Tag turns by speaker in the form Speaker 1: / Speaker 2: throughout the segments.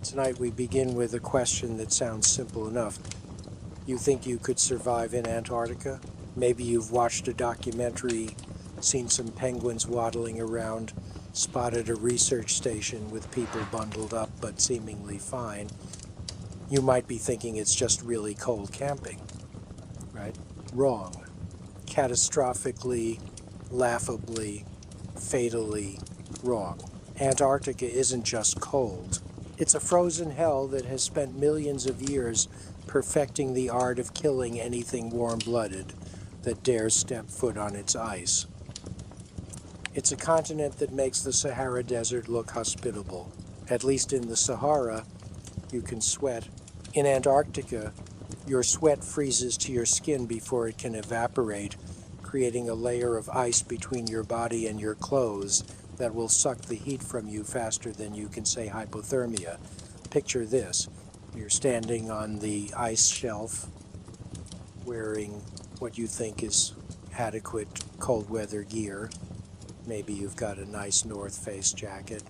Speaker 1: Tonight we begin with a question that sounds simple enough. You think you could survive in Antarctica? Maybe you've watched a documentary, seen some penguins waddling around, spotted a research station with people bundled up but seemingly fine. You might be thinking it's just really cold camping, right? Wrong. Catastrophically, laughably, fatally wrong. Antarctica isn't just cold. It's a frozen hell that has spent millions of years perfecting the art of killing anything warm-blooded that dares step foot on its ice. It's a continent that makes the Sahara Desert look hospitable. At least in the Sahara, you can sweat. In Antarctica, your sweat freezes to your skin before it can evaporate, creating a layer of ice between your body and your clothes that will suck the heat from you faster than you can say hypothermia. Picture this. You're standing on the ice shelf, wearing what you think is adequate cold weather gear. Maybe you've got a nice North Face jacket,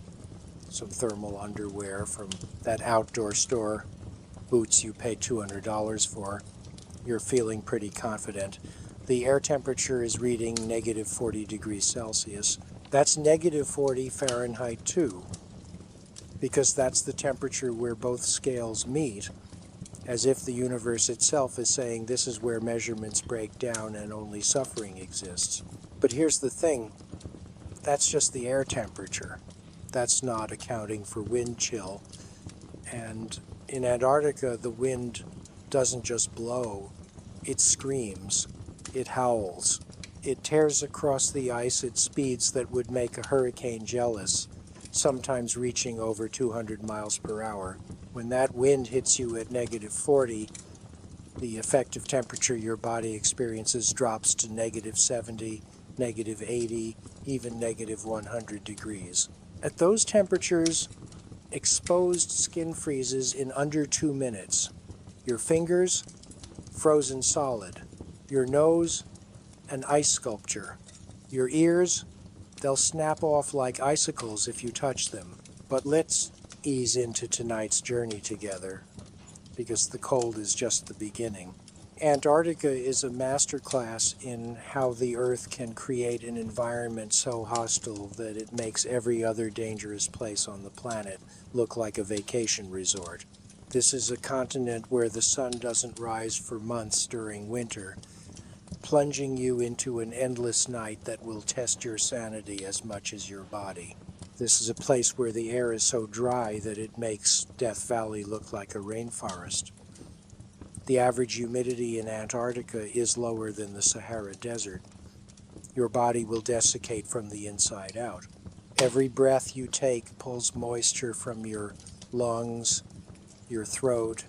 Speaker 1: some thermal underwear from that outdoor store, boots you paid $200 for. You're feeling pretty confident. The air temperature is reading negative 40 degrees Celsius. That's negative 40 Fahrenheit too, because that's the temperature where both scales meet, as if the universe itself is saying this is where measurements break down and only suffering exists. But here's the thing, that's just the air temperature. That's not accounting for wind chill. And in Antarctica, the wind doesn't just blow, it screams, it howls. It tears across the ice at speeds that would make a hurricane jealous, sometimes reaching over 200 miles per hour. When that wind hits you at negative 40, the effective temperature your body experiences drops to negative 70, negative 80, even negative 100 degrees. At those temperatures, exposed skin freezes in under 2 minutes. Your fingers, frozen solid. Your nose, an ice sculpture. Your ears, they'll snap off like icicles if you touch them. But let's ease into tonight's journey together, because the cold is just the beginning. Antarctica is a masterclass in how the Earth can create an environment so hostile that it makes every other dangerous place on the planet look like a vacation resort. This is a continent where the sun doesn't rise for months during winter, plunging you into an endless night that will test your sanity as much as your body. This is a place where the air is so dry that it makes Death Valley look like a rainforest. The average humidity in Antarctica is lower than the Sahara Desert. Your body will desiccate from the inside out. Every breath you take pulls moisture from your lungs, your throat,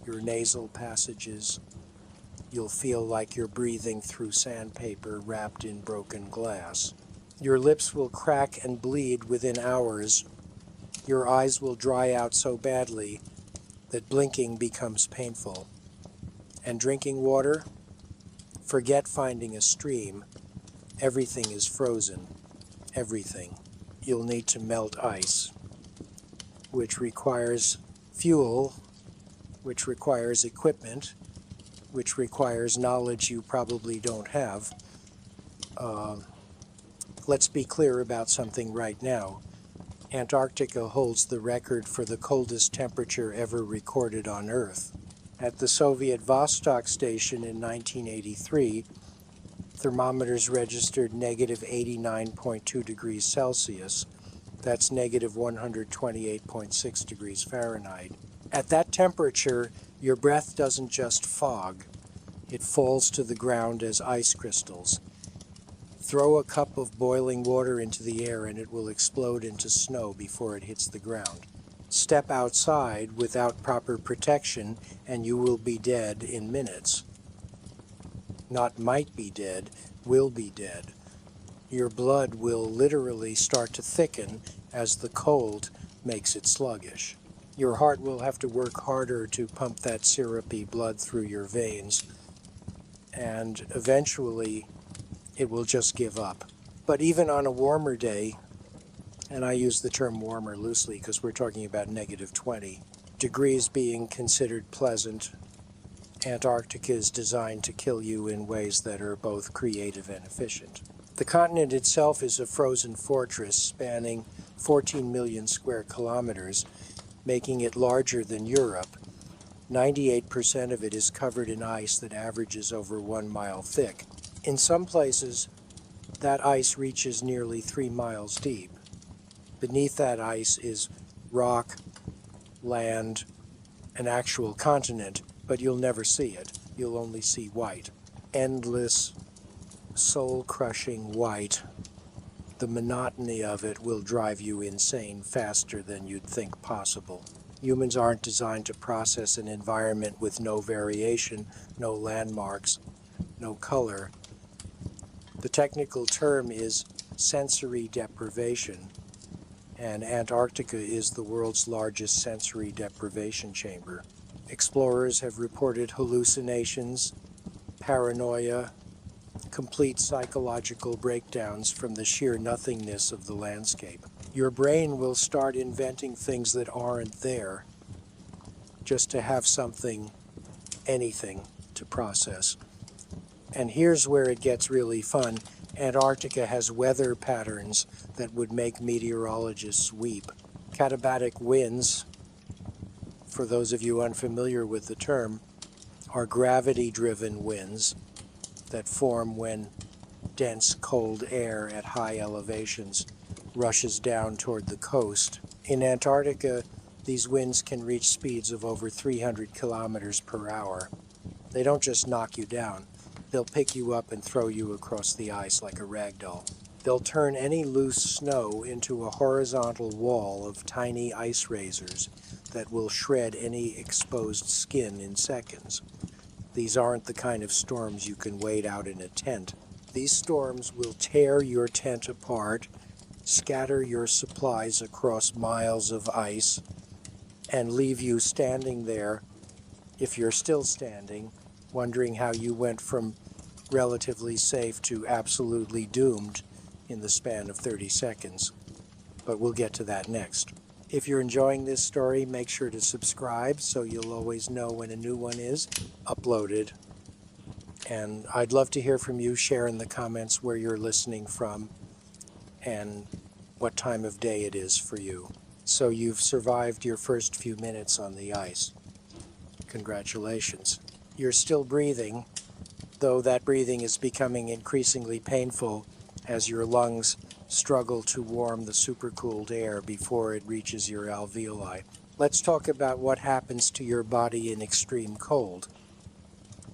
Speaker 1: your nasal passages. You'll feel like you're breathing through sandpaper wrapped in broken glass. Your lips will crack and bleed within hours. Your eyes will dry out so badly that blinking becomes painful. And drinking water? Forget finding a stream. Everything is frozen. Everything. You'll need to melt ice, which requires fuel, which requires equipment, which requires knowledge you probably don't have. Let's be clear about something right now. Antarctica holds the record for the coldest temperature ever recorded on Earth. At the Soviet Vostok station in 1983, thermometers registered negative 89.2 degrees Celsius. That's negative 128.6 degrees Fahrenheit. At that temperature, your breath doesn't just fog. It falls to the ground as ice crystals. Throw a cup of boiling water into the air and it will explode into snow before it hits the ground. Step outside without proper protection and you will be dead in minutes. Not might be dead, will be dead. Your blood will literally start to thicken as the cold makes it sluggish. Your heart will have to work harder to pump that syrupy blood through your veins, and eventually it will just give up. But even on a warmer day, And I use the term warmer loosely because we're talking about -20 degrees being considered pleasant. Antarctica is designed to kill you in ways that are both creative and efficient. The continent itself is a frozen fortress spanning 14 million square kilometers, making it larger than Europe. 98% of it is covered in ice that averages over 1 mile thick. In some places, that ice reaches nearly 3 miles deep. Beneath that ice is rock, land, an actual continent, but you'll never see it. You'll only see white. Endless, soul-crushing white. The monotony of it will drive you insane faster than you'd think possible. Humans aren't designed to process an environment with no variation, no landmarks, no color. The technical term is sensory deprivation, and Antarctica is the world's largest sensory deprivation chamber. Explorers have reported hallucinations, paranoia, complete psychological breakdowns from the sheer nothingness of the landscape. Your brain will start inventing things that aren't there just to have something, anything, to process. And here's where it gets really fun. Antarctica has weather patterns that would make meteorologists weep. Katabatic winds, for those of you unfamiliar with the term, are gravity-driven winds that form when dense, cold air at high elevations rushes down toward the coast. In Antarctica, these winds can reach speeds of over 300 kilometers per hour. They don't just knock you down. They'll pick you up and throw you across the ice like a rag doll. They'll turn any loose snow into a horizontal wall of tiny ice razors that will shred any exposed skin in seconds. These aren't the kind of storms you can wait out in a tent. These storms will tear your tent apart, scatter your supplies across miles of ice, and leave you standing there, if you're still standing, wondering how you went from relatively safe to absolutely doomed in the span of 30 seconds. But we'll get to that next. If you're enjoying this story, make sure to subscribe so you'll always know when a new one is uploaded. And I'd love to hear from you. Share in the comments where you're listening from and what time of day it is for you. So you've survived your first few minutes on the ice. Congratulations. You're still breathing, though that breathing is becoming increasingly painful as your lungs struggle to warm the supercooled air before it reaches your alveoli. Let's talk about what happens to your body in extreme cold,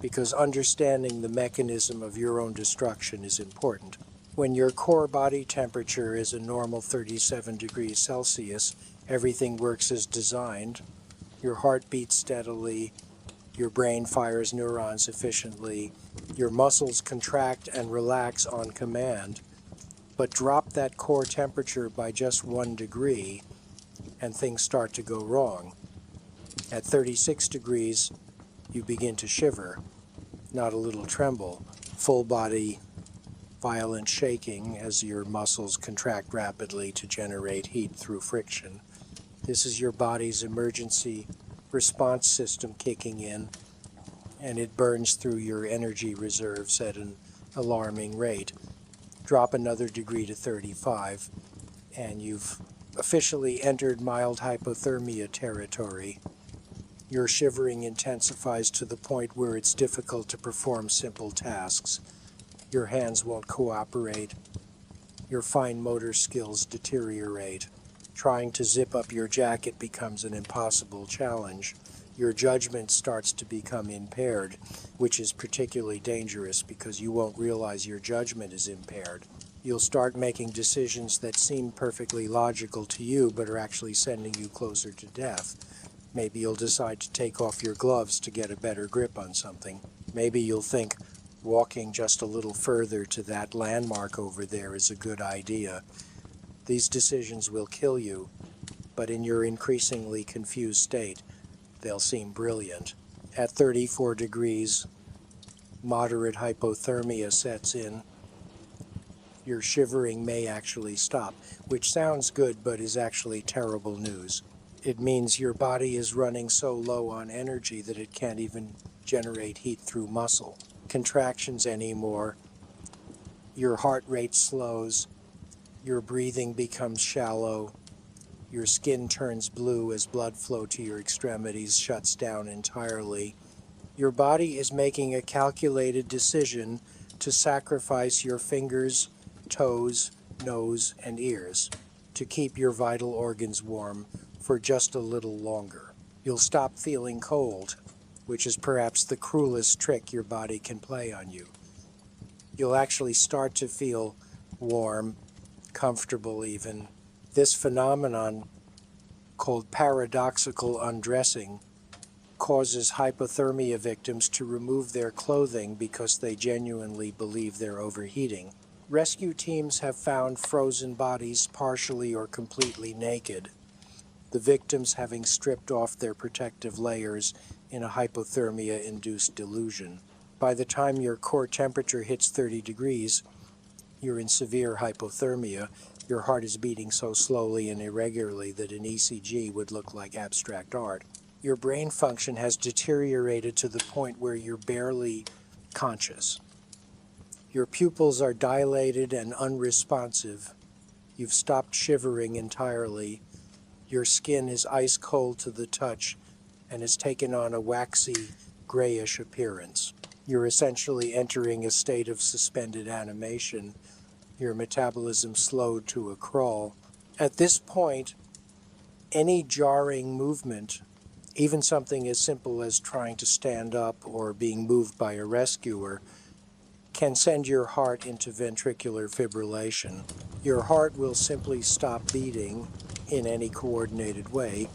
Speaker 1: because understanding the mechanism of your own destruction is important. When your core body temperature is a normal 37 degrees Celsius, everything works as designed. Your heart beats steadily, your brain fires neurons efficiently, your muscles contract and relax on command. But drop that core temperature by just 1 degree and things start to go wrong. At 36 degrees, you begin to shiver, not a little tremble, full body violent shaking as your muscles contract rapidly to generate heat through friction. This is your body's emergency response system kicking in, and it burns through your energy reserves at an alarming rate. Drop another degree to 35, and you've officially entered mild hypothermia territory. Your shivering intensifies to the point where it's difficult to perform simple tasks. Your hands won't cooperate. Your fine motor skills deteriorate. Trying to zip up your jacket becomes an impossible challenge. Your judgment starts to become impaired, which is particularly dangerous because you won't realize your judgment is impaired. You'll start making decisions that seem perfectly logical to you but are actually sending you closer to death. Maybe you'll decide to take off your gloves to get a better grip on something. Maybe you'll think walking just a little further to that landmark over there is a good idea. These decisions will kill you, but in your increasingly confused state, they'll seem brilliant. At 34 degrees, moderate hypothermia sets in. Your shivering may actually stop, which sounds good but is actually terrible news. It means your body is running so low on energy that it can't even generate heat through muscle contractions anymore. Your heart rate slows, your breathing becomes shallow, your skin turns blue as blood flow to your extremities shuts down entirely. Your body is making a calculated decision to sacrifice your fingers, toes, nose, and ears to keep your vital organs warm for just a little longer. You'll stop feeling cold, which is perhaps the cruelest trick your body can play on you. You'll actually start to feel warm, comfortable even. This phenomenon, called paradoxical undressing, causes hypothermia victims to remove their clothing because they genuinely believe they're overheating. Rescue teams have found frozen bodies partially or completely naked, the victims having stripped off their protective layers in a hypothermia-induced delusion. By the time your core temperature hits 30 degrees, you're in severe hypothermia. Your heart is beating so slowly and irregularly that an ECG would look like abstract art. Your brain function has deteriorated to the point where you're barely conscious. Your pupils are dilated and unresponsive. You've stopped shivering entirely. Your skin is ice cold to the touch and has taken on a waxy, grayish appearance. You're essentially entering a state of suspended animation. Your metabolism slowed to a crawl. At this point, any jarring movement, even something as simple as trying to stand up or being moved by a rescuer, can send your heart into ventricular fibrillation. Your heart will simply stop beating in any coordinated way,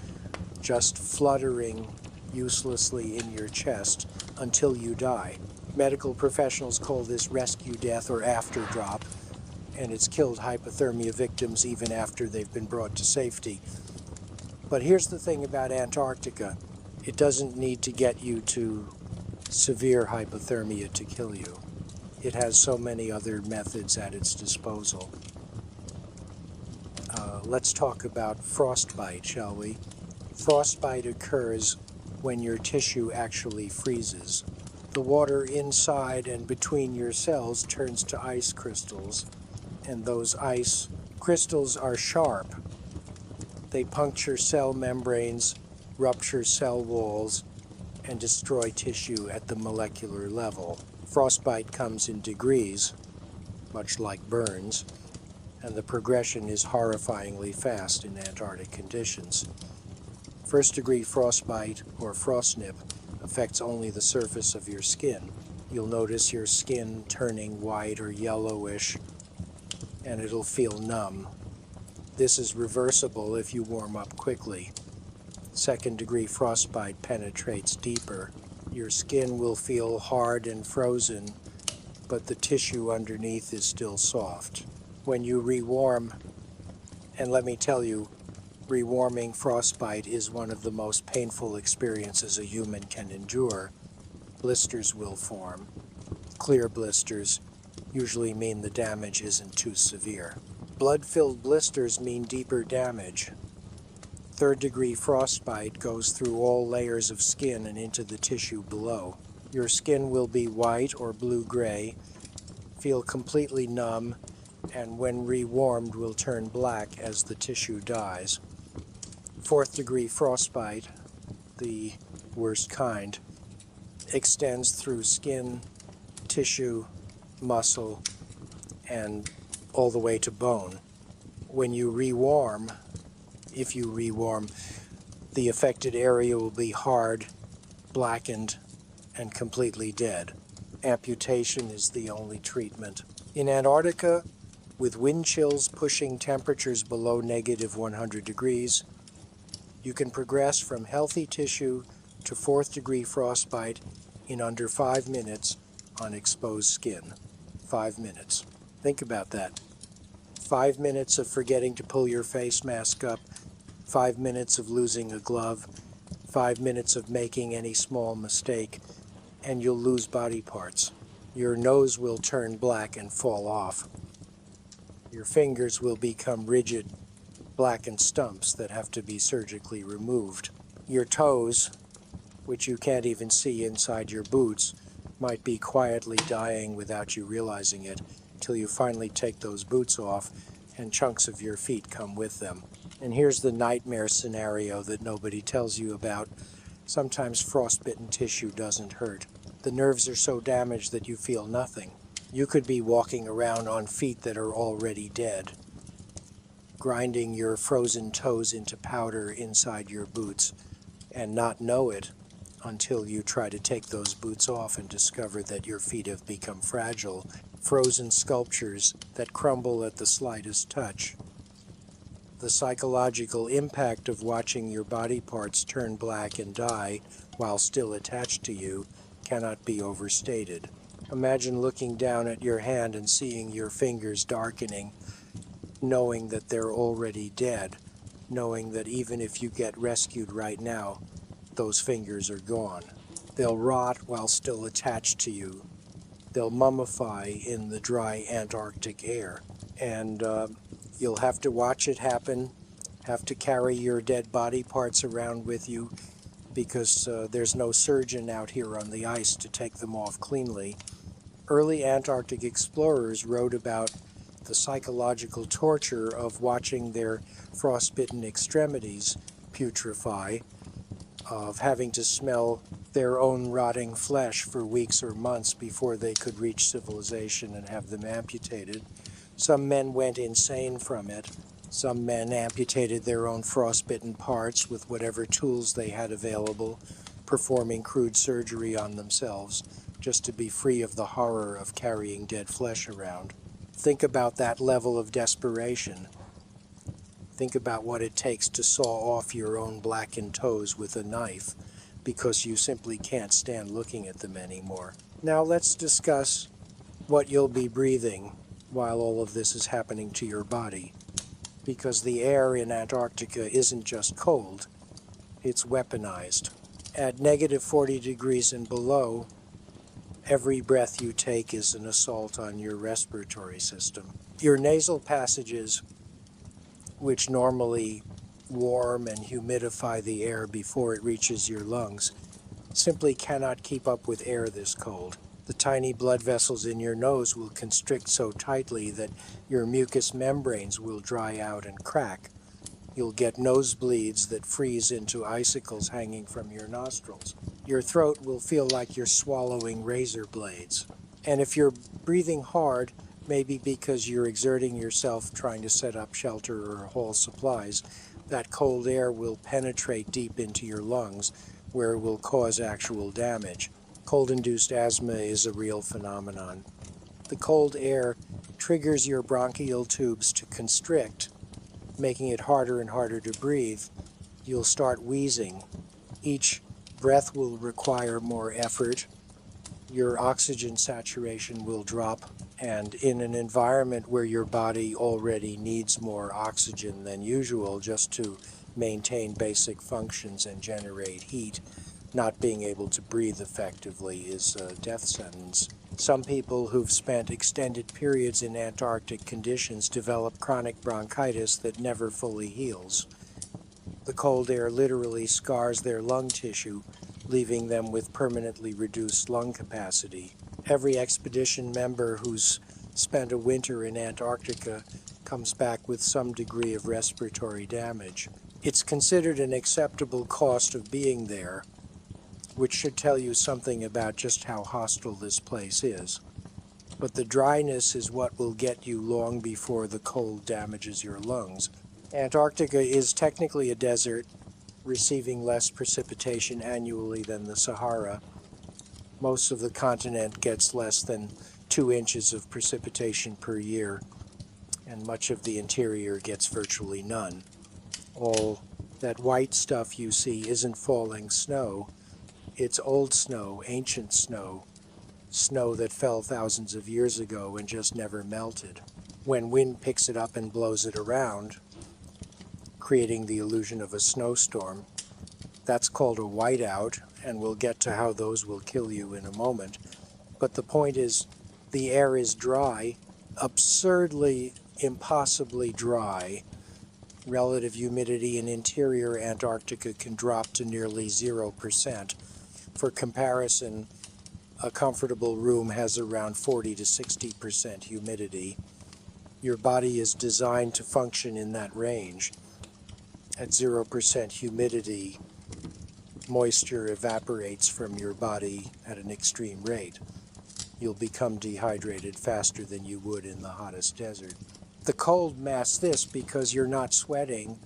Speaker 1: just fluttering uselessly in your chest until you die. Medical professionals call this rescue death or after drop, and it's killed hypothermia victims even after they've been brought to safety. But here's the thing about Antarctica. It doesn't need to get you to severe hypothermia to kill you. It has so many other methods at its disposal. Let's talk about frostbite, shall we? Frostbite occurs when your tissue actually freezes. The water inside and between your cells turns to ice crystals, and those ice crystals are sharp. They puncture cell membranes, rupture cell walls, and destroy tissue at the molecular level. Frostbite comes in degrees, much like burns, and the progression is horrifyingly fast in Antarctic conditions. First-degree frostbite, or frostnip, affects only the surface of your skin. You'll notice your skin turning white or yellowish, and it'll feel numb. This is reversible if you warm up quickly. Second-degree frostbite penetrates deeper. Your skin will feel hard and frozen, but the tissue underneath is still soft. When you rewarm, and let me tell you, rewarming frostbite is one of the most painful experiences a human can endure. Blisters will form. Clear blisters usually mean the damage isn't too severe. Blood-filled blisters mean deeper damage. Third-degree frostbite goes through all layers of skin and into the tissue below. Your skin will be white or blue-gray, feel completely numb, and when rewarmed will turn black as the tissue dies. Fourth-degree frostbite, the worst kind, extends through skin, tissue, muscle, and all the way to bone. When you rewarm, if you rewarm, the affected area will be hard, blackened, and completely dead. Amputation is the only treatment. In Antarctica, with wind chills pushing temperatures below -100 degrees, you can progress from healthy tissue to fourth-degree frostbite in under 5 minutes on exposed skin. 5 minutes. Think about that. 5 minutes of forgetting to pull your face mask up, 5 minutes of losing a glove, 5 minutes of making any small mistake, and you'll lose body parts. Your nose will turn black and fall off. Your fingers will become rigid, blackened stumps that have to be surgically removed. Your toes, which you can't even see inside your boots, might be quietly dying without you realizing it, till you finally take those boots off and chunks of your feet come with them. And here's the nightmare scenario that nobody tells you about. Sometimes frostbitten tissue doesn't hurt. The nerves are so damaged that you feel nothing. You could be walking around on feet that are already dead, grinding your frozen toes into powder inside your boots, and not know it until you try to take those boots off and discover that your feet have become fragile, frozen sculptures that crumble at the slightest touch. The psychological impact of watching your body parts turn black and die while still attached to you cannot be overstated. Imagine looking down at your hand and seeing your fingers darkening, knowing that they're already dead, knowing that even if you get rescued right now, those fingers are gone. They'll rot while still attached to you. They'll mummify in the dry Antarctic air. And you'll have to watch it happen, have to carry your dead body parts around with you, because there's no surgeon out here on the ice to take them off cleanly. Early Antarctic explorers wrote about the psychological torture of watching their frostbitten extremities putrefy, of having to smell their own rotting flesh for weeks or months before they could reach civilization and have them amputated. Some men went insane from it. Some men amputated their own frostbitten parts with whatever tools they had available, performing crude surgery on themselves, just to be free of the horror of carrying dead flesh around. Think about that level of desperation. Think about what it takes to saw off your own blackened toes with a knife, because you simply can't stand looking at them anymore. Now let's discuss what you'll be breathing while all of this is happening to your body. Because the air in Antarctica isn't just cold, it's weaponized. At negative 40 degrees and below, every breath you take is an assault on your respiratory system. Your nasal passages, which normally warm and humidify the air before it reaches your lungs, simply cannot keep up with air this cold. The tiny blood vessels in your nose will constrict so tightly that your mucous membranes will dry out and crack. You'll get nosebleeds that freeze into icicles hanging from your nostrils. Your throat will feel like you're swallowing razor blades. And if you're breathing hard, maybe because you're exerting yourself trying to set up shelter or haul supplies, that cold air will penetrate deep into your lungs, where it will cause actual damage. Cold-induced asthma is a real phenomenon. The cold air triggers your bronchial tubes to constrict, making it harder and harder to breathe. You'll start wheezing. Each breath will require more effort. Your oxygen saturation will drop, and in an environment where your body already needs more oxygen than usual just to maintain basic functions and generate heat, not being able to breathe effectively is a death sentence. Some people who've spent extended periods in Antarctic conditions develop chronic bronchitis that never fully heals. The cold air literally scars their lung tissue, leaving them with permanently reduced lung capacity. Every expedition member who's spent a winter in Antarctica comes back with some degree of respiratory damage. It's considered an acceptable cost of being there, which should tell you something about just how hostile this place is. But the dryness is what will get you long before the cold damages your lungs. Antarctica is technically a desert, receiving less precipitation annually than the Sahara. Most of the continent gets less than 2 inches of precipitation per year, and much of the interior gets virtually none. All that white stuff you see isn't falling snow. It's old snow, ancient snow, snow that fell thousands of years ago and just never melted. When wind picks it up and blows it around, creating the illusion of a snowstorm, that's called a whiteout, and we'll get to how those will kill you in a moment. But the point is, the air is dry, absurdly impossibly dry. Relative humidity in interior Antarctica can drop to nearly 0%. For comparison, a comfortable room has around 40 to 60% humidity. Your body is designed to function in that range. At 0% humidity, moisture evaporates from your body at an extreme rate. You'll become dehydrated faster than you would in the hottest desert. The cold masks this because you're not sweating,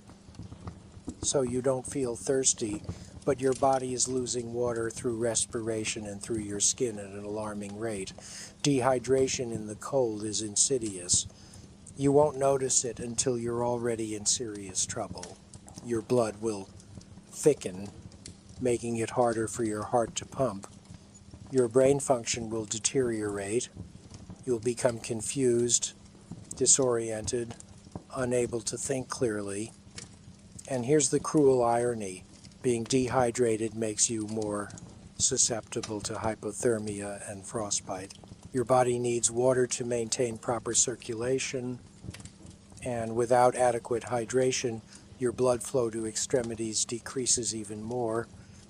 Speaker 1: so you don't feel thirsty, but your body is losing water through respiration and through your skin at an alarming rate. Dehydration in the cold is insidious. You won't notice it until you're already in serious trouble. Your blood will thicken, making it harder for your heart to pump. Your brain function will deteriorate. You'll become confused, disoriented, unable to think clearly. And here's the cruel irony. Being dehydrated makes you more susceptible to hypothermia and frostbite. Your body needs water to maintain proper circulation, and without adequate hydration, your blood flow to extremities decreases even more,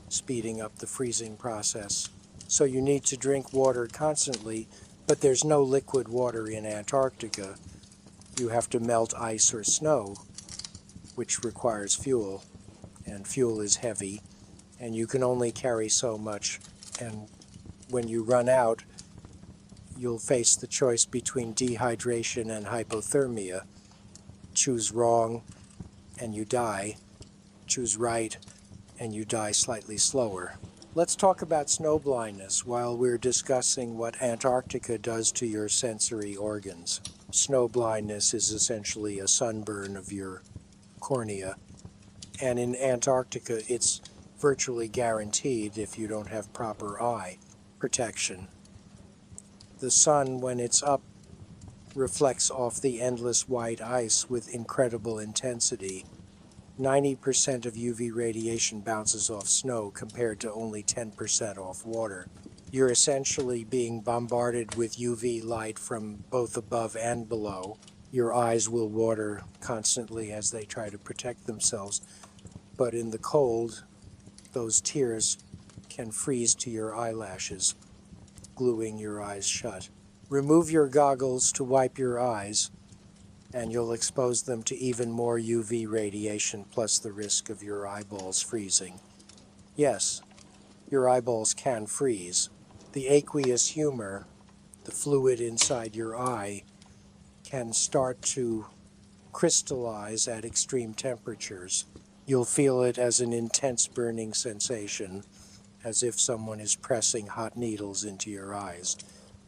Speaker 1: speeding up the freezing process. So you need to drink water constantly, but there's no liquid water in Antarctica. You have to melt ice or snow, which requires fuel, and fuel is heavy, and you can only carry so much, and when you run out, you'll face the choice between dehydration and hypothermia. Choose wrong, and you die. Choose right, and you die slightly slower. Let's talk about snow blindness while we're discussing what Antarctica does to your sensory organs. Snow blindness is essentially a sunburn of your cornea, and in Antarctica it's virtually guaranteed if you don't have proper eye protection. The sun, when it's up, reflects off the endless white ice with incredible intensity. 90% of UV radiation bounces off snow compared to only 10% off water. You're essentially being bombarded with UV light from both above and below. Your eyes will water constantly as they try to protect themselves, but in the cold, those tears can freeze to your eyelashes, gluing your eyes shut. Remove your goggles to wipe your eyes, and you'll expose them to even more UV radiation plus the risk of your eyeballs freezing. Yes, your eyeballs can freeze. The aqueous humor, the fluid inside your eye, can start to crystallize at extreme temperatures. You'll feel it as an intense burning sensation, as if someone is pressing hot needles into your eyes,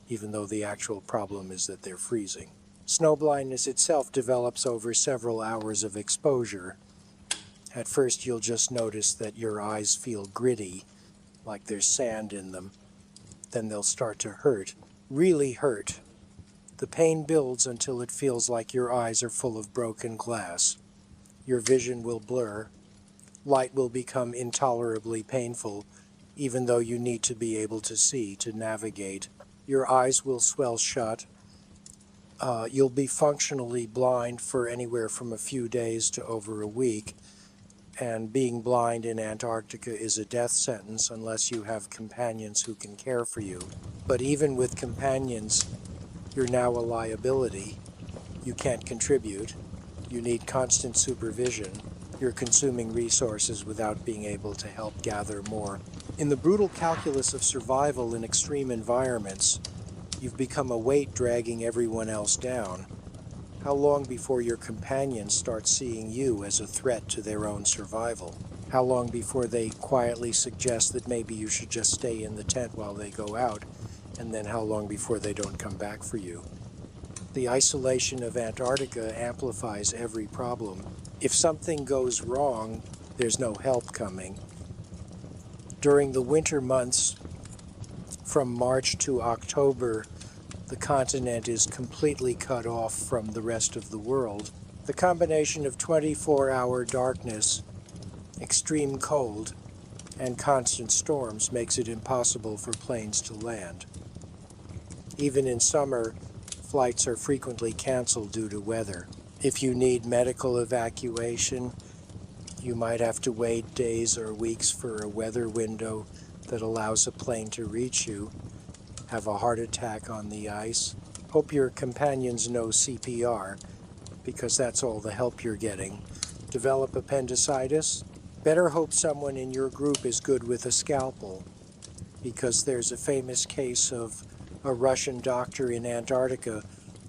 Speaker 1: even though the actual problem is that they're freezing. Snow blindness itself develops over several hours of exposure. At first you'll just notice that your eyes feel gritty, like there's sand in them. Then they'll start to hurt, really hurt. The pain builds until it feels like your eyes are full of broken glass. Your vision will blur. Light will become intolerably painful, even though you need to be able to see to navigate. Your eyes will swell shut. You'll be functionally blind for anywhere from a few days to over a week, and being blind in Antarctica is a death sentence unless you have companions who can care for you. But even with companions, you're now a liability. You can't contribute. You need constant supervision. You're consuming resources without being able to help gather more. In the brutal calculus of survival in extreme environments, you've become a weight dragging everyone else down. How long before your companions start seeing you as a threat to their own survival? How long before they quietly suggest that maybe you should just stay in the tent while they go out? And then how long before they don't come back for you? The isolation of Antarctica amplifies every problem. If something goes wrong, there's no help coming. During the winter months, from March to October, the continent is completely cut off from the rest of the world. The combination of 24-hour darkness, extreme cold, and constant storms makes it impossible for planes to land. Even in summer, flights are frequently canceled due to weather. If you need medical evacuation, you might have to wait days or weeks for a weather window that allows a plane to reach you. Have a heart attack on the ice. Hope your companions know CPR, because that's all the help you're getting. Develop appendicitis? Better hope someone in your group is good with a scalpel, because there's a famous case of a Russian doctor in Antarctica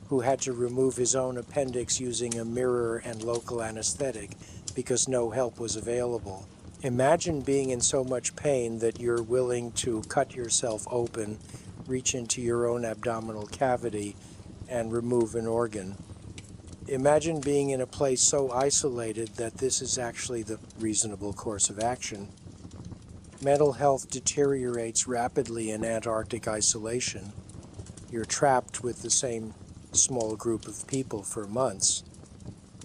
Speaker 1: who had to remove his own appendix using a mirror and local anesthetic because no help was available. Imagine being in so much pain that you're willing to cut yourself open, reach into your own abdominal cavity, and remove an organ. Imagine being in a place so isolated that this is actually the reasonable course of action. Mental health deteriorates rapidly in Antarctic isolation. You're trapped with the same small group of people for months.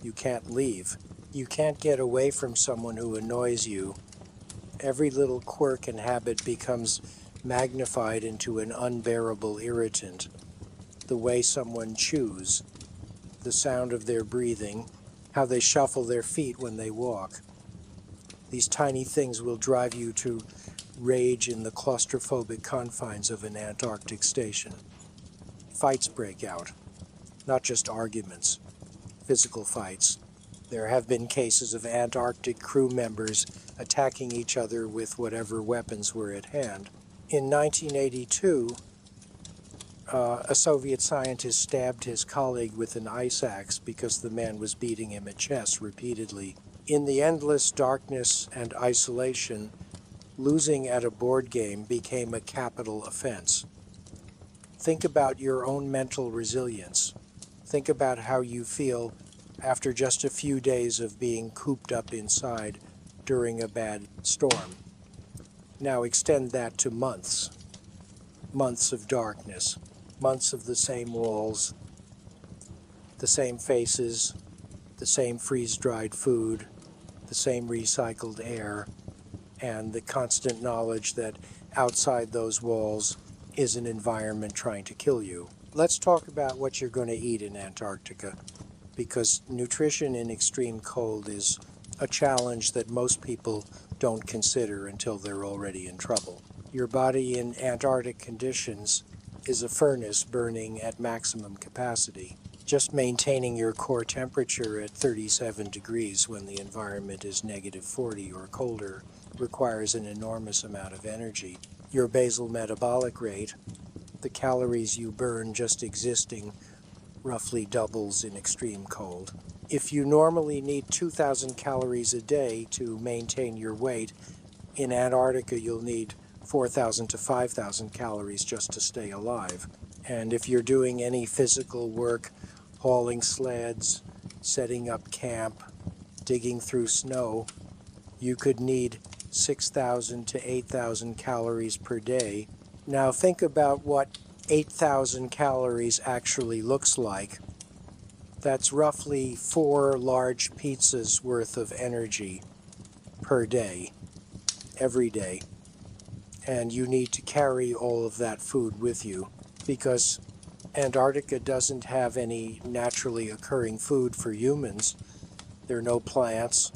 Speaker 1: You can't leave. You can't get away from someone who annoys you. Every little quirk and habit becomes magnified into an unbearable irritant. The way someone chews, the sound of their breathing, how they shuffle their feet when they walk. These tiny things will drive you to rage in the claustrophobic confines of an Antarctic station. Fights break out, not just arguments, physical fights. There have been cases of Antarctic crew members attacking each other with whatever weapons were at hand. In 1982, a Soviet scientist stabbed his colleague with an ice axe because the man was beating him at chess repeatedly. In the endless darkness and isolation, losing at a board game became a capital offense. Think about your own mental resilience. Think about how you feel after just a few days of being cooped up inside during a bad storm. Now extend that to months. Months of darkness. Months of the same walls, the same faces, the same freeze-dried food, the same recycled air, and the constant knowledge that outside those walls is an environment trying to kill you. Let's talk about what you're going to eat in Antarctica, because nutrition in extreme cold is a challenge that most people don't consider until they're already in trouble. Your body in Antarctic conditions is a furnace burning at maximum capacity. Just maintaining your core temperature at 37 degrees when the environment is -40 or colder requires an enormous amount of energy. Your basal metabolic rate, the calories you burn just existing, roughly doubles in extreme cold. If you normally need 2,000 calories a day to maintain your weight, in Antarctica you'll need 4,000 to 5,000 calories just to stay alive. And if you're doing any physical work, hauling sleds, setting up camp, digging through snow, you could need 6,000 to 8,000 calories per day. Now think about what 8,000 calories actually looks like. That's roughly 4 large pizzas worth of energy per day, every day. And you need to carry all of that food with you, because Antarctica doesn't have any naturally occurring food for humans. There are no plants,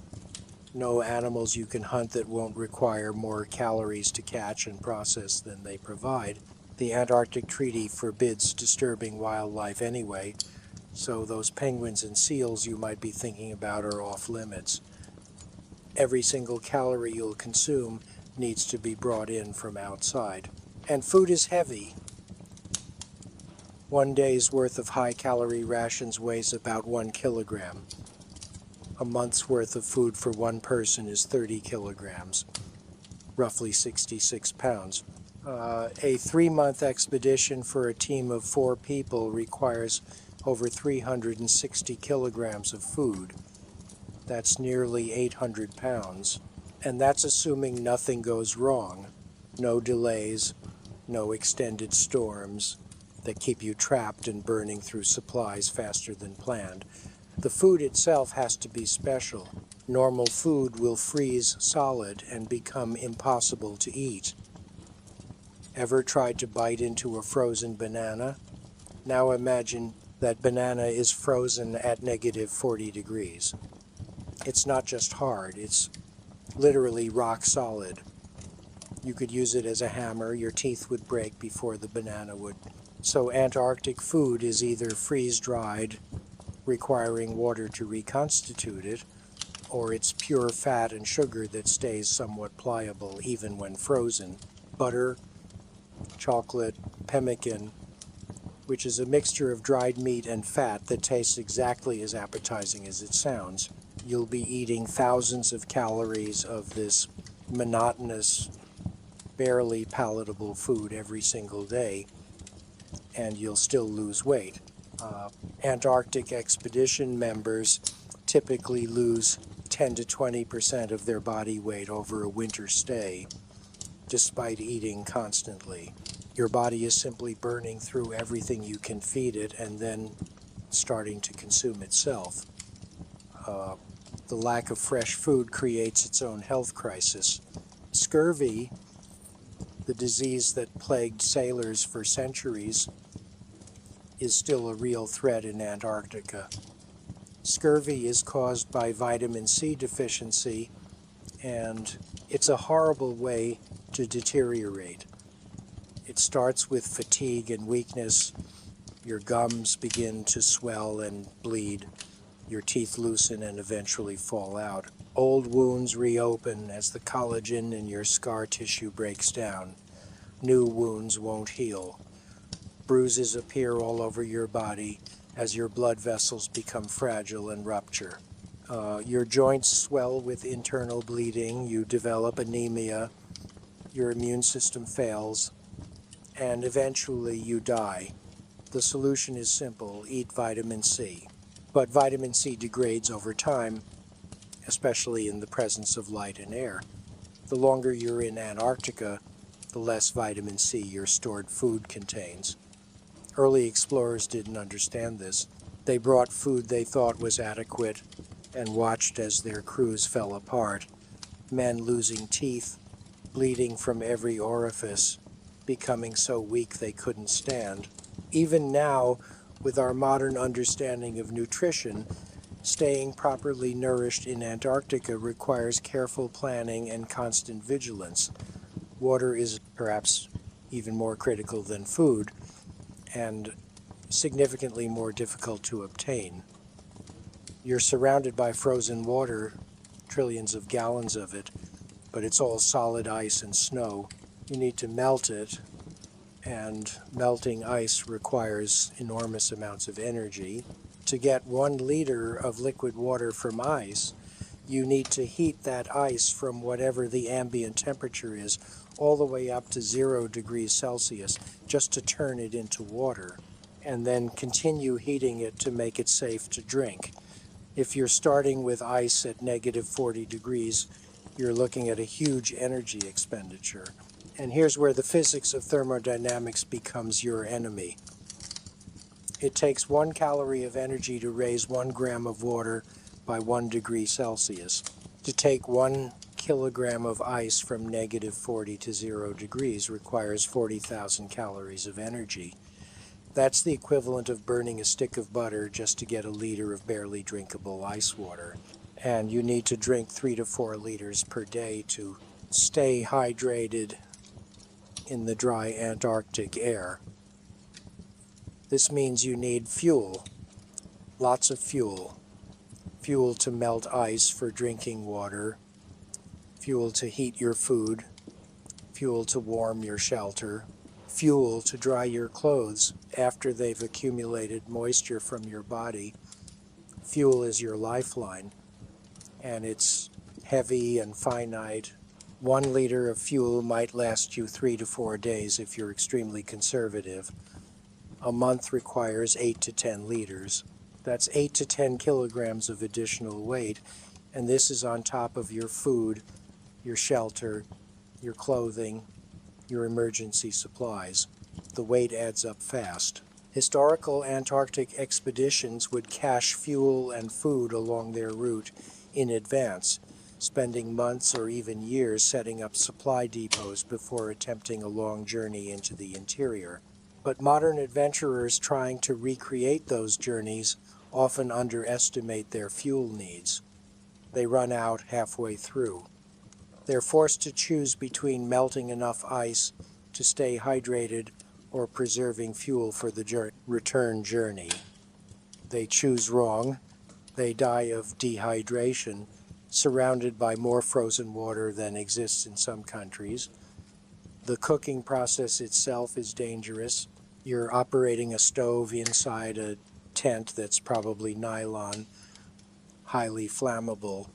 Speaker 1: no animals you can hunt that won't require more calories to catch and process than they provide. The Antarctic Treaty forbids disturbing wildlife anyway, so those penguins and seals you might be thinking about are off limits. Every single calorie you'll consume needs to be brought in from outside. And food is heavy. 1 day's worth of high-calorie rations weighs about 1 kilogram. A month's worth of food for one person is 30 kilograms, roughly 66 pounds. A 3-month expedition for a team of 4 people requires over 360 kilograms of food. That's nearly 800 pounds. And that's assuming nothing goes wrong. No delays, no extended storms that keep you trapped and burning through supplies faster than planned. The food itself has to be special. Normal food will freeze solid and become impossible to eat. Ever tried to bite into a frozen banana? Now imagine that banana is frozen at negative 40 degrees. It's not just hard, it's literally rock solid. You could use it as a hammer, your teeth would break before the banana would. So Antarctic food is either freeze-dried, requiring water to reconstitute it, or it's pure fat and sugar that stays somewhat pliable even when frozen. Butter, chocolate, pemmican, which is a mixture of dried meat and fat that tastes exactly as appetizing as it sounds. You'll be eating thousands of calories of this monotonous, barely palatable food every single day, and you'll still lose weight. Antarctic expedition members typically lose 10 to 20% of their body weight over a winter stay, despite eating constantly. Your body is simply burning through everything you can feed it and then starting to consume itself. The lack of fresh food creates its own health crisis. Scurvy, the disease that plagued sailors for centuries, is still a real threat in Antarctica. Scurvy is caused by vitamin C deficiency, and it's a horrible way to deteriorate. It starts with fatigue and weakness. Your gums begin to swell and bleed. Your teeth loosen and eventually fall out. Old wounds reopen as the collagen in your scar tissue breaks down. New wounds won't heal. Bruises appear all over your body as your blood vessels become fragile and rupture. Your joints swell with internal bleeding. You develop anemia. Your immune system fails. And eventually you die. The solution is simple: eat vitamin C. But vitamin C degrades over time, especially in the presence of light and air. The longer you're in Antarctica, the less vitamin C your stored food contains. Early explorers didn't understand this. They brought food they thought was adequate and watched as their crews fell apart. Men losing teeth, bleeding from every orifice, becoming so weak they couldn't stand. Even now, with our modern understanding of nutrition, staying properly nourished in Antarctica requires careful planning and constant vigilance. Water is perhaps even more critical than food, and significantly more difficult to obtain. You're surrounded by frozen water, trillions of gallons of it, but it's all solid ice and snow. You need to melt it, and melting ice requires enormous amounts of energy. To get 1 liter of liquid water from ice, you need to heat that ice from whatever the ambient temperature is all the way up to 0 degrees Celsius just to turn it into water, and then continue heating it to make it safe to drink. If you're starting with ice at negative 40 degrees, you're looking at a huge energy expenditure. And here's where the physics of thermodynamics becomes your enemy. It takes 1 calorie of energy to raise 1 gram of water by 1 degree Celsius. To take 1 kilogram of ice from negative 40 to 0 degrees requires 40,000 calories of energy. That's the equivalent of burning a stick of butter just to get a liter of barely drinkable ice water. And you need to drink 3 to 4 liters per day to stay hydrated in the dry Antarctic air. This means you need fuel, lots of fuel. Fuel to melt ice for drinking water, fuel to heat your food, fuel to warm your shelter, fuel to dry your clothes after they've accumulated moisture from your body. Fuel is your lifeline, and it's heavy and finite. 1 liter of fuel might last you 3 to 4 days if you're extremely conservative. A month requires 8 to 10 liters. That's 8 to 10 kilograms of additional weight, and this is on top of your food, your shelter, your clothing, your emergency supplies. The weight adds up fast. Historical Antarctic expeditions would cache fuel and food along their route in advance, spending months or even years setting up supply depots before attempting a long journey into the interior. But modern adventurers trying to recreate those journeys often underestimate their fuel needs. They run out halfway through. They're forced to choose between melting enough ice to stay hydrated or preserving fuel for the return journey. They choose wrong. They die of dehydration, surrounded by more frozen water than exists in some countries. The cooking process itself is dangerous. You're operating a stove inside a tent that's probably nylon, highly flammable,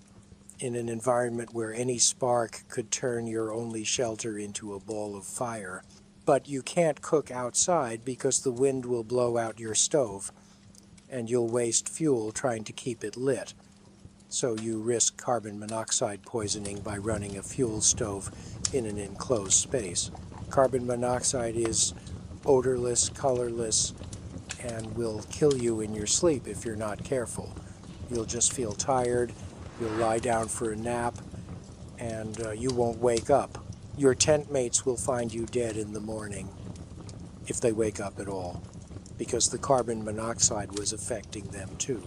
Speaker 1: in an environment where any spark could turn your only shelter into a ball of fire. But you can't cook outside because the wind will blow out your stove, and you'll waste fuel trying to keep it lit. So you risk carbon monoxide poisoning by running a fuel stove in an enclosed space. Carbon monoxide is odorless, colorless, and will kill you in your sleep if you're not careful. You'll just feel tired, you'll lie down for a nap, and you won't wake up. Your tent mates will find you dead in the morning, if they wake up at all, because the carbon monoxide was affecting them too.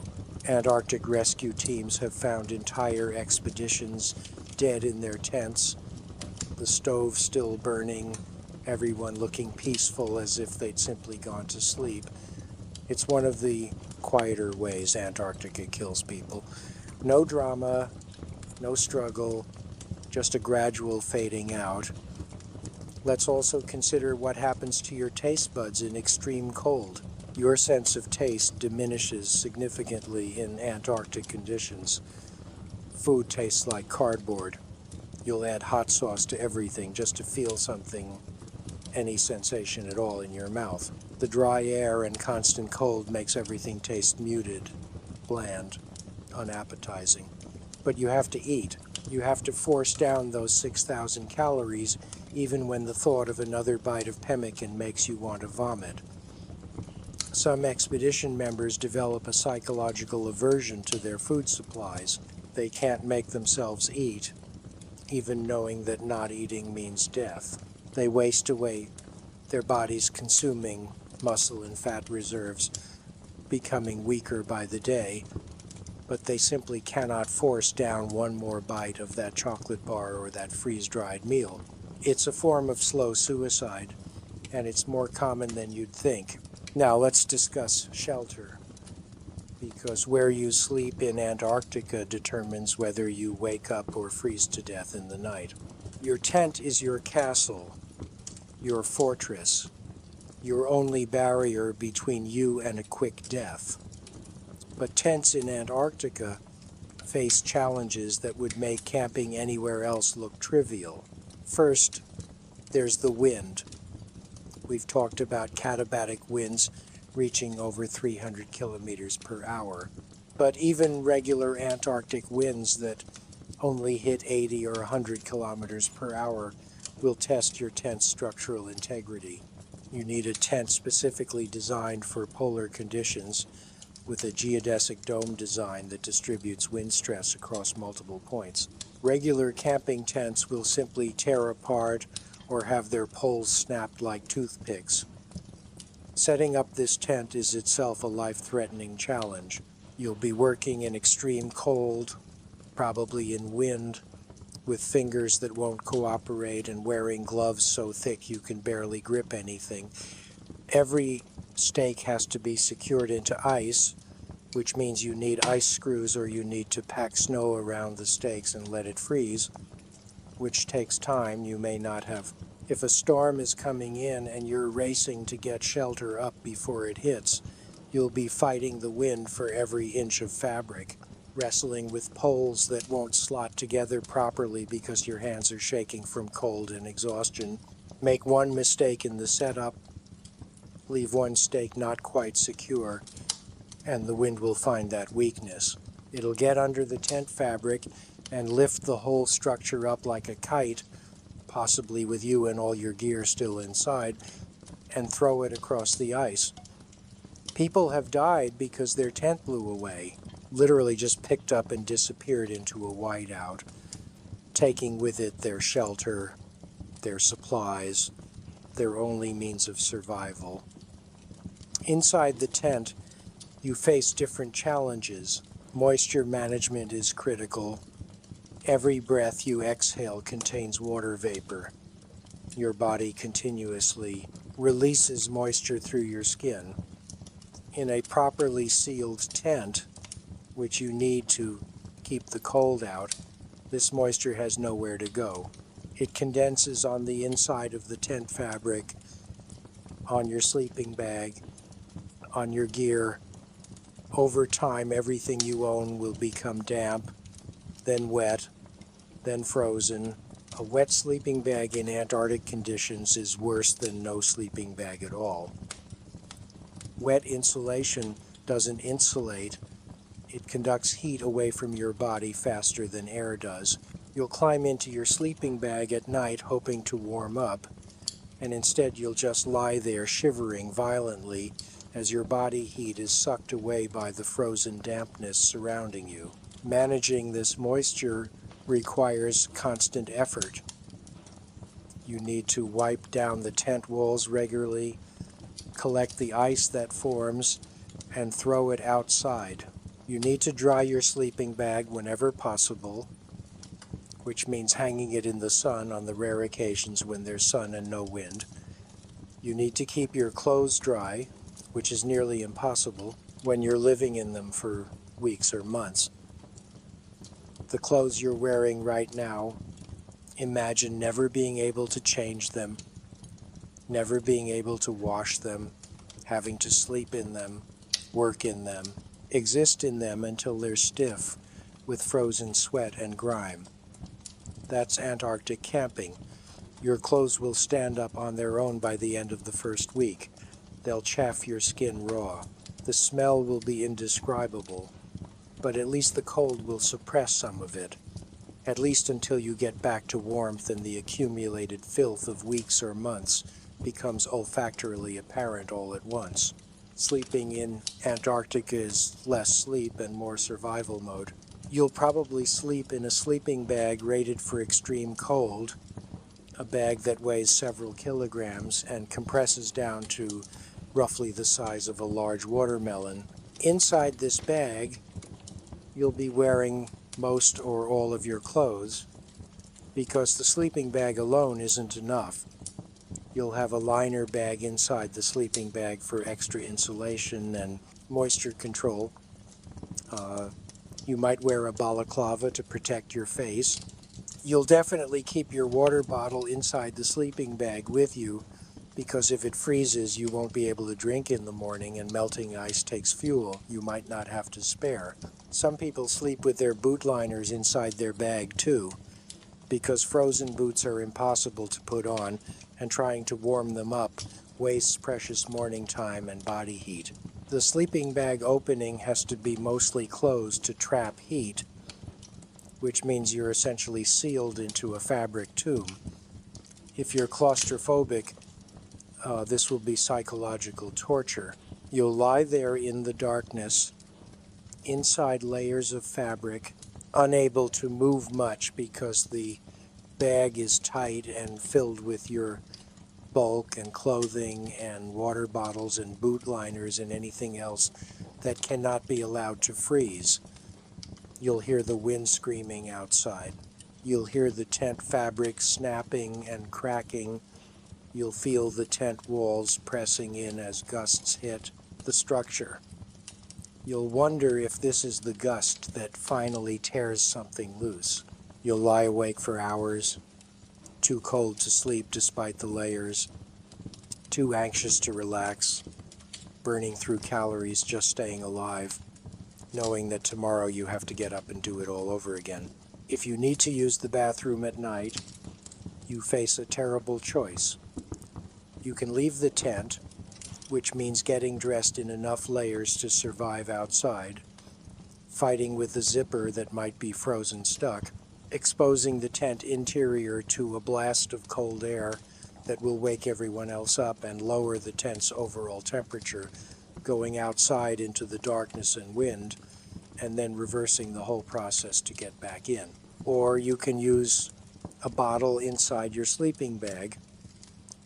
Speaker 1: Antarctic rescue teams have found entire expeditions dead in their tents, the stove still burning, everyone looking peaceful as if they'd simply gone to sleep. It's one of the quieter ways Antarctica kills people. No drama, no struggle, just a gradual fading out. Let's also consider what happens to your taste buds in extreme cold. Your sense of taste diminishes significantly in Antarctic conditions. Food tastes like cardboard. You'll add hot sauce to everything just to feel something, any sensation at all in your mouth. The dry air and constant cold makes everything taste muted, bland, unappetizing. But you have to eat. You have to force down those 6,000 calories even when the thought of another bite of pemmican makes you want to vomit. Some expedition members develop a psychological aversion to their food supplies. They can't make themselves eat, even knowing that not eating means death. They waste away, their bodies consuming muscle and fat reserves, becoming weaker by the day, but they simply cannot force down one more bite of that chocolate bar or that freeze-dried meal. It's a form of slow suicide, and it's more common than you'd think. Now let's discuss shelter, because where you sleep in Antarctica determines whether you wake up or freeze to death in the night. Your tent is your castle, your fortress, your only barrier between you and a quick death. But tents in Antarctica face challenges that would make camping anywhere else look trivial. First, there's the wind. We've talked about katabatic winds reaching over 300 kilometers per hour. But even regular Antarctic winds that only hit 80 or 100 kilometers per hour will test your tent's structural integrity. You need a tent specifically designed for polar conditions with a geodesic dome design that distributes wind stress across multiple points. Regular camping tents will simply tear apart or have their poles snapped like toothpicks. Setting up this tent is itself a life-threatening challenge. You'll be working in extreme cold, probably in wind, with fingers that won't cooperate and wearing gloves so thick you can barely grip anything. Every stake has to be secured into ice, which means you need ice screws or you need to pack snow around the stakes and let it freeze, which takes time you may not have. If a storm is coming in and you're racing to get shelter up before it hits, you'll be fighting the wind for every inch of fabric, wrestling with poles that won't slot together properly because your hands are shaking from cold and exhaustion. Make one mistake in the setup, leave one stake not quite secure, and the wind will find that weakness. It'll get under the tent fabric and lift the whole structure up like a kite, possibly with you and all your gear still inside, and throw it across the ice. People have died because their tent blew away, literally just picked up and disappeared into a whiteout, taking with it their shelter, their supplies, their only means of survival. Inside the tent, you face different challenges. Moisture management is critical. Every breath you exhale contains water vapor. Your body continuously releases moisture through your skin. In a properly sealed tent, which you need to keep the cold out, this moisture has nowhere to go. It condenses on the inside of the tent fabric, on your sleeping bag, on your gear. Over time, everything you own will become damp, then wet, then frozen. A wet sleeping bag in Antarctic conditions is worse than no sleeping bag at all. Wet insulation doesn't insulate. It conducts heat away from your body faster than air does. You'll climb into your sleeping bag at night hoping to warm up, and instead you'll just lie there shivering violently as your body heat is sucked away by the frozen dampness surrounding you. Managing this moisture requires constant effort. You need to wipe down the tent walls regularly, collect the ice that forms, and throw it outside. You need to dry your sleeping bag whenever possible, which means hanging it in the sun on the rare occasions when there's sun and no wind. You need to keep your clothes dry, which is nearly impossible when you're living in them for weeks or months. The clothes you're wearing right now, imagine never being able to change them, never being able to wash them, having to sleep in them, work in them, exist in them until they're stiff with frozen sweat and grime. That's Antarctic camping. Your clothes will stand up on their own by the end of the first week. They'll chafe your skin raw. The smell will be indescribable, but at least the cold will suppress some of it, at least until you get back to warmth and the accumulated filth of weeks or months becomes olfactorily apparent all at once. Sleeping in Antarctica is less sleep and more survival mode. You'll probably sleep in a sleeping bag rated for extreme cold, a bag that weighs several kilograms and compresses down to roughly the size of a large watermelon. Inside this bag, you'll be wearing most or all of your clothes, because the sleeping bag alone isn't enough. You'll have a liner bag inside the sleeping bag for extra insulation and moisture control. You might wear a balaclava to protect your face. You'll definitely keep your water bottle inside the sleeping bag with you, because if it freezes, you won't be able to drink in the morning, and melting ice takes fuel you might not have to spare. Some people sleep with their boot liners inside their bag too, because frozen boots are impossible to put on, and trying to warm them up wastes precious morning time and body heat. The sleeping bag opening has to be mostly closed to trap heat, which means you're essentially sealed into a fabric tomb. If you're claustrophobic, this will be psychological torture. You'll lie there in the darkness, inside layers of fabric, unable to move much because the bag is tight and filled with your bulk and clothing and water bottles and boot liners and anything else that cannot be allowed to freeze. You'll hear the wind screaming outside. You'll hear the tent fabric snapping and cracking. You'll feel the tent walls pressing in as gusts hit the structure. You'll wonder if this is the gust that finally tears something loose. You'll lie awake for hours, too cold to sleep despite the layers, too anxious to relax, burning through calories just staying alive, knowing that tomorrow you have to get up and do it all over again. If you need to use the bathroom at night, you face a terrible choice. You can leave the tent, which means getting dressed in enough layers to survive outside, fighting with the zipper that might be frozen stuck, exposing the tent interior to a blast of cold air that will wake everyone else up and lower the tent's overall temperature, going outside into the darkness and wind, and then reversing the whole process to get back in. Or you can use a bottle inside your sleeping bag,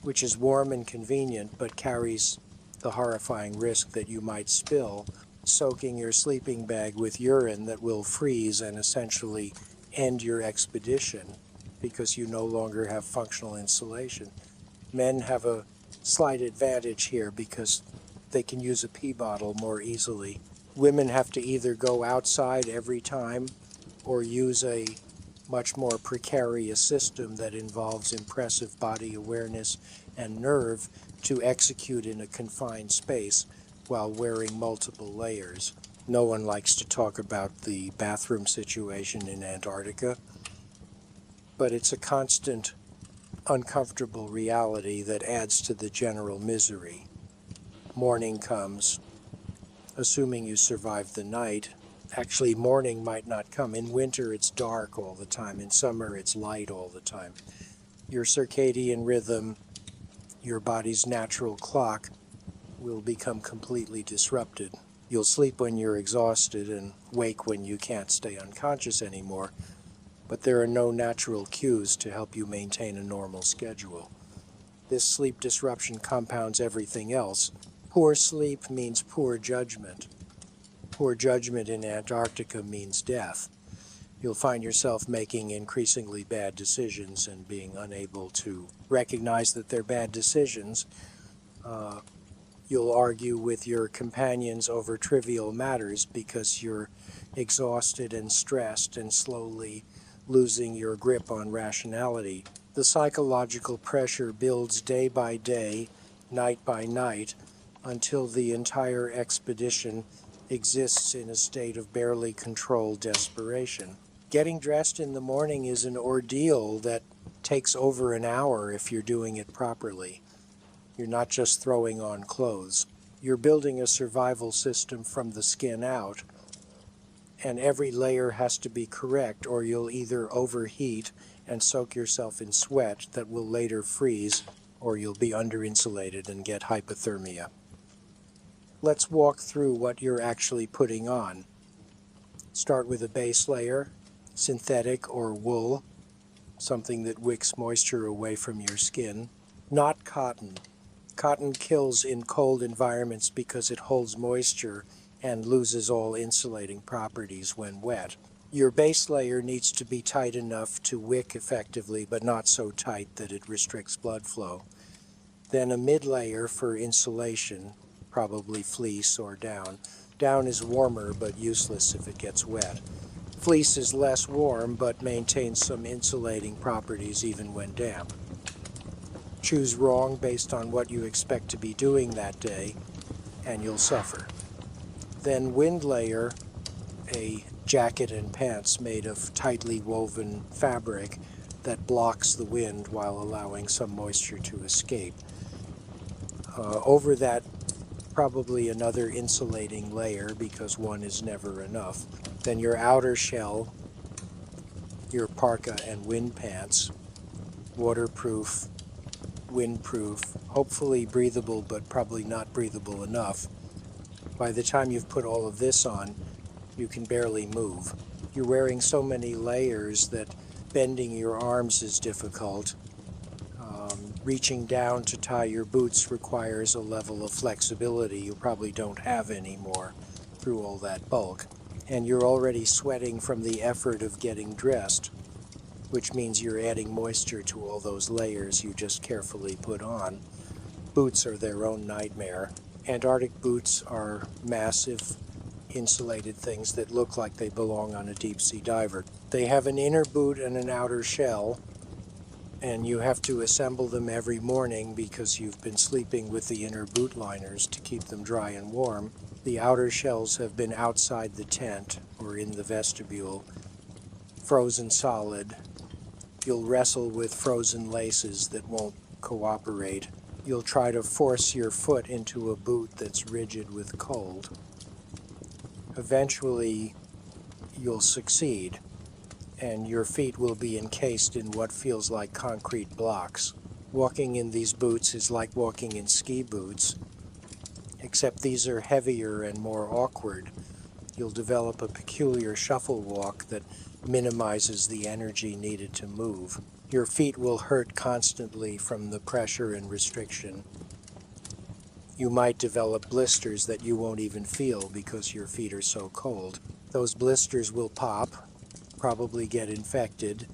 Speaker 1: which is warm and convenient but carries the horrifying risk that you might spill, soaking your sleeping bag with urine that will freeze and essentially end your expedition because you no longer have functional insulation. Men have a slight advantage here because they can use a pee bottle more easily. Women have to either go outside every time or use a much more precarious system that involves impressive body awareness and nerve to execute in a confined space while wearing multiple layers. No one likes to talk about the bathroom situation in Antarctica, but it's a constant, uncomfortable reality that adds to the general misery. Morning comes, assuming you survive the night. Actually, morning might not come. In winter, it's dark all the time. In summer, it's light all the time. Your circadian rhythm, your body's natural clock, will become completely disrupted. You'll sleep when you're exhausted and wake when you can't stay unconscious anymore, but there are no natural cues to help you maintain a normal schedule. This sleep disruption compounds everything else. Poor sleep means poor judgment. Poor judgment in Antarctica means death. You'll find yourself making increasingly bad decisions and being unable to recognize that they're bad decisions. You'll argue with your companions over trivial matters because you're exhausted and stressed and slowly losing your grip on rationality. The psychological pressure builds day by day, night by night, until the entire expedition exists in a state of barely controlled desperation. Getting dressed in the morning is an ordeal that takes over an hour if you're doing it properly. You're not just throwing on clothes. You're building a survival system from the skin out, and every layer has to be correct or you'll either overheat and soak yourself in sweat that will later freeze, or you'll be under-insulated and get hypothermia. Let's walk through what you're actually putting on. Start with a base layer, synthetic or wool, something that wicks moisture away from your skin. Not cotton. Cotton kills in cold environments because it holds moisture and loses all insulating properties when wet. Your base layer needs to be tight enough to wick effectively, but not so tight that it restricts blood flow. Then a mid-layer for insulation, probably fleece or down. Down is warmer but useless if it gets wet. Fleece is less warm but maintains some insulating properties even when damp. Choose wrong based on what you expect to be doing that day, and you'll suffer. Then wind layer, a jacket and pants made of tightly woven fabric that blocks the wind while allowing some moisture to escape. Over that, probably another insulating layer because one is never enough. Then your outer shell, your parka and wind pants, waterproof, windproof, hopefully breathable but probably not breathable enough. By the time you've put all of this on, you can barely move. You're wearing so many layers that bending your arms is difficult. Reaching down to tie your boots requires a level of flexibility you probably don't have anymore through all that bulk. And you're already sweating from the effort of getting dressed, which means you're adding moisture to all those layers you just carefully put on. Boots are their own nightmare. Antarctic boots are massive, insulated things that look like they belong on a deep-sea diver. They have an inner boot and an outer shell, and you have to assemble them every morning because you've been sleeping with the inner boot liners to keep them dry and warm. The outer shells have been outside the tent or in the vestibule, frozen solid. You'll wrestle with frozen laces that won't cooperate. You'll try to force your foot into a boot that's rigid with cold. Eventually, you'll succeed, and your feet will be encased in what feels like concrete blocks. Walking in these boots is like walking in ski boots, except these are heavier and more awkward. You'll develop a peculiar shuffle walk that minimizes the energy needed to move. Your feet will hurt constantly from the pressure and restriction. You might develop blisters that you won't even feel because your feet are so cold. Those blisters will pop, probably get infected,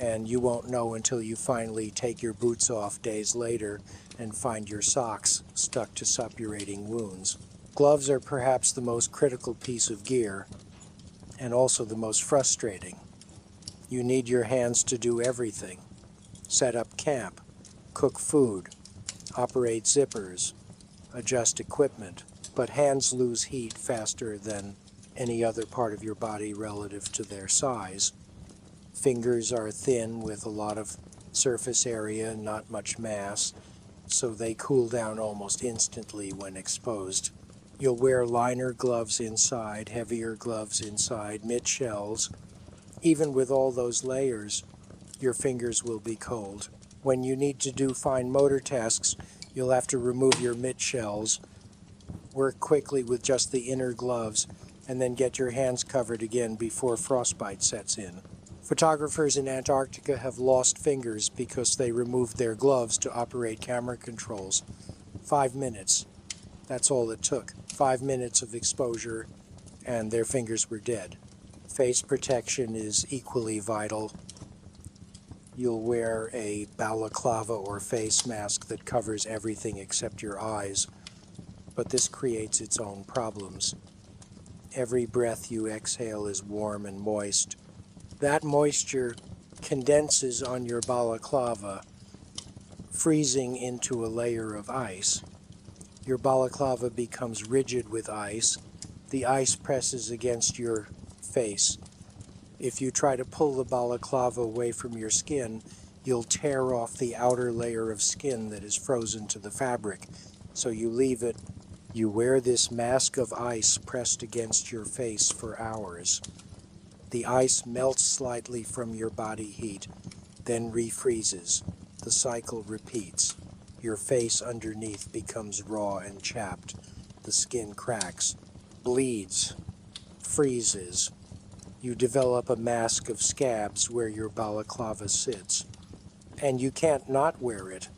Speaker 1: and you won't know until you finally take your boots off days later and find your socks stuck to suppurating wounds. Gloves are perhaps the most critical piece of gear, and also the most frustrating. You need your hands to do everything. Set up camp, cook food, operate zippers, adjust equipment, but hands lose heat faster than any other part of your body relative to their size. Fingers are thin with a lot of surface area and not much mass, so they cool down almost instantly when exposed. You'll wear liner gloves inside, heavier gloves inside, mid-shells. Even with all those layers, your fingers will be cold. When you need to do fine motor tasks, you'll have to remove your mid-shells, work quickly with just the inner gloves, and then get your hands covered again before frostbite sets in. Photographers in Antarctica have lost fingers because they removed their gloves to operate camera controls. 5 minutes. That's all it took. 5 minutes of exposure, and their fingers were dead. Face protection is equally vital. You'll wear a balaclava or face mask that covers everything except your eyes, but this creates its own problems. Every breath you exhale is warm and moist. That moisture condenses on your balaclava, freezing into a layer of ice. Your balaclava becomes rigid with ice. The ice presses against your face. If you try to pull the balaclava away from your skin, you'll tear off the outer layer of skin that is frozen to the fabric, so you leave it. You wear this mask of ice pressed against your face for hours. The ice melts slightly from your body heat, then refreezes. The cycle repeats. Your face underneath becomes raw and chapped. The skin cracks, bleeds, freezes. You develop a mask of scabs where your balaclava sits. And you can't not wear it,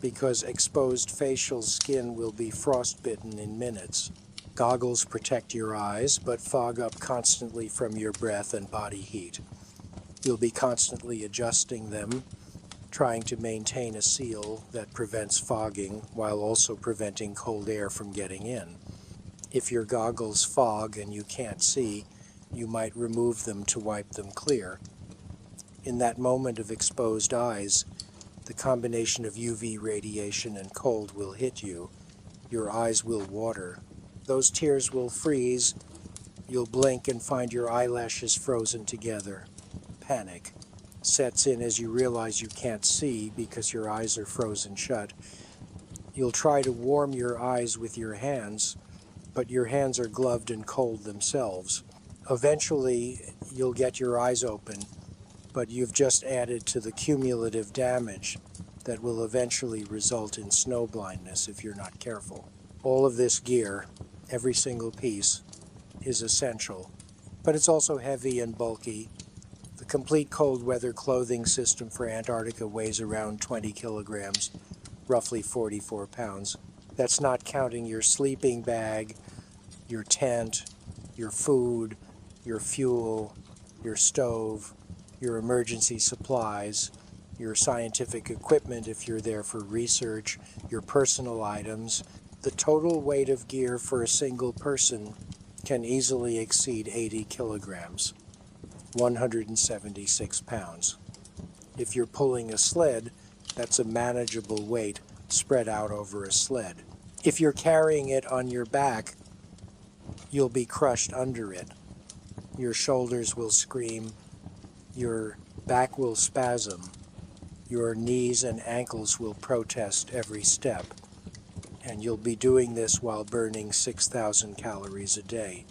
Speaker 1: because exposed facial skin will be frostbitten in minutes. Goggles protect your eyes, but fog up constantly from your breath and body heat. You'll be constantly adjusting them, trying to maintain a seal that prevents fogging while also preventing cold air from getting in. If your goggles fog and you can't see, you might remove them to wipe them clear. In that moment of exposed eyes, the combination of UV radiation and cold will hit you. Your eyes will water. Those tears will freeze. You'll blink and find your eyelashes frozen together. Panic sets in as you realize you can't see because your eyes are frozen shut. You'll try to warm your eyes with your hands, but your hands are gloved and cold themselves. Eventually, you'll get your eyes open, but you've just added to the cumulative damage that will eventually result in snow blindness if you're not careful. All of this gear, every single piece, is essential, but it's also heavy and bulky. The complete cold weather clothing system for Antarctica weighs around 20 kilograms, roughly 44 pounds. That's not counting your sleeping bag, your tent, your food, your fuel, your stove, your emergency supplies, your scientific equipment if you're there for research, your personal items. The total weight of gear for a single person can easily exceed 80 kilograms, 176 pounds. If you're pulling a sled, that's a manageable weight spread out over a sled. If you're carrying it on your back, you'll be crushed under it. Your shoulders will scream, your back will spasm, your knees and ankles will protest every step, and you'll be doing this while burning 6,000 calories a day,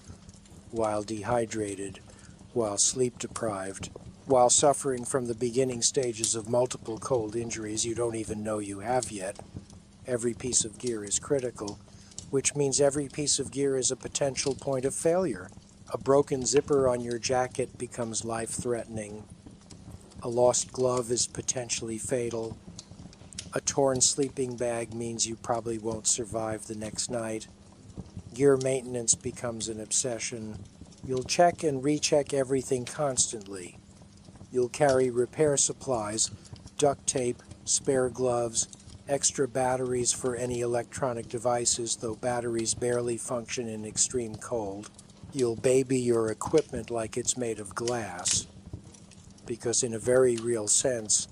Speaker 1: while dehydrated, while sleep deprived, while suffering from the beginning stages of multiple cold injuries you don't even know you have yet. Every piece of gear is critical, which means every piece of gear is a potential point of failure. A broken zipper on your jacket becomes life-threatening. A lost glove is potentially fatal. A torn sleeping bag means you probably won't survive the next night. Gear maintenance becomes an obsession. You'll check and recheck everything constantly. You'll carry repair supplies, duct tape, spare gloves, extra batteries for any electronic devices, though batteries barely function in extreme cold. You'll baby your equipment like it's made of glass, because in a very real sense,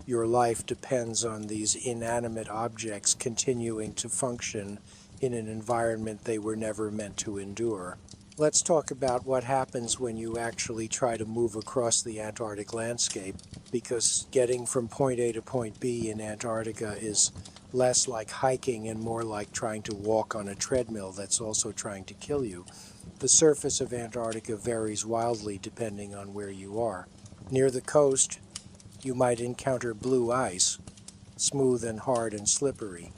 Speaker 1: your life depends on these inanimate objects continuing to function in an environment they were never meant to endure. Let's talk about what happens when you actually try to move across the Antarctic landscape, because getting from point A to point B in Antarctica is less like hiking and more like trying to walk on a treadmill that's also trying to kill you. The surface of Antarctica varies wildly depending on where you are. Near the coast, you might encounter blue ice, smooth and hard and slippery.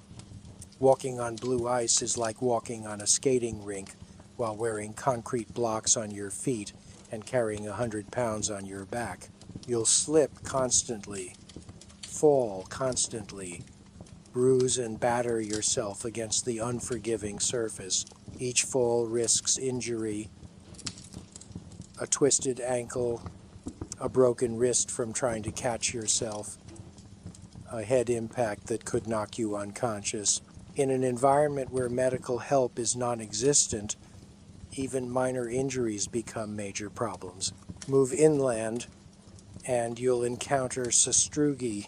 Speaker 1: Walking on blue ice is like walking on a skating rink while wearing concrete blocks on your feet and carrying 100 pounds on your back. You'll slip constantly, fall constantly, bruise and batter yourself against the unforgiving surface. Each fall risks injury, a twisted ankle, a broken wrist from trying to catch yourself, a head impact that could knock you unconscious. In an environment where medical help is non-existent, even minor injuries become major problems. Move inland and you'll encounter sastrugi,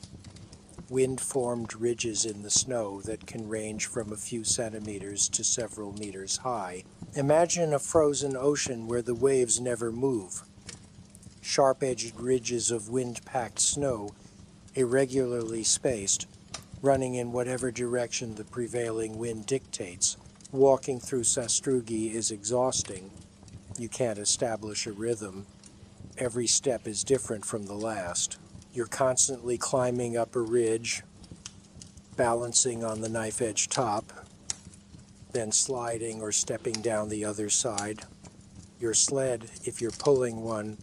Speaker 1: wind-formed ridges in the snow that can range from a few centimeters to several meters high. Imagine a frozen ocean where the waves never move. Sharp-edged ridges of wind-packed snow, irregularly spaced, running in whatever direction the prevailing wind dictates. Walking through sastrugi is exhausting. You can't establish a rhythm. Every step is different from the last. You're constantly climbing up a ridge, balancing on the knife-edge top, then sliding or stepping down the other side. Your sled, if you're pulling one,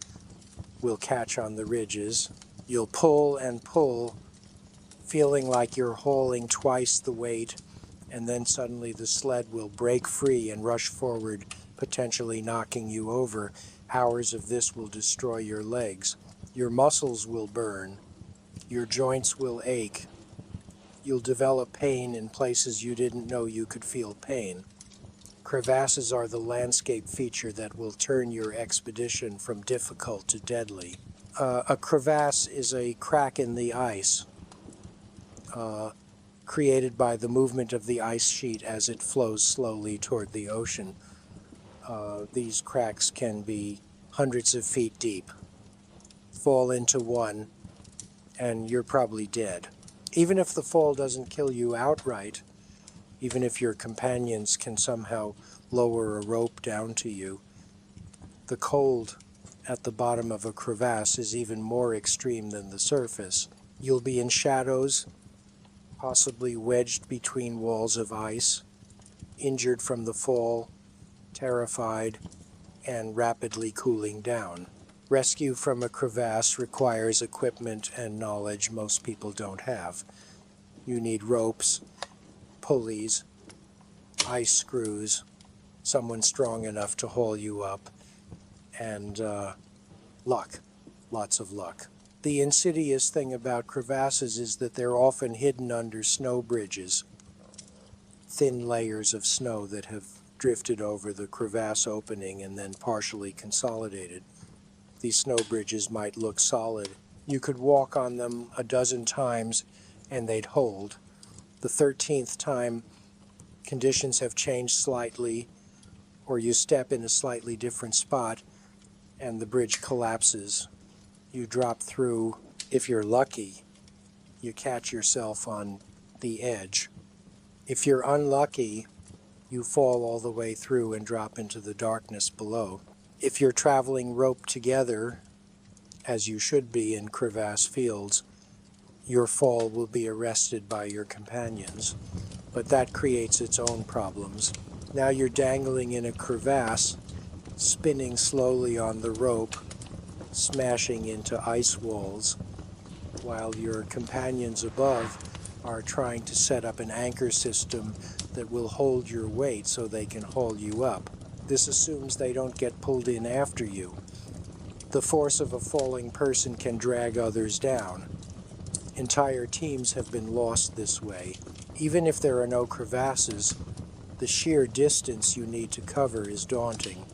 Speaker 1: will catch on the ridges. You'll pull and pull, feeling like you're hauling twice the weight, and then suddenly the sled will break free and rush forward, potentially knocking you over. Hours of this will destroy your legs. Your muscles will burn. Your joints will ache. You'll develop pain in places you didn't know you could feel pain. Crevasses are the landscape feature that will turn your expedition from difficult to deadly. A crevasse is a crack in the ice, created by the movement of the ice sheet as it flows slowly toward the ocean. These cracks can be hundreds of feet deep. Fall into one, and you're probably dead. Even if the fall doesn't kill you outright, even if your companions can somehow lower a rope down to you, the cold at the bottom of a crevasse is even more extreme than the surface. You'll be in shadows, possibly wedged between walls of ice, injured from the fall, terrified, and rapidly cooling down. Rescue from a crevasse requires equipment and knowledge most people don't have. You need ropes, pulleys, ice screws, someone strong enough to haul you up, and luck, lots of luck. The insidious thing about crevasses is that they're often hidden under snow bridges, thin layers of snow that have drifted over the crevasse opening and then partially consolidated. These snow bridges might look solid. You could walk on them a dozen times and they'd hold. The 13th time, conditions have changed slightly, or you step in a slightly different spot and the bridge collapses. You drop through. If you're lucky, you catch yourself on the edge. If you're unlucky, you fall all the way through and drop into the darkness below. If you're traveling roped together, as you should be in crevasse fields, your fall will be arrested by your companions, but that creates its own problems. Now you're dangling in a crevasse, spinning slowly on the rope, smashing into ice walls, while your companions above are trying to set up an anchor system that will hold your weight so they can haul you up. This assumes they don't get pulled in after you. The force of a falling person can drag others down. Entire teams have been lost this way. Even if there are no crevasses, the sheer distance you need to cover is daunting.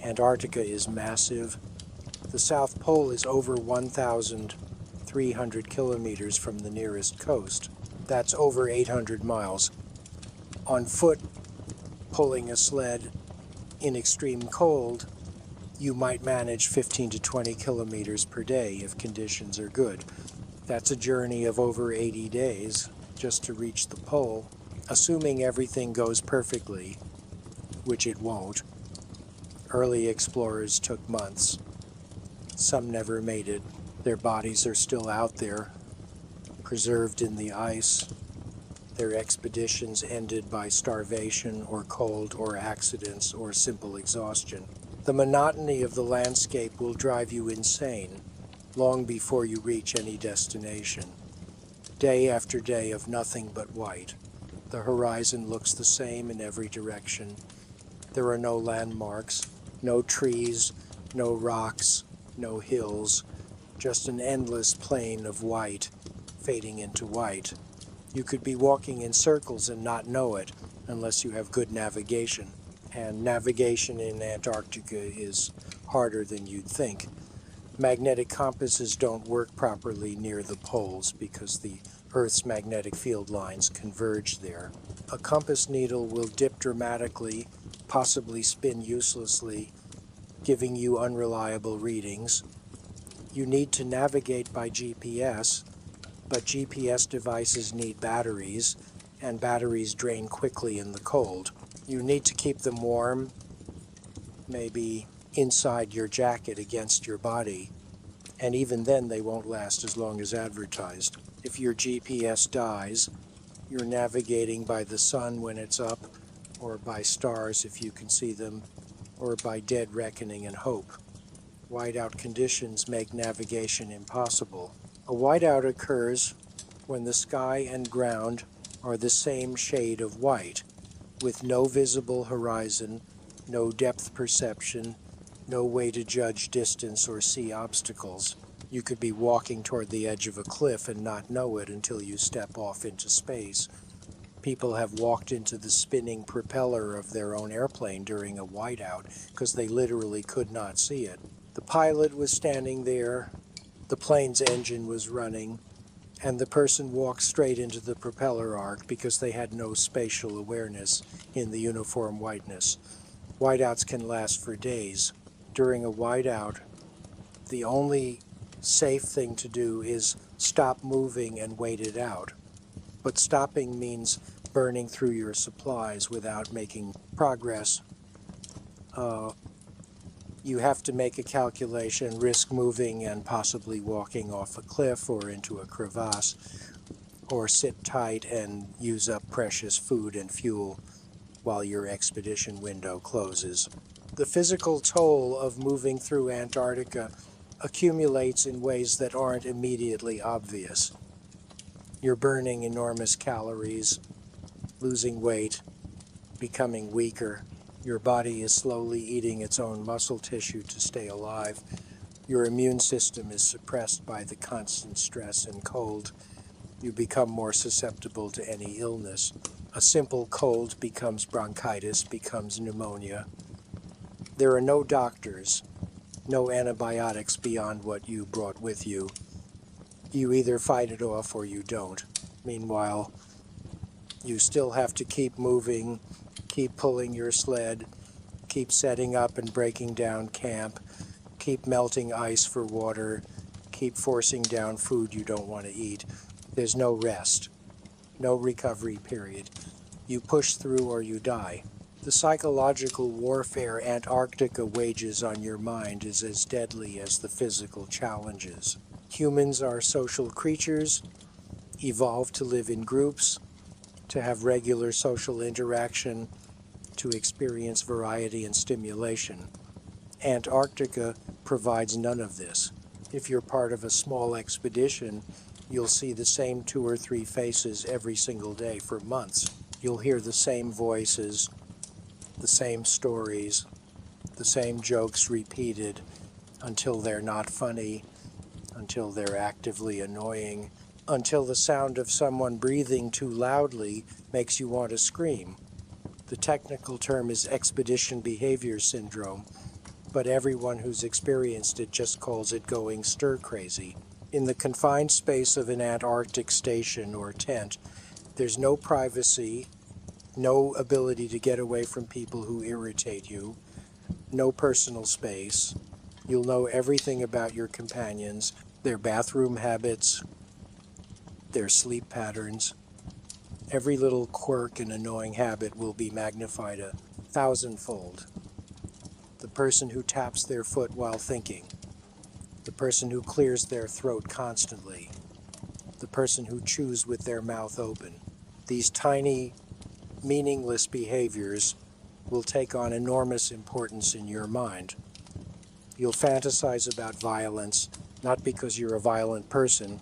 Speaker 1: Antarctica is massive. The South Pole is over 1,300 kilometers from the nearest coast. That's over 800 miles. On foot, pulling a sled in extreme cold, you might manage 15 to 20 kilometers per day if conditions are good. That's a journey of over 80 days just to reach the pole, assuming everything goes perfectly, which it won't. Early explorers took months. Some never made it. Their bodies are still out there, preserved in the ice. Their expeditions ended by starvation or cold or accidents or simple exhaustion. The monotony of the landscape will drive you insane long before you reach any destination. Day after day of nothing but white. The horizon looks the same in every direction. There are no landmarks, no trees, no rocks, no hills, just an endless plain of white, fading into white. You could be walking in circles and not know it unless you have good navigation. And navigation in Antarctica is harder than you'd think. Magnetic compasses don't work properly near the poles because the Earth's magnetic field lines converge there. A compass needle will dip dramatically, possibly spin uselessly, giving you unreliable readings. You need to navigate by GPS, but GPS devices need batteries, and batteries drain quickly in the cold. You need to keep them warm, maybe inside your jacket against your body, and even then they won't last as long as advertised. If your GPS dies, you're navigating by the sun when it's up, or by stars if you can see them, or by dead reckoning and hope. Whiteout conditions make navigation impossible. A whiteout occurs when the sky and ground are the same shade of white, with no visible horizon, no depth perception, no way to judge distance or see obstacles. You could be walking toward the edge of a cliff and not know it until you step off into space. People have walked into the spinning propeller of their own airplane during a whiteout because they literally could not see it. The pilot was standing there, the plane's engine was running, and the person walked straight into the propeller arc because they had no spatial awareness in the uniform whiteness. Whiteouts can last for days. During a whiteout, the only safe thing to do is stop moving and wait it out. But stopping means burning through your supplies without making progress. You have to make a calculation, risk moving and possibly walking off a cliff or into a crevasse, or sit tight and use up precious food and fuel while your expedition window closes. The physical toll of moving through Antarctica accumulates in ways that aren't immediately obvious. You're burning enormous calories, losing weight, becoming weaker. Your body is slowly eating its own muscle tissue to stay alive. Your immune system is suppressed by the constant stress and cold. You become more susceptible to any illness. A simple cold becomes bronchitis, becomes pneumonia. There are no doctors, no antibiotics beyond what you brought with you. You either fight it off or you don't. Meanwhile, you still have to keep moving, keep pulling your sled, keep setting up and breaking down camp, keep melting ice for water, keep forcing down food you don't want to eat. There's no rest, no recovery period. You push through or you die. The psychological warfare Antarctica wages on your mind is as deadly as the physical challenges. Humans are social creatures, evolved to live in groups, to have regular social interaction, to experience variety and stimulation. Antarctica provides none of this. If you're part of a small expedition, you'll see the same 2 or 3 faces every single day for months. You'll hear the same voices, the same stories, the same jokes repeated until they're not funny, until they're actively annoying, until the sound of someone breathing too loudly makes you want to scream. The technical term is expedition behavior syndrome, but everyone who's experienced it just calls it going stir-crazy. In the confined space of an Antarctic station or tent, there's no privacy, no ability to get away from people who irritate you, no personal space. You'll know everything about your companions, their bathroom habits, their sleep patterns. Every little quirk and annoying habit will be magnified 1,000-fold. The person who taps their foot while thinking, the person who clears their throat constantly, the person who chews with their mouth open. These tiny, meaningless behaviors will take on enormous importance in your mind. You'll fantasize about violence, not because you're a violent person,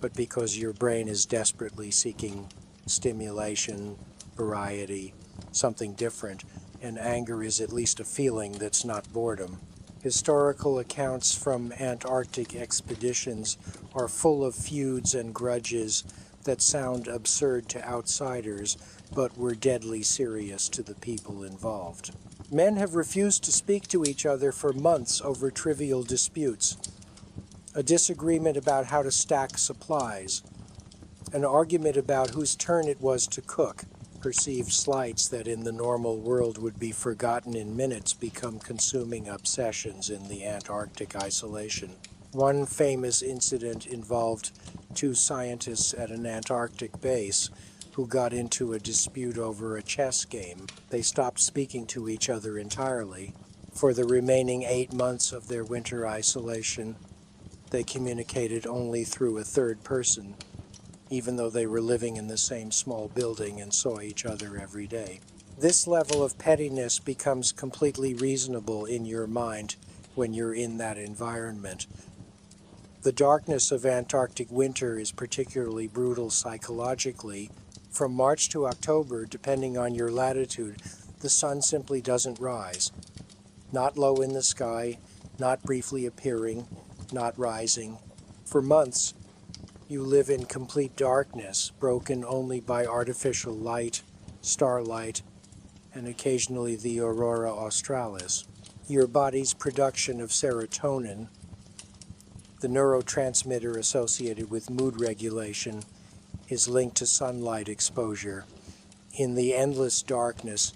Speaker 1: but because your brain is desperately seeking stimulation, variety, something different, and anger is at least a feeling that's not boredom. Historical accounts from Antarctic expeditions are full of feuds and grudges that sound absurd to outsiders, but were deadly serious to the people involved. Men have refused to speak to each other for months over trivial disputes. A disagreement about how to stack supplies. An argument about whose turn it was to cook. Perceived slights that in the normal world would be forgotten in minutes become consuming obsessions in the Antarctic isolation. One famous incident involved 2 scientists at an Antarctic base who got into a dispute over a chess game. They stopped speaking to each other entirely. For the remaining 8 months of their winter isolation, they communicated only through a third person, even though they were living in the same small building and saw each other every day. This level of pettiness becomes completely reasonable in your mind when you're in that environment. The darkness of Antarctic winter is particularly brutal psychologically. From March to October, depending on your latitude, the sun simply doesn't rise. Not low in the sky, not briefly appearing, not rising. For months, you live in complete darkness, broken only by artificial light, starlight, and occasionally the aurora australis. Your body's production of serotonin, the neurotransmitter associated with mood regulation, is linked to sunlight exposure. In the endless darkness,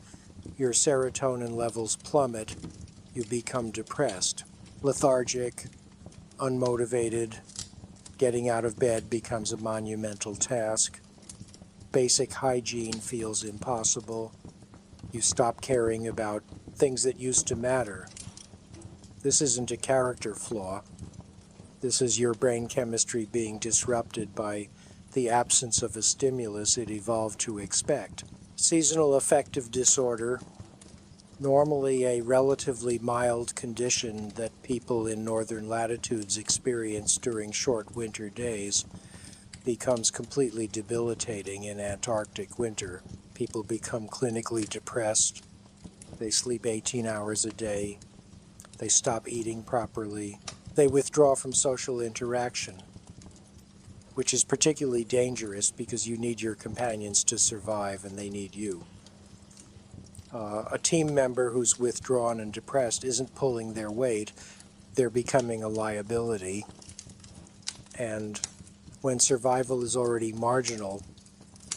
Speaker 1: your serotonin levels plummet, you become depressed, lethargic, unmotivated. Getting out of bed becomes a monumental task. Basic hygiene feels impossible. You stop caring about things that used to matter. This isn't a character flaw. This is your brain chemistry being disrupted by the absence of a stimulus it evolved to expect. Seasonal affective disorder, normally a relatively mild condition that people in northern latitudes experience during short winter days, becomes completely debilitating in Antarctic winter. People become clinically depressed. They sleep 18 hours a day. They stop eating properly. They withdraw from social interaction, which is particularly dangerous because you need your companions to survive and they need you. A team member who's withdrawn and depressed isn't pulling their weight, they're becoming a liability. And when survival is already marginal,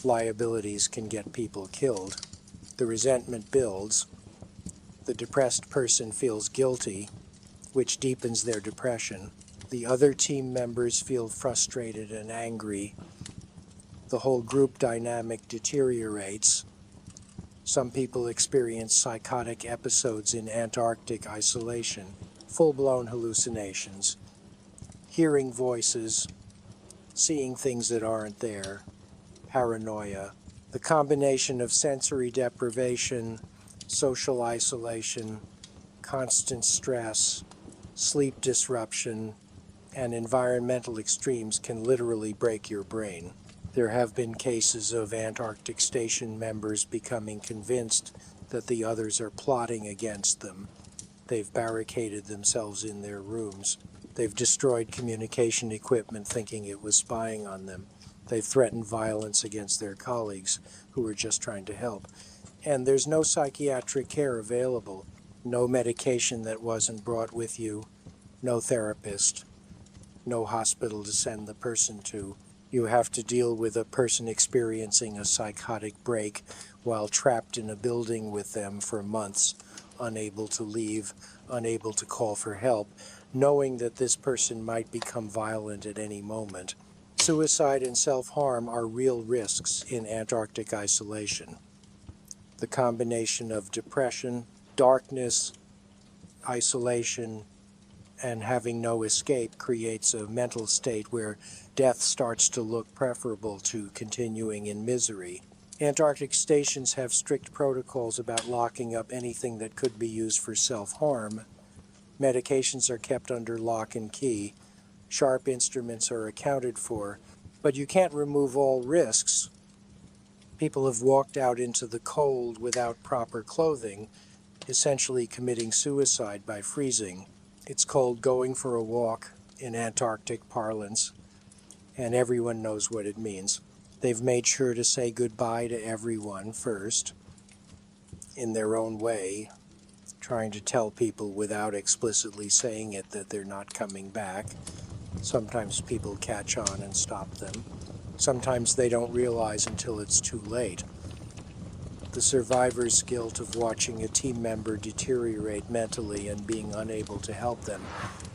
Speaker 1: liabilities can get people killed. The resentment builds. The depressed person feels guilty, which deepens their depression. The other team members feel frustrated and angry. The whole group dynamic deteriorates. Some people experience psychotic episodes in Antarctic isolation, full-blown hallucinations, hearing voices, seeing things that aren't there, paranoia. The combination of sensory deprivation, social isolation, constant stress, Sleep disruption and environmental extremes can literally break your brain. There have been cases of Antarctic station members becoming convinced that the others are plotting against them. They've barricaded themselves in their rooms. They've destroyed communication equipment thinking it was spying on them. They've threatened violence against their colleagues who were just trying to help. And there's no psychiatric care available, no medication that wasn't brought with you, no therapist, no hospital to send the person to. You have to deal with a person experiencing a psychotic break while trapped in a building with them for months, unable to leave, unable to call for help, knowing that this person might become violent at any moment. Suicide and self-harm are real risks in Antarctic isolation. The combination of depression, darkness, isolation, and having no escape creates a mental state where death starts to look preferable to continuing in misery. Antarctic stations have strict protocols about locking up anything that could be used for self-harm. Medications are kept under lock and key. Sharp instruments are accounted for, but you can't remove all risks. People have walked out into the cold without proper clothing, essentially committing suicide by freezing. It's called going for a walk in Antarctic parlance, and everyone knows what it means. They've made sure to say goodbye to everyone first, in their own way, trying to tell people without explicitly saying it that they're not coming back. Sometimes people catch on and stop them. Sometimes they don't realize until it's too late. The survivor's guilt of watching a team member deteriorate mentally and being unable to help them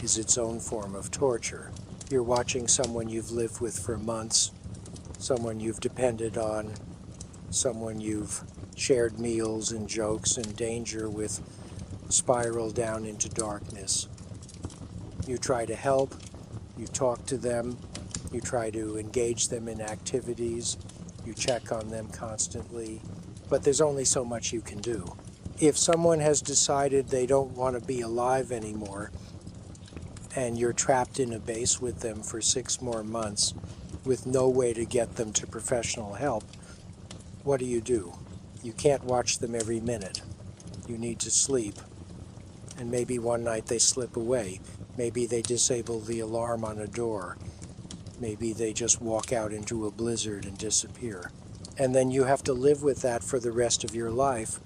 Speaker 1: is its own form of torture. You're watching someone you've lived with for months, someone you've depended on, someone you've shared meals and jokes and danger with spiral down into darkness. You try to help, you talk to them, you try to engage them in activities, you check on them constantly, but there's only so much you can do. If someone has decided they don't want to be alive anymore, and you're trapped in a base with them for 6 more months with no way to get them to professional help, what do? You can't watch them every minute. You need to sleep. And maybe one night they slip away. Maybe they disable the alarm on a door. Maybe they just walk out into a blizzard and disappear. And then you have to live with that for the rest of your life,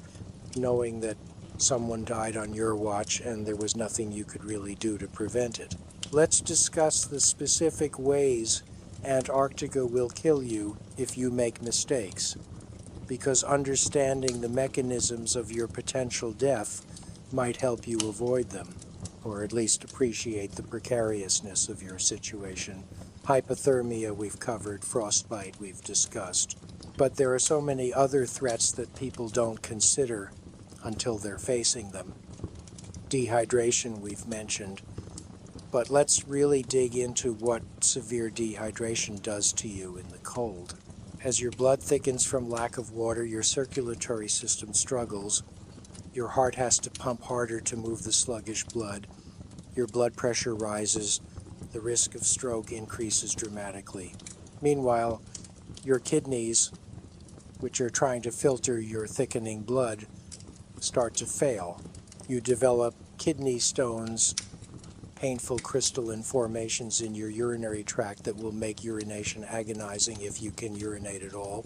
Speaker 1: knowing that someone died on your watch and there was nothing you could really do to prevent it. Let's discuss the specific ways Antarctica will kill you if you make mistakes, because understanding the mechanisms of your potential death might help you avoid them, or at least appreciate the precariousness of your situation. Hypothermia we've covered, frostbite we've discussed. But there are so many other threats that people don't consider until they're facing them. Dehydration we've mentioned, but let's really dig into what severe dehydration does to you in the cold. As your blood thickens from lack of water, your circulatory system struggles. Your heart has to pump harder to move the sluggish blood. Your blood pressure rises. The risk of stroke increases dramatically. Meanwhile, your kidneys, which are trying to filter your thickening blood, start to fail. You develop kidney stones, painful crystalline formations in your urinary tract that will make urination agonizing if you can urinate at all.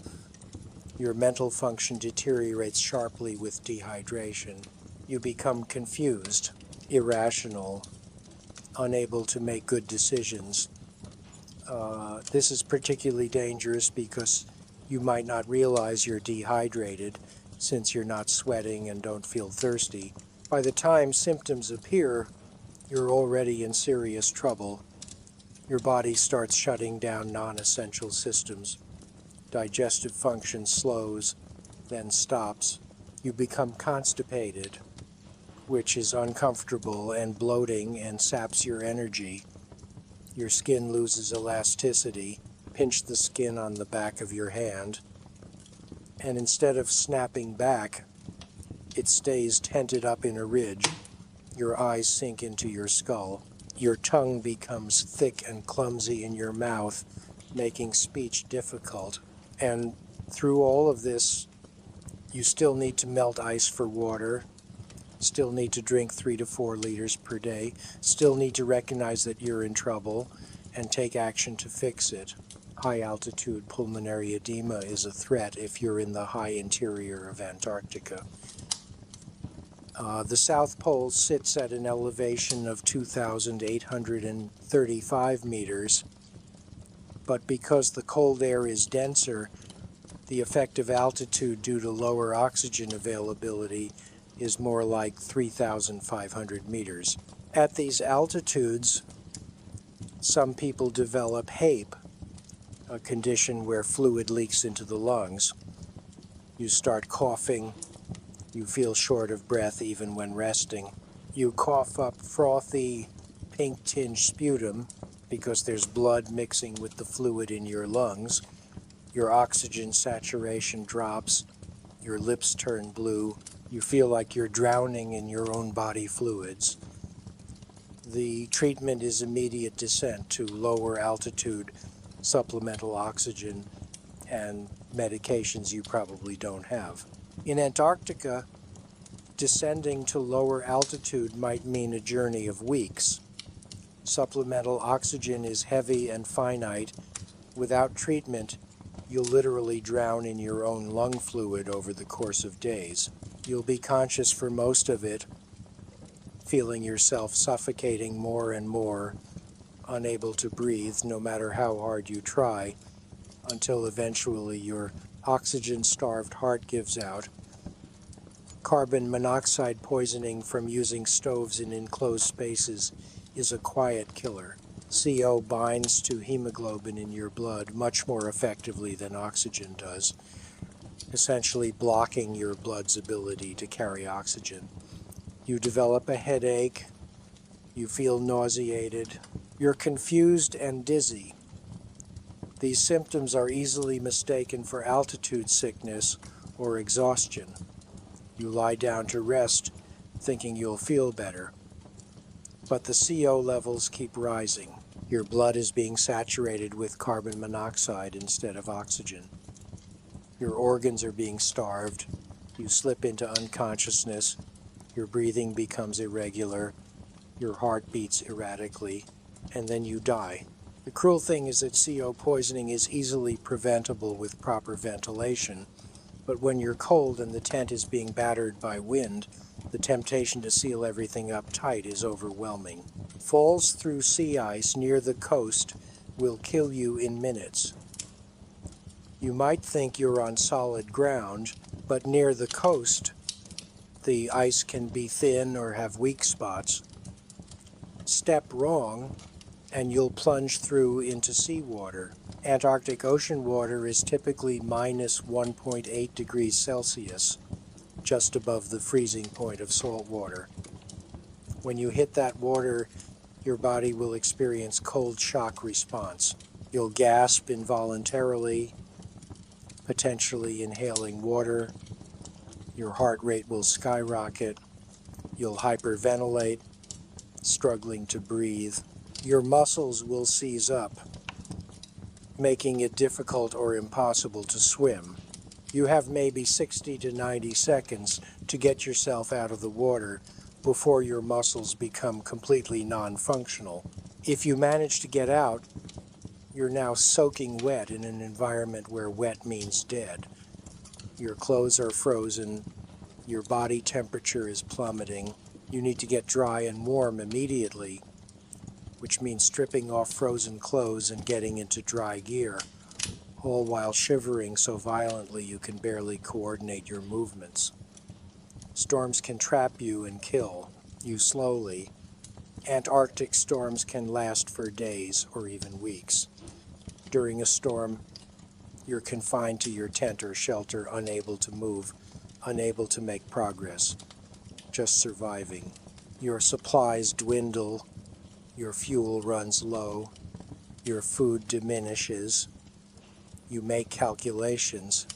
Speaker 1: Your mental function deteriorates sharply with dehydration. You become confused, irrational, unable to make good decisions. This is particularly dangerous because you might not realize you're dehydrated since you're not sweating and don't feel thirsty. By the time symptoms appear, you're already in serious trouble. Your body starts shutting down non-essential systems. Digestive function slows, then stops. You become constipated, which is uncomfortable and bloating and saps your energy. Your skin loses elasticity. Pinch the skin on the back of your hand, and instead of snapping back, it stays tented up in a ridge. Your eyes sink into your skull. Your tongue becomes thick and clumsy in your mouth, making speech difficult. And through all of this, you still need to melt ice for water, still need to drink 3 to 4 liters per day, still need to recognize that you're in trouble and take action to fix it. High altitude pulmonary edema is a threat if you're in the high interior of Antarctica. The South Pole sits at an elevation of 2,835 meters, but because the cold air is denser, the effective altitude due to lower oxygen availability is more like 3,500 meters. At these altitudes, some people develop HAPE, a condition where fluid leaks into the lungs. You start coughing. You feel short of breath even when resting. You cough up frothy, pink-tinged sputum because there's blood mixing with the fluid in your lungs. Your oxygen saturation drops. Your lips turn blue. You feel like you're drowning in your own body fluids. The treatment is immediate descent to lower altitude supplemental oxygen and medications you probably don't have. In Antarctica, descending to lower altitude might mean a journey of weeks. Supplemental oxygen is heavy and finite. Without treatment, you'll literally drown in your own lung fluid over the course of days. You'll be conscious for most of it, feeling yourself suffocating more and more, unable to breathe no matter how hard you try, until eventually your oxygen-starved heart gives out. Carbon monoxide poisoning from using stoves in enclosed spaces is a quiet killer. CO binds to hemoglobin in your blood much more effectively than oxygen does, essentially blocking your blood's ability to carry oxygen. You develop a headache, you feel nauseated, you're confused and dizzy. These symptoms are easily mistaken for altitude sickness or exhaustion. You lie down to rest, thinking you'll feel better. But the CO levels keep rising. Your blood is being saturated with carbon monoxide instead of oxygen. Your organs are being starved. You slip into unconsciousness. Your breathing becomes irregular. Your heart beats erratically. And then you die. The cruel thing is that CO poisoning is easily preventable with proper ventilation. But when you're cold and the tent is being battered by wind, the temptation to seal everything up tight is overwhelming. Falls through sea ice near the coast will kill you in minutes. You might think you're on solid ground, but near the coast, the ice can be thin or have weak spots. Step wrong, and you'll plunge through into seawater. Antarctic ocean water is typically minus 1.8 degrees Celsius, just above the freezing point of salt water. When you hit that water, your body will experience cold shock response. You'll gasp involuntarily, potentially inhaling water. Your heart rate will skyrocket. You'll hyperventilate, struggling to breathe. Your muscles will seize up, making it difficult or impossible to swim. You have maybe 60 to 90 seconds to get yourself out of the water before your muscles become completely non-functional. If you manage to get out, you're now soaking wet in an environment where wet means dead. Your clothes are frozen, your body temperature is plummeting. You need to get dry and warm immediately, which means stripping off frozen clothes and getting into dry gear, all while shivering so violently you can barely coordinate your movements. Storms can trap you and kill you slowly. Antarctic storms can last for days or even weeks. During a storm, you're confined to your tent or shelter, unable to move, unable to make progress, just surviving. Your supplies dwindle, your fuel runs low, your food diminishes. You make calculations.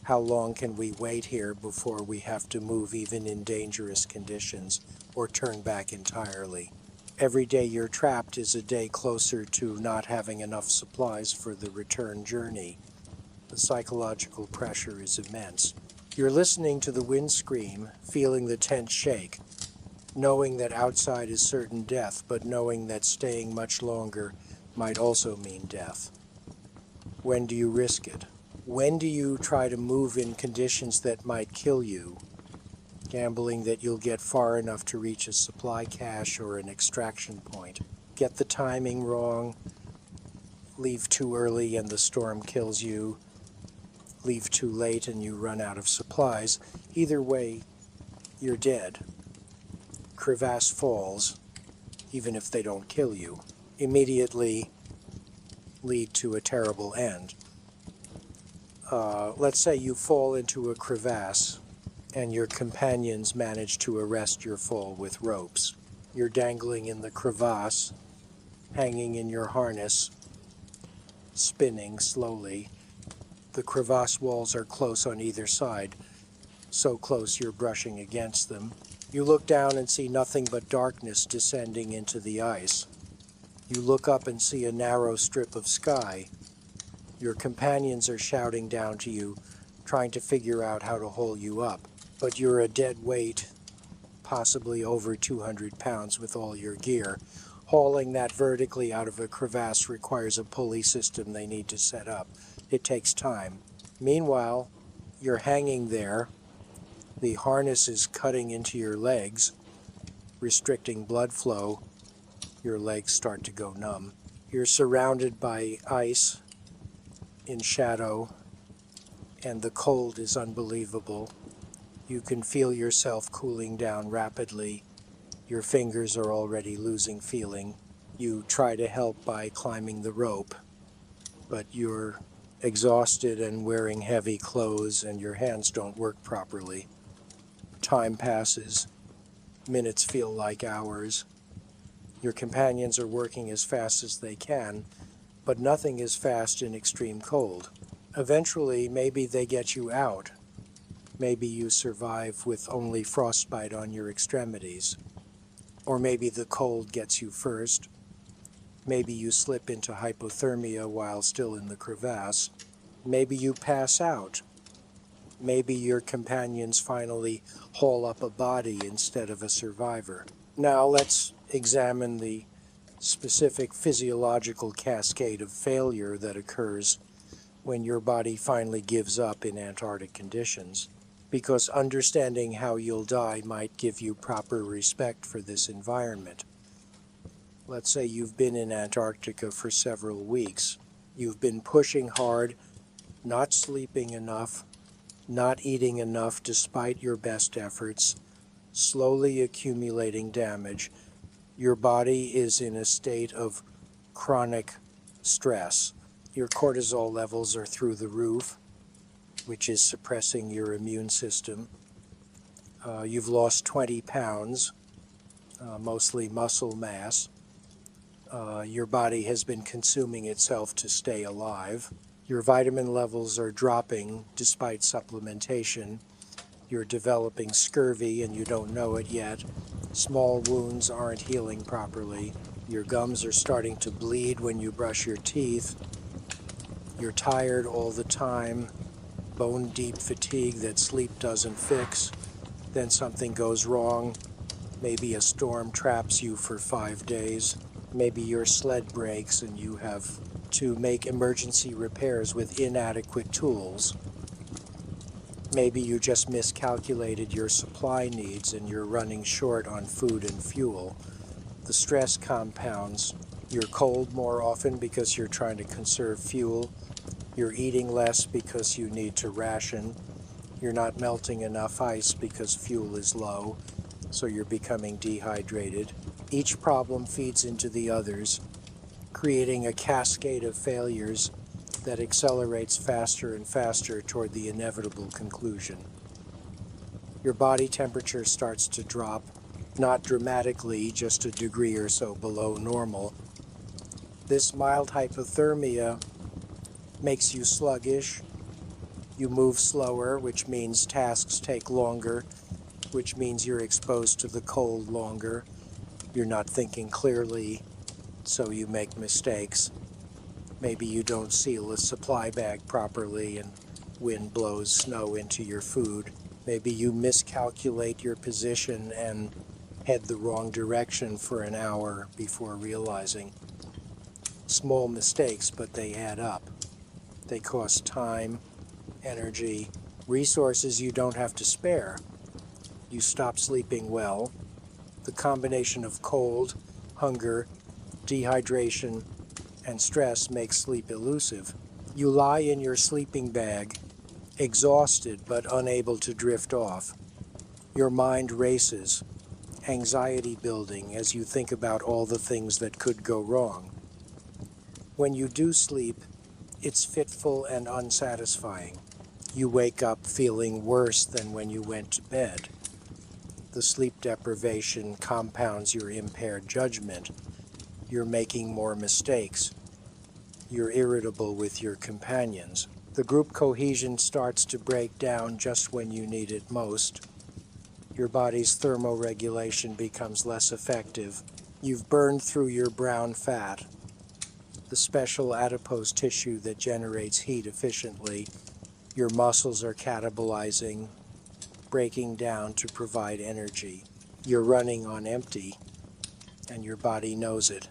Speaker 1: How long can we wait here before we have to move even in dangerous conditions or turn back entirely? Every day you're trapped is a day closer to not having enough supplies for the return journey. The psychological pressure is immense. You're listening to the wind scream, feeling the tent shake, knowing that outside is certain death, but knowing that staying much longer might also mean death. When do you risk it? When do you try to move in conditions that might kill you, gambling that you'll get far enough to reach a supply cache or an extraction point? Get the timing wrong, leave too early and the storm kills you, leave too late and you run out of supplies. Either way, you're dead. Crevasse falls, even if they don't kill you, immediately lead to a terrible end. Let's say you fall into a crevasse and your companions manage to arrest your fall with ropes. You're dangling in the crevasse, hanging in your harness, spinning slowly. The crevasse walls are close on either side, so close you're brushing against them. You look down and see nothing but darkness descending into the ice. You look up and see a narrow strip of sky. Your companions are shouting down to you, trying to figure out how to haul you up. But you're a dead weight, possibly over 200 pounds with all your gear. Hauling that vertically out of a crevasse requires a pulley system they need to set up. It takes time. Meanwhile, you're hanging there. The harness is cutting into your legs, restricting blood flow. Your legs start to go numb. You're surrounded by ice in shadow, and the cold is unbelievable. You can feel yourself cooling down rapidly. Your fingers are already losing feeling. You try to help by climbing the rope, but you're exhausted and wearing heavy clothes, and your hands don't work properly. Time passes. Minutes feel like hours. Your companions are working as fast as they can, but nothing is fast in extreme cold. Eventually, maybe they get you out. Maybe you survive with only frostbite on your extremities. Or maybe the cold gets you first. Maybe you slip into hypothermia while still in the crevasse. Maybe you pass out. Maybe your companions finally haul up a body instead of a survivor. Now let's examine the specific physiological cascade of failure that occurs when your body finally gives up in Antarctic conditions, because understanding how you'll die might give you proper respect for this environment. Let's say you've been in Antarctica for several weeks. You've been pushing hard, not sleeping enough, not eating enough despite your best efforts, slowly accumulating damage. Your body is in a state of chronic stress. Your cortisol levels are through the roof, which is suppressing your immune system. You've lost 20 pounds, mostly muscle mass. Your body has been consuming itself to stay alive. Your vitamin levels are dropping despite supplementation. You're developing scurvy and you don't know it yet. Small wounds aren't healing properly. Your gums are starting to bleed when you brush your teeth. You're tired all the time. Bone-deep fatigue that sleep doesn't fix. Then something goes wrong. Maybe a storm traps you for 5 days. Maybe your sled breaks and you have to make emergency repairs with inadequate tools. Maybe you just miscalculated your supply needs and you're running short on food and fuel. The stress compounds. You're cold more often because you're trying to conserve fuel. You're eating less because you need to ration. You're not melting enough ice because fuel is low, so you're becoming dehydrated. Each problem feeds into the others, creating a cascade of failures that accelerates faster and faster toward the inevitable conclusion. Your body temperature starts to drop, not dramatically, just a degree or so below normal. This mild hypothermia makes you sluggish, You move slower, which means tasks take longer, which means you're exposed to the cold longer. You're not thinking clearly, so you make mistakes. Maybe you don't seal a supply bag properly and wind blows snow into your food. Maybe you miscalculate your position and head the wrong direction for an hour before realizing. Small mistakes, but they add up. They cost time, energy, resources you don't have to spare. You stop sleeping well. The combination of cold, hunger, dehydration, and stress makes sleep elusive. You lie in your sleeping bag, exhausted but unable to drift off. Your mind races, anxiety building as you think about all the things that could go wrong. When you do sleep, it's fitful and unsatisfying. You wake up feeling worse than when you went to bed. The sleep deprivation compounds your impaired judgment. You're making more mistakes. You're irritable with your companions. The group cohesion starts to break down just when you need it most. Your body's thermoregulation becomes less effective. You've burned through your brown fat, the special adipose tissue that generates heat efficiently. Your muscles are catabolizing, breaking down to provide energy. You're running on empty, and your body knows it.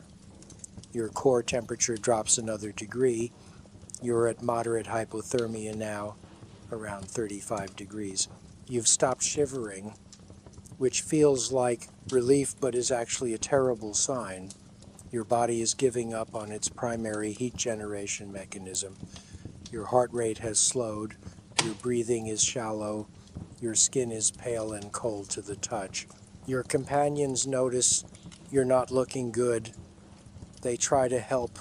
Speaker 1: Your core temperature drops another degree. You're at moderate hypothermia now, around 35 degrees. You've stopped shivering, which feels like relief but is actually a terrible sign. Your body is giving up on its primary heat generation mechanism. Your heart rate has slowed, your breathing is shallow, your skin is pale and cold to the touch. Your companions notice you're not looking good. They try to help,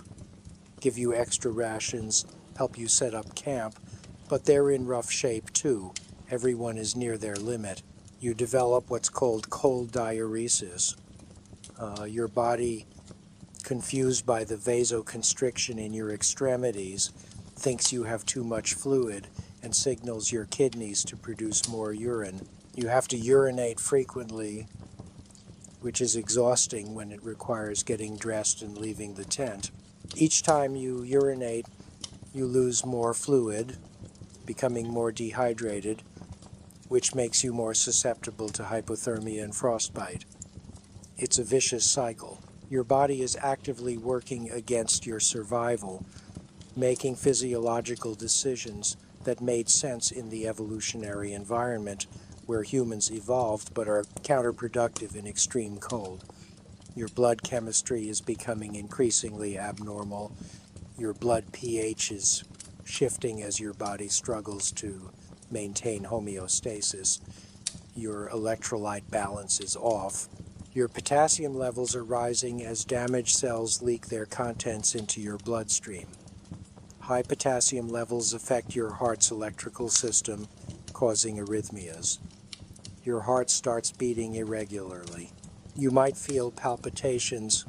Speaker 1: give you extra rations, help you set up camp, but they're in rough shape too. Everyone is near their limit. You develop what's called cold diuresis. Your body, confused by the vasoconstriction in your extremities, thinks you have too much fluid and signals your kidneys to produce more urine. You have to urinate frequently, which is exhausting when it requires getting dressed and leaving the tent. Each time you urinate, you lose more fluid, becoming more dehydrated, which makes you more susceptible to hypothermia and frostbite. It's a vicious cycle. Your body is actively working against your survival, making physiological decisions that made sense in the evolutionary environment where humans evolved but are counterproductive in extreme cold. Your blood chemistry is becoming increasingly abnormal. Your blood pH is shifting as your body struggles to maintain homeostasis. Your electrolyte balance is off. Your potassium levels are rising as damaged cells leak their contents into your bloodstream. High potassium levels affect your heart's electrical system, causing arrhythmias. Your heart starts beating irregularly. You might feel palpitations,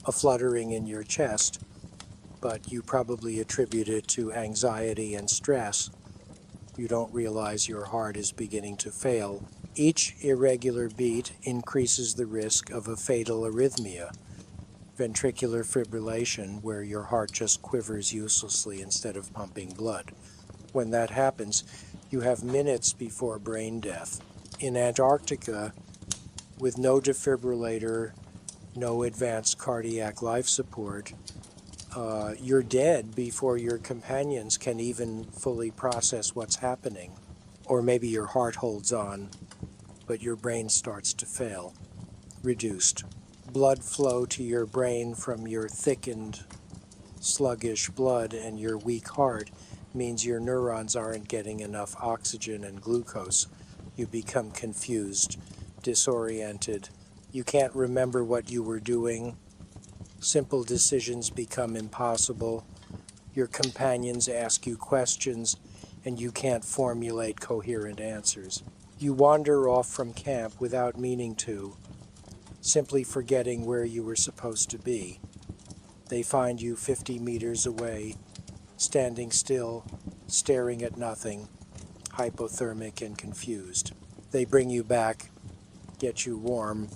Speaker 1: a fluttering in your chest, but you probably attribute it to anxiety and stress. You don't realize your heart is beginning to fail. Each irregular beat increases the risk of a fatal arrhythmia, ventricular fibrillation, where your heart just quivers uselessly instead of pumping blood. When that happens, you have minutes before brain death. In Antarctica, with no defibrillator, no advanced cardiac life support, you're dead before your companions can even fully process what's happening. Or maybe your heart holds on, but your brain starts to fail. Reduced blood flow to your brain from your thickened, sluggish blood and your weak heart means your neurons aren't getting enough oxygen and glucose. You become confused, disoriented. You can't remember what you were doing. Simple decisions become impossible. Your companions ask you questions, and you can't formulate coherent answers. You wander off from camp without meaning to, simply forgetting where you were supposed to be. They find you 50 meters away, standing still, staring at nothing, hypothermic and confused. They bring you back, get you warm,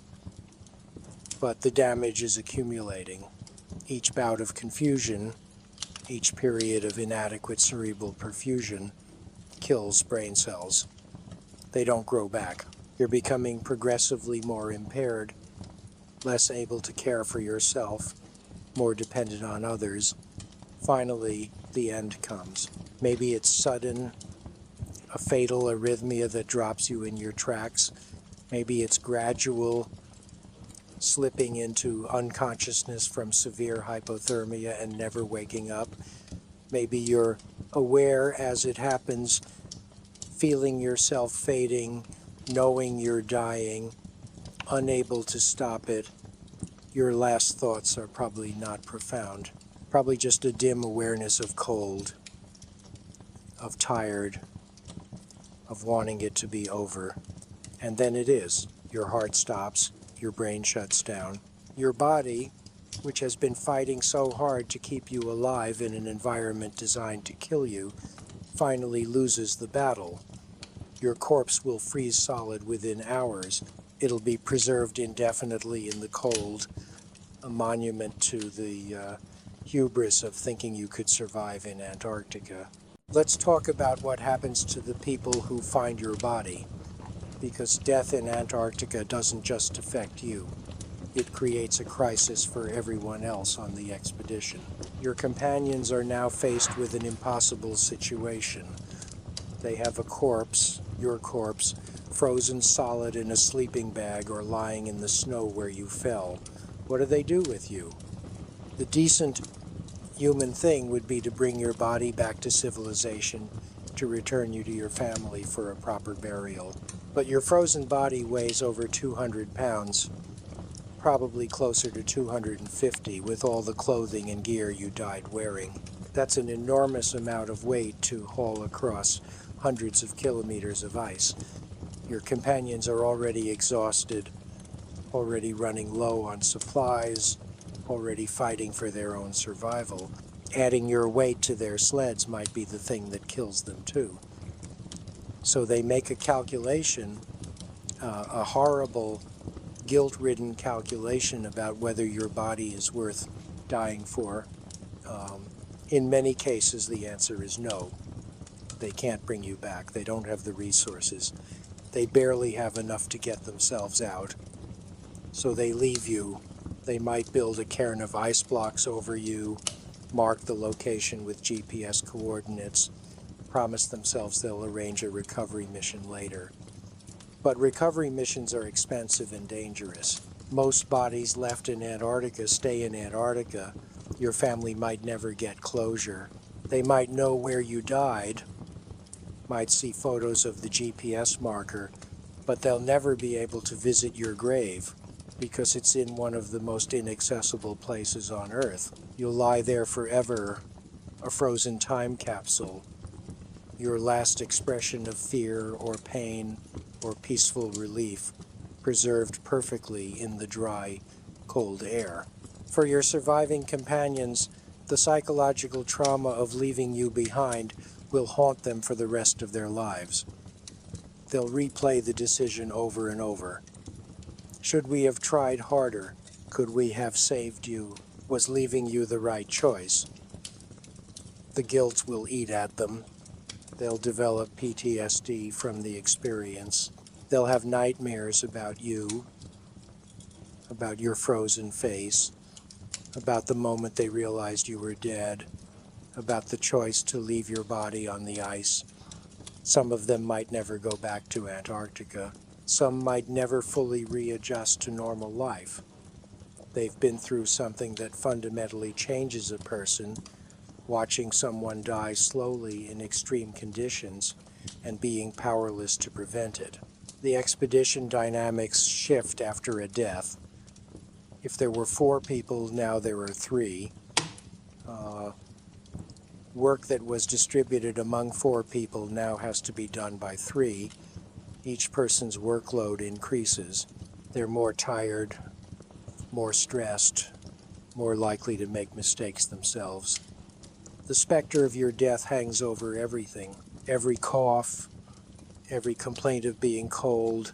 Speaker 1: but the damage is accumulating. Each bout of confusion, each period of inadequate cerebral perfusion kills brain cells. They don't grow back. You're becoming progressively more impaired, less able to care for yourself, more dependent on others. Finally, the end comes. Maybe it's sudden, a fatal arrhythmia that drops you in your tracks. Maybe it's gradual, slipping into unconsciousness from severe hypothermia and never waking up. Maybe you're aware as it happens, feeling yourself fading, knowing you're dying, unable to stop it. Your last thoughts are probably not profound. Probably just a dim awareness of cold, of tired, of wanting it to be over. And then it is. Your heart stops, your brain shuts down. Your body, which has been fighting so hard to keep you alive in an environment designed to kill you, finally loses the battle. Your corpse will freeze solid within hours. It'll be preserved indefinitely in the cold, a monument to the hubris of thinking you could survive in Antarctica. Let's talk about what happens to the people who find your body, because death in Antarctica doesn't just affect you. It creates a crisis for everyone else on the expedition. Your companions are now faced with an impossible situation. They have a corpse, your corpse, frozen solid in a sleeping bag or lying in the snow where you fell. What do they do with you? The decent human thing would be to bring your body back to civilization, to return you to your family for a proper burial. But your frozen body weighs over 200 pounds, probably closer to 250 with all the clothing and gear you died wearing. That's an enormous amount of weight to haul across hundreds of kilometers of ice. Your companions are already exhausted, already running low on supplies, already fighting for their own survival. Adding your weight to their sleds might be the thing that kills them too. So they make a calculation, a horrible, guilt-ridden calculation about whether your body is worth dying for. In many cases, the answer is no. They can't bring you back. They don't have the resources. They barely have enough to get themselves out. So they leave you. They might build a cairn of ice blocks over you, mark the location with GPS coordinates, promise themselves they'll arrange a recovery mission later. But recovery missions are expensive and dangerous. Most bodies left in Antarctica stay in Antarctica. Your family might never get closure. They might know where you died, might see photos of the GPS marker, but they'll never be able to visit your grave because it's in one of the most inaccessible places on Earth. You'll lie there forever, a frozen time capsule, your last expression of fear or pain or peaceful relief, preserved perfectly in the dry, cold air. For your surviving companions, the psychological trauma of leaving you behind will haunt them for the rest of their lives. They'll replay the decision over and over. Should we have tried harder? Could we have saved you? Was leaving you the right choice? The guilt will eat at them. They'll develop PTSD from the experience. They'll have nightmares about you, about your frozen face, about the moment they realized you were dead, about the choice to leave your body on the ice. Some of them might never go back to Antarctica. Some might never fully readjust to normal life. They've been through something that fundamentally changes a person, watching someone die slowly in extreme conditions and being powerless to prevent it. The expedition dynamics shift after a death. If there were 4 people, now there are 3. Work that was distributed among 4 people now has to be done by 3. Each person's workload increases. They're more tired, more stressed, more likely to make mistakes themselves. The specter of your death hangs over everything. Every cough, every complaint of being cold,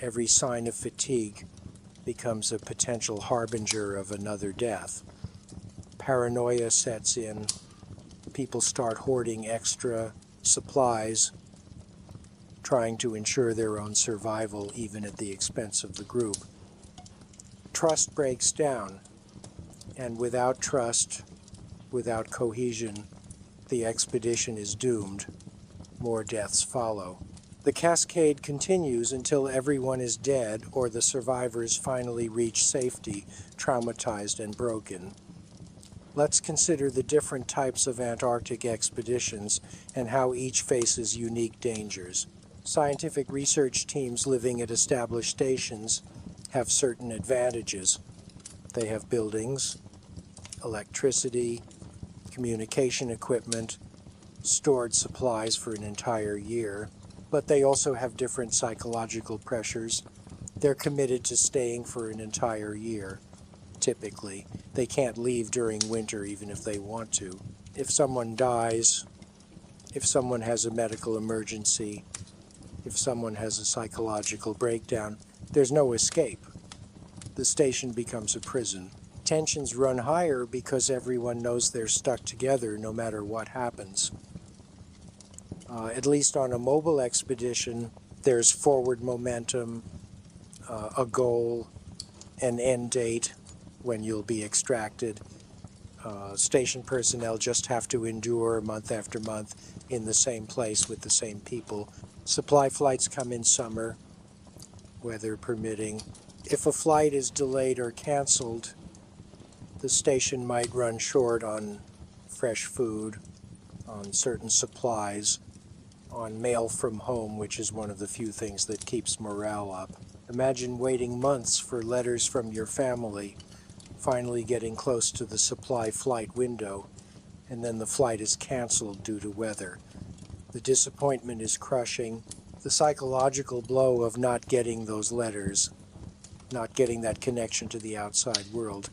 Speaker 1: every sign of fatigue becomes a potential harbinger of another death. Paranoia sets in. People start hoarding extra supplies, trying to ensure their own survival even at the expense of the group. Trust breaks down, and without trust, without cohesion, the expedition is doomed. More deaths follow. The cascade continues until everyone is dead or the survivors finally reach safety, traumatized and broken. Let's consider the different types of Antarctic expeditions and how each faces unique dangers. Scientific research teams living at established stations have certain advantages. They have buildings, electricity, communication equipment, stored supplies for an entire year, but they also have different psychological pressures. They're committed to staying for an entire year. Typically, they can't leave during winter even if they want to. If someone dies, if someone has a medical emergency, if someone has a psychological breakdown, there's no escape. The station becomes a prison. Tensions run higher because everyone knows they're stuck together no matter what happens. At least on a mobile expedition, there's forward momentum, a goal, an end date when you'll be extracted. Station personnel just have to endure month after month in the same place with the same people. Supply flights come in summer, weather permitting. If a flight is delayed or canceled, the station might run short on fresh food, on certain supplies, on mail from home, which is one of the few things that keeps morale up. Imagine waiting months for letters from your family, finally getting close to the supply flight window, and then the flight is canceled due to weather. The disappointment is crushing. The psychological blow of not getting those letters, not getting that connection to the outside world,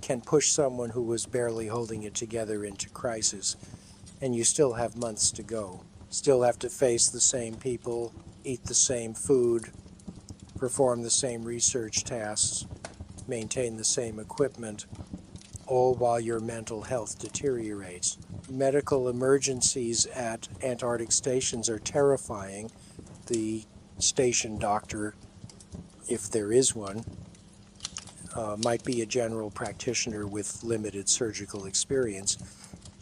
Speaker 1: can push someone who was barely holding it together into crisis. And you still have months to go. Still have to face the same people, eat the same food, perform the same research tasks, maintain the same equipment, all while your mental health deteriorates. Medical emergencies at Antarctic stations are terrifying. The station doctor, if there is one, might be a general practitioner with limited surgical experience.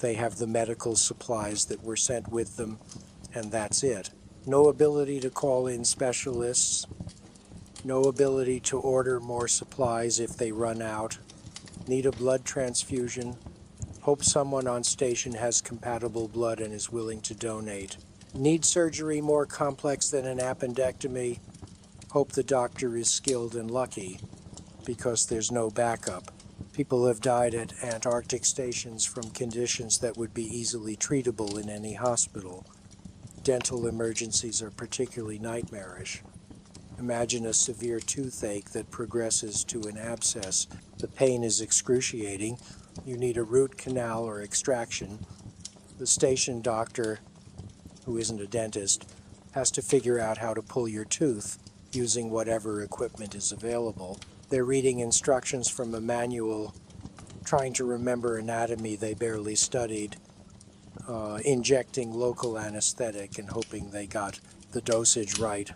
Speaker 1: They have the medical supplies that were sent with them, and that's it. No ability to call in specialists, no ability to order more supplies if they run out, need a blood transfusion, hope someone on station has compatible blood and is willing to donate. Need surgery more complex than an appendectomy, hope the doctor is skilled and lucky, because there's no backup. People have died at Antarctic stations from conditions that would be easily treatable in any hospital. Dental emergencies are particularly nightmarish. Imagine a severe toothache that progresses to an abscess. The pain is excruciating. You need a root canal or extraction. The station doctor, who isn't a dentist, has to figure out how to pull your tooth using whatever equipment is available. They're reading instructions from a manual, trying to remember anatomy they barely studied, injecting local anesthetic and hoping they got the dosage right,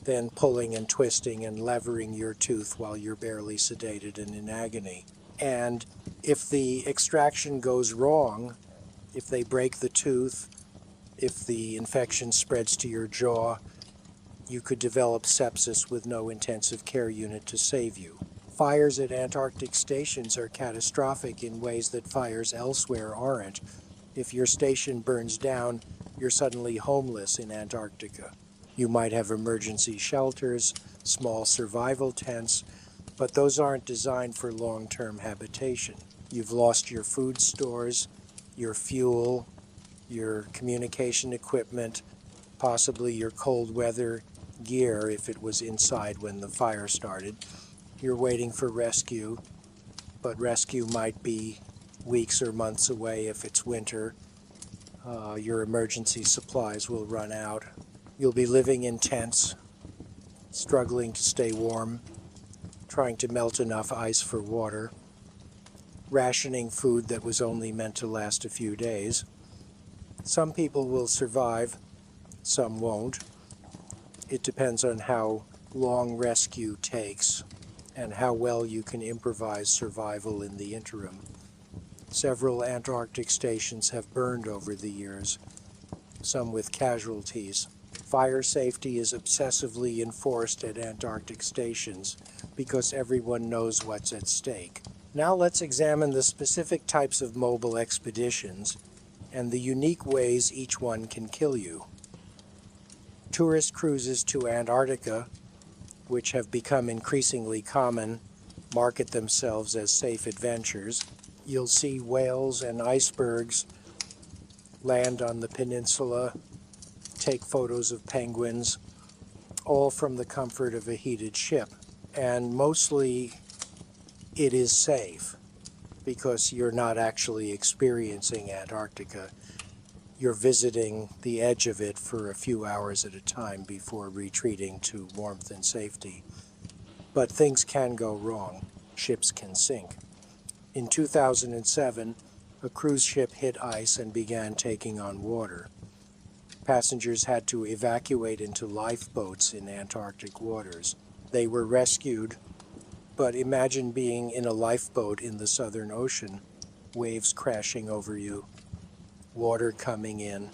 Speaker 1: then pulling and twisting and levering your tooth while you're barely sedated and in agony. And if the extraction goes wrong, if they break the tooth, if the infection spreads to your jaw, you could develop sepsis with no intensive care unit to save you. Fires at Antarctic stations are catastrophic in ways that fires elsewhere aren't. If your station burns down, you're suddenly homeless in Antarctica. You might have emergency shelters, small survival tents, but those aren't designed for long-term habitation. You've lost your food stores, your fuel, your communication equipment, possibly your cold weather gear if it was inside when the fire started. You're waiting for rescue, but rescue might be weeks or months away if it's winter. Your emergency supplies will run out. You'll be living in tents, struggling to stay warm, trying to melt enough ice for water, rationing food that was only meant to last a few days. Some people will survive, some won't. It depends on how long rescue takes and how well you can improvise survival in the interim. Several Antarctic stations have burned over the years, some with casualties. Fire safety is obsessively enforced at Antarctic stations because everyone knows what's at stake. Now let's examine the specific types of mobile expeditions and the unique ways each one can kill you. Tourist cruises to Antarctica, which have become increasingly common, market themselves as safe adventures. You'll see whales and icebergs land on the peninsula, take photos of penguins, all from the comfort of a heated ship. And mostly it is safe because you're not actually experiencing Antarctica. You're visiting the edge of it for a few hours at a time before retreating to warmth and safety. But things can go wrong. Ships can sink. In 2007, a cruise ship hit ice and began taking on water. Passengers had to evacuate into lifeboats in Antarctic waters. They were rescued, but imagine being in a lifeboat in the Southern Ocean, waves crashing over you, water coming in,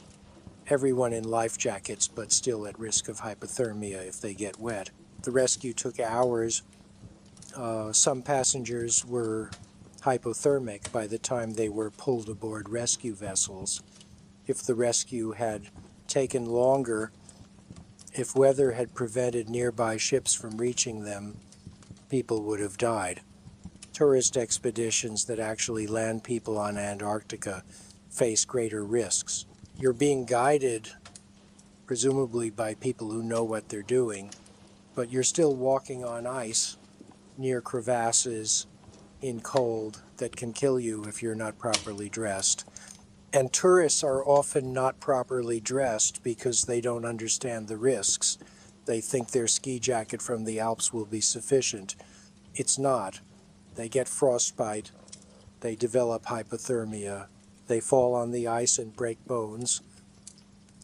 Speaker 1: everyone in life jackets but still at risk of hypothermia if they get wet. The rescue took hours. Some passengers were hypothermic by the time they were pulled aboard rescue vessels. If the rescue had taken longer, if weather had prevented nearby ships from reaching them, people would have died. Tourist expeditions that actually land people on Antarctica face greater risks. You're being guided, presumably by people who know what they're doing, but you're still walking on ice near crevasses in cold that can kill you if you're not properly dressed. And tourists are often not properly dressed because they don't understand the risks. They think their ski jacket from the Alps will be sufficient. It's not. They get frostbite. They develop hypothermia. They fall on the ice and break bones.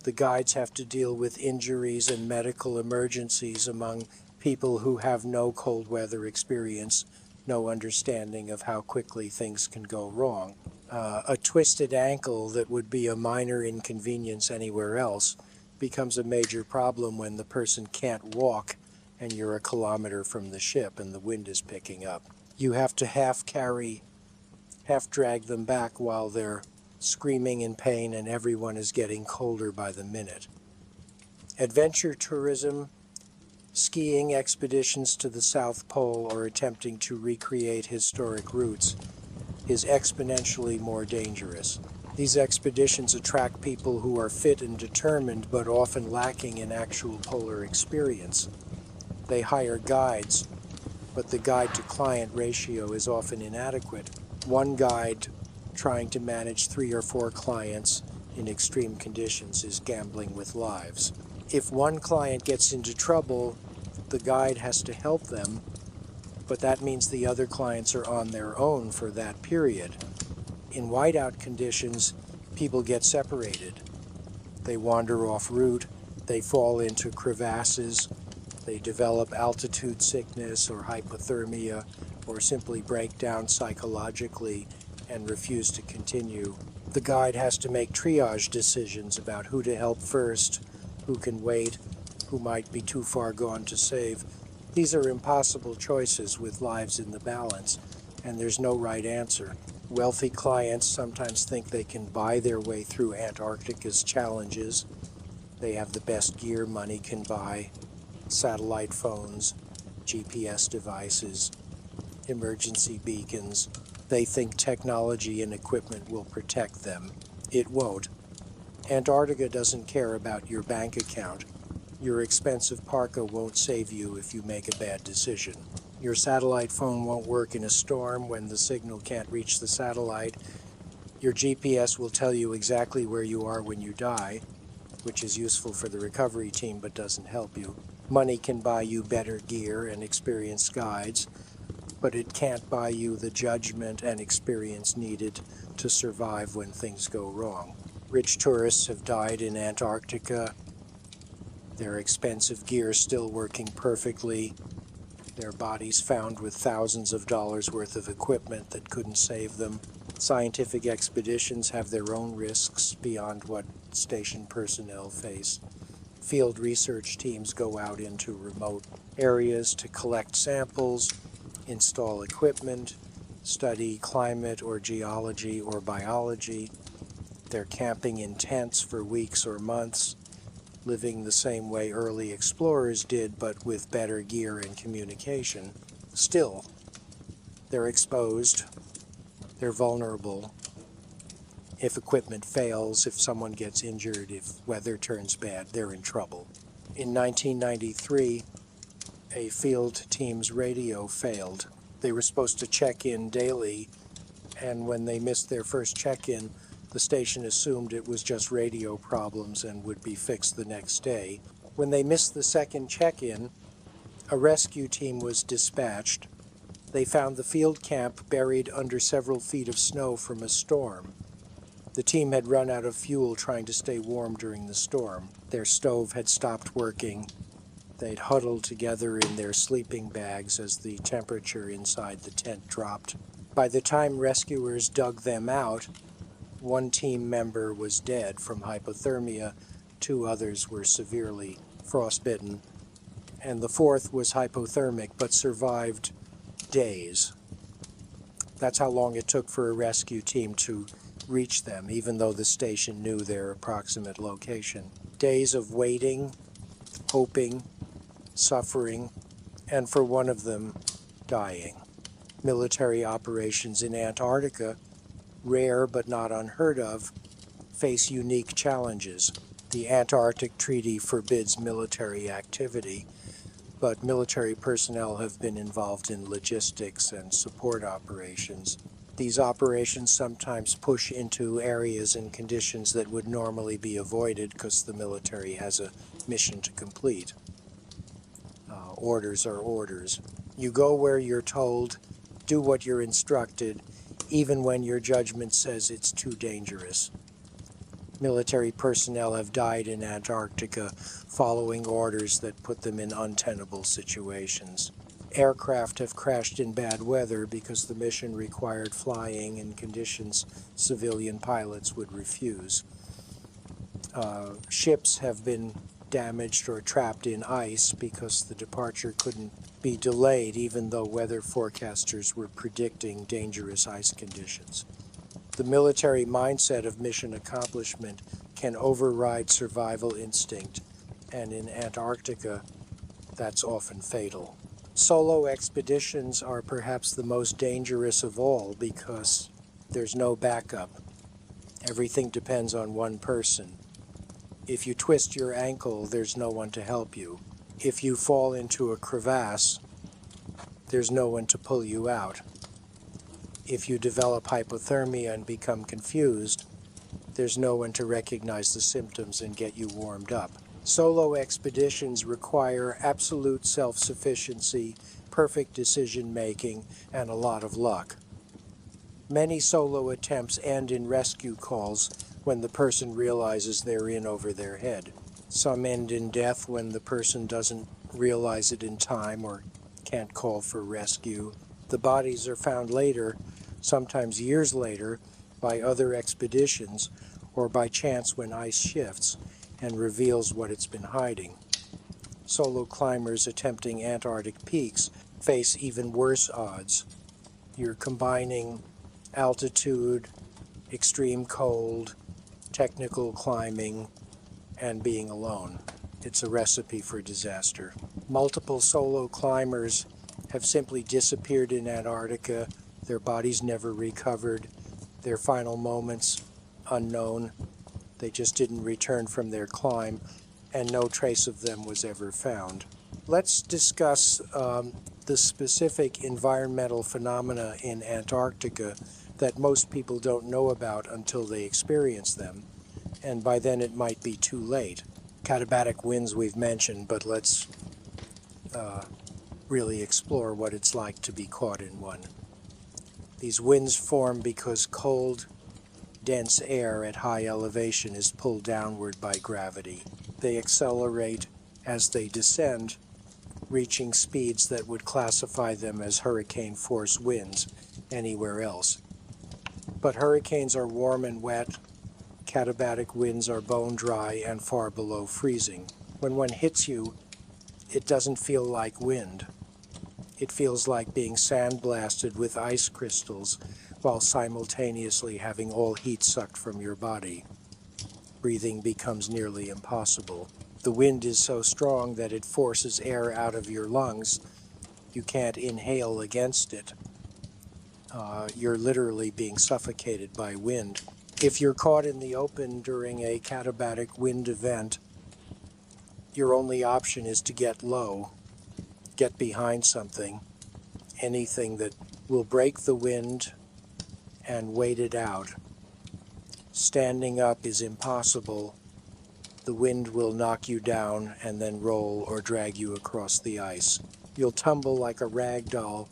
Speaker 1: The guides have to deal with injuries and medical emergencies among people who have no cold weather experience, no understanding of how quickly things can go wrong. A twisted ankle that would be a minor inconvenience anywhere else becomes a major problem when the person can't walk and you're a kilometer from the ship and the wind is picking up. You have to half drag them back while they're screaming in pain and everyone is getting colder by the minute. Adventure tourism, skiing expeditions to the South Pole or attempting to recreate historic routes is exponentially more dangerous. These expeditions attract people who are fit and determined but often lacking in actual polar experience. They hire guides, but the guide-to-client ratio is often inadequate. One guide trying to manage 3 or 4 clients in extreme conditions is gambling with lives. If one client gets into trouble, the guide has to help them, but that means the other clients are on their own for that period. In whiteout conditions, people get separated. They wander off route, they fall into crevasses, they develop altitude sickness or hypothermia, or simply break down psychologically and refuse to continue. The guide has to make triage decisions about who to help first, who can wait, who might be too far gone to save. These are impossible choices with lives in the balance, and there's no right answer. Wealthy clients sometimes think they can buy their way through Antarctica's challenges. They have the best gear money can buy: satellite phones, GPS devices, emergency beacons. They think technology and equipment will protect them. It won't. Antarctica doesn't care about your bank account. Your expensive parka won't save you if you make a bad decision. Your satellite phone won't work in a storm when the signal can't reach the satellite. Your GPS will tell you exactly where you are when you die, which is useful for the recovery team but doesn't help you. Money can buy you better gear and experienced guides, but it can't buy you the judgment and experience needed to survive when things go wrong. Rich tourists have died in Antarctica, their expensive gear still working perfectly, their bodies found with thousands of dollars worth of equipment that couldn't save them. Scientific expeditions have their own risks beyond what station personnel face. Field research teams go out into remote areas to collect samples, install equipment, study climate or geology or biology. They're camping in tents for weeks or months, living the same way early explorers did, but with better gear and communication. Still, they're exposed, they're vulnerable. If equipment fails, if someone gets injured, if weather turns bad, they're in trouble. In 1993, a field team's radio failed. They were supposed to check in daily, and when they missed their first check-in, the station assumed it was just radio problems and would be fixed the next day. When they missed the second check-in, a rescue team was dispatched. They found the field camp buried under several feet of snow from a storm. The team had run out of fuel trying to stay warm during the storm. Their stove had stopped working. They'd huddled together in their sleeping bags as the temperature inside the tent dropped. By the time rescuers dug them out, one team member was dead from hypothermia, 2 others were severely frostbitten, and the 4th was hypothermic but survived days. That's how long it took for a rescue team to reach them, even though the station knew their approximate location. Days of waiting, hoping, suffering, and for one of them, dying. Military operations in Antarctica, rare but not unheard of, face unique challenges. The Antarctic Treaty forbids military activity, but military personnel have been involved in logistics and support operations. These operations sometimes push into areas and conditions that would normally be avoided because the military has a mission to complete. Orders are orders. You go where you're told, do what you're instructed, even when your judgment says it's too dangerous. Military personnel have died in Antarctica following orders that put them in untenable situations. Aircraft have crashed in bad weather because the mission required flying in conditions civilian pilots would refuse. Ships have been damaged or trapped in ice because the departure couldn't be delayed even though weather forecasters were predicting dangerous ice conditions. The military mindset of mission accomplishment can override survival instinct, and in Antarctica, that's often fatal. Solo expeditions are perhaps the most dangerous of all because there's no backup. Everything depends on one person. If you twist your ankle, there's no one to help you. If you fall into a crevasse, there's no one to pull you out. If you develop hypothermia and become confused, there's no one to recognize the symptoms and get you warmed up. Solo expeditions require absolute self-sufficiency, perfect decision-making, and a lot of luck. Many solo attempts end in rescue calls when the person realizes they're in over their head. Some end in death when the person doesn't realize it in time or can't call for rescue. The bodies are found later, sometimes years later, by other expeditions or by chance when ice shifts and reveals what it's been hiding. Solo climbers attempting Antarctic peaks face even worse odds. You're combining altitude, extreme cold, technical climbing, and being alone. It's a recipe for disaster. Multiple solo climbers have simply disappeared in Antarctica, their bodies never recovered, their final moments unknown. They just didn't return from their climb, and no trace of them was ever found. Let's discuss the specific environmental phenomena in Antarctica that most people don't know about until they experience them, and by then it might be too late. Katabatic winds we've mentioned, but let's really explore what it's like to be caught in one. These winds form because cold, dense air at high elevation is pulled downward by gravity. They accelerate as they descend, reaching speeds that would classify them as hurricane force winds anywhere else. But hurricanes are warm and wet. Katabatic winds are bone dry and far below freezing. When one hits you, it doesn't feel like wind. It feels like being sandblasted with ice crystals while simultaneously having all heat sucked from your body. Breathing becomes nearly impossible. The wind is so strong that it forces air out of your lungs. You can't inhale against it. You're literally being suffocated by wind. If you're caught in the open during a katabatic wind event, your only option is to get low, get behind something, anything that will break the wind and wait it out. Standing up is impossible. The wind will knock you down and then roll or drag you across the ice. You'll tumble like a rag doll,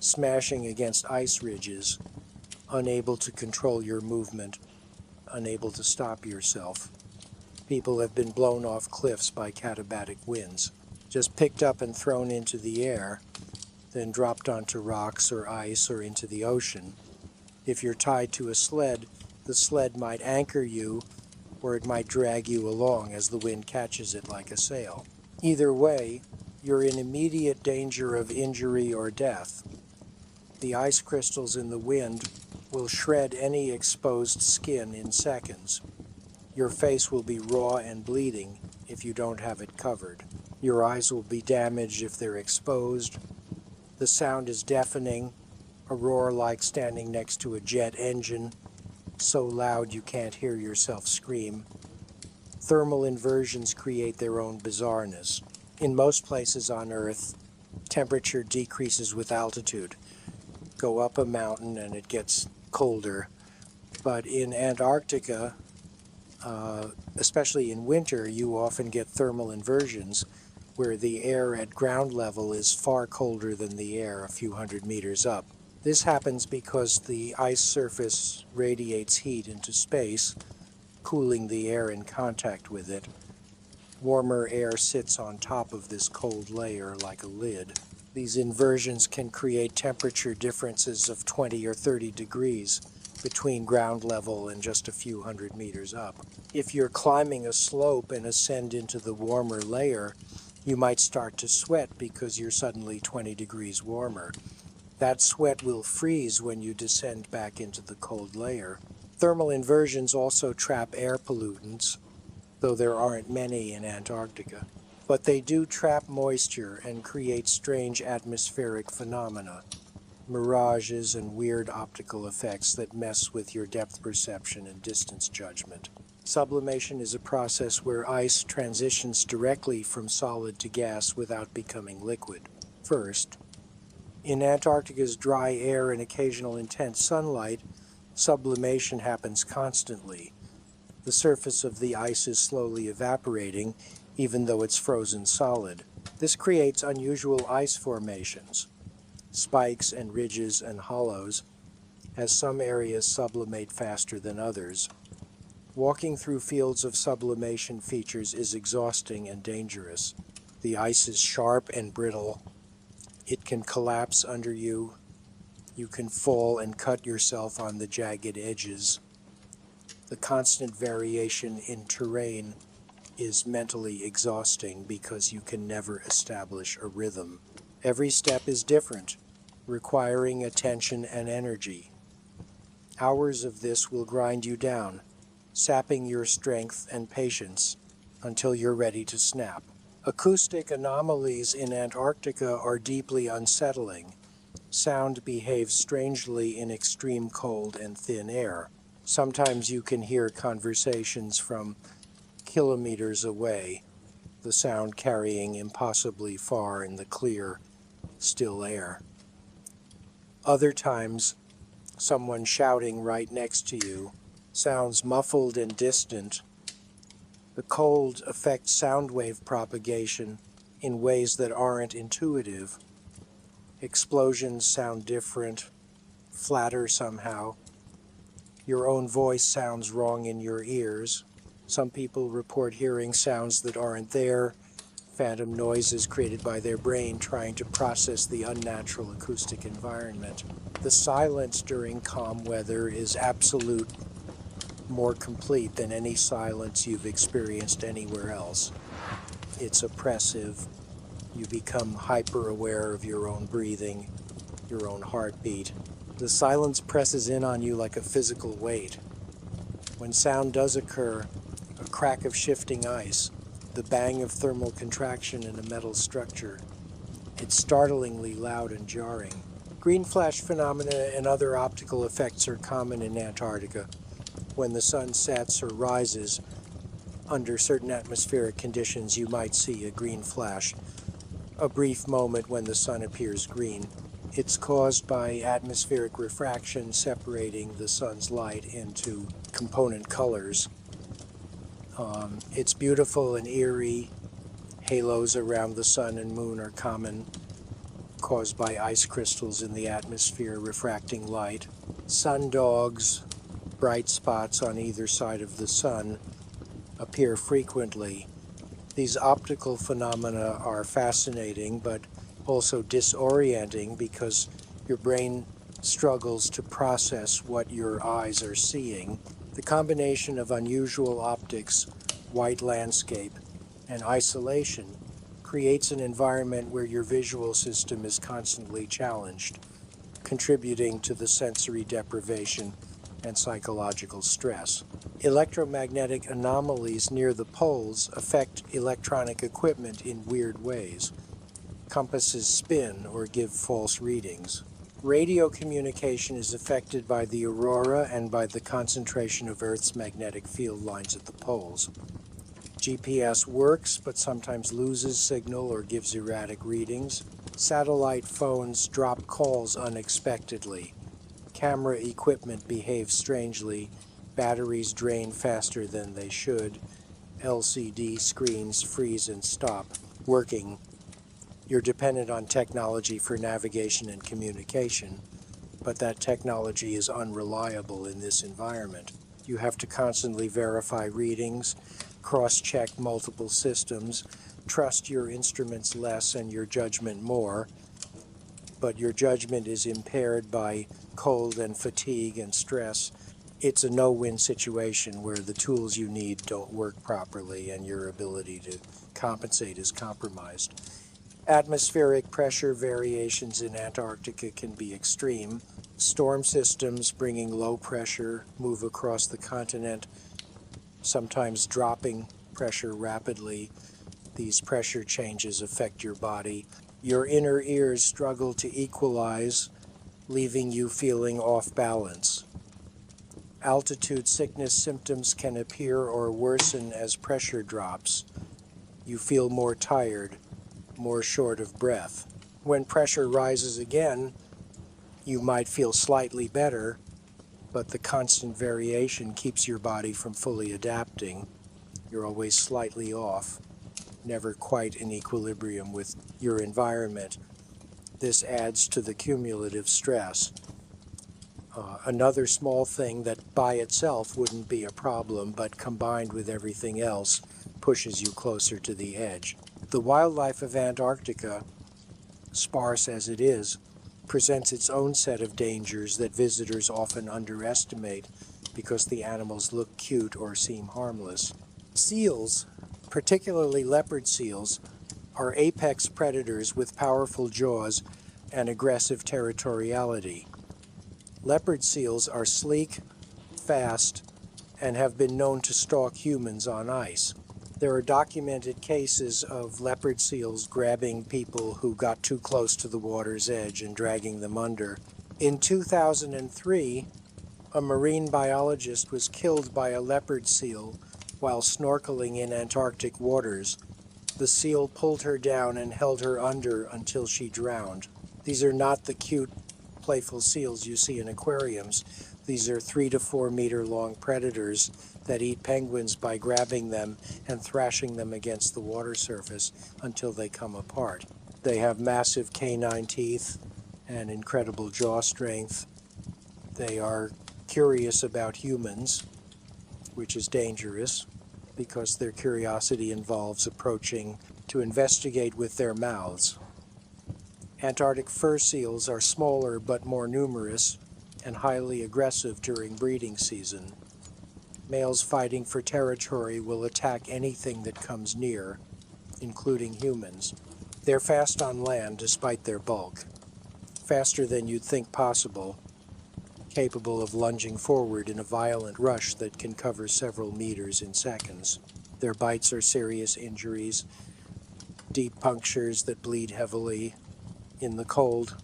Speaker 1: smashing against ice ridges, unable to control your movement, unable to stop yourself. People have been blown off cliffs by katabatic winds, just picked up and thrown into the air, then dropped onto rocks or ice or into the ocean. If you're tied to a sled, the sled might anchor you, or it might drag you along as the wind catches it like a sail. Either way, you're in immediate danger of injury or death. The ice crystals in the wind will shred any exposed skin in seconds. Your face will be raw and bleeding if you don't have it covered. Your eyes will be damaged if they're exposed. The sound is deafening, a roar like standing next to a jet engine, so loud you can't hear yourself scream. Thermal inversions create their own bizarreness. In most places on Earth, temperature decreases with altitude. Go up a mountain and it gets colder. But in Antarctica, especially in winter, you often get thermal inversions where the air at ground level is far colder than the air a few hundred meters up. This happens because the ice surface radiates heat into space, cooling the air in contact with it. Warmer air sits on top of this cold layer like a lid. These inversions can create temperature differences of 20 or 30 degrees between ground level and just a few hundred meters up. If you're climbing a slope and ascend into the warmer layer, you might start to sweat because you're suddenly 20 degrees warmer. That sweat will freeze when you descend back into the cold layer. Thermal inversions also trap air pollutants, though there aren't many in Antarctica. But they do trap moisture and create strange atmospheric phenomena, mirages and weird optical effects that mess with your depth perception and distance judgment. Sublimation is a process where ice transitions directly from solid to gas without becoming liquid. First, in Antarctica's dry air and occasional intense sunlight, sublimation happens constantly. The surface of the ice is slowly evaporating, even though it's frozen solid. This creates unusual ice formations, spikes and ridges and hollows, as some areas sublimate faster than others. Walking through fields of sublimation features is exhausting and dangerous. The ice is sharp and brittle. It can collapse under you. You can fall and cut yourself on the jagged edges. The constant variation in terrain is mentally exhausting because you can never establish a rhythm. Every step is different, requiring attention and energy. Hours of this will grind you down, sapping your strength and patience until you're ready to snap. Acoustic anomalies in Antarctica are deeply unsettling. Sound behaves strangely in extreme cold and thin air. Sometimes you can hear conversations from kilometers away. the sound carrying impossibly far in the clear, still air. Other times, someone shouting right next to you sounds muffled and distant. The cold affects sound wave propagation in ways that aren't intuitive. Explosions sound different, flatter somehow. Your own voice sounds wrong in your ears. Some people report hearing sounds that aren't there, phantom noises created by their brain trying to process the unnatural acoustic environment. The silence during calm weather is absolute, more complete than any silence you've experienced anywhere else. It's oppressive. You become hyper-aware of your own breathing, your own heartbeat. The silence presses in on you like a physical weight. When sound does occur, a crack of shifting ice, the bang of thermal contraction in a metal structure, it's startlingly loud and jarring. Green flash phenomena and other optical effects are common in Antarctica. When the sun sets or rises, under certain atmospheric conditions, you might see a green flash, a brief moment when the sun appears green. It's caused by atmospheric refraction separating the sun's light into component colors. It's beautiful and eerie. Halos around the sun and moon are common, caused by ice crystals in the atmosphere refracting light. Sundogs, bright spots on either side of the sun, appear frequently. These optical phenomena are fascinating, but also disorienting because your brain struggles to process what your eyes are seeing. The combination of unusual optics, white landscape, and isolation creates an environment where your visual system is constantly challenged, contributing to the sensory deprivation and psychological stress. Electromagnetic anomalies near the poles affect electronic equipment in weird ways. Compasses spin or give false readings. Radio communication is affected by the aurora and by the concentration of Earth's magnetic field lines at the poles. GPS works, but sometimes loses signal or gives erratic readings. Satellite phones drop calls unexpectedly. Camera equipment behaves strangely. Batteries drain faster than they should. LCD screens freeze and stop working. You're dependent on technology for navigation and communication, but that technology is unreliable in this environment. You have to constantly verify readings, cross-check multiple systems, trust your instruments less and your judgment more, but your judgment is impaired by cold and fatigue and stress. It's a no-win situation where the tools you need don't work properly and your ability to compensate is compromised. Atmospheric pressure variations in Antarctica can be extreme. Storm systems bringing low pressure move across the continent, sometimes dropping pressure rapidly. These pressure changes affect your body. Your inner ears struggle to equalize, leaving you feeling off balance. Altitude sickness symptoms can appear or worsen as pressure drops. You feel more tired, more short of breath. When pressure rises again, you might feel slightly better, but the constant variation keeps your body from fully adapting. You're always slightly off, never quite in equilibrium with your environment. This adds to the cumulative stress. Another small thing that by itself wouldn't be a problem, but combined with everything else, pushes you closer to the edge. The wildlife of Antarctica, sparse as it is, presents its own set of dangers that visitors often underestimate because the animals look cute or seem harmless. Seals, particularly leopard seals, are apex predators with powerful jaws and aggressive territoriality. Leopard seals are sleek, fast, and have been known to stalk humans on ice. There are documented cases of leopard seals grabbing people who got too close to the water's edge and dragging them under. In 2003, a marine biologist was killed by a leopard seal while snorkeling in Antarctic waters. The seal pulled her down and held her under until she drowned. These are not the cute, playful seals you see in aquariums. These are 3 to 4 meter long predators that eat penguins by grabbing them and thrashing them against the water surface until they come apart. They have massive canine teeth and incredible jaw strength. They are curious about humans, which is dangerous because their curiosity involves approaching to investigate with their mouths. Antarctic fur seals are smaller but more numerous and highly aggressive during breeding season. Males fighting for territory will attack anything that comes near, including humans. They're fast on land despite their bulk, faster than you'd think possible, capable of lunging forward in a violent rush that can cover several meters in seconds. Their bites are serious injuries, deep punctures that bleed heavily. In the cold,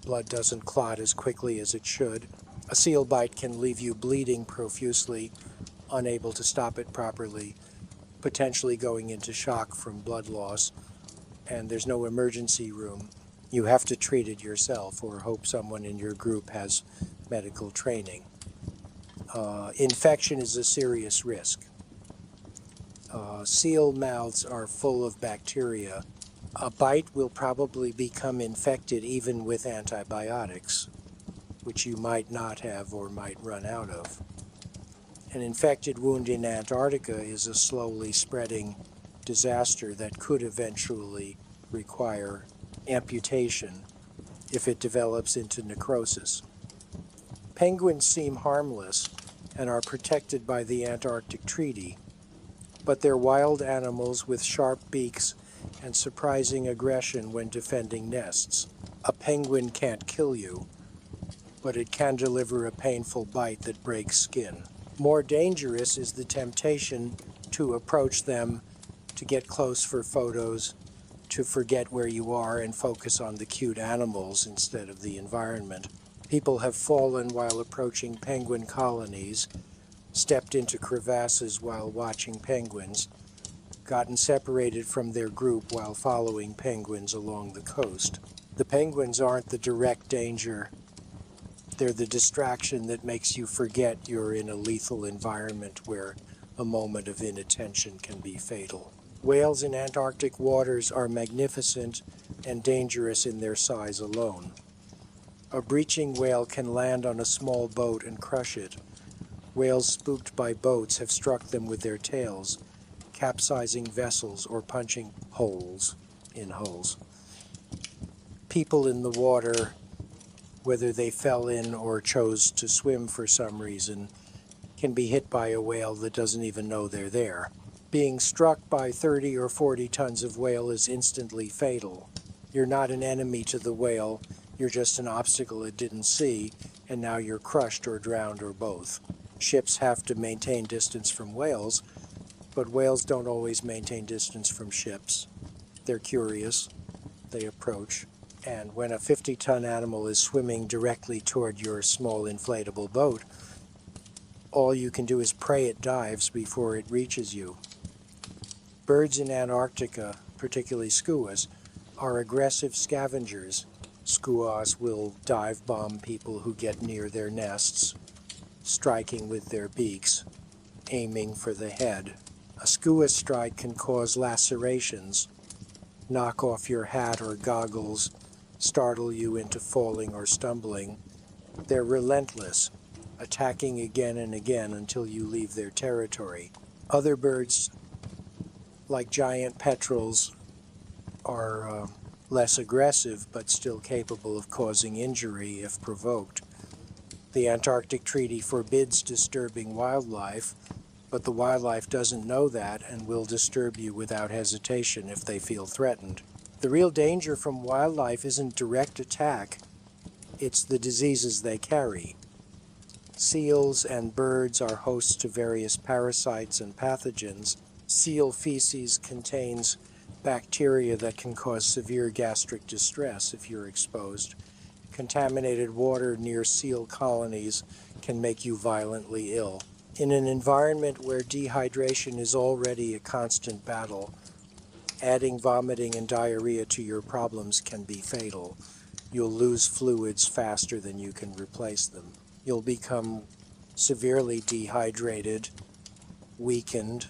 Speaker 1: blood doesn't clot as quickly as it should. A seal bite can leave you bleeding profusely, unable to stop it properly, potentially going into shock from blood loss, and there's no emergency room. You have to treat it yourself or hope someone in your group has medical training. Infection is a serious risk. Seal mouths are full of bacteria. A bite will probably become infected even with antibiotics, which you might not have or might run out of. An infected wound in Antarctica is a slowly spreading disaster that could eventually require amputation if it develops into necrosis. Penguins seem harmless and are protected by the Antarctic Treaty, but they're wild animals with sharp beaks and surprising aggression when defending nests. A penguin can't kill you, but it can deliver a painful bite that breaks skin. More dangerous is the temptation to approach them, to get close for photos, to forget where you are and focus on the cute animals instead of the environment. People have fallen while approaching penguin colonies, stepped into crevasses while watching penguins, gotten separated from their group while following penguins along the coast. The penguins aren't the direct danger. They're the distraction that makes you forget you're in a lethal environment where a moment of inattention can be fatal. Whales in Antarctic waters are magnificent and dangerous in their size alone. A breaching whale can land on a small boat and crush it. Whales spooked by boats have struck them with their tails, capsizing vessels or punching holes in hulls. People in the water, whether they fell in or chose to swim for some reason, can be hit by a whale that doesn't even know they're there. Being struck by 30 or 40 tons of whale is instantly fatal. You're not an enemy to the whale, you're just an obstacle it didn't see, and now you're crushed or drowned or both. Ships have to maintain distance from whales, but whales don't always maintain distance from ships. They're curious, they approach, and when a 50-ton animal is swimming directly toward your small inflatable boat, all you can do is pray it dives before it reaches you. Birds in Antarctica, particularly skuas, are aggressive scavengers. Skuas will dive bomb people who get near their nests, striking with their beaks, aiming for the head. A skua strike can cause lacerations, knock off your hat or goggles, startle you into falling or stumbling. They're relentless, attacking again and again until you leave their territory. Other birds, like giant petrels, are less aggressive but still capable of causing injury if provoked. The Antarctic Treaty forbids disturbing wildlife, but the wildlife doesn't know that and will disturb you without hesitation if they feel threatened. The real danger from wildlife isn't direct attack, it's the diseases they carry. Seals and birds are hosts to various parasites and pathogens. Seal feces contains bacteria that can cause severe gastric distress if you're exposed. Contaminated water near seal colonies can make you violently ill. In an environment where dehydration is already a constant battle, Adding vomiting and diarrhea to your problems can be fatal. You'll lose fluids faster than you can replace them. You'll become severely dehydrated, weakened,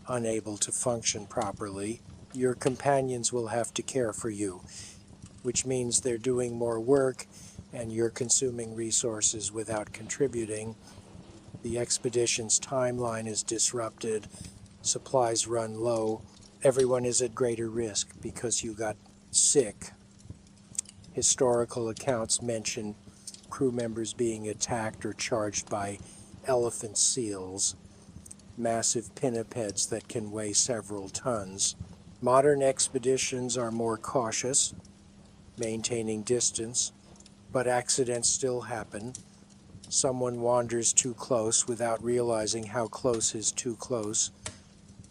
Speaker 1: unable to function properly. Your companions will have to care for you, which means they're doing more work and you're consuming resources without contributing. The expedition's timeline is disrupted, supplies run low. Everyone is at greater risk because you got sick. Historical accounts mention crew members being attacked or charged by elephant seals, massive pinnipeds that can weigh several tons. Modern expeditions are more cautious, maintaining distance, but accidents still happen. Someone wanders too close without realizing how close is too close.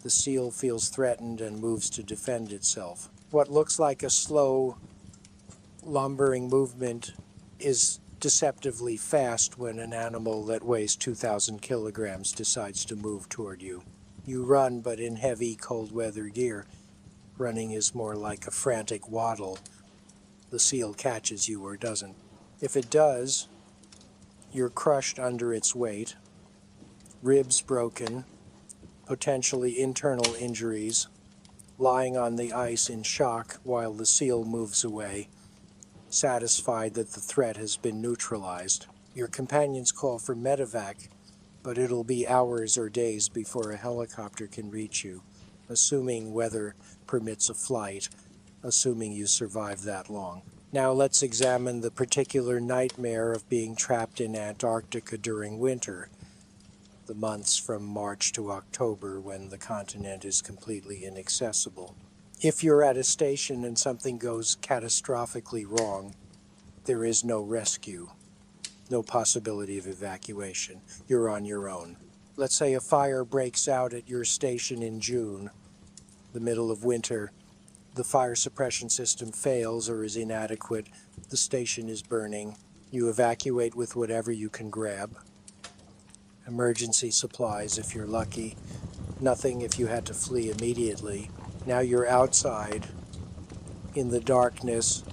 Speaker 1: The seal feels threatened and moves to defend itself. What looks like a slow, lumbering movement is deceptively fast when an animal that weighs 2,000 kilograms decides to move toward you. You run, but in heavy, cold weather gear. Running is more like a frantic waddle. The seal catches you or doesn't. If it does, you're crushed under its weight, ribs broken, potentially internal injuries, lying on the ice in shock while the seal moves away, satisfied that the threat has been neutralized. Your companions call for medevac, but it'll be hours or days before a helicopter can reach you, assuming weather permits a flight, assuming you survive that long. Now let's examine the particular nightmare of being trapped in Antarctica during winter, the months from March to October when the continent is completely inaccessible. If you're at a station and something goes catastrophically wrong, there is no rescue, no possibility of evacuation. You're on your own. Let's say a fire breaks out at your station in June, the middle of winter. The fire suppression system fails or is inadequate. The station is burning. You evacuate with whatever you can grab. Emergency supplies if you're lucky. Nothing if you had to flee immediately. Now you're outside in the darkness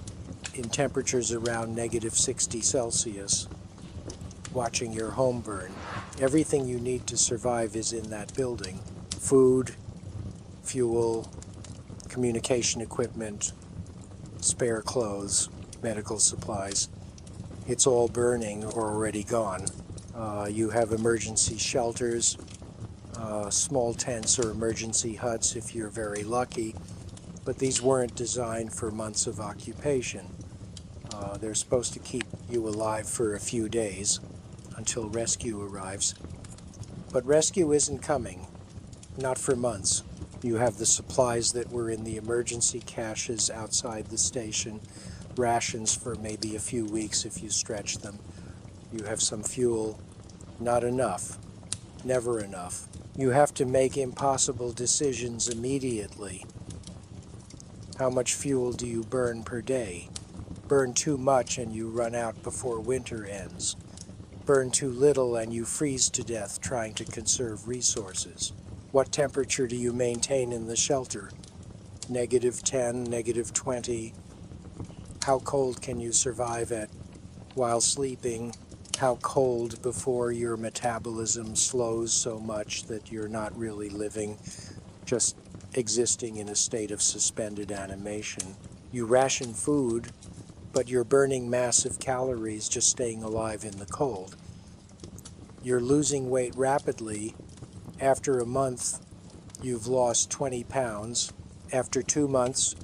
Speaker 1: in temperatures around -60 Celsius, watching your home burn. Everything you need to survive is in that building. Food, fuel, communication equipment, spare clothes, medical supplies. It's all burning or already gone. You have emergency shelters, small tents or emergency huts if you're very lucky, but these weren't designed for months of occupation. They're supposed to keep you alive for a few days until rescue arrives. But rescue isn't coming, not for months. You have the supplies that were in the emergency caches outside the station, rations for maybe a few weeks if you stretch them. You have some fuel, not enough, never enough. You have to make impossible decisions immediately. How much fuel do you burn per day? Burn too much and you run out before winter ends. Burn too little and you freeze to death trying to conserve resources. What temperature do you maintain in the shelter? -10, -20? How cold can you survive at while sleeping? How cold before your metabolism slows so much that you're not really living, just existing in a state of suspended animation? You ration food, but you're burning massive calories just staying alive in the cold. You're losing weight rapidly. After a month, you've lost 20 pounds. After 2 months,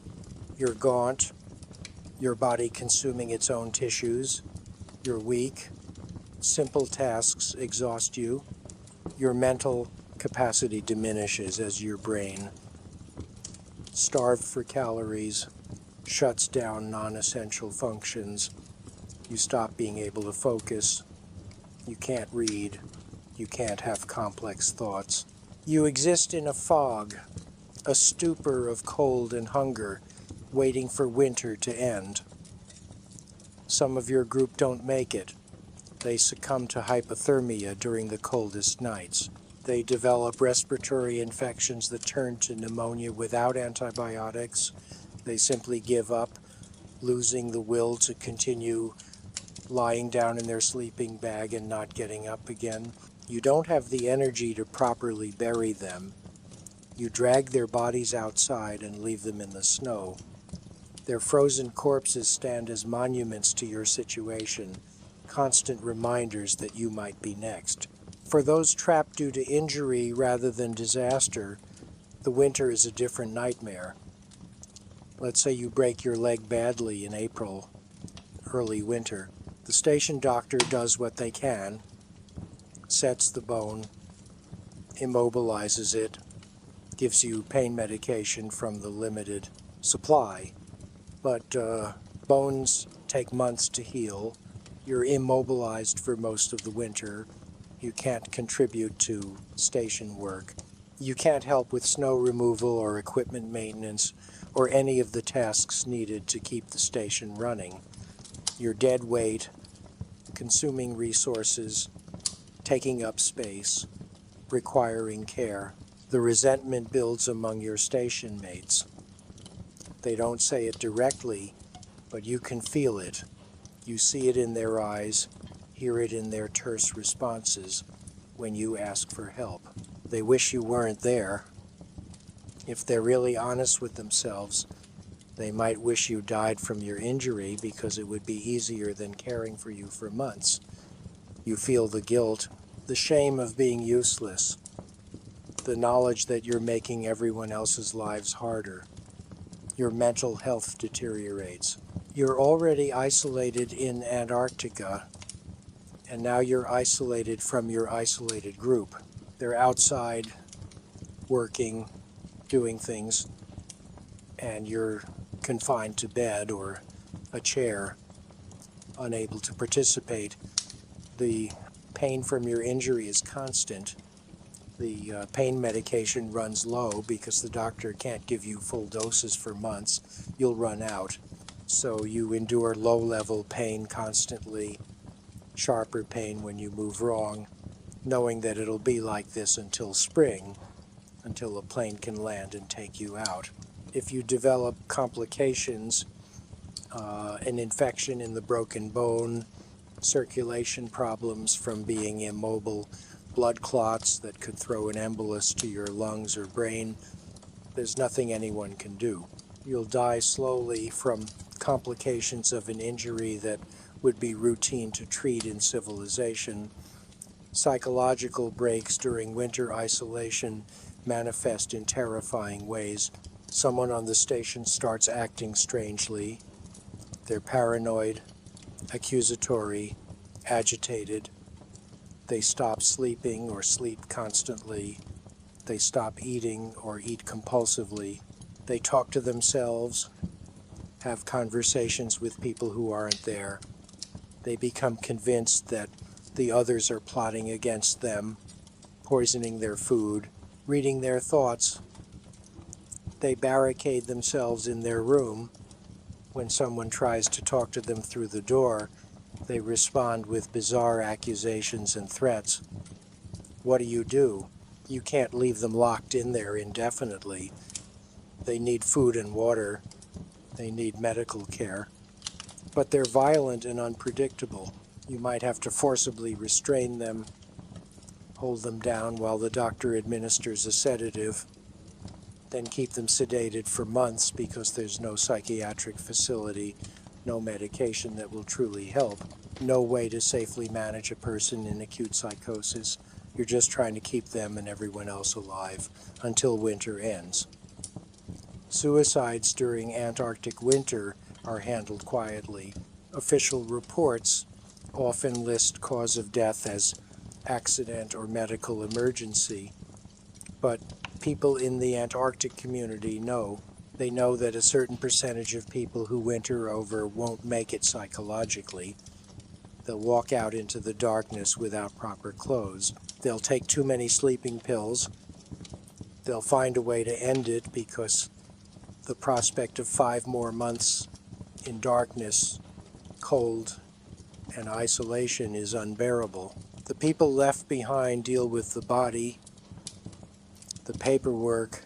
Speaker 1: you're gaunt, your body consuming its own tissues. You're weak. Simple tasks exhaust you. Your mental capacity diminishes as your brain, starved for calories, shuts down non-essential functions. You stop being able to focus. You can't read. You can't have complex thoughts. You exist in a fog, a stupor of cold and hunger, waiting for winter to end. Some of your group don't make it. They succumb to hypothermia during the coldest nights. They develop respiratory infections that turn to pneumonia without antibiotics. They simply give up, losing the will to continue lying down in their sleeping bag and not getting up again. You don't have the energy to properly bury them. You drag their bodies outside and leave them in the snow. Their frozen corpses stand as monuments to your situation, constant reminders that you might be next. For those trapped due to injury rather than disaster, the winter is a different nightmare. Let's say you break your leg badly in April, early winter. The station doctor does what they can, sets the bone, immobilizes it, gives you pain medication from the limited supply. But bones take months to heal. You're immobilized for most of the winter. You can't contribute to station work. You can't help with snow removal or equipment maintenance or any of the tasks needed to keep the station running. You're dead weight, consuming resources, taking up space, requiring care. The resentment builds among your station mates. They don't say it directly, but you can feel it. You see it in their eyes, hear it in their terse responses when you ask for help. They wish you weren't there. If they're really honest with themselves, they might wish you died from your injury because it would be easier than caring for you for months. You feel the guilt, the shame of being useless, the knowledge that you're making everyone else's lives harder. Your mental health deteriorates. You're already isolated in Antarctica, and now you're isolated from your isolated group. They're outside, working, doing things, and you're confined to bed or a chair, unable to participate. The pain from your injury is constant. The pain medication runs low because the doctor can't give you full doses for months. You'll run out. So you endure low-level pain constantly, sharper pain when you move wrong, knowing that it'll be like this until spring, until a plane can land and take you out. If you develop complications, an infection in the broken bone, circulation problems from being immobile, blood clots that could throw an embolus to your lungs or brain, there's nothing anyone can do. You'll die slowly from complications of an injury that would be routine to treat in civilization. Psychological breaks during winter isolation manifest in terrifying ways. Someone on the station starts acting strangely. They're paranoid, accusatory, agitated. They stop sleeping or sleep constantly. They stop eating or eat compulsively. They talk to themselves, have conversations with people who aren't there. They become convinced that the others are plotting against them, poisoning their food, reading their thoughts. They barricade themselves in their room. When someone tries to talk to them through the door, they respond with bizarre accusations and threats. What do? You can't leave them locked in there indefinitely. They need food and water. They need medical care. But they're violent and unpredictable. You might have to forcibly restrain them, hold them down while the doctor administers a sedative, then keep them sedated for months because there's no psychiatric facility, no medication that will truly help, no way to safely manage a person in acute psychosis. You're just trying to keep them and everyone else alive until winter ends. Suicides during Antarctic winter are handled quietly. Official reports often list cause of death as accident or medical emergency, but people in the Antarctic community know. They know that a certain percentage of people who winter over won't make it psychologically. They'll walk out into the darkness without proper clothes. They'll take too many sleeping pills. They'll find a way to end it because the prospect of 5 more months in darkness, cold, and isolation is unbearable. The people left behind deal with the body, The paperwork,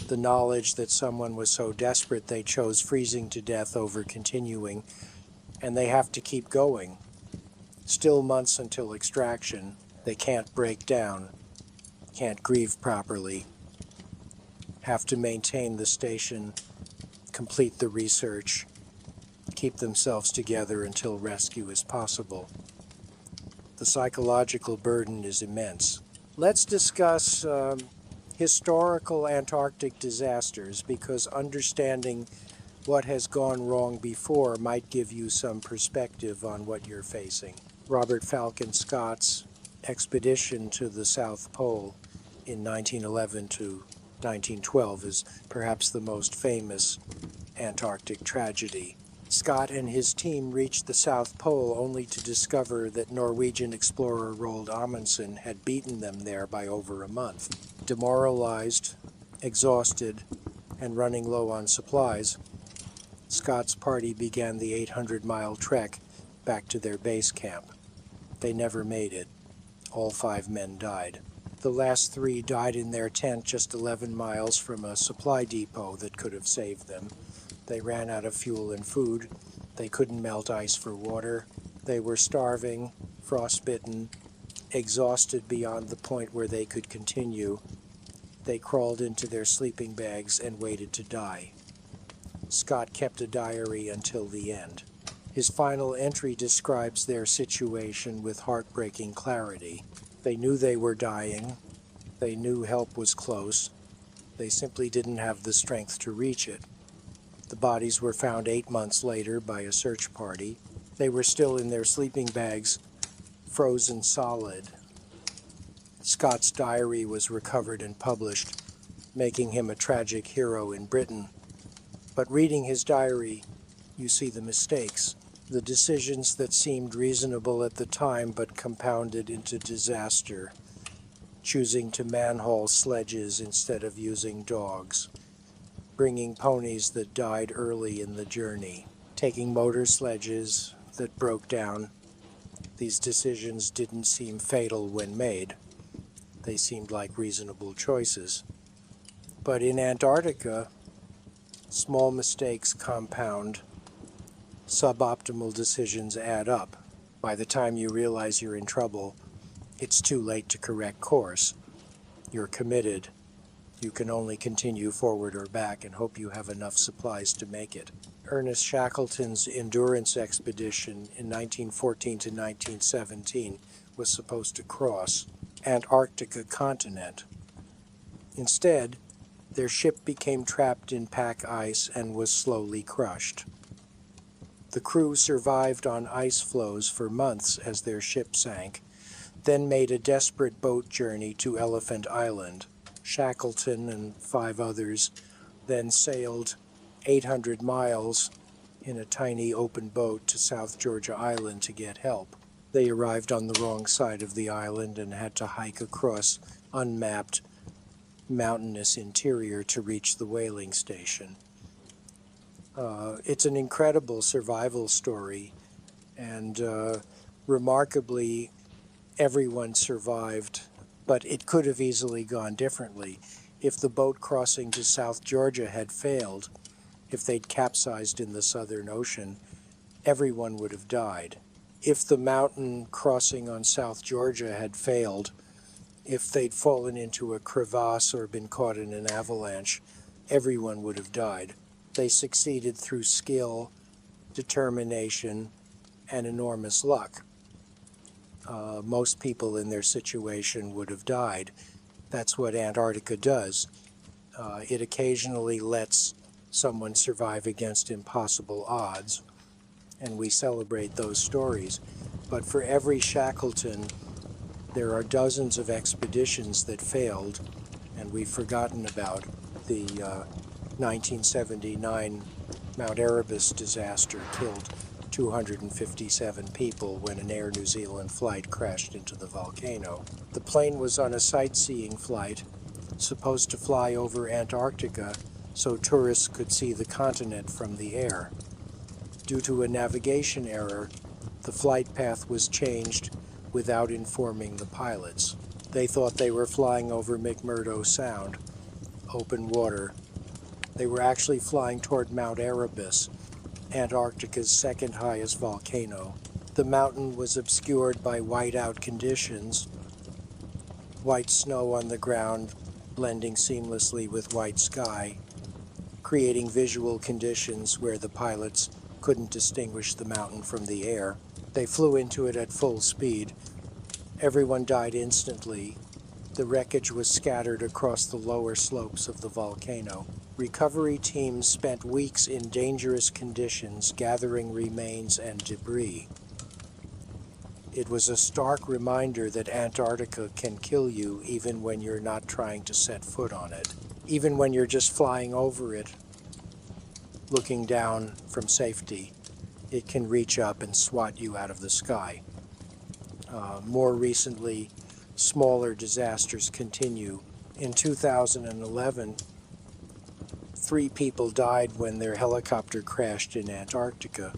Speaker 1: the knowledge that someone was so desperate they chose freezing to death over continuing, and they have to keep going. Still months until extraction. They can't break down, can't grieve properly, have to maintain the station, complete the research, keep themselves together until rescue is possible. The psychological burden is immense. Let's discuss historical Antarctic disasters, because understanding what has gone wrong before might give you some perspective on what you're facing. Robert Falcon Scott's expedition to the South Pole in 1911 to 1912 is perhaps the most famous Antarctic tragedy. Scott and his team reached the South Pole only to discover that Norwegian explorer Roald Amundsen had beaten them there by over a month. Demoralized, exhausted, and running low on supplies, Scott's party began the 800-mile trek back to their base camp. They never made it. All 5 men died. The last 3 died in their tent just 11 miles from a supply depot that could have saved them. They ran out of fuel and food. They couldn't melt ice for water. They were starving, frostbitten, exhausted beyond the point where they could continue. They crawled into their sleeping bags and waited to die. Scott kept a diary until the end. His final entry describes their situation with heartbreaking clarity. They knew they were dying. They knew help was close. They simply didn't have the strength to reach it. The bodies were found 8 months later by a search party. They were still in their sleeping bags, frozen solid. Scott's diary was recovered and published, making him a tragic hero in Britain. But reading his diary, you see the mistakes, the decisions that seemed reasonable at the time but compounded into disaster, choosing to man-haul sledges instead of using dogs, bringing ponies that died early in the journey, taking motor sledges that broke down. These decisions didn't seem fatal when made. They seemed like reasonable choices. But in Antarctica, small mistakes compound. Suboptimal decisions add up. By the time you realize you're in trouble, it's too late to correct course. You're committed. You can only continue forward or back and hope you have enough supplies to make it. Ernest Shackleton's endurance expedition in 1914 to 1917 was supposed to cross Antarctica continent. Instead, their ship became trapped in pack ice and was slowly crushed. The crew survived on ice floes for months as their ship sank, then made a desperate boat journey to Elephant Island. Shackleton and 5 others then sailed 800 miles in a tiny open boat to South Georgia Island to get help. They arrived on the wrong side of the island and had to hike across unmapped, mountainous interior to reach the whaling station. It's an incredible survival story, and remarkably, everyone survived, but it could have easily gone differently. If the boat crossing to South Georgia had failed, if they'd capsized in the Southern Ocean, everyone would have died. If the mountain crossing on South Georgia had failed, if they'd fallen into a crevasse or been caught in an avalanche, everyone would have died. They succeeded through skill, determination, and enormous luck. Most people in their situation would have died. That's what Antarctica does. It occasionally lets someone survive against impossible odds, and we celebrate those stories. But for every Shackleton, there are dozens of expeditions that failed, and we've forgotten about. The 1979 Mount Erebus disaster killed 257 people when an Air New Zealand flight crashed into the volcano. The plane was on a sightseeing flight, supposed to fly over Antarctica so tourists could see the continent from the air. Due to a navigation error, the flight path was changed without informing the pilots. They thought they were flying over McMurdo Sound, open water. They were actually flying toward Mount Erebus, Antarctica's second highest volcano. The mountain was obscured by whiteout conditions, white snow on the ground blending seamlessly with white sky, creating visual conditions where the pilots couldn't distinguish the mountain from the air. They flew into it at full speed. Everyone died instantly. The wreckage was scattered across the lower slopes of the volcano. Recovery teams spent weeks in dangerous conditions gathering remains and debris. It was a stark reminder that Antarctica can kill you even when you're not trying to set foot on it. Even when you're just flying over it, looking down from safety, it can reach up and swat you out of the sky. More recently, smaller disasters continue. In 2011, 3 people died when their helicopter crashed in Antarctica.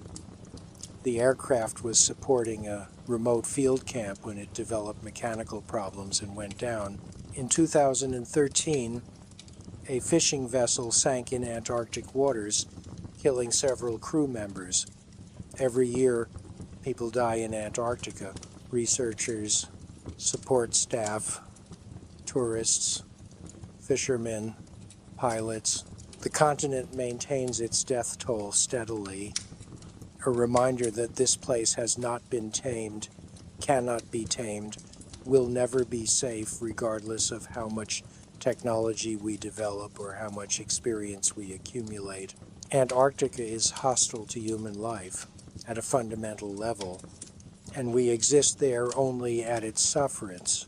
Speaker 1: The aircraft was supporting a remote field camp when it developed mechanical problems and went down. In 2013, a fishing vessel sank in Antarctic waters, killing several crew members. Every year, people die in Antarctica. Researchers, support staff, tourists, fishermen, pilots. The continent maintains its death toll steadily, a reminder that this place has not been tamed, cannot be tamed, will never be safe regardless of how much technology we develop or how much experience we accumulate. Antarctica is hostile to human life at a fundamental level, and we exist there only at its sufferance.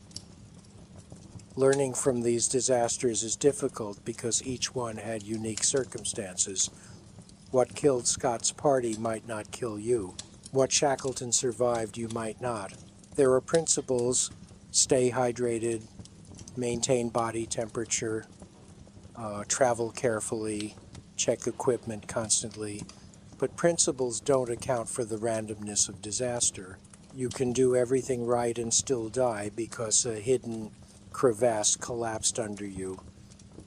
Speaker 1: Learning from these disasters is difficult because each one had unique circumstances. What killed Scott's party might not kill you. What Shackleton survived, you might not. There are principles: stay hydrated, maintain body temperature, travel carefully, check equipment constantly. But principles don't account for the randomness of disaster. You can do everything right and still die because a hidden crevasse collapsed under you.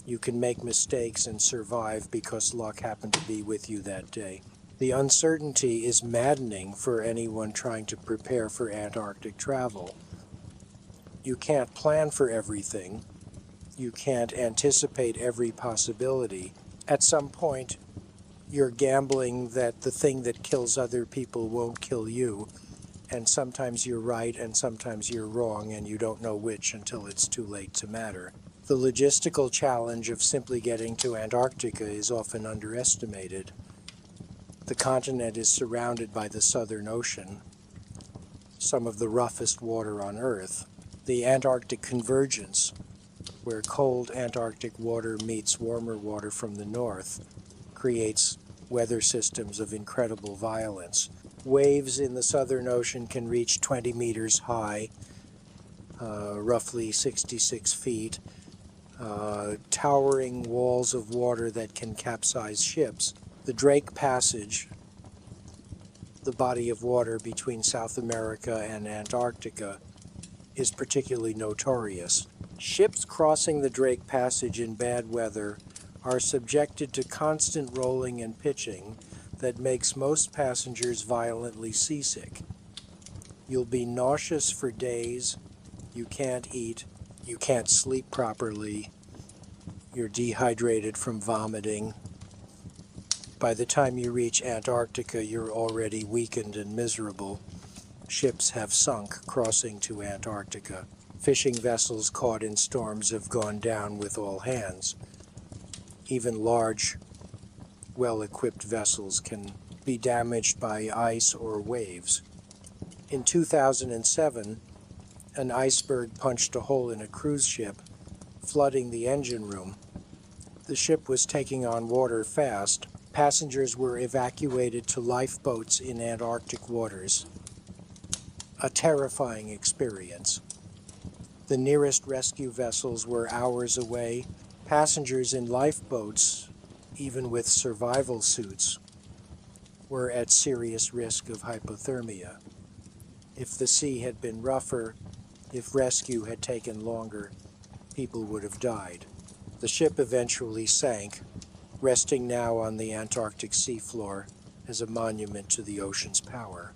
Speaker 1: You can make mistakes and survive because luck happened to be with you that day. The uncertainty is maddening for anyone trying to prepare for Antarctic travel. You can't plan for everything. You can't anticipate every possibility. At some point, you're gambling that the thing that kills other people won't kill you, and sometimes you're right and sometimes you're wrong, and you don't know which until it's too late to matter. The logistical challenge of simply getting to Antarctica is often underestimated. The continent is surrounded by the Southern Ocean, some of the roughest water on Earth. The Antarctic convergence, where cold Antarctic water meets warmer water from the north, creates weather systems of incredible violence. Waves in the Southern Ocean can reach 20 meters high, roughly 66 feet, towering walls of water that can capsize ships. The Drake Passage, the body of water between South America and Antarctica, is particularly notorious. Ships crossing the Drake Passage in bad weather are subjected to constant rolling and pitching that makes most passengers violently seasick. You'll be nauseous for days, you can't eat, you can't sleep properly, you're dehydrated from vomiting. By the time you reach Antarctica, you're already weakened and miserable. Ships have sunk crossing to Antarctica. Fishing vessels caught in storms have gone down with all hands. Even large, well-equipped vessels can be damaged by ice or waves. In 2007, an iceberg punched a hole in a cruise ship, flooding the engine room. The ship was taking on water fast. Passengers were evacuated to lifeboats in Antarctic waters. A terrifying experience. The nearest rescue vessels were hours away. Passengers in lifeboats, even with survival suits, were at serious risk of hypothermia. If the sea had been rougher, If rescue had taken longer, people would have died. The ship eventually sank, resting now on the Antarctic seafloor as a monument to the ocean's power.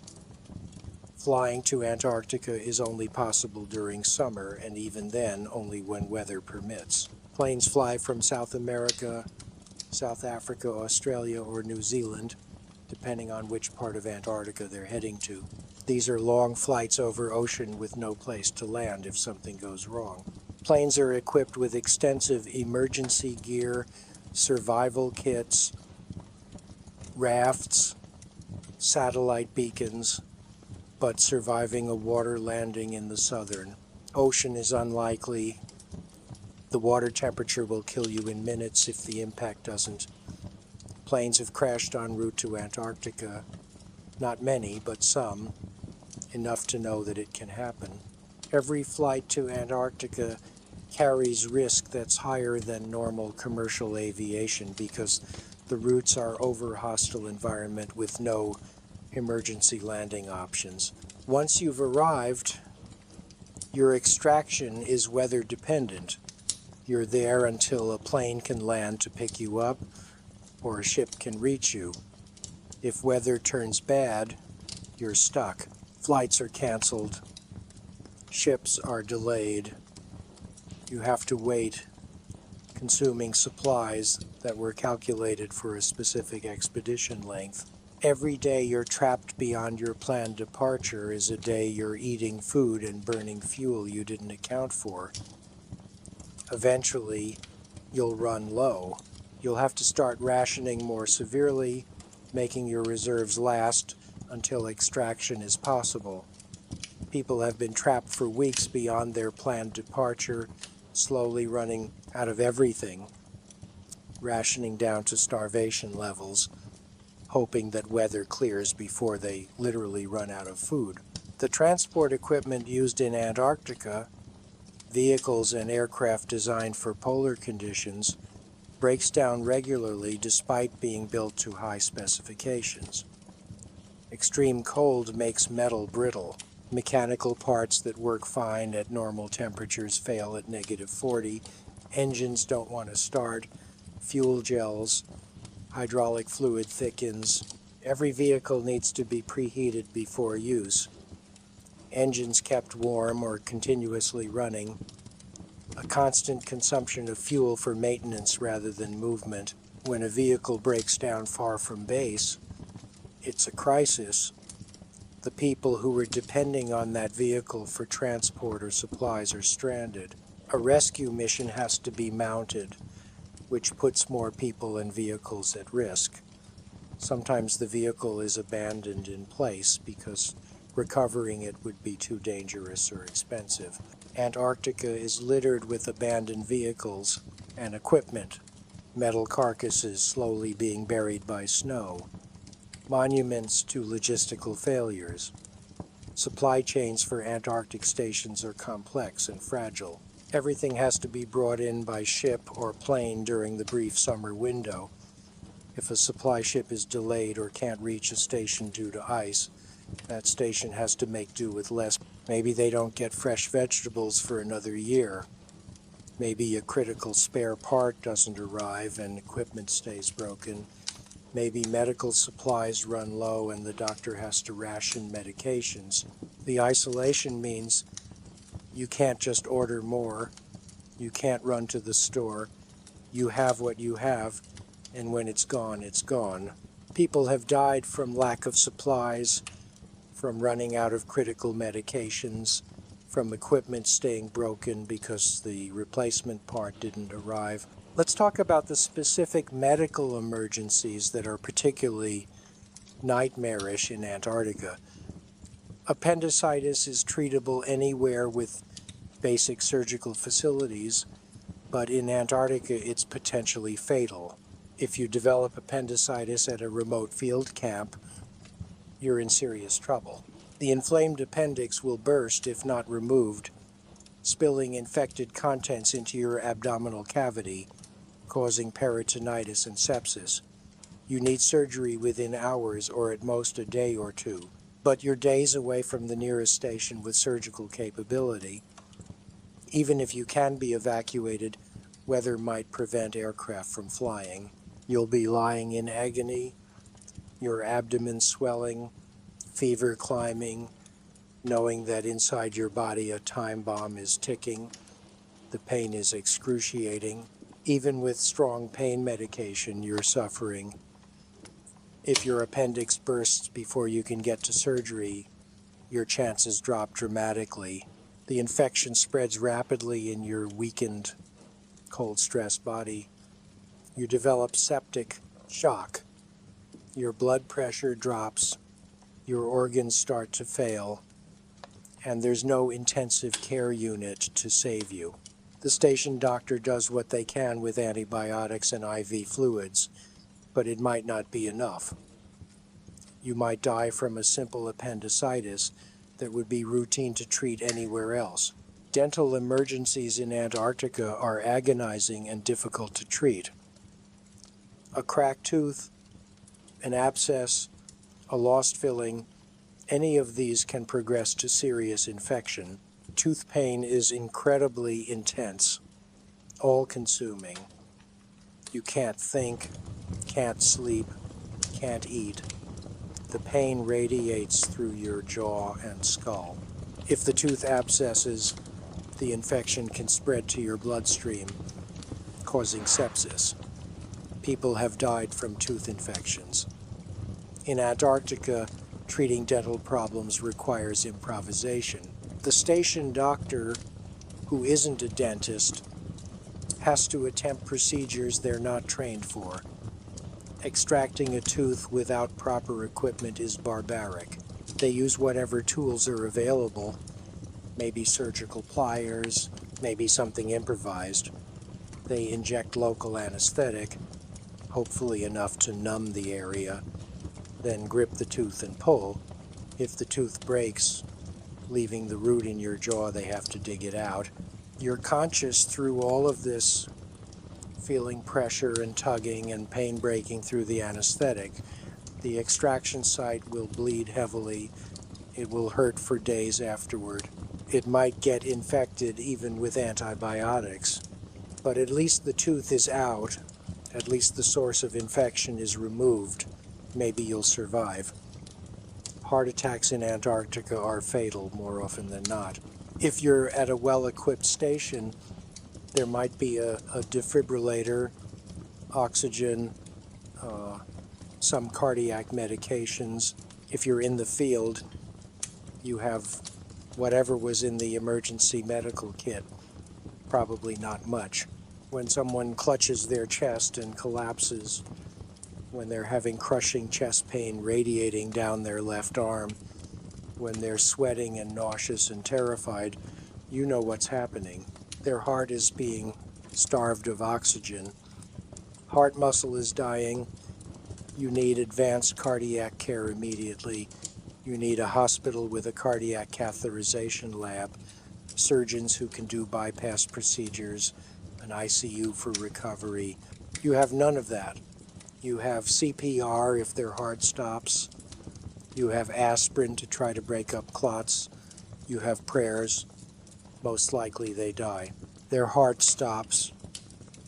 Speaker 1: Flying to Antarctica is only possible during summer, and even then only when weather permits. Planes fly from South America, South Africa, Australia, or New Zealand, depending on which part of Antarctica they're heading to. These are long flights over ocean with no place to land if something goes wrong. Planes are equipped with extensive emergency gear, survival kits, rafts, satellite beacons, but surviving a water landing in the southern ocean is unlikely. The water temperature will kill you in minutes if the impact doesn't. Planes have crashed en route to Antarctica. Not many, but some. Enough to know that it can happen. Every flight to Antarctica carries risk that's higher than normal commercial aviation because the routes are over hostile environment with no emergency landing options. Once you've arrived, your extraction is weather dependent. You're there until a plane can land to pick you up or a ship can reach you. If weather turns bad, you're stuck. Flights are canceled. Ships are delayed. You have to wait, consuming supplies that were calculated for a specific expedition length. Every day you're trapped beyond your planned departure is a day you're eating food and burning fuel you didn't account for. Eventually, you'll run low. You'll have to start rationing more severely, making your reserves last until extraction is possible. People have been trapped for weeks beyond their planned departure, slowly running out of everything, rationing down to starvation levels, hoping that weather clears before they literally run out of food. The transport equipment used in Antarctica, vehicles and aircraft designed for polar conditions, breaks down regularly despite being built to high specifications. Extreme cold makes metal brittle. Mechanical parts that work fine at normal temperatures fail at -40. Engines don't want to start. Fuel gels. Hydraulic fluid thickens. Every vehicle needs to be preheated before use. Engines kept warm or continuously running. A constant consumption of fuel for maintenance rather than movement. When a vehicle breaks down far from base, it's a crisis. The people who were depending on that vehicle for transport or supplies are stranded. A rescue mission has to be mounted, which puts more people and vehicles at risk. Sometimes the vehicle is abandoned in place because recovering it would be too dangerous or expensive. Antarctica is littered with abandoned vehicles and equipment, metal carcasses slowly being buried by snow, monuments to logistical failures. Supply chains for Antarctic stations are complex and fragile. Everything has to be brought in by ship or plane during the brief summer window. If a supply ship is delayed or can't reach a station due to ice, that station has to make do with less. Maybe they don't get fresh vegetables for another year. Maybe a critical spare part doesn't arrive and equipment stays broken. Maybe medical supplies run low and the doctor has to ration medications. The isolation means you can't just order more. You can't run to the store. You have what you have, and when it's gone, it's gone. People have died from lack of supplies, from running out of critical medications, from equipment staying broken because the replacement part didn't arrive. Let's talk about the specific medical emergencies that are particularly nightmarish in Antarctica. Appendicitis is treatable anywhere with basic surgical facilities, but in Antarctica it's potentially fatal. If you develop appendicitis at a remote field camp, you're in serious trouble. The inflamed appendix will burst if not removed, spilling infected contents into your abdominal cavity, causing peritonitis and sepsis. You need surgery within hours or at most a day or two. but you're days away from the nearest station with surgical capability. Even if you can be evacuated, weather might prevent aircraft from flying. You'll be lying in agony, your abdomen swelling, fever climbing, knowing that inside your body a time bomb is ticking. The pain is excruciating. Even with strong pain medication, you're suffering. If your appendix bursts before you can get to surgery, your chances drop dramatically. The infection spreads rapidly in your weakened, cold-stressed body. You develop septic shock. Your blood pressure drops. Your organs start to fail. And there's no intensive care unit to save you. The station doctor does what they can with antibiotics and IV fluids, but it might not be enough. You might die from a simple appendicitis that would be routine to treat anywhere else. Dental emergencies in Antarctica are agonizing and difficult to treat. A cracked tooth, an abscess, a lost filling, any of these can progress to serious infection. Tooth pain is incredibly intense, all-consuming. You can't think, can't sleep, can't eat. The pain radiates through your jaw and skull. If the tooth abscesses, the infection can spread to your bloodstream, causing sepsis. People have died from tooth infections. In Antarctica, treating dental problems requires improvisation. The station doctor, who isn't a dentist, has to attempt procedures they're not trained for. Extracting a tooth without proper equipment is barbaric. They use whatever tools are available, maybe surgical pliers, maybe something improvised. They inject local anesthetic, hopefully enough to numb the area, then grip the tooth and pull. If the tooth breaks, leaving the root in your jaw, they have to dig it out. You're conscious through all of this, feeling pressure and tugging and pain breaking through the anesthetic. The extraction site will bleed heavily. It will hurt for days afterward. It might get infected even with antibiotics, but at least the tooth is out. At least the source of infection is removed. Maybe you'll survive. Heart attacks in Antarctica are fatal more often than not. If you're at a well-equipped station, there might be a defibrillator, oxygen, some cardiac medications. If you're in the field, you have whatever was in the emergency medical kit, probably not much. When someone clutches their chest and collapses, when they're having crushing chest pain radiating down their left arm, when they're sweating and nauseous and terrified, you know what's happening. Their heart is being starved of oxygen. Heart muscle is dying. You need advanced cardiac care immediately. You need a hospital with a cardiac catheterization lab, surgeons who can do bypass procedures, an ICU for recovery. You have none of that. You have CPR if their heart stops. You have aspirin to try to break up clots. You have prayers. Most likely they die. Their heart stops.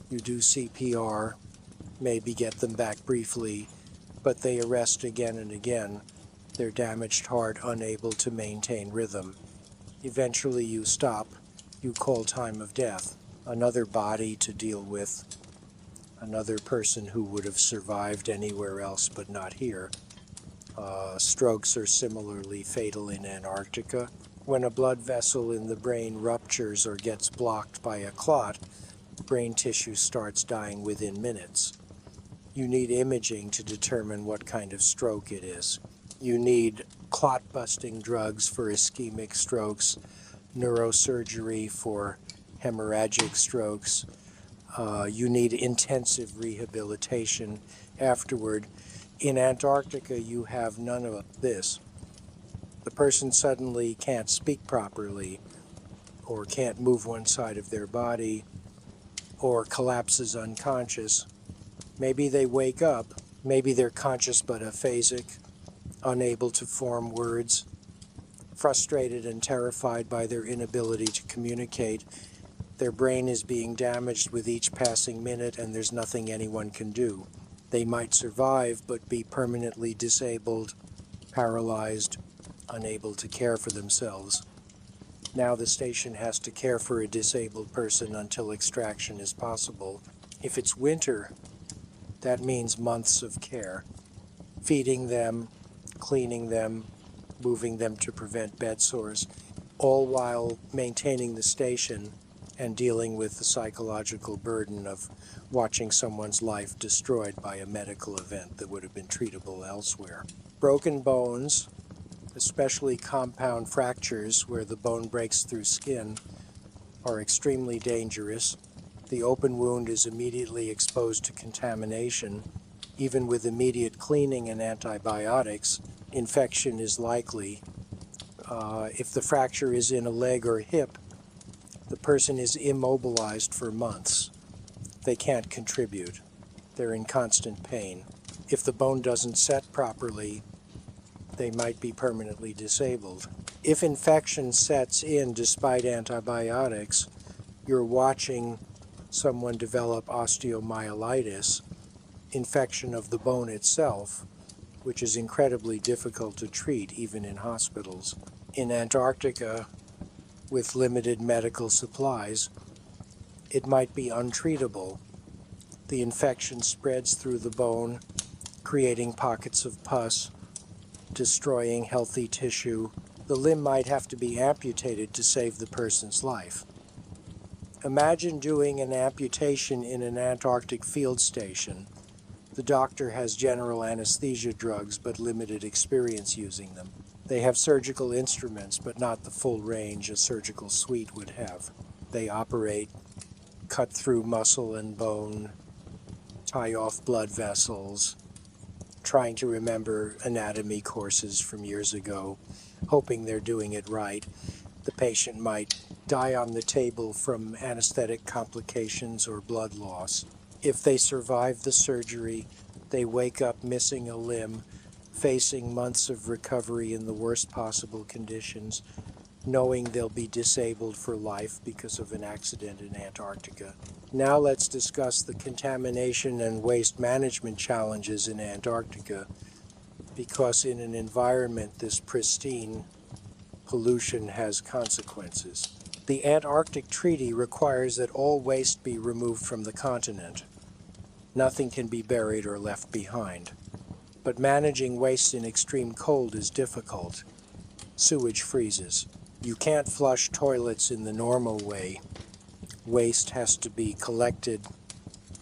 Speaker 1: You do CPR, maybe get them back briefly, but they arrest again and again. Their damaged heart unable to maintain rhythm. Eventually you stop. You call time of death. Another body to deal with. Another person who would have survived anywhere else but not here. Strokes are similarly fatal in Antarctica. When a blood vessel in the brain ruptures or gets blocked by a clot, brain tissue starts dying within minutes. You need imaging to determine what kind of stroke it is. You need clot-busting drugs for ischemic strokes, neurosurgery for hemorrhagic strokes. You need intensive rehabilitation afterward. In Antarctica, you have none of this. The person suddenly can't speak properly, or can't move one side of their body, or collapses unconscious. Maybe they wake up, maybe they're conscious but aphasic, unable to form words, frustrated and terrified by their inability to communicate. Their brain is being damaged with each passing minute, and there's nothing anyone can do. They might survive, but be permanently disabled, paralyzed, unable to care for themselves. Now the station has to care for a disabled person until extraction is possible. If it's winter, that means months of care. Feeding them, cleaning them, moving them to prevent bed sores, all while maintaining the station and dealing with the psychological burden of watching someone's life destroyed by a medical event that would have been treatable elsewhere. Broken bones, especially compound fractures where the bone breaks through skin, are extremely dangerous. The open wound is immediately exposed to contamination. Even with immediate cleaning and antibiotics, infection is likely. If the fracture is in a leg or hip, the person is immobilized for months. They can't contribute. They're in constant pain. If the bone doesn't set properly, they might be permanently disabled. If infection sets in despite antibiotics, you're watching someone develop osteomyelitis, infection of the bone itself, which is incredibly difficult to treat even in hospitals. In Antarctica, with limited medical supplies, it might be untreatable. The infection spreads through the bone, creating pockets of pus, destroying healthy tissue. The limb might have to be amputated to save the person's life. Imagine doing an amputation in an Antarctic field station. The doctor has general anesthesia drugs but limited experience using them. They have surgical instruments but not the full range a surgical suite would have. They operate, cut through muscle and bone, tie off blood vessels, trying to remember anatomy courses from years ago, hoping they're doing it right. The patient might die on the table from anesthetic complications or blood loss. If they survive the surgery, they wake up missing a limb, facing months of recovery in the worst possible conditions, knowing they'll be disabled for life because of an accident in Antarctica. Now let's discuss the contamination and waste management challenges in Antarctica, because in an environment this pristine, pollution has consequences. The Antarctic Treaty requires that all waste be removed from the continent. Nothing can be buried or left behind. But managing waste in extreme cold is difficult. Sewage freezes. You can't flush toilets in the normal way. Waste has to be collected,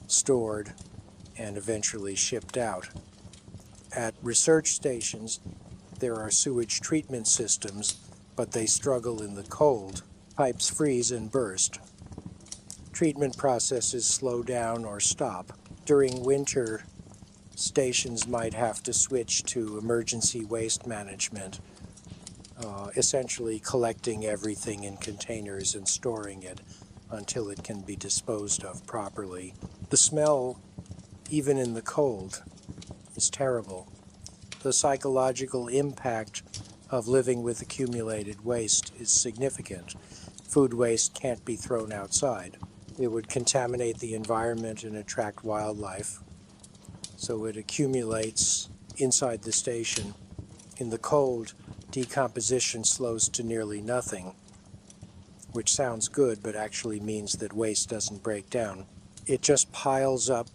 Speaker 1: stored, and eventually shipped out. At research stations, there are sewage treatment systems, but they struggle in the cold. Pipes freeze and burst. Treatment processes slow down or stop. During winter, stations might have to switch to emergency waste management, essentially collecting everything in containers and storing it until it can be disposed of properly. The smell, even in the cold, is terrible. The psychological impact of living with accumulated waste is significant. Food waste can't be thrown outside. It would contaminate the environment and attract wildlife, so it accumulates inside the station. In the cold, decomposition slows to nearly nothing, which sounds good but actually means that waste doesn't break down. It just piles up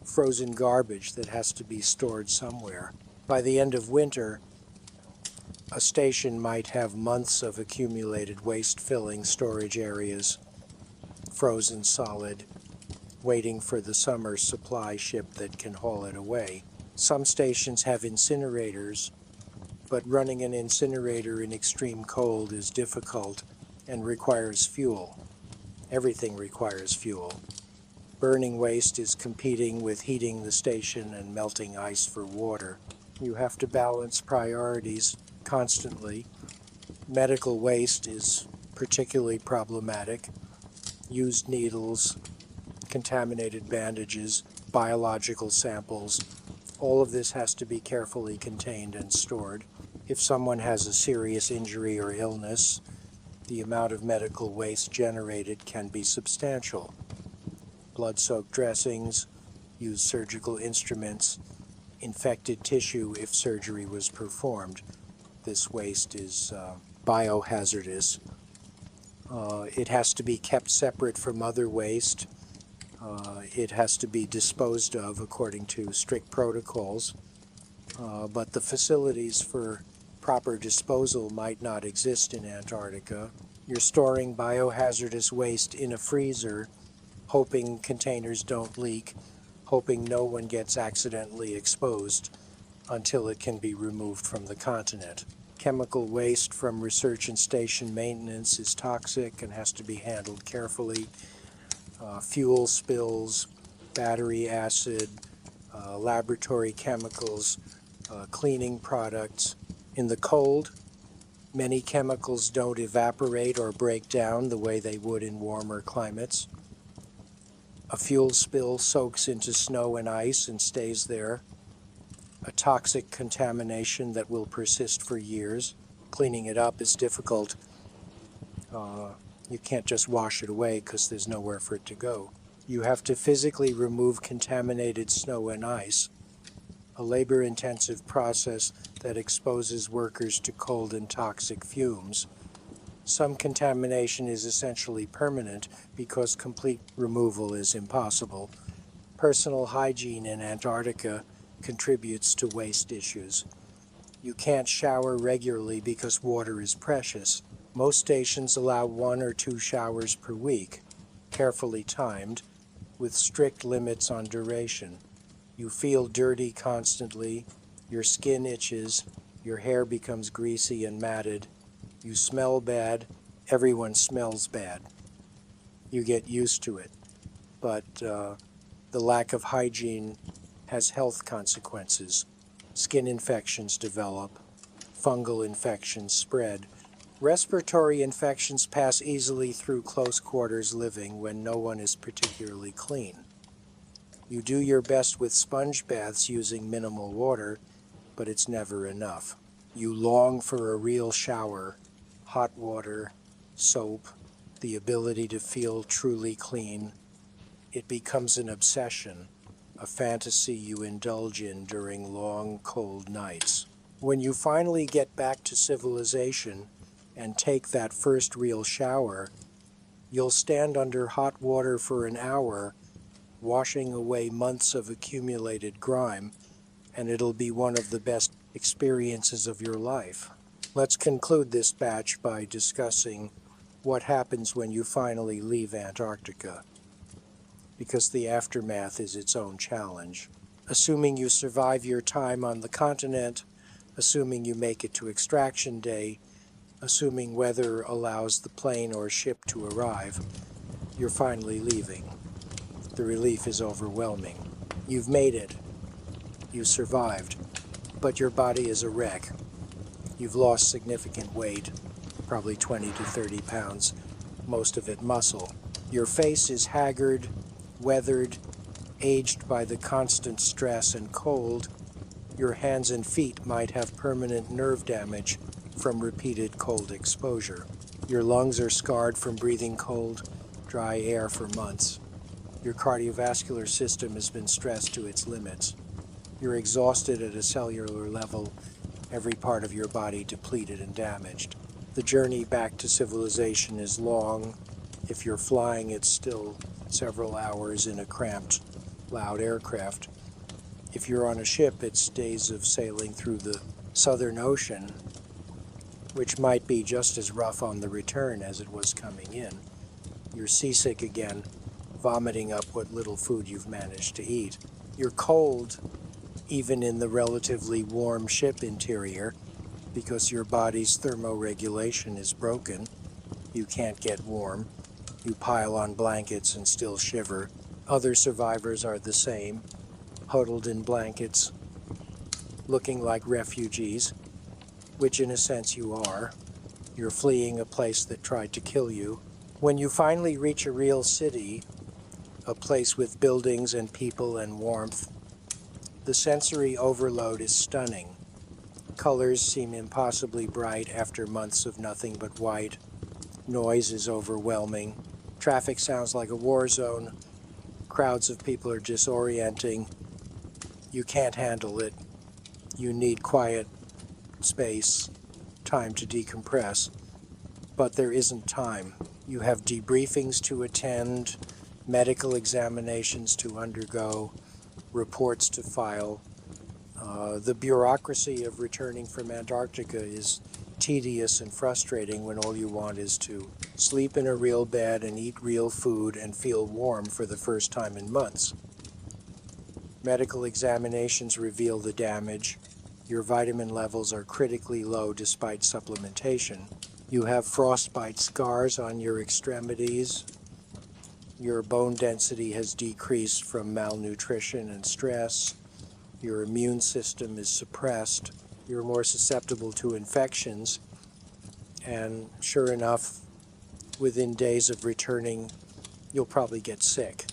Speaker 1: frozen garbage that has to be stored somewhere. By the end of winter, a station might have months of accumulated waste filling storage areas, frozen solid, waiting for the summer supply ship that can haul it away. Some stations have incinerators, but running an incinerator in extreme cold is difficult and requires fuel. Everything requires fuel. Burning waste is competing with heating the station and melting ice for water. You have to balance priorities constantly. Medical waste is particularly problematic. Used needles, contaminated bandages, biological samples, All of this has to be carefully contained and stored. If someone has a serious injury or illness, the amount of medical waste generated can be substantial. Blood-soaked dressings, used surgical instruments, infected tissue if surgery was performed. This waste is biohazardous. It has to be kept separate from other waste. It has to be disposed of according to strict protocols. But the facilities for proper disposal might not exist in Antarctica. You're storing biohazardous waste in a freezer, hoping containers don't leak, hoping no one gets accidentally exposed until it can be removed from the continent. Chemical waste from research and station maintenance is toxic and has to be handled carefully. Fuel spills, battery acid, laboratory chemicals, cleaning products. In the cold, many chemicals don't evaporate or break down the way they would in warmer climates. A fuel spill soaks into snow and ice and stays there. A toxic contamination that will persist for years. Cleaning it up is difficult. You can't just wash it away because there's nowhere for it to go. You have to physically remove contaminated snow and ice, a labor-intensive process that exposes workers to cold and toxic fumes. Some contamination is essentially permanent because complete removal is impossible. Personal hygiene in Antarctica contributes to waste issues. You can't shower regularly because water is precious. Most stations allow 1 or 2 showers per week, carefully timed, with strict limits on duration. You feel dirty constantly, your skin itches, your hair becomes greasy and matted, you smell bad, everyone smells bad. You get used to it, but the lack of hygiene has health consequences. Skin infections develop, fungal infections spread. Respiratory infections pass easily through close quarters living when no one is particularly clean. You do your best with sponge baths using minimal water, but it's never enough. You long for a real shower, hot water, soap, the ability to feel truly clean. It becomes an obsession, a fantasy you indulge in during long, cold nights. When you finally get back to civilization and take that first real shower, you'll stand under hot water for an hour, washing away months of accumulated grime, and it'll be one of the best experiences of your life. Let's conclude this batch by discussing what happens when you finally leave Antarctica, because the aftermath is its own challenge. Assuming you survive your time on the continent, assuming you make it to extraction day, assuming weather allows the plane or ship to arrive, you're finally leaving. The relief is overwhelming. You've made it. You survived. But your body is a wreck. You've lost significant weight, probably 20 to 30 pounds, most of it muscle. Your face is haggard, weathered, aged by the constant stress and cold. Your hands and feet might have permanent nerve damage from repeated cold exposure. Your lungs are scarred from breathing cold, dry air for months. Your cardiovascular system has been stressed to its limits. You're exhausted at a cellular level, every part of your body depleted and damaged. The journey back to civilization is long. If you're flying, it's still several hours in a cramped, loud aircraft. If you're on a ship, it's days of sailing through the Southern Ocean, which might be just as rough on the return as it was coming in. You're seasick again, vomiting up what little food you've managed to eat. You're cold, even in the relatively warm ship interior, because your body's thermoregulation is broken. You can't get warm. You pile on blankets and still shiver. Other survivors are the same, huddled in blankets, looking like refugees, which in a sense you are. You're fleeing a place that tried to kill you. When you finally reach a real city, a place with buildings and people and warmth, The sensory overload is stunning. Colors seem impossibly bright after months of nothing but white. Noise is overwhelming. Traffic sounds like a war zone. Crowds of people are disorienting. You can't handle it. You need quiet space, time to decompress. But there isn't time. You have debriefings to attend, medical examinations to undergo, reports to file. The bureaucracy of returning from Antarctica is tedious and frustrating when all you want is to sleep in a real bed and eat real food and feel warm for the first time in months. Medical examinations reveal the damage. Your vitamin levels are critically low despite supplementation. You have frostbite scars on your extremities. Your bone density has decreased from malnutrition and stress. Your immune system is suppressed. You're more susceptible to infections. And sure enough, within days of returning, you'll probably get sick.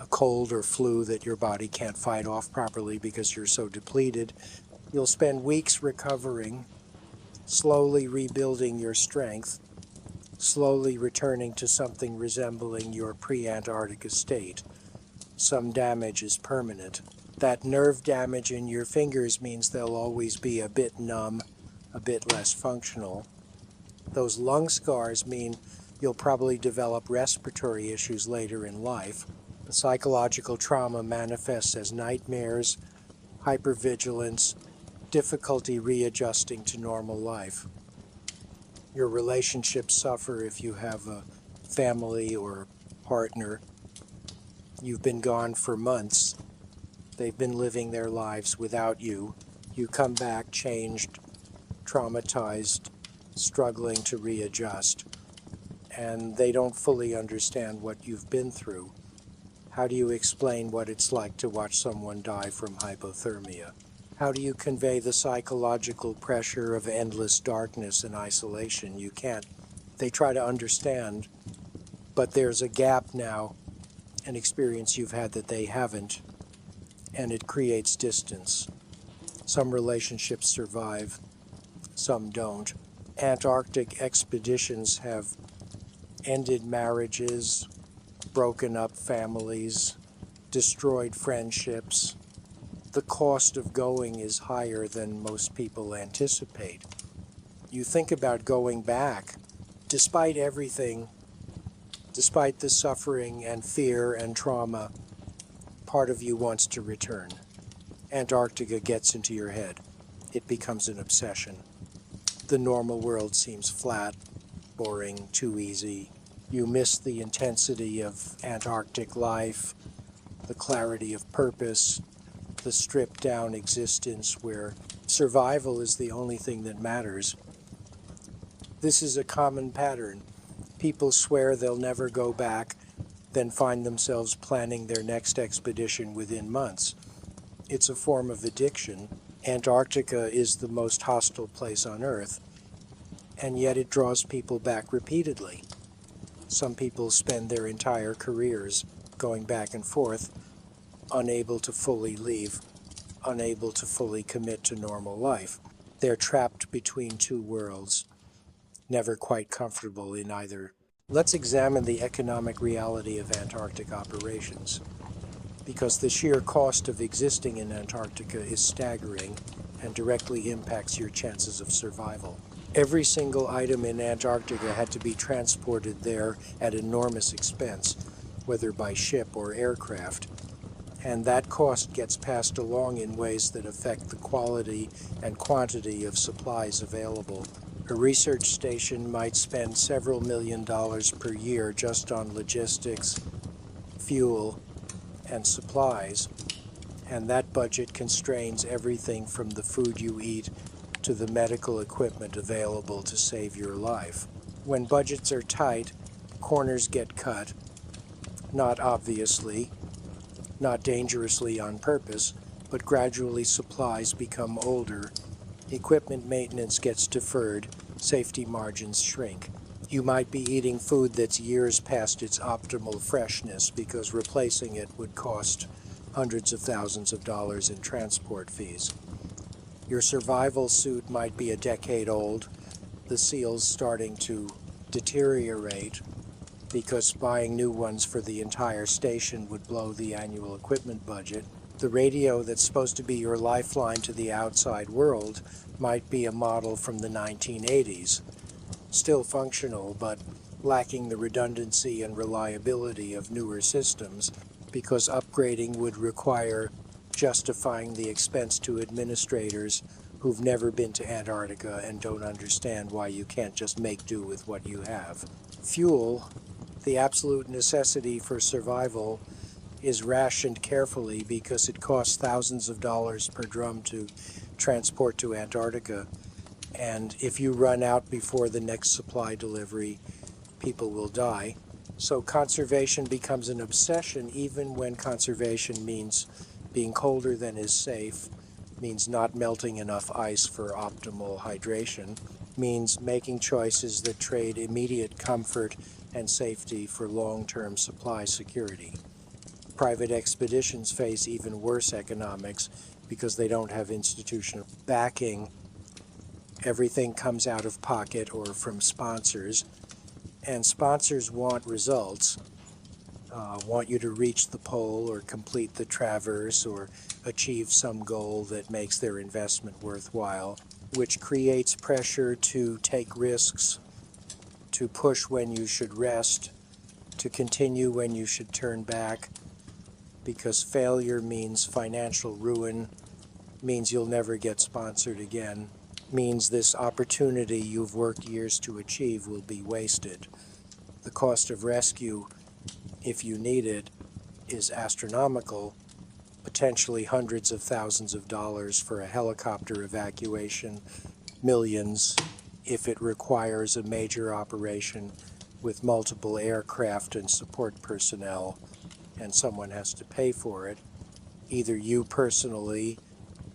Speaker 1: A cold or flu that your body can't fight off properly because you're so depleted. You'll spend weeks recovering, slowly rebuilding your strength, slowly returning to something resembling your pre-Antarctica state. Some damage is permanent. That nerve damage in your fingers means they'll always be a bit numb, a bit less functional. Those lung scars mean you'll probably develop respiratory issues later in life. The psychological trauma manifests as nightmares, hypervigilance, difficulty readjusting to normal life. Your relationships suffer if you have a family or partner. You've been gone for months. They've been living their lives without you. You come back changed, traumatized, struggling to readjust, and they don't fully understand what you've been through. How do you explain what it's like to watch someone die from hypothermia? How do you convey the psychological pressure of endless darkness and isolation? You can't. They try to understand, but there's a gap now, an experience you've had that they haven't, and it creates distance. Some relationships survive, some don't. Antarctic expeditions have ended marriages, broken up families, destroyed friendships. The cost of going is higher than most people anticipate. You think about going back. Despite everything, despite the suffering and fear and trauma, part of you wants to return. Antarctica gets into your head. It becomes an obsession. The normal world seems flat, boring, too easy. You miss the intensity of Antarctic life, the clarity of purpose, the stripped-down existence where survival is the only thing that matters. This is a common pattern. People swear they'll never go back, then find themselves planning their next expedition within months. It's a form of addiction. Antarctica is the most hostile place on Earth, and yet it draws people back repeatedly. Some people spend their entire careers going back and forth, unable to fully leave, unable to fully commit to normal life. They're trapped between two worlds, never quite comfortable in either. Let's examine the economic reality of Antarctic operations, because the sheer cost of existing in Antarctica is staggering and directly impacts your chances of survival. Every single item in Antarctica had to be transported there at enormous expense, whether by ship or aircraft, and that cost gets passed along in ways that affect the quality and quantity of supplies available. A research station might spend several $1,000,000 per year just on logistics, fuel, and supplies, and that budget constrains everything from the food you eat to the medical equipment available to save your life. When budgets are tight, corners get cut, not obviously, not dangerously on purpose, but gradually supplies become older, equipment maintenance gets deferred, safety margins shrink. You might be eating food that's years past its optimal freshness because replacing it would cost hundreds of thousands of dollars in transport fees. Your survival suit might be a decade old, the seal's starting to deteriorate because buying new ones for the entire station would blow the annual equipment budget. The radio that's supposed to be your lifeline to the outside world might be a model from the 1980s, still functional but lacking the redundancy and reliability of newer systems because upgrading would require justifying the expense to administrators who've never been to Antarctica and don't understand why you can't just make do with what you have. Fuel, the absolute necessity for survival, is rationed carefully because it costs thousands of dollars per drum to transport to Antarctica, and if you run out before the next supply delivery, people will die. So conservation becomes an obsession even when conservation means being colder than is safe, means not melting enough ice for optimal hydration, means making choices that trade immediate comfort and safety for long-term supply security. Private expeditions face even worse economics because they don't have institutional backing. Everything comes out of pocket or from sponsors, and sponsors want results, want you to reach the pole or complete the traverse or achieve some goal that makes their investment worthwhile, which creates pressure to take risks, to push when you should rest, to continue when you should turn back, because failure means financial ruin, means you'll never get sponsored again, means this opportunity you've worked years to achieve will be wasted. The cost of rescue, if you need it, is astronomical, potentially hundreds of thousands of dollars for a helicopter evacuation, millions if it requires a major operation with multiple aircraft and support personnel, and someone has to pay for it. Either you personally,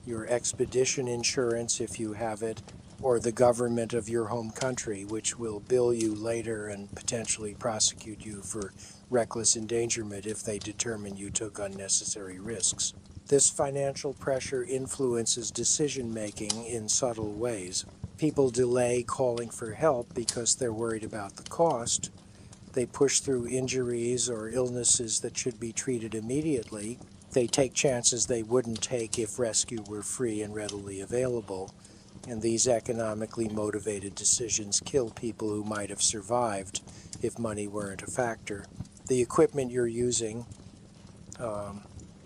Speaker 1: your expedition insurance if you have it, or the government of your home country, which will bill you later and potentially prosecute you for reckless endangerment if they determine you took unnecessary risks. This financial pressure influences decision-making in subtle ways. People delay calling for help because they're worried about the cost. They push through injuries or illnesses that should be treated immediately. They take chances they wouldn't take if rescue were free and readily available. And these economically motivated decisions kill people who might have survived if money weren't a factor. The equipment you're using,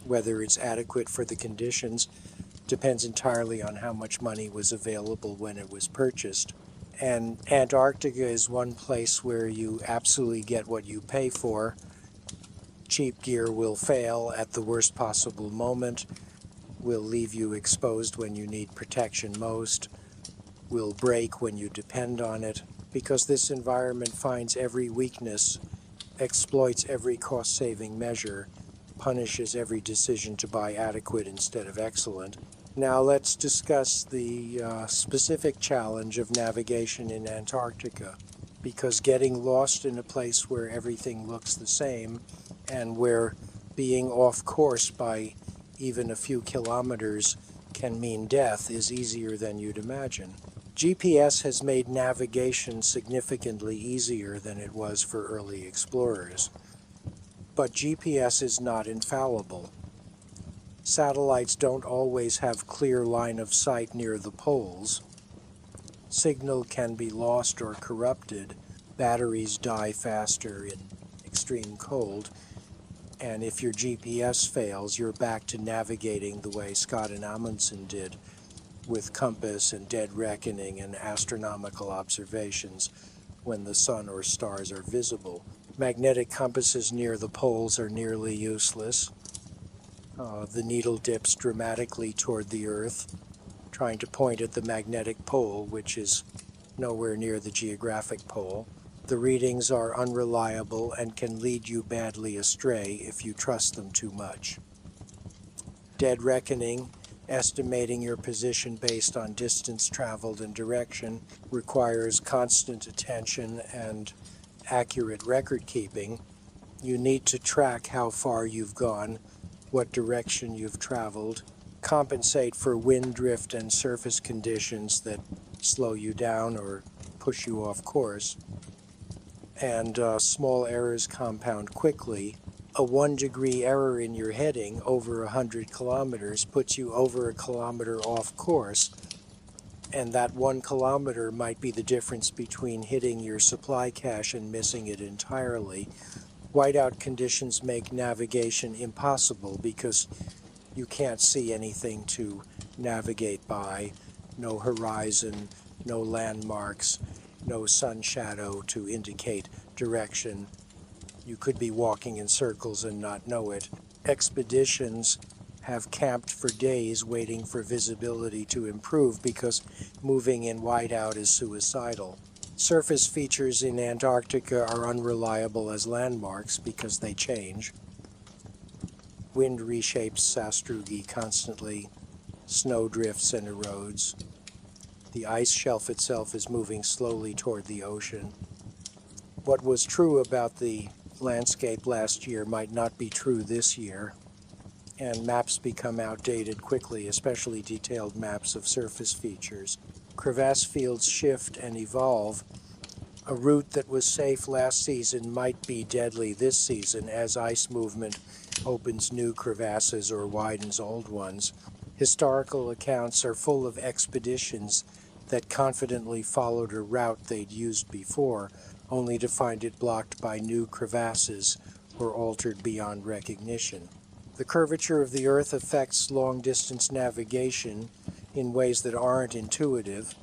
Speaker 1: whether it's adequate for the conditions, depends entirely on how much money was available when it was purchased. And Antarctica is one place where you absolutely get what you pay for. Cheap gear will fail at the worst possible moment, will leave you exposed when you need protection most, will break when you depend on it, because this environment finds every weakness, exploits every cost-saving measure, punishes every decision to buy adequate instead of excellent. Now let's discuss the specific challenge of navigation in Antarctica, because getting lost in a place where everything looks the same and where being off course by even a few kilometers can mean death is easier than you'd imagine. GPS has made navigation significantly easier than it was for early explorers. But GPS is not infallible. Satellites don't always have clear line of sight near the poles. Signal can be lost or corrupted. Batteries die faster in extreme cold. And if your GPS fails, you're back to navigating the way Scott and Amundsen did, with compass and dead reckoning and astronomical observations when the sun or stars are visible. Magnetic compasses near the poles are nearly useless. The needle dips dramatically toward the Earth, trying to point at the magnetic pole, which is nowhere near the geographic pole. The readings are unreliable and can lead you badly astray if you trust them too much. Dead reckoning, estimating your position based on distance traveled and direction, requires constant attention and accurate record keeping. You need to track how far you've gone what direction you've traveled, compensate for wind drift and surface conditions that slow you down or push you off course, and small errors compound quickly. A 1-degree error in your heading over 100 kilometers puts you over a kilometer off course, and that 1 kilometer might be the difference between hitting your supply cache and missing it entirely. Whiteout conditions make navigation impossible because you can't see anything to navigate by. No horizon, no landmarks, no sun shadow to indicate direction. You could be walking in circles and not know it. Expeditions have camped for days waiting for visibility to improve because moving in whiteout is suicidal. Surface features in Antarctica are unreliable as landmarks because they change. Wind reshapes sastrugi constantly. Snow drifts and erodes. The ice shelf itself is moving slowly toward the ocean. What was true about the landscape last year might not be true this year, and maps become outdated quickly, especially detailed maps of surface features. Crevasse fields shift and evolve. A route that was safe last season might be deadly this season as ice movement opens new crevasses or widens old ones. Historical accounts are full of expeditions that confidently followed a route they'd used before, only to find it blocked by new crevasses or altered beyond recognition. The curvature of the Earth affects long-distance navigation in ways that aren't intuitive.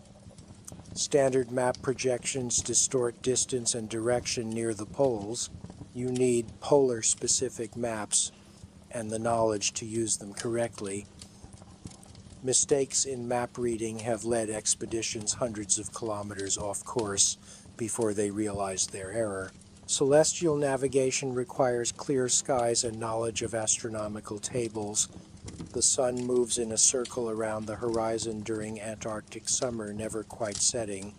Speaker 1: Standard map projections distort distance and direction near the poles. You need polar-specific maps and the knowledge to use them correctly. Mistakes in map reading have led expeditions hundreds of kilometers off course before they realized their error. Celestial navigation requires clear skies and knowledge of astronomical tables. The sun moves in a circle around the horizon during Antarctic summer, never quite setting.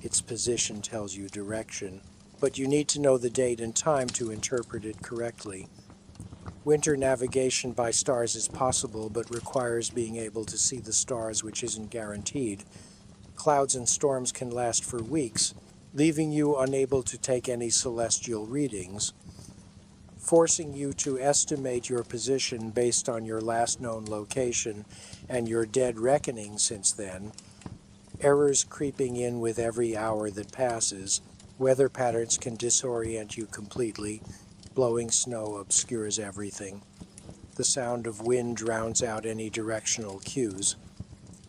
Speaker 1: Its position tells you direction, but you need to know the date and time to interpret it correctly. Winter navigation by stars is possible, but requires being able to see the stars, which isn't guaranteed. Clouds and storms can last for weeks, leaving you unable to take any celestial readings, forcing you to estimate your position based on your last known location and your dead reckoning since then. Errors creeping in with every hour that passes. Weather patterns can disorient you completely. Blowing snow obscures everything. The sound of wind drowns out any directional cues.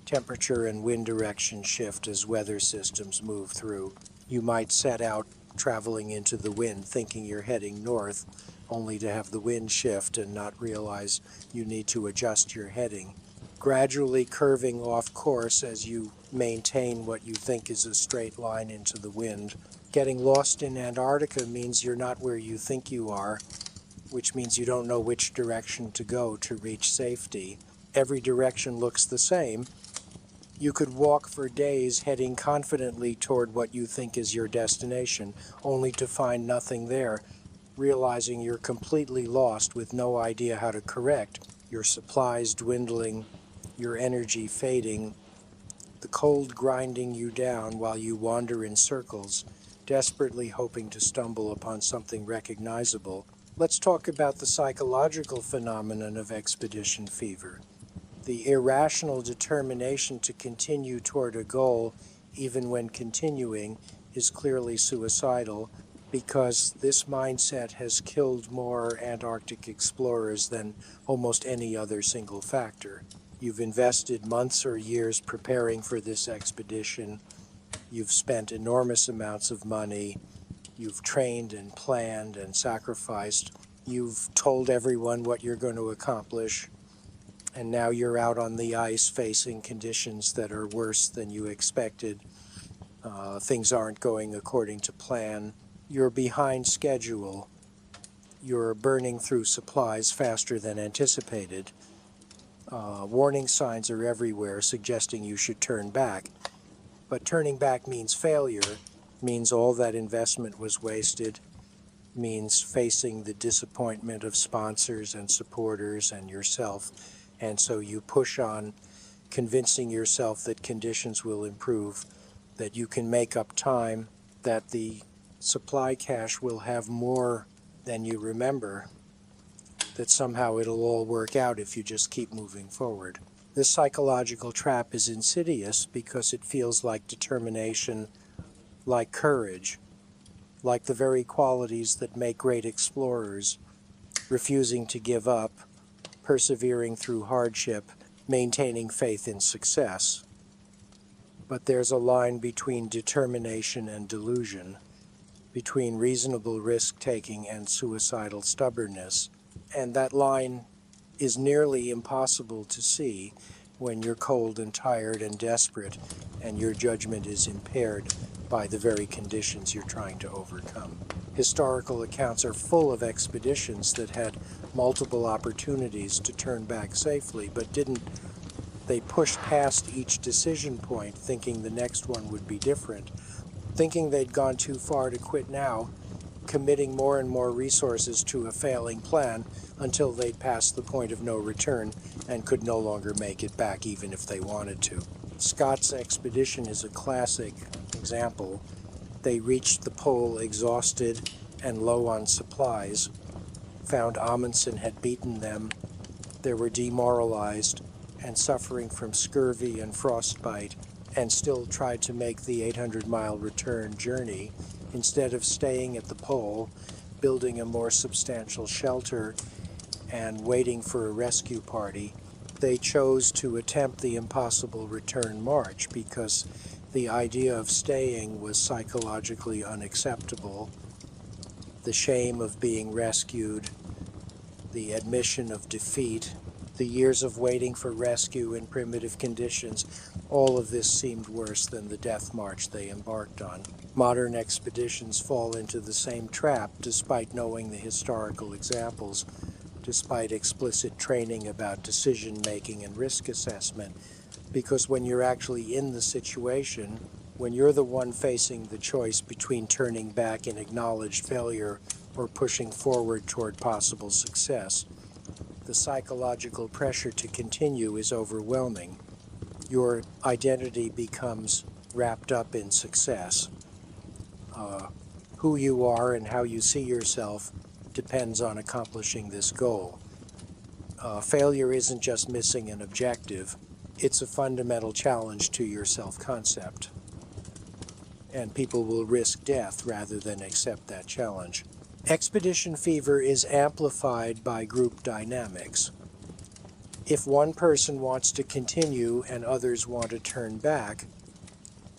Speaker 1: Temperature and wind direction shift as weather systems move through. You might set out traveling into the wind thinking you're heading north, only to have the wind shift and not realize you need to adjust your heading, gradually curving off course as you maintain what you think is a straight line into the wind. Getting lost in Antarctica means you're not where you think you are, which means you don't know which direction to go to reach safety. Every direction looks the same. You could walk for days heading confidently toward what you think is your destination, only to find nothing there, realizing you're completely lost with no idea how to correct, your supplies dwindling, your energy fading, the cold grinding you down while you wander in circles, desperately hoping to stumble upon something recognizable. Let's talk about the psychological phenomenon of expedition fever. The irrational determination to continue toward a goal, even when continuing, is clearly suicidal, because this mindset has killed more Antarctic explorers than almost any other single factor. You've invested months or years preparing for this expedition. You've spent enormous amounts of money. You've trained and planned and sacrificed. You've told everyone what you're going to accomplish. And now you're out on the ice facing conditions that are worse than you expected. Things aren't going according to plan. You're behind schedule. You're burning through supplies faster than anticipated. Warning signs are everywhere suggesting you should turn back. But turning back means failure, means all that investment was wasted. means facing the disappointment of sponsors and supporters and yourself, and so you push on, convincing yourself that conditions will improve, that you can make up time, that the supply cache will have more than you remember, that somehow it'll all work out if you just keep moving forward. This psychological trap is insidious because it feels like determination, like courage, like the very qualities that make great explorers, refusing to give up, persevering through hardship, maintaining faith in success. But there's a line between determination and delusion, between reasonable risk-taking and suicidal stubbornness, and that line is nearly impossible to see when you're cold and tired and desperate and your judgment is impaired by the very conditions you're trying to overcome. Historical accounts are full of expeditions that had multiple opportunities to turn back safely, but didn't. They pushed past each decision point thinking the next one would be different, thinking they'd gone too far to quit now, committing more and more resources to a failing plan until they'd passed the point of no return and could no longer make it back even if they wanted to. Scott's expedition is a classic example. They reached the pole exhausted and low on supplies, found Amundsen had beaten them, they were demoralized and suffering from scurvy and frostbite, and still tried to make the 800-mile return journey instead of staying at the pole, building a more substantial shelter, and waiting for a rescue party. They chose to attempt the impossible return march because the idea of staying was psychologically unacceptable. The shame of being rescued, the admission of defeat, the years of waiting for rescue in primitive conditions, all of this seemed worse than the death march they embarked on. Modern expeditions fall into the same trap despite knowing the historical examples, despite explicit training about decision-making and risk assessment, because when you're actually in the situation, when you're the one facing the choice between turning back in acknowledged failure or pushing forward toward possible success, the psychological pressure to continue is overwhelming. Your identity becomes wrapped up in success. Who you are and how you see yourself depends on accomplishing this goal. Failure isn't just missing an objective, it's a fundamental challenge to your self-concept. And people will risk death rather than accept that challenge. Expedition fever is amplified by group dynamics. If one person wants to continue and others want to turn back,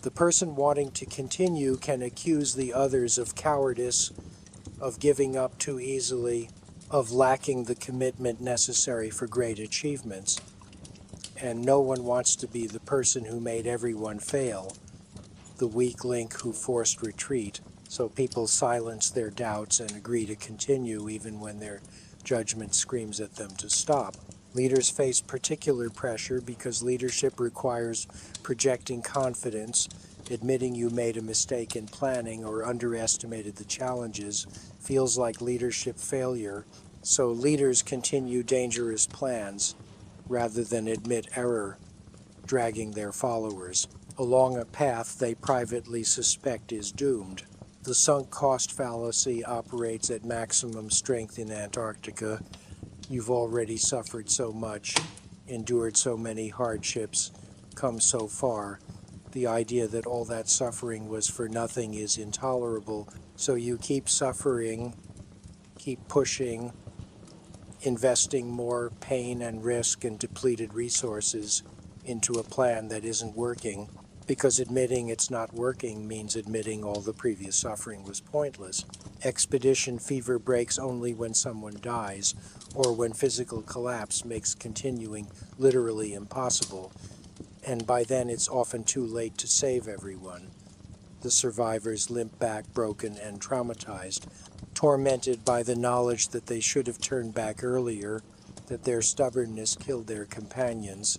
Speaker 1: the person wanting to continue can accuse the others of cowardice, of giving up too easily, of lacking the commitment necessary for great achievements. And no one wants to be the person who made everyone fail, the weak link who forced retreat. So people silence their doubts and agree to continue even when their judgment screams at them to stop. Leaders face particular pressure because leadership requires projecting confidence, admitting you made a mistake in planning or underestimated the challenges feels like leadership failure, so leaders continue dangerous plans rather than admit error, dragging their followers along a path they privately suspect is doomed. The sunk cost fallacy operates at maximum strength in Antarctica. You've already suffered so much, endured so many hardships, come so far. The idea that all that suffering was for nothing is intolerable, so you keep suffering, keep pushing, investing more pain and risk and depleted resources into a plan that isn't working, because admitting it's not working means admitting all the previous suffering was pointless. Expedition fever breaks only when someone dies, or when physical collapse makes continuing literally impossible, and by then it's often too late to save everyone. The survivors limp back broken and traumatized, tormented by the knowledge that they should have turned back earlier, that their stubbornness killed their companions,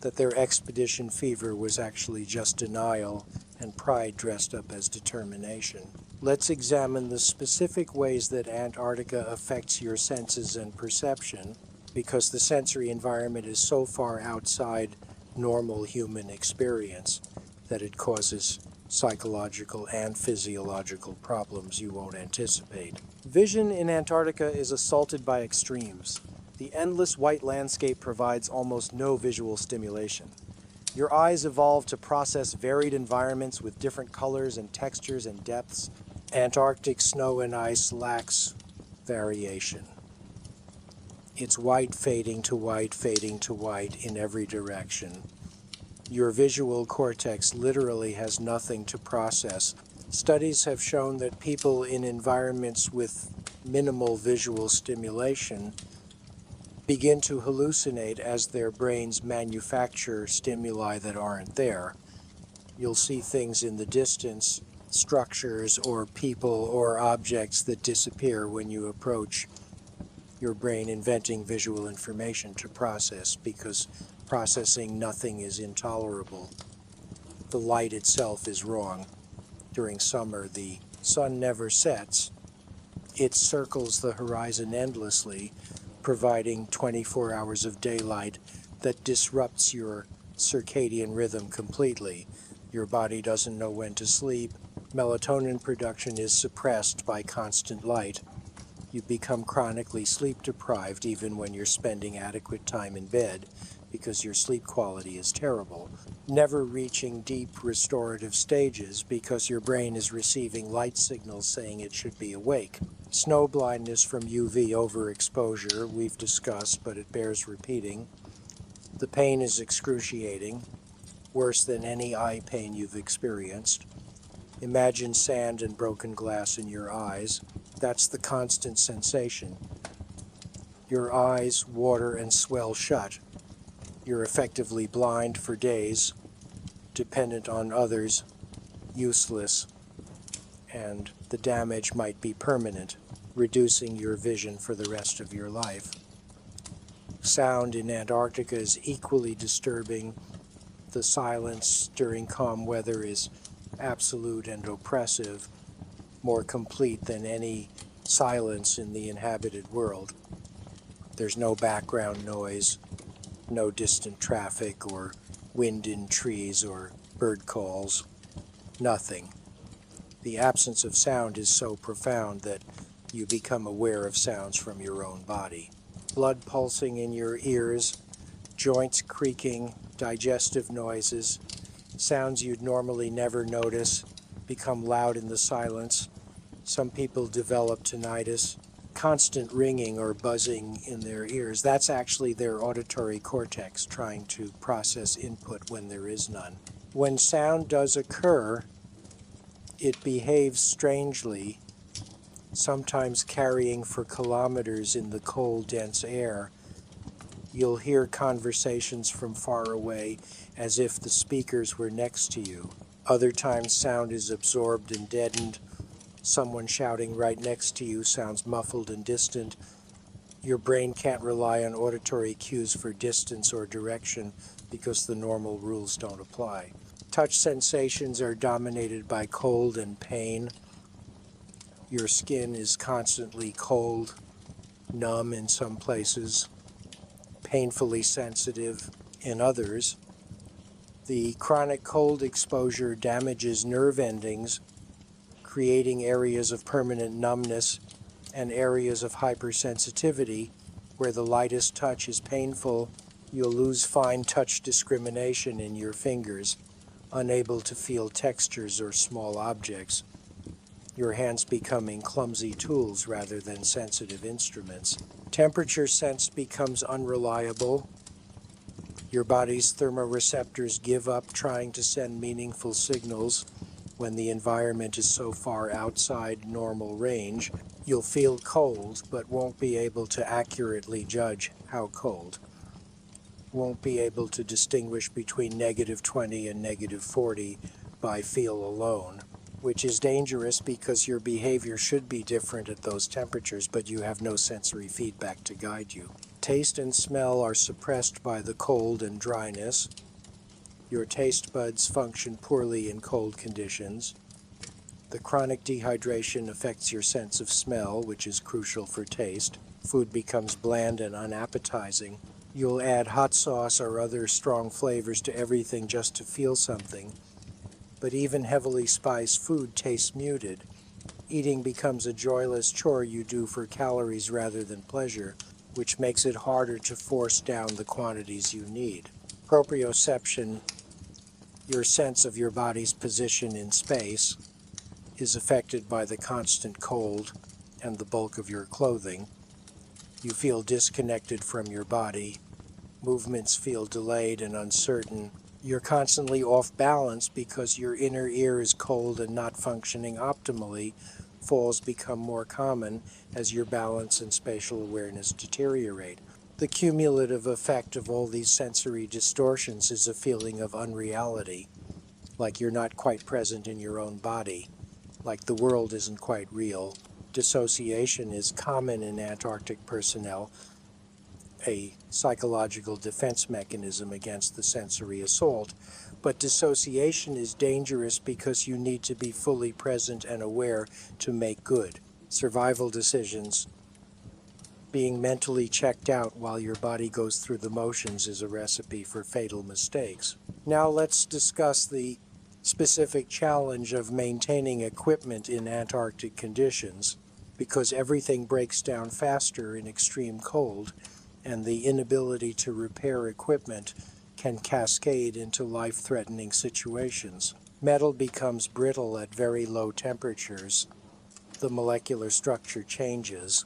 Speaker 1: that their expedition fever was actually just denial and pride dressed up as determination. Let's examine the specific ways that Antarctica affects your senses and perception, because the sensory environment is so far outside normal human experience that it causes psychological and physiological problems you won't anticipate.
Speaker 2: Vision in Antarctica is assaulted by extremes. The endless white landscape provides almost no visual stimulation. Your eyes evolve to process varied environments with different colors and textures and depths.
Speaker 1: Antarctic snow and ice lacks variation. It's white fading to white, fading to white in every direction. Your visual cortex literally has nothing to process. Studies have shown that people in environments with minimal visual stimulation begin to hallucinate as their brains manufacture stimuli that aren't there. You'll see things in the distance, structures or people or objects that disappear when you approach, your brain inventing visual information to process, because processing nothing is intolerable. The light itself is wrong. During summer, the sun never sets. It circles the horizon endlessly, providing 24 hours of daylight that disrupts your circadian rhythm completely. Your body doesn't know when to sleep. Melatonin production is suppressed by constant light. You become chronically sleep deprived even when you're spending adequate time in bed, because your sleep quality is terrible, never reaching deep restorative stages because your brain is receiving light signals saying it should be awake. Snow blindness from UV overexposure we've discussed, but it bears repeating. The pain is excruciating, worse than any eye pain you've experienced. Imagine sand and broken glass in your eyes. That's the constant sensation. Your eyes water and swell shut. You're effectively blind for days, dependent on others, useless, and the damage might be permanent, reducing your vision for the rest of your life. Sound in Antarctica is equally disturbing. The silence during calm weather is absolute and oppressive, more complete than any silence in the inhabited world. There's no background noise, no distant traffic or wind in trees or bird calls, nothing. The absence of sound is so profound that you become aware of sounds from your own body. Blood pulsing in your ears, joints creaking, digestive noises, sounds you'd normally never notice become loud in the silence. Some people develop tinnitus, constant ringing or buzzing in their ears. That's actually their auditory cortex trying to process input when there is none. When sound does occur, it behaves strangely, sometimes carrying for kilometers in the cold, dense air. You'll hear conversations from far away as if the speakers were next to you. Other times sound is absorbed and deadened. Someone shouting right next to you sounds muffled and distant. Your brain can't rely on auditory cues for distance or direction because the normal rules don't apply. Touch sensations are dominated by cold and pain. Your skin is constantly cold, numb in some places, painfully sensitive in others. The chronic cold exposure damages nerve endings, creating areas of permanent numbness and areas of hypersensitivity where the lightest touch is painful. You'll lose fine touch discrimination in your fingers, unable to feel textures or small objects, your hands becoming clumsy tools rather than sensitive instruments. Temperature sense becomes unreliable. Your body's thermoreceptors give up trying to send meaningful signals when the environment is so far outside normal range. You'll feel cold, but won't be able to accurately judge how cold. Won't be able to distinguish between -20 and -40 by feel alone, which is dangerous because your behavior should be different at those temperatures, but you have no sensory feedback to guide you. Taste and smell are suppressed by the cold and dryness. Your taste buds function poorly in cold conditions. The chronic dehydration affects your sense of smell, which is crucial for taste. Food becomes bland and unappetizing. You'll add hot sauce or other strong flavors to everything just to feel something. But even heavily spiced food tastes muted. Eating becomes a joyless chore you do for calories rather than pleasure, which makes it harder to force down the quantities you need. Proprioception, your sense of your body's position in space, is affected by the constant cold and the bulk of your clothing. You feel disconnected from your body. Movements feel delayed and uncertain. You're constantly off balance because your inner ear is cold and not functioning optimally. Falls become more common as your balance and spatial awareness deteriorate. The cumulative effect of all these sensory distortions is a feeling of unreality, like you're not quite present in your own body, like the world isn't quite real. Dissociation is common in Antarctic personnel, a psychological defense mechanism against the sensory assault. But dissociation is dangerous because you need to be fully present and aware to make good survival decisions. Being mentally checked out while your body goes through the motions is a recipe for fatal mistakes. Now let's discuss the specific challenge of maintaining equipment in Antarctic conditions, because everything breaks down faster in extreme cold, and the inability to repair equipment can cascade into life-threatening situations. Metal becomes brittle at very low temperatures. The molecular structure changes.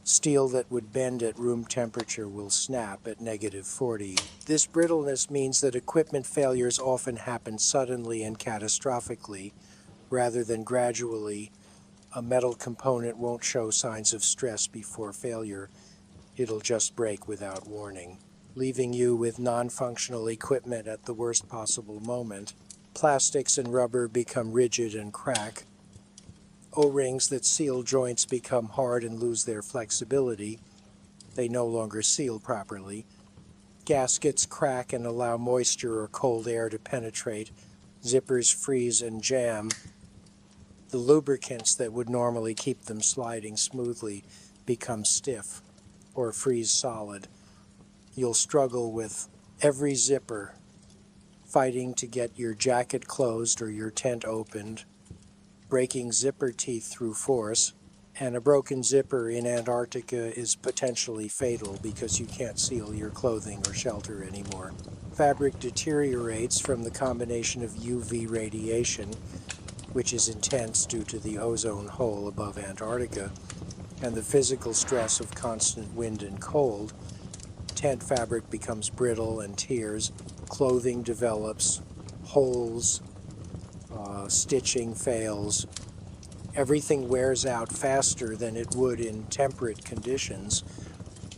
Speaker 1: Steel that would bend at room temperature will snap at -40. This brittleness means that equipment failures often happen suddenly and catastrophically, rather than gradually. A metal component won't show signs of stress before failure. It'll just break without warning, leaving you with non-functional equipment at the worst possible moment. Plastics and rubber become rigid and crack. O-rings that seal joints become hard and lose their flexibility. They no longer seal properly. Gaskets crack and allow moisture or cold air to penetrate. Zippers freeze and jam. The lubricants that would normally keep them sliding smoothly become stiff or freeze solid. You'll struggle with every zipper, fighting to get your jacket closed or your tent opened, breaking zipper teeth through force, and a broken zipper in Antarctica is potentially fatal because you can't seal your clothing or shelter anymore. Fabric deteriorates from the combination of UV radiation, which is intense due to the ozone hole above Antarctica, and the physical stress of constant wind and cold. Tent fabric becomes brittle and tears, clothing develops, holes, stitching fails. Everything wears out faster than it would in temperate conditions,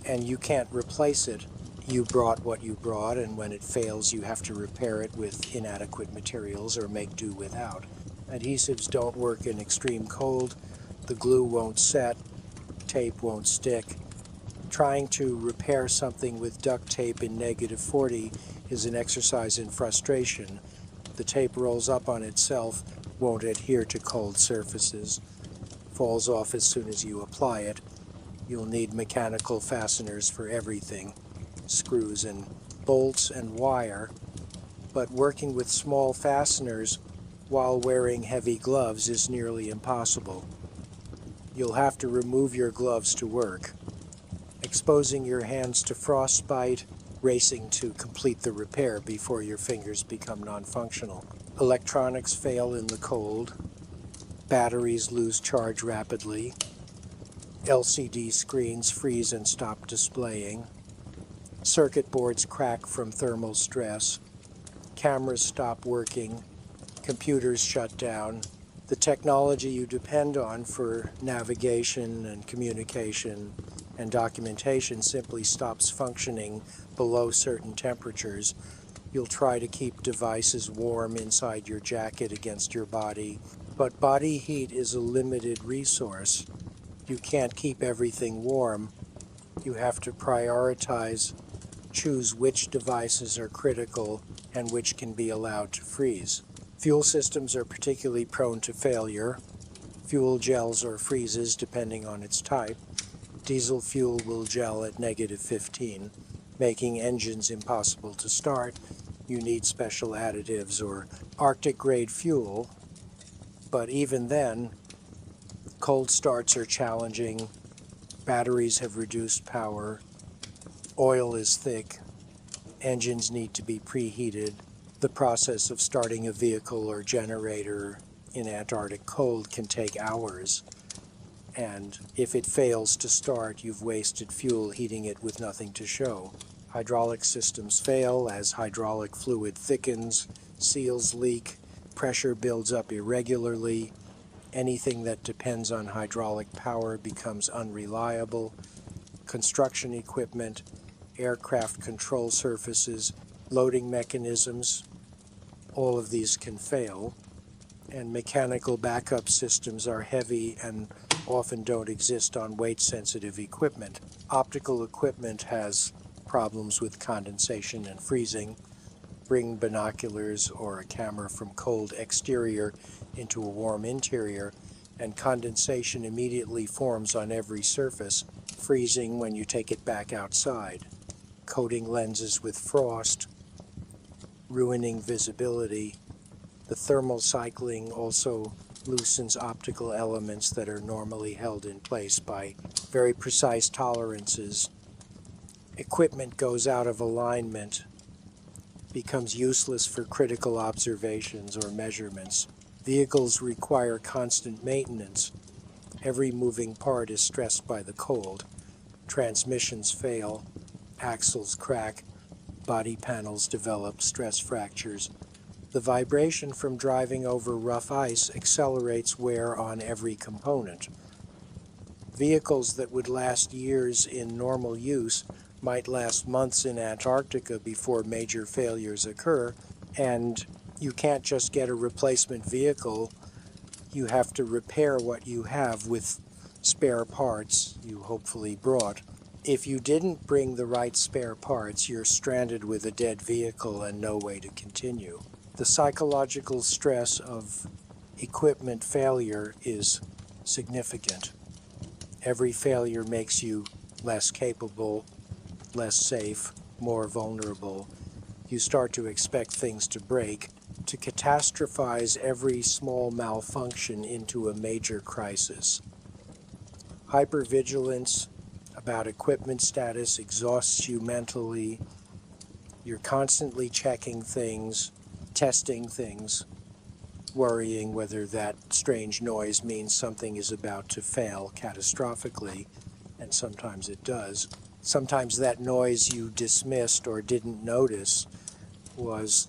Speaker 1: and you can't replace it. You brought what you brought, and when it fails, you have to repair it with inadequate materials or make do without. Adhesives don't work in extreme cold. The glue won't set. Tape won't stick. Trying to repair something with duct tape in -40 is an exercise in frustration. The tape rolls up on itself, won't adhere to cold surfaces, falls off as soon as you apply it. You'll need mechanical fasteners for everything, screws and bolts and wire, but working with small fasteners while wearing heavy gloves is nearly impossible. You'll have to remove your gloves to work, exposing your hands to frostbite, racing to complete the repair before your fingers become non-functional. Electronics fail in the cold. Batteries lose charge rapidly. LCD screens freeze and stop displaying. Circuit boards crack from thermal stress. Cameras stop working. Computers shut down. The technology you depend on for navigation and communication and documentation simply stops functioning below certain temperatures. You'll try to keep devices warm inside your jacket against your body, but body heat is a limited resource. You can't keep everything warm. You have to prioritize, choose which devices are critical and which can be allowed to freeze. Fuel systems are particularly prone to failure. Fuel gels or freezes depending on its type. Diesel fuel will gel at -15, making engines impossible to start. You need special additives or Arctic-grade fuel, but even then, cold starts are challenging. Batteries have reduced power. Oil is thick. Engines need to be preheated. The process of starting a vehicle or generator in Antarctic cold can take hours. And if it fails to start, you've wasted fuel heating it with nothing to show. Hydraulic systems fail as hydraulic fluid thickens, seals leak, pressure builds up irregularly. Anything that depends on hydraulic power becomes unreliable. Construction equipment, aircraft control surfaces, loading mechanisms, all of these can fail. And mechanical backup systems are heavy and often don't exist on weight-sensitive equipment. Optical equipment has problems with condensation and freezing. Bring binoculars or a camera from cold exterior into a warm interior, and condensation immediately forms on every surface, freezing when you take it back outside. Coating lenses with frost, ruining visibility. The thermal cycling also loosens optical elements that are normally held in place by very precise tolerances. Equipment goes out of alignment, becomes useless for critical observations or measurements. Vehicles require constant maintenance. Every moving part is stressed by the cold. Transmissions fail, axles crack, body panels develop stress fractures. The vibration from driving over rough ice accelerates wear on every component. Vehicles that would last years in normal use might last months in Antarctica before major failures occur, and you can't just get a replacement vehicle. You have to repair what you have with spare parts you hopefully brought. If you didn't bring the right spare parts, you're stranded with a dead vehicle and no way to continue. The psychological stress of equipment failure is significant. Every failure makes you less capable, less safe, more vulnerable. You start to expect things to break, to catastrophize every small malfunction into a major crisis. Hypervigilance about equipment status exhausts you mentally. You're constantly checking things, testing things, worrying whether that strange noise means something is about to fail catastrophically, and sometimes it does. Sometimes that noise you dismissed or didn't notice was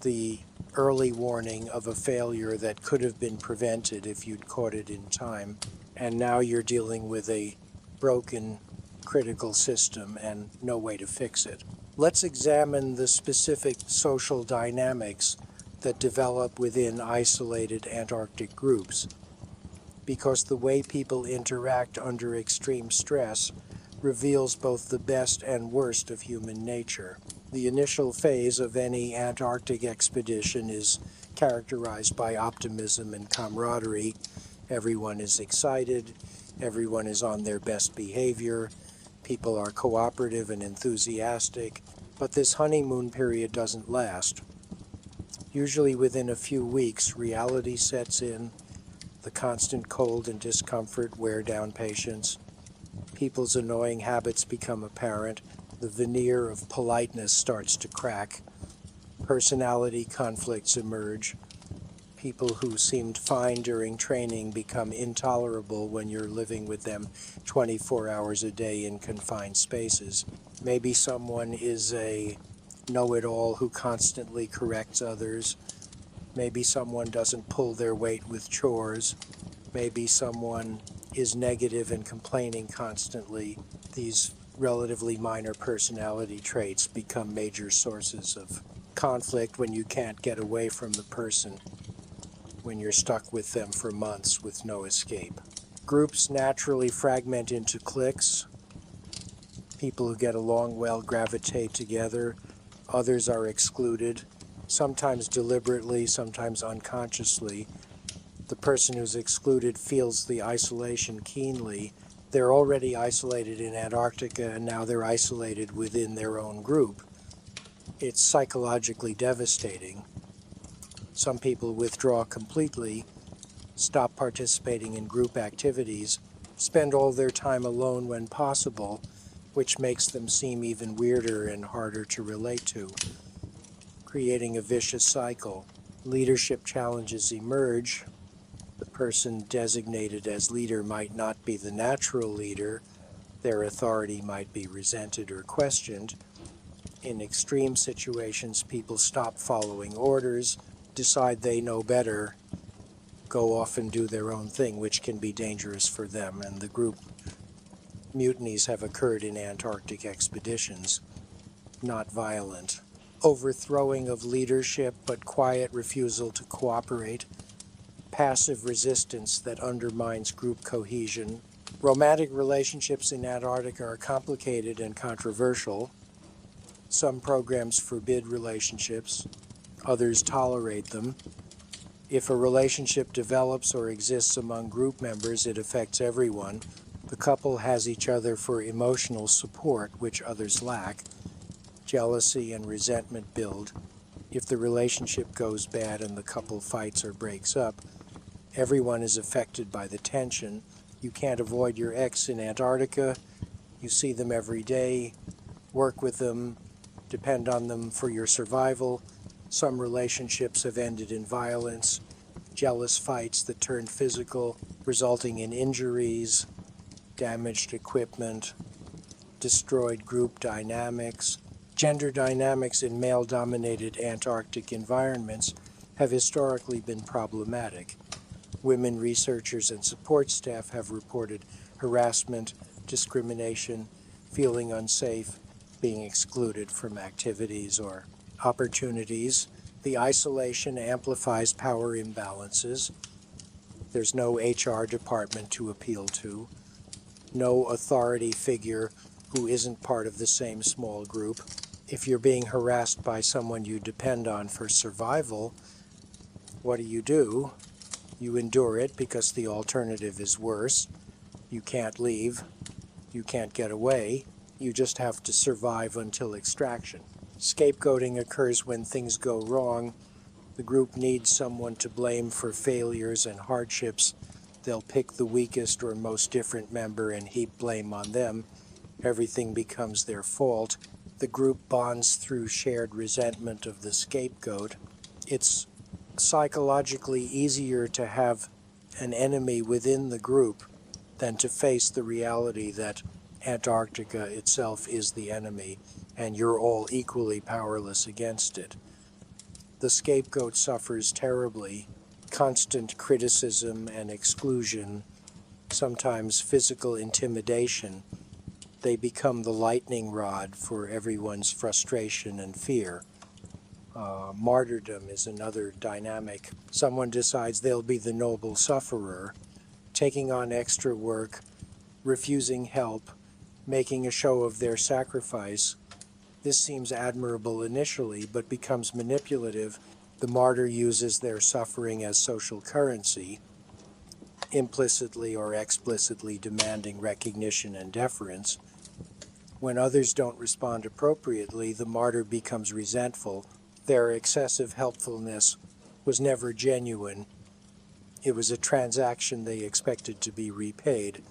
Speaker 1: the early warning of a failure that could have been prevented if you'd caught it in time. And now you're dealing with a broken critical system and no way to fix it. Let's examine the specific social dynamics that develop within isolated Antarctic groups, because the way people interact under extreme stress reveals both the best and worst of human nature. The initial phase of any Antarctic expedition is characterized by optimism and camaraderie. Everyone is excited, everyone is on their best behavior, people are cooperative and enthusiastic, but this honeymoon period doesn't last. Usually within a few weeks, reality sets in. The constant cold and discomfort wear down patience. People's annoying habits become apparent. The veneer of politeness starts to crack. Personality conflicts emerge. People who seemed fine during training become intolerable when you're living with them 24 hours a day in confined spaces. Maybe someone is a know-it-all who constantly corrects others. Maybe someone doesn't pull their weight with chores. Maybe someone is negative and complaining constantly. These relatively minor personality traits become major sources of conflict when you can't get away from the person, when you're stuck with them for months with no escape. Groups naturally fragment into cliques. People who get along well gravitate together. Others are excluded. sometimes deliberately, sometimes unconsciously. The person who's excluded feels the isolation keenly. They're already isolated in Antarctica, and now they're isolated within their own group. It's psychologically devastating. Some people withdraw completely, stop participating in group activities, spend all their time alone when possible, which makes them seem even weirder and harder to relate to, creating a vicious cycle. Leadership challenges emerge. The person designated as leader might not be the natural leader. Their authority might be resented or questioned. In extreme situations, people stop following orders, decide they know better, go off and do their own thing, which can be dangerous for them and the group. Mutinies have occurred in Antarctic expeditions, not violent. Overthrowing of leadership, but quiet refusal to cooperate. Passive resistance that undermines group cohesion. Romantic relationships in Antarctica are complicated and controversial. Some programs forbid relationships, others tolerate them. If a relationship develops or exists among group members, it affects everyone. The couple has each other for emotional support, which others lack. Jealousy and resentment build. If the relationship goes bad and the couple fights or breaks up, everyone is affected by the tension. You can't avoid your ex in Antarctica. You see them every day, work with them, depend on them for your survival. Some relationships have ended in violence, jealous fights that turn physical, resulting in injuries, damaged equipment, destroyed group dynamics. Gender dynamics in male-dominated Antarctic environments have historically been problematic. Women researchers and support staff have reported harassment, discrimination, feeling unsafe, being excluded from activities or opportunities. The isolation amplifies power imbalances. There's no HR department to appeal to, no authority figure who isn't part of the same small group. If you're being harassed by someone you depend on for survival, what do? You endure it because the alternative is worse. You can't leave. You can't get away. You just have to survive until extraction. Scapegoating occurs when things go wrong. The group needs someone to blame for failures and hardships. They'll pick the weakest or most different member and heap blame on them. Everything becomes their fault. The group bonds through shared resentment of the scapegoat. It's psychologically easier to have an enemy within the group than to face the reality that Antarctica itself is the enemy and you're all equally powerless against it. The scapegoat suffers terribly. Constant criticism and exclusion, sometimes physical intimidation. They become the lightning rod for everyone's frustration and fear. Martyrdom is another dynamic. Someone decides they'll be the noble sufferer, taking on extra work, refusing help, making a show of their sacrifice. This seems admirable initially, but becomes manipulative. The martyr uses their suffering as social currency, implicitly or explicitly demanding recognition and deference. When others don't respond appropriately, the martyr becomes resentful. Their excessive helpfulness was never genuine. It was a transaction they expected to be repaid,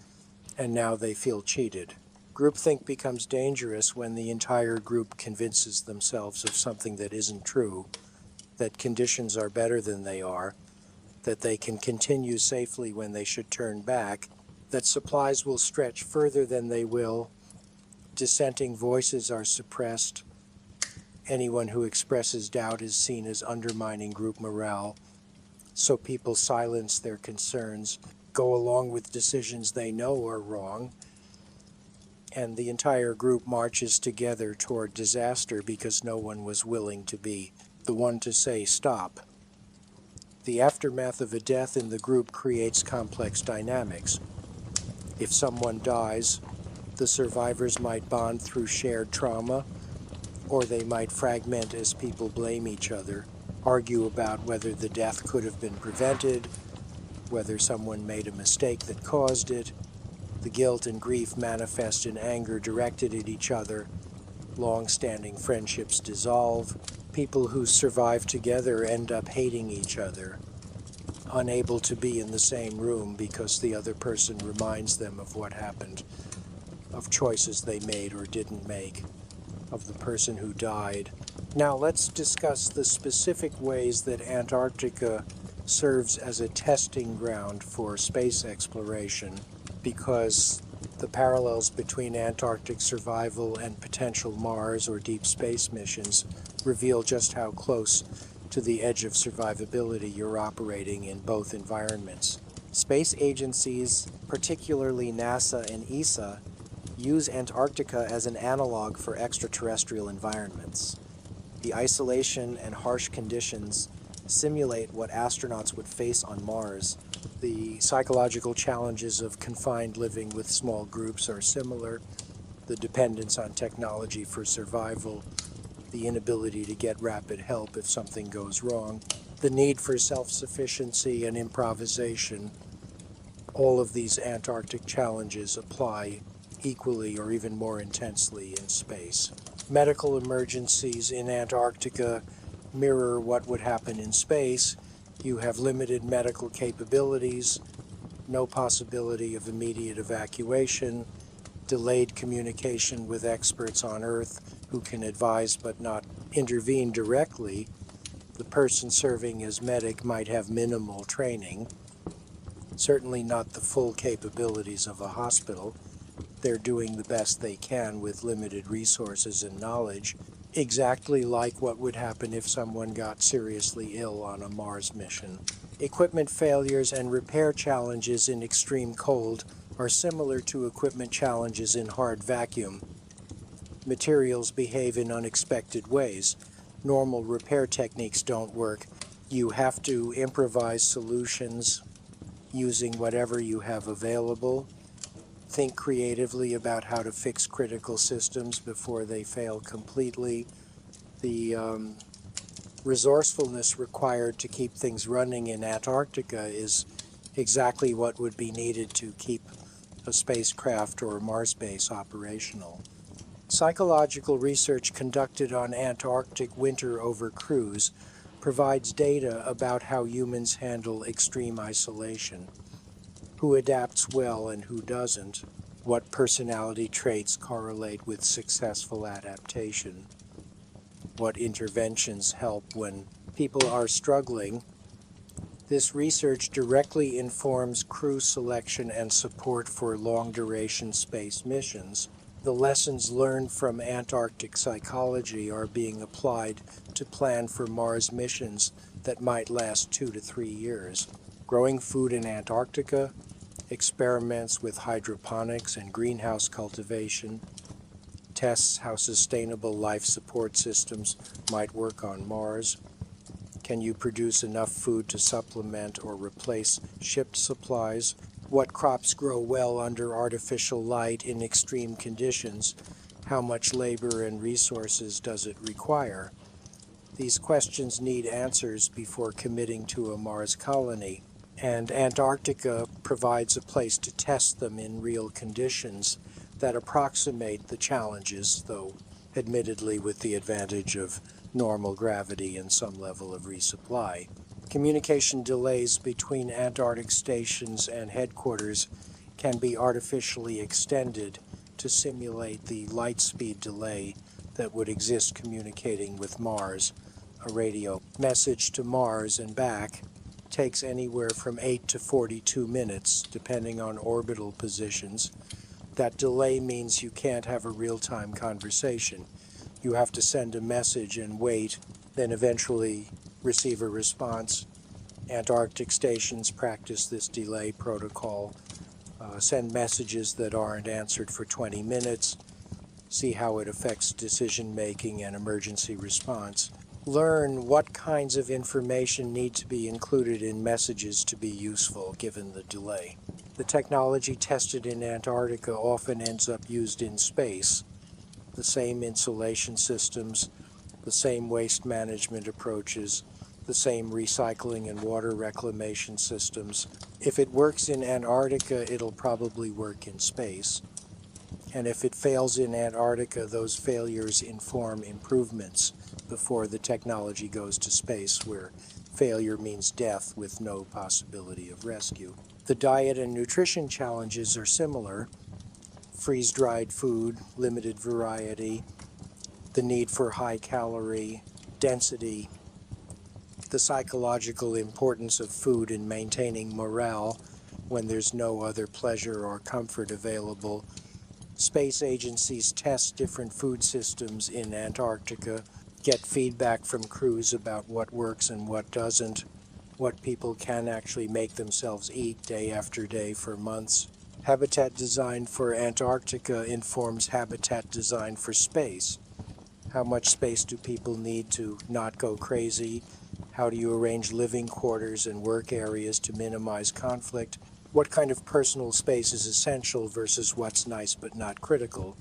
Speaker 1: and now they feel cheated. Groupthink becomes dangerous when the entire group convinces themselves of something that isn't true, that conditions are better than they are, that they can continue safely when they should turn back, that supplies will stretch further than they will. Dissenting voices are suppressed. Anyone who expresses doubt is seen as undermining group morale, so people silence their concerns, go along with decisions they know are wrong, and the entire group marches together toward disaster because no one was willing to be the one to say stop. The aftermath of a death in the group creates complex dynamics. If someone dies, the survivors might bond through shared trauma. Or they might fragment as people blame each other, argue about whether the death could have been prevented, whether someone made a mistake that caused it. The guilt and grief manifest in anger directed at each other. Long-standing friendships dissolve. People who survive together end up hating each other, unable to be in the same room because the other person reminds them of what happened, of choices they made or didn't make, of the person who died. Now let's discuss the specific ways that Antarctica serves as a testing ground for space exploration, because the parallels between Antarctic survival and potential Mars or deep space missions reveal just how close to the edge of survivability you're operating in both environments.
Speaker 2: Space agencies, particularly NASA and ESA, use Antarctica as an analog for extraterrestrial environments. The isolation and harsh conditions simulate what astronauts would face on Mars.
Speaker 1: The psychological challenges of confined living with small groups are similar. The dependence on technology for survival, the inability to get rapid help if something goes wrong, the need for self-sufficiency and improvisation. All of these Antarctic challenges apply equally or even more intensely in space. Medical emergencies in Antarctica mirror what would happen in space. You have limited medical capabilities, no possibility of immediate evacuation, delayed communication with experts on Earth who can advise but not intervene directly. The person serving as medic might have minimal training, certainly not the full capabilities of a hospital. They're doing the best they can with limited resources and knowledge, exactly like what would happen if someone got seriously ill on a Mars mission. Equipment failures and repair challenges in extreme cold are similar to equipment challenges in hard vacuum. Materials behave in unexpected ways. Normal repair techniques don't work. You have to improvise solutions using whatever you have available. Think creatively about how to fix critical systems before they fail completely. The resourcefulness required to keep things running in Antarctica is exactly what would be needed to keep a spacecraft or a Mars base operational. Psychological research conducted on Antarctic winter over cruise provides data about how humans handle extreme isolation, who adapts well and who doesn't, what personality traits correlate with successful adaptation, what interventions help when people are struggling. This research directly informs crew selection and support for long-duration space missions. The lessons learned from Antarctic psychology are being applied to plan for Mars missions that might last 2 to 3 years. Growing food in Antarctica, experiments with hydroponics and greenhouse cultivation, tests how sustainable life support systems might work on Mars. Can you produce enough food to supplement or replace shipped supplies? What crops grow well under artificial light in extreme conditions? How much labor and resources does it require? These questions need answers before committing to a Mars colony, and Antarctica provides a place to test them in real conditions that approximate the challenges, though admittedly with the advantage of normal gravity and some level of resupply. Communication delays between Antarctic stations and headquarters can be artificially extended to simulate the light speed delay that would exist communicating with Mars. A radio message to Mars and back takes anywhere from 8 to 42 minutes, depending on orbital positions. That delay means you can't have a real-time conversation. You have to send a message and wait, then eventually receive a response. Antarctic stations practice this delay protocol, send messages that aren't answered for 20 minutes, see how it affects decision-making and emergency response. Learn what kinds of information need to be included in messages to be useful given the delay. The technology tested in Antarctica often ends up used in space. the same insulation systems, the same waste management approaches, the same recycling and water reclamation systems. If it works in Antarctica, it'll probably work in space. And if it fails in Antarctica, those failures inform improvements before the technology goes to space, where failure means death with no possibility of rescue. The diet and nutrition challenges are similar. Freeze-dried food, limited variety, the need for high calorie density, the psychological importance of food in maintaining morale when there's no other pleasure or comfort available. Space agencies test different food systems in Antarctica, get feedback from crews about what works and what doesn't, what people can actually make themselves eat day after day for months. Habitat design for Antarctica informs habitat design for space. How much space do people need to not go crazy? How do you arrange living quarters and work areas to minimize conflict? What kind of personal space is essential versus what's nice but not critical?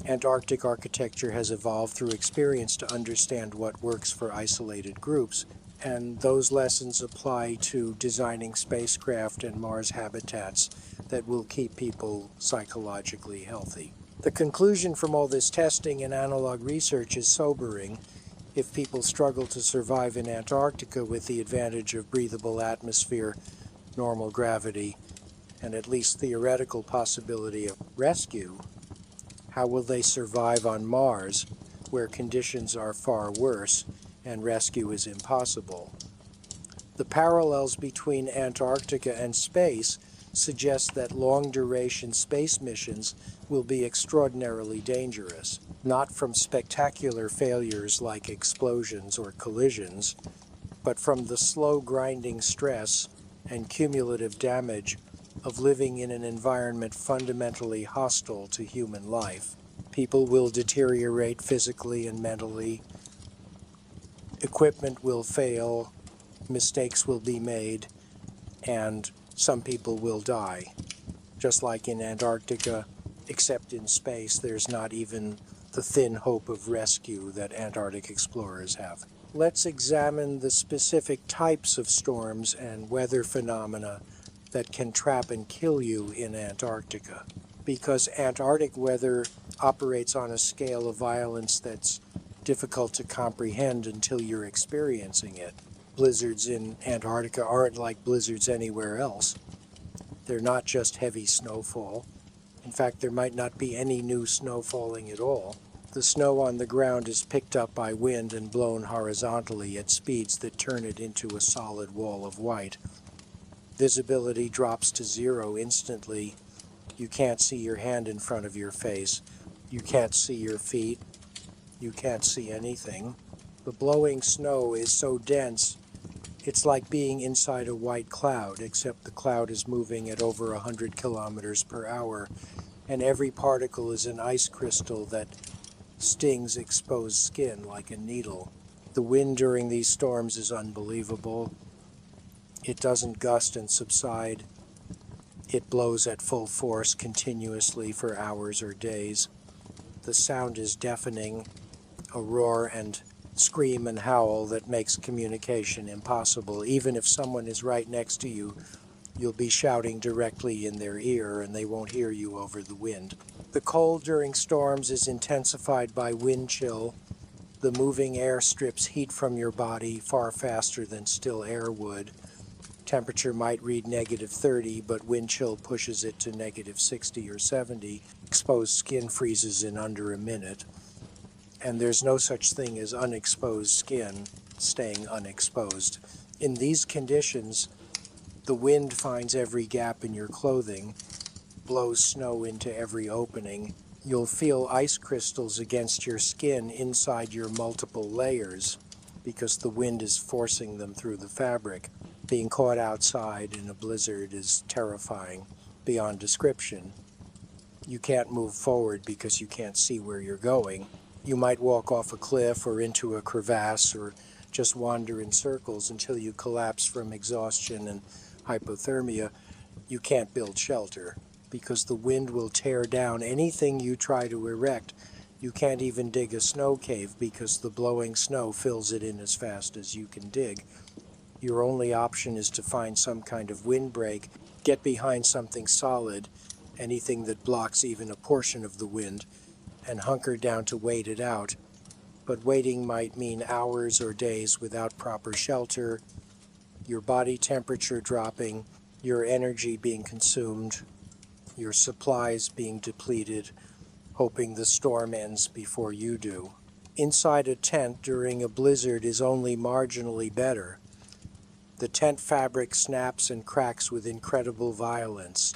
Speaker 1: Antarctic architecture has evolved through experience to understand what works for isolated groups, and those lessons apply to designing spacecraft and Mars habitats that will keep people psychologically healthy. The conclusion from all this testing and analog research is sobering. If people struggle to survive in Antarctica with the advantage of breathable atmosphere, normal gravity, and at least theoretical possibility of rescue, how will they survive on Mars, where conditions are far worse and rescue is impossible? The parallels between Antarctica and space suggest that long-duration space missions will be extraordinarily dangerous, not from spectacular failures like explosions or collisions, but from the slow grinding stress and cumulative damage of living in an environment fundamentally hostile to human life. People will deteriorate physically and mentally, equipment will fail, mistakes will be made, and some people will die. Just like in Antarctica, except in space, there's not even the thin hope of rescue that Antarctic explorers have. Let's examine the specific types of storms and weather phenomena that can trap and kill you in Antarctica. Because Antarctic weather operates on a scale of violence that's difficult to comprehend until you're experiencing it. Blizzards in Antarctica aren't like blizzards anywhere else. They're not just heavy snowfall. In fact, there might not be any new snow falling at all. The snow on the ground is picked up by wind and blown horizontally at speeds that turn it into a solid wall of white. Visibility drops to zero instantly. You can't see your hand in front of your face. You can't see your feet. You can't see anything. The blowing snow is so dense, it's like being inside a white cloud, except the cloud is moving at over 100 kilometers per hour, and every particle is an ice crystal that stings exposed skin like a needle. The wind during these storms is unbelievable. It doesn't gust and subside. It blows at full force continuously for hours or days. The sound is deafening, a roar and scream and howl that makes communication impossible. Even if someone is right next to you, you'll be shouting directly in their ear and they won't hear you over the wind. The cold during storms is intensified by wind chill. The moving air strips heat from your body far faster than still air would. Temperature might read -30, but wind chill pushes it to -60 or 70. Exposed skin freezes in under a minute. And there's no such thing as unexposed skin staying unexposed. In these conditions, the wind finds every gap in your clothing, blows snow into every opening. You'll feel ice crystals against your skin inside your multiple layers because the wind is forcing them through the fabric. Being caught outside in a blizzard is terrifying beyond description. You can't move forward because you can't see where you're going. You might walk off a cliff or into a crevasse or just wander in circles until you collapse from exhaustion and hypothermia. You can't build shelter because the wind will tear down anything you try to erect You can't even dig a snow cave because the blowing snow fills it in as fast as you can dig. Your only option is to find some kind of windbreak, get behind something solid, anything that blocks even a portion of the wind, and hunker down to wait it out. But waiting might mean hours or days without proper shelter, your body temperature dropping, your energy being consumed, your supplies being depleted, hoping the storm ends before you do. Inside a tent during a blizzard is only marginally better. The tent fabric snaps and cracks with incredible violence.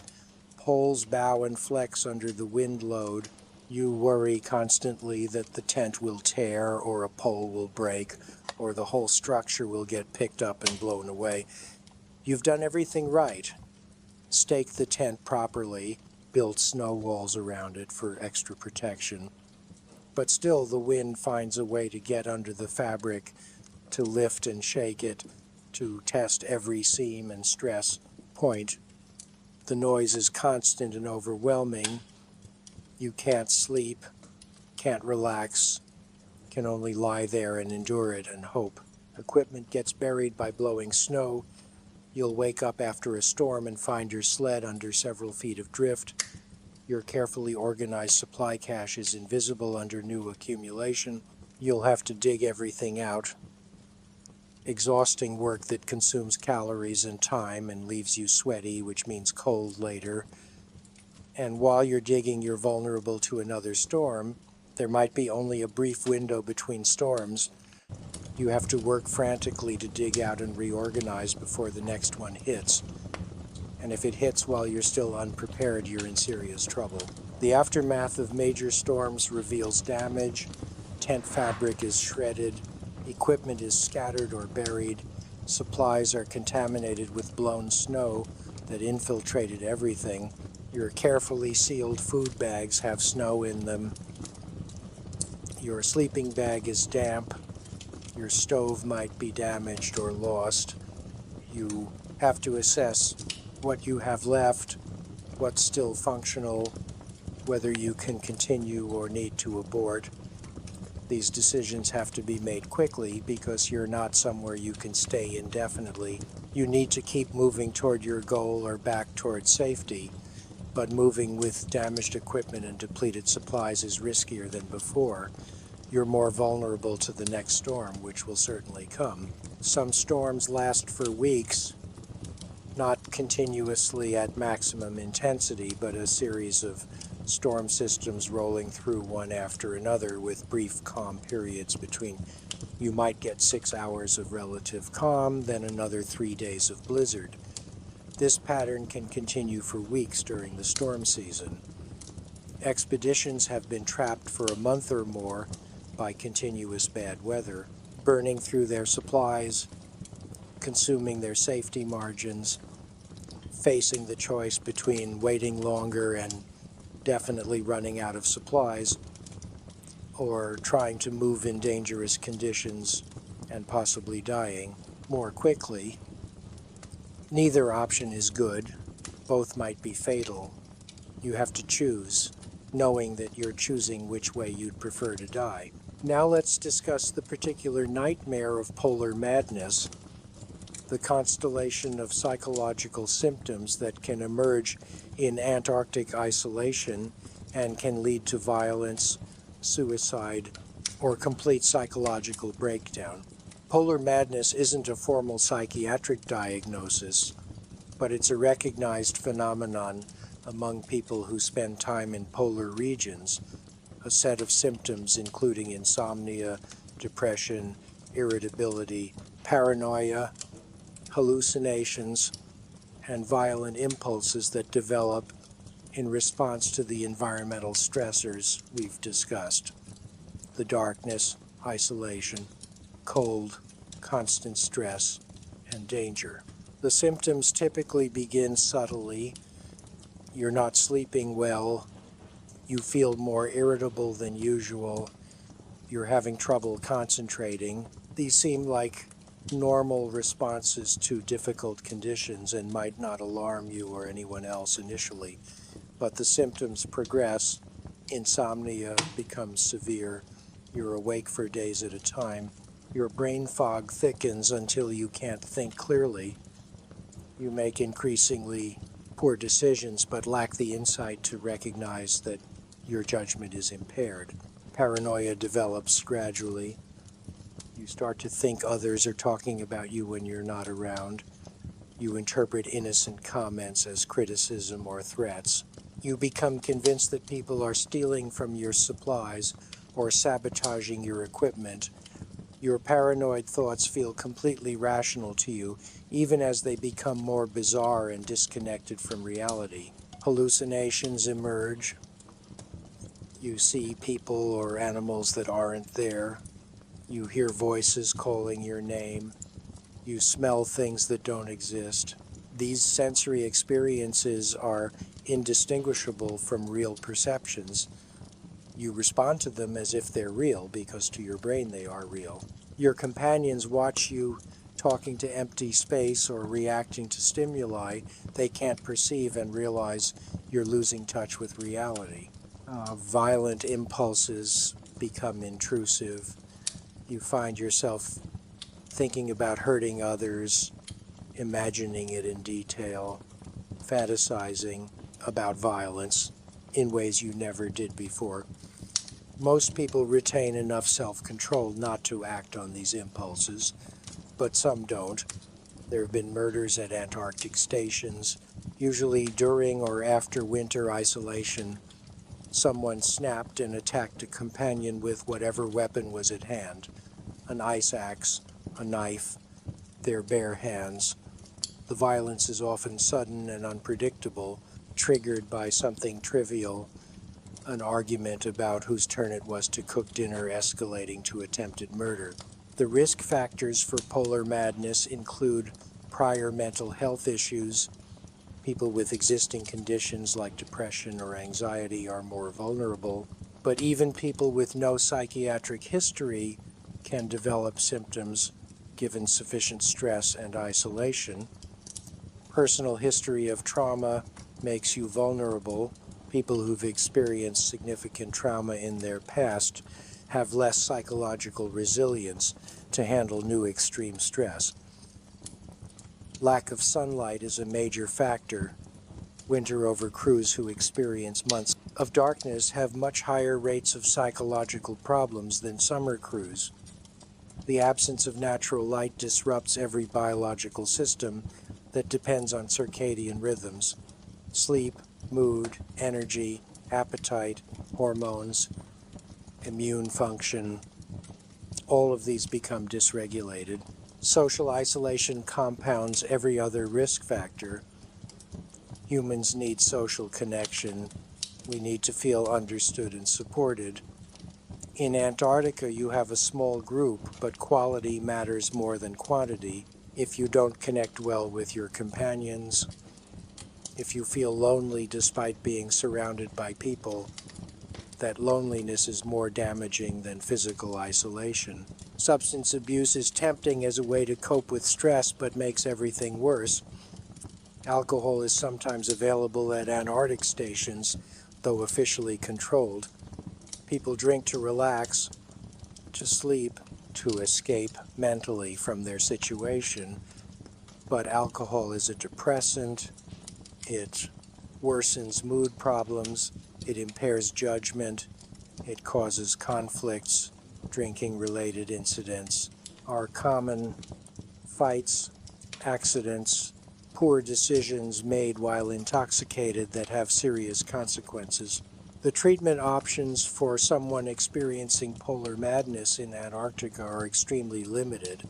Speaker 1: Poles bow and flex under the wind load. You worry constantly that the tent will tear, or a pole will break, or the whole structure will get picked up and blown away. You've done everything right. Staked the tent properly, built snow walls around it for extra protection. But still the wind finds a way to get under the fabric, to lift and shake it, to test every seam and stress point. The noise is constant and overwhelming. You can't sleep, can't relax, can only lie there and endure it and hope. Equipment gets buried by blowing snow. You'll wake up after a storm and find your sled under several feet of drift. Your carefully organized supply cache is invisible under new accumulation. You'll have to dig everything out. Exhausting work that consumes calories and time and leaves you sweaty, which means cold later. And while you're digging, you're vulnerable to another storm. There might be only a brief window between storms. You have to work frantically to dig out and reorganize before the next one hits. And if it hits while you're still unprepared, you're in serious trouble. The aftermath of major storms reveals damage. Tent fabric is shredded. Equipment is scattered or buried. Supplies are contaminated with blown snow that infiltrated everything. Your carefully sealed food bags have snow in them. Your sleeping bag is damp. Your stove might be damaged or lost. You have to assess what you have left, what's still functional, whether you can continue or need to abort. These decisions have to be made quickly because you're not somewhere you can stay indefinitely. You need to keep moving toward your goal or back toward safety, but moving with damaged equipment and depleted supplies is riskier than before. You're more vulnerable to the next storm, which will certainly come. Some storms last for weeks, not continuously at maximum intensity, but a series of storm systems rolling through one after another with brief calm periods between. You might get 6 hours of relative calm, then another 3 days of blizzard. This pattern can continue for weeks during the storm season. Expeditions have been trapped for a month or more by continuous bad weather, burning through their supplies, consuming their safety margins, facing the choice between waiting longer and definitely running out of supplies, or trying to move in dangerous conditions and possibly dying more quickly. Neither option is good. Both might be fatal. You have to choose, knowing that you're choosing which way you'd prefer to die. Now let's discuss the particular nightmare of polar madness, the constellation of psychological symptoms that can emerge in Antarctic isolation and can lead to violence, suicide, or complete psychological breakdown. Polar madness isn't a formal psychiatric diagnosis, but it's a recognized phenomenon among people who spend time in polar regions, a set of symptoms including insomnia, depression, irritability, paranoia, hallucinations, and violent impulses that develop in response to the environmental stressors we've discussed. The darkness, isolation, cold, constant stress, and danger. The symptoms typically begin subtly. You're not sleeping well. You feel more irritable than usual. You're having trouble concentrating. These seem like normal responses to difficult conditions and might not alarm you or anyone else initially, but the symptoms progress Insomnia becomes severe. You're awake for days at a time. Your brain fog thickens until you can't think clearly. You make increasingly poor decisions but lack the insight to recognize that your judgment is impaired. Paranoia develops gradually. You start to think others are talking about you when you're not around. You interpret innocent comments as criticism or threats. You become convinced that people are stealing from your supplies or sabotaging your equipment. Your paranoid thoughts feel completely rational to you, even as they become more bizarre and disconnected from reality. Hallucinations emerge. You see people or animals that aren't there. You hear voices calling your name. You smell things that don't exist. These sensory experiences are indistinguishable from real perceptions. You respond to them as if they're real because to your brain they are real. Your companions watch you talking to empty space or reacting to stimuli they can't perceive and realize you're losing touch with reality. Violent impulses become intrusive. You find yourself thinking about hurting others, imagining it in detail, fantasizing about violence in ways you never did before. Most people retain enough self-control not to act on these impulses, but some don't. There have been murders at Antarctic stations. Usually during or after winter isolation, someone snapped and attacked a companion with whatever weapon was at hand. An ice axe, a knife, their bare hands. The violence is often sudden and unpredictable, triggered by something trivial, an argument about whose turn it was to cook dinner escalating to attempted murder. The risk factors for polar madness include prior mental health issues. People with existing conditions like depression or anxiety are more vulnerable, but even people with no psychiatric history can develop symptoms given sufficient stress and isolation. Personal history of trauma makes you vulnerable. People who've experienced significant trauma in their past have less psychological resilience to handle new extreme stress. Lack of sunlight is a major factor. Winter over crews who experience months of darkness have much higher rates of psychological problems than summer crews. The absence of natural light disrupts every biological system that depends on circadian rhythms. Sleep, mood, energy, appetite, hormones, immune function, all of these become dysregulated. Social isolation compounds every other risk factor. Humans need social connection. We need to feel understood and supported. In Antarctica, you have a small group, but quality matters more than quantity. If you don't connect well with your companions, if you feel lonely despite being surrounded by people, that loneliness is more damaging than physical isolation. Substance abuse is tempting as a way to cope with stress, but makes everything worse. Alcohol is sometimes available at Antarctic stations, though officially controlled. People drink to relax, to sleep, to escape mentally from their situation, but alcohol is a depressant. It worsens mood problems. It impairs judgment. It causes conflicts. Drinking-related incidents are common. Fights, accidents, poor decisions made while intoxicated that have serious consequences. The treatment options for someone experiencing polar madness in Antarctica are extremely limited.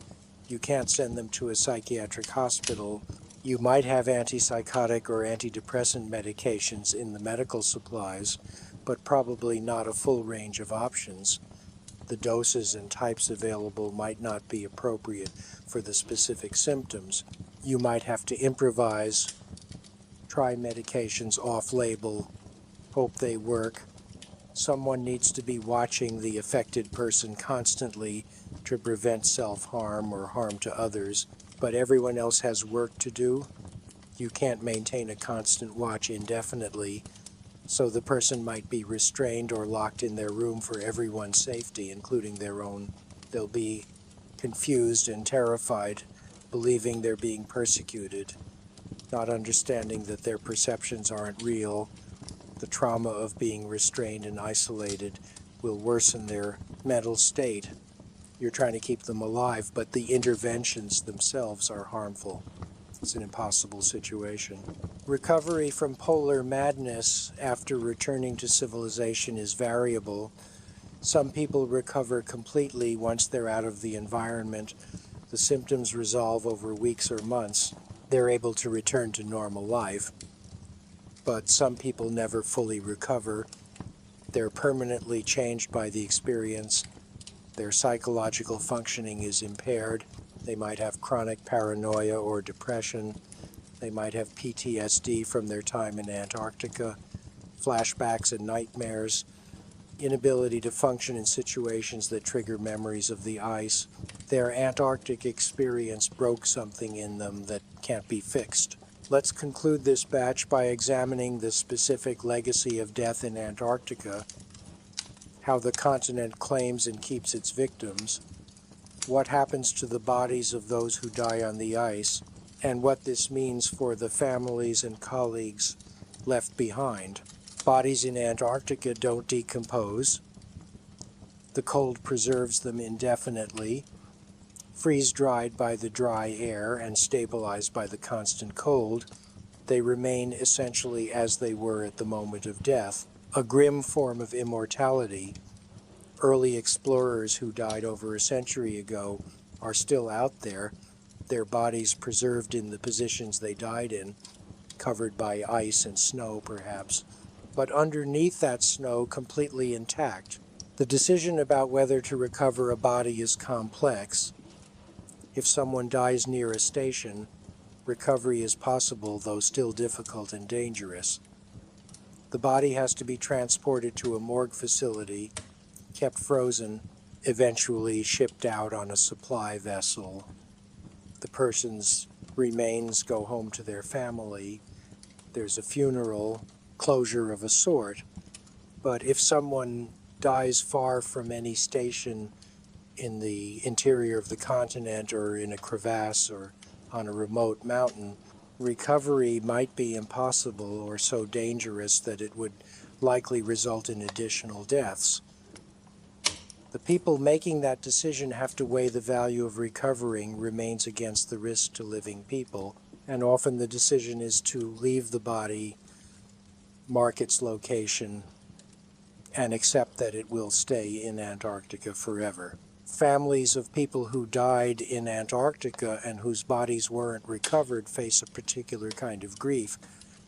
Speaker 1: You can't send them to a psychiatric hospital. You might have antipsychotic or antidepressant medications in the medical supplies, but probably not a full range of options. The doses and types available might not be appropriate for the specific symptoms. You might have to improvise, try medications off-label, hope they work. Someone needs to be watching the affected person constantly to prevent self-harm or harm to others, but everyone else has work to do. You can't maintain a constant watch indefinitely. So the person might be restrained or locked in their room for everyone's safety, including their own. They'll be confused and terrified, believing they're being persecuted, not understanding that their perceptions aren't real. The trauma of being restrained and isolated will worsen their mental state. You're trying to keep them alive, but the interventions themselves are harmful. It's an impossible situation. Recovery from polar madness after returning to civilization is variable. Some people recover completely once they're out of the environment. The symptoms resolve over weeks or months. They're able to return to normal life. But some people never fully recover. They're permanently changed by the experience. Their psychological functioning is impaired. They might have chronic paranoia or depression. They might have PTSD from their time in Antarctica, flashbacks and nightmares, inability to function in situations that trigger memories of the ice. Their Antarctic experience broke something in them that can't be fixed. Let's conclude this batch by examining the specific legacy of death in Antarctica, how the continent claims and keeps its victims, what happens to the bodies of those who die on the ice, and what this means for the families and colleagues left behind. Bodies in Antarctica don't decompose. The cold preserves them indefinitely, freeze-dried by the dry air and stabilized by the constant cold. They remain essentially as they were at the moment of death, a grim form of immortality. Early explorers who died over a century ago are still out there, their bodies preserved in the positions they died in, covered by ice and snow perhaps, but underneath that snow completely intact. The decision about whether to recover a body is complex. If someone dies near a station, recovery is possible, though still difficult and dangerous. The body has to be transported to a morgue facility, kept frozen, eventually shipped out on a supply vessel. The person's remains go home to their family. There's a funeral, closure of a sort. But if someone dies far from any station in the interior of the continent or in a crevasse or on a remote mountain, recovery might be impossible or so dangerous that it would likely result in additional deaths. The people making that decision have to weigh the value of recovering remains against the risk to living people, and often the decision is to leave the body, mark its location, and accept that it will stay in Antarctica forever. Families of people who died in Antarctica and whose bodies weren't recovered face a particular kind of grief.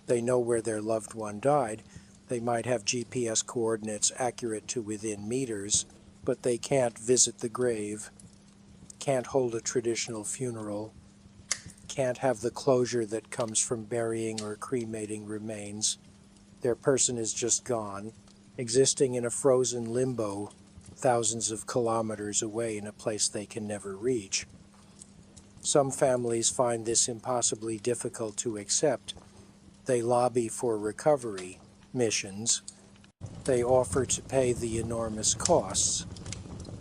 Speaker 1: They know where their loved one died. They might have GPS coordinates accurate to within meters, but they can't visit the grave, can't hold a traditional funeral, can't have the closure that comes from burying or cremating remains. Their person is just gone, existing in a frozen limbo thousands of kilometers away in a place they can never reach. Some families find this impossibly difficult to accept. They lobby for recovery missions. They offer to pay the enormous costs.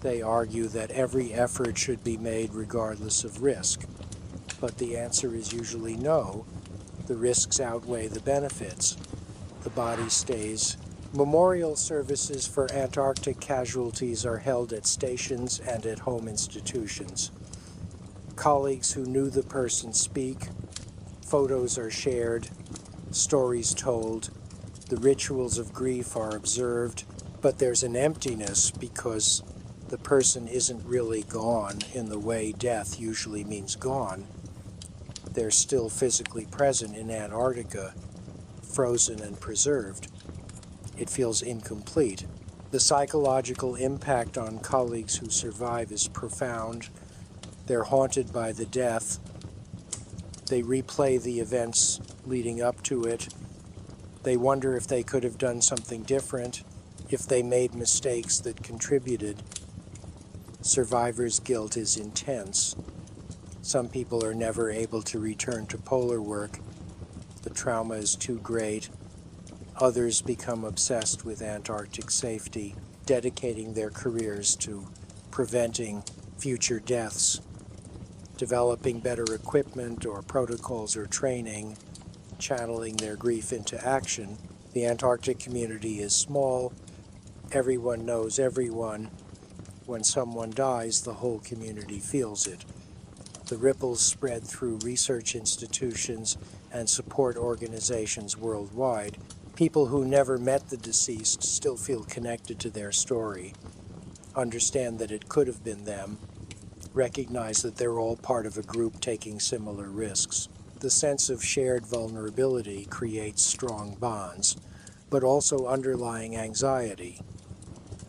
Speaker 1: They argue that every effort should be made regardless of risk. But the answer is usually no. The risks outweigh the benefits. The body stays. Memorial services for Antarctic casualties are held at stations and at home institutions. Colleagues who knew the person speak. Photos are shared. Stories told. The rituals of grief are observed. But there's an emptiness because the person isn't really gone in the way death usually means gone. They're still physically present in Antarctica, frozen and preserved. It feels incomplete. The psychological impact on colleagues who survive is profound. They're haunted by the death. They replay the events leading up to it. They wonder if they could have done something different, if they made mistakes that contributed. Survivor's guilt is intense. Some people are never able to return to polar work. The trauma is too great. Others become obsessed with Antarctic safety, dedicating their careers to preventing future deaths, developing better equipment or protocols or training, channeling their grief into action. The Antarctic community is small. Everyone knows everyone. When someone dies, the whole community feels it. The ripples spread through research institutions and support organizations worldwide. People who never met the deceased still feel connected to their story, understand that it could have been them, recognize that they're all part of a group taking similar risks. The sense of shared vulnerability creates strong bonds, but also underlying anxiety.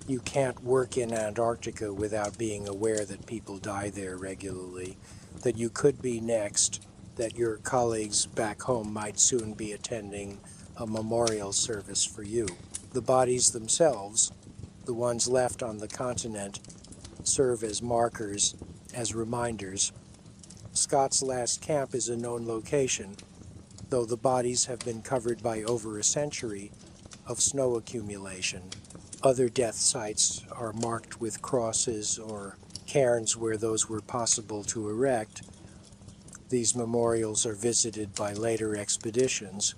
Speaker 1: You can't work in Antarctica without being aware that people die there regularly, that you could be next, that your colleagues back home might soon be attending a memorial service for you. The bodies themselves, the ones left on the continent, serve as markers, as reminders. Scott's last camp is a known location, though the bodies have been covered by over a century of snow accumulation. Other death sites are marked with crosses or cairns where those were possible to erect. These memorials are visited by later expeditions.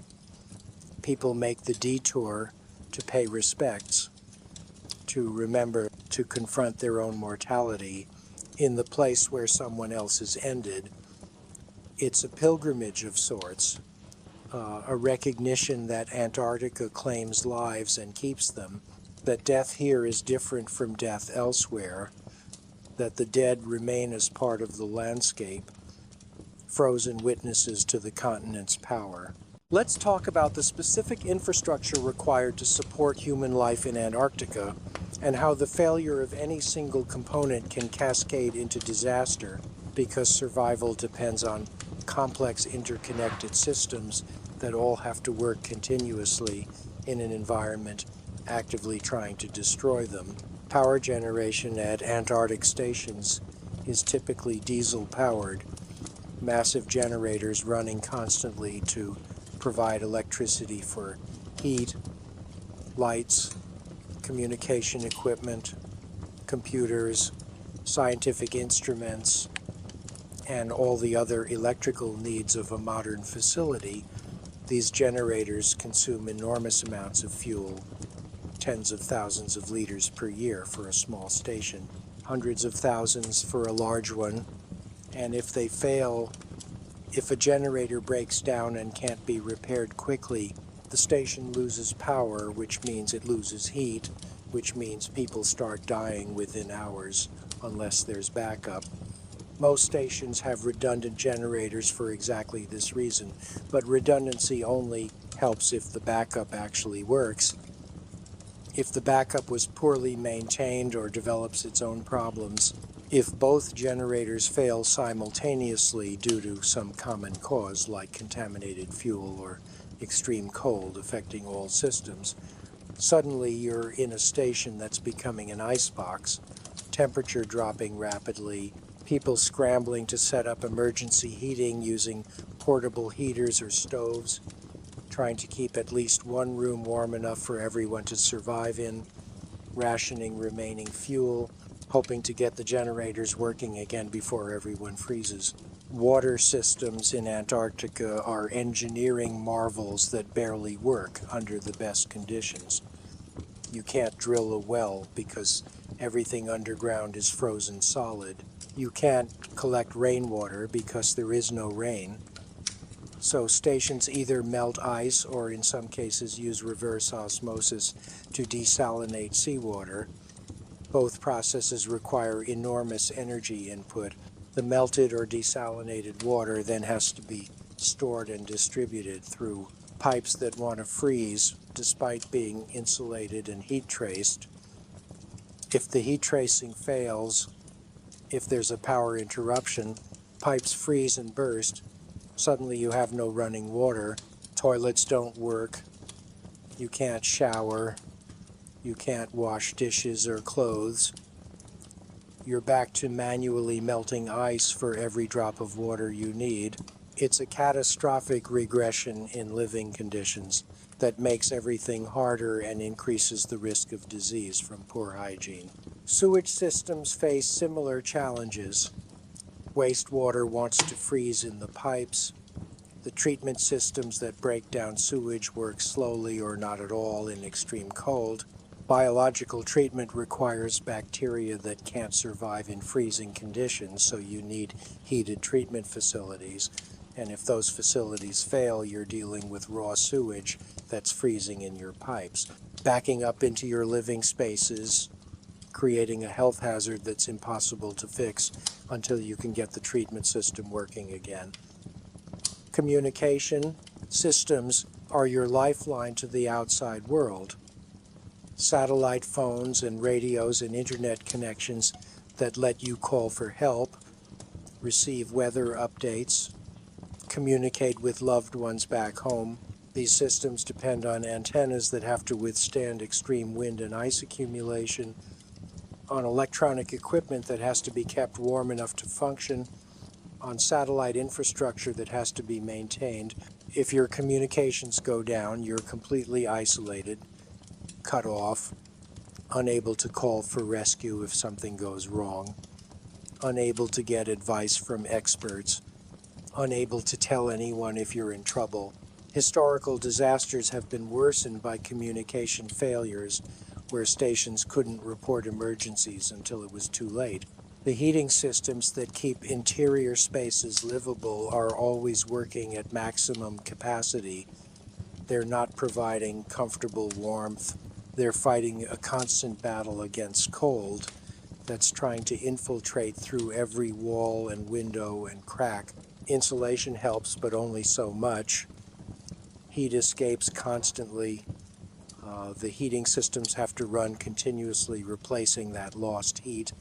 Speaker 1: People make the detour to pay respects, to remember to confront their own mortality in the place where someone else's ended. It's a pilgrimage of sorts, a recognition that Antarctica claims lives and keeps them, that death here is different from death elsewhere, that the dead remain as part of the landscape, frozen witnesses to the continent's power. Let's talk about the specific infrastructure required to support human life in Antarctica and how the failure of any single component can cascade into disaster because survival depends on complex interconnected systems that all have to work continuously in an environment actively trying to destroy them. Power generation at Antarctic stations is typically diesel-powered, massive generators running constantly to provide electricity for heat, lights, communication equipment, computers, scientific instruments, and all the other electrical needs of a modern facility. These generators consume enormous amounts of fuel, tens of thousands of liters per year for a small station, hundreds of thousands for a large one, and if they fail, if a generator breaks down and can't be repaired quickly, the station loses power, which means it loses heat, which means people start dying within hours unless there's backup. Most stations have redundant generators for exactly this reason, but redundancy only helps if the backup actually works. If the backup was poorly maintained or develops its own problems, if both generators fail simultaneously due to some common cause like contaminated fuel or extreme cold affecting all systems, suddenly you're in a station that's becoming an icebox, temperature dropping rapidly, people scrambling to set up emergency heating using portable heaters or stoves, trying to keep at least one room warm enough for everyone to survive in, rationing remaining fuel, hoping to get the generators working again before everyone freezes. Water systems in Antarctica are engineering marvels that barely work under the best conditions. You can't drill a well because everything underground is frozen solid. You can't collect rainwater because there is no rain. So stations either melt ice or in some cases use reverse osmosis to desalinate seawater. Both processes require enormous energy input. The melted or desalinated water then has to be stored and distributed through pipes that want to freeze despite being insulated and heat traced. If the heat tracing fails, if there's a power interruption, pipes freeze and burst. Suddenly you have no running water. Toilets don't work. You can't shower. You can't wash dishes or clothes. You're back to manually melting ice for every drop of water you need. It's a catastrophic regression in living conditions. that makes everything harder and increases the risk of disease from poor hygiene. Sewage systems face similar challenges. Wastewater wants to freeze in the pipes. The treatment systems that break down sewage work slowly or not at all in extreme cold. Biological treatment requires bacteria that can't survive in freezing conditions, so you need heated treatment facilities. And if those facilities fail, you're dealing with raw sewage that's freezing in your pipes, backing up into your living spaces, creating a health hazard that's impossible to fix until you can get the treatment system working again. Communication systems are your lifeline to the outside world. Satellite phones and radios and internet connections that let you call for help, receive weather updates, communicate with loved ones back home. These systems depend on antennas that have to withstand extreme wind and ice accumulation, on electronic equipment that has to be kept warm enough to function, on satellite infrastructure that has to be maintained. If your communications go down, you're completely isolated, cut off, unable to call for rescue if something goes wrong, unable to get advice from experts, unable to tell anyone if you're in trouble. Historical disasters have been worsened by communication failures, where stations couldn't report emergencies until it was too late. The heating systems that keep interior spaces livable are always working at maximum capacity. They're not providing comfortable warmth. They're fighting a constant battle against cold that's trying to infiltrate through every wall and window and crack. Insulation helps, but only so much. Heat escapes constantly. The heating systems have to run continuously, replacing that lost heat.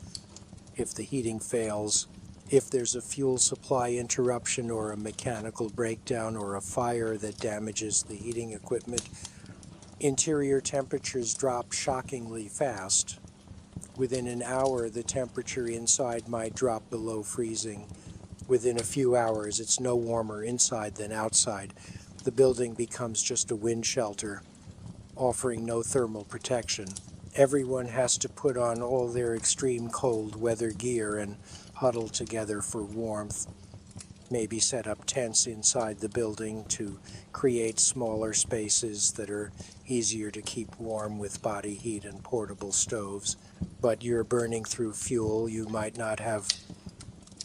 Speaker 1: If the heating fails, if there's a fuel supply interruption or a mechanical breakdown or a fire that damages the heating equipment, interior temperatures drop shockingly fast. Within an hour, the temperature inside might drop below freezing. Within a few hours, it's no warmer inside than outside. The building becomes just a wind shelter, offering no thermal protection. Everyone has to put on all their extreme cold weather gear and huddle together for warmth. Maybe set up tents inside the building to create smaller spaces that are easier to keep warm with body heat and portable stoves. But you're burning through fuel. You might not have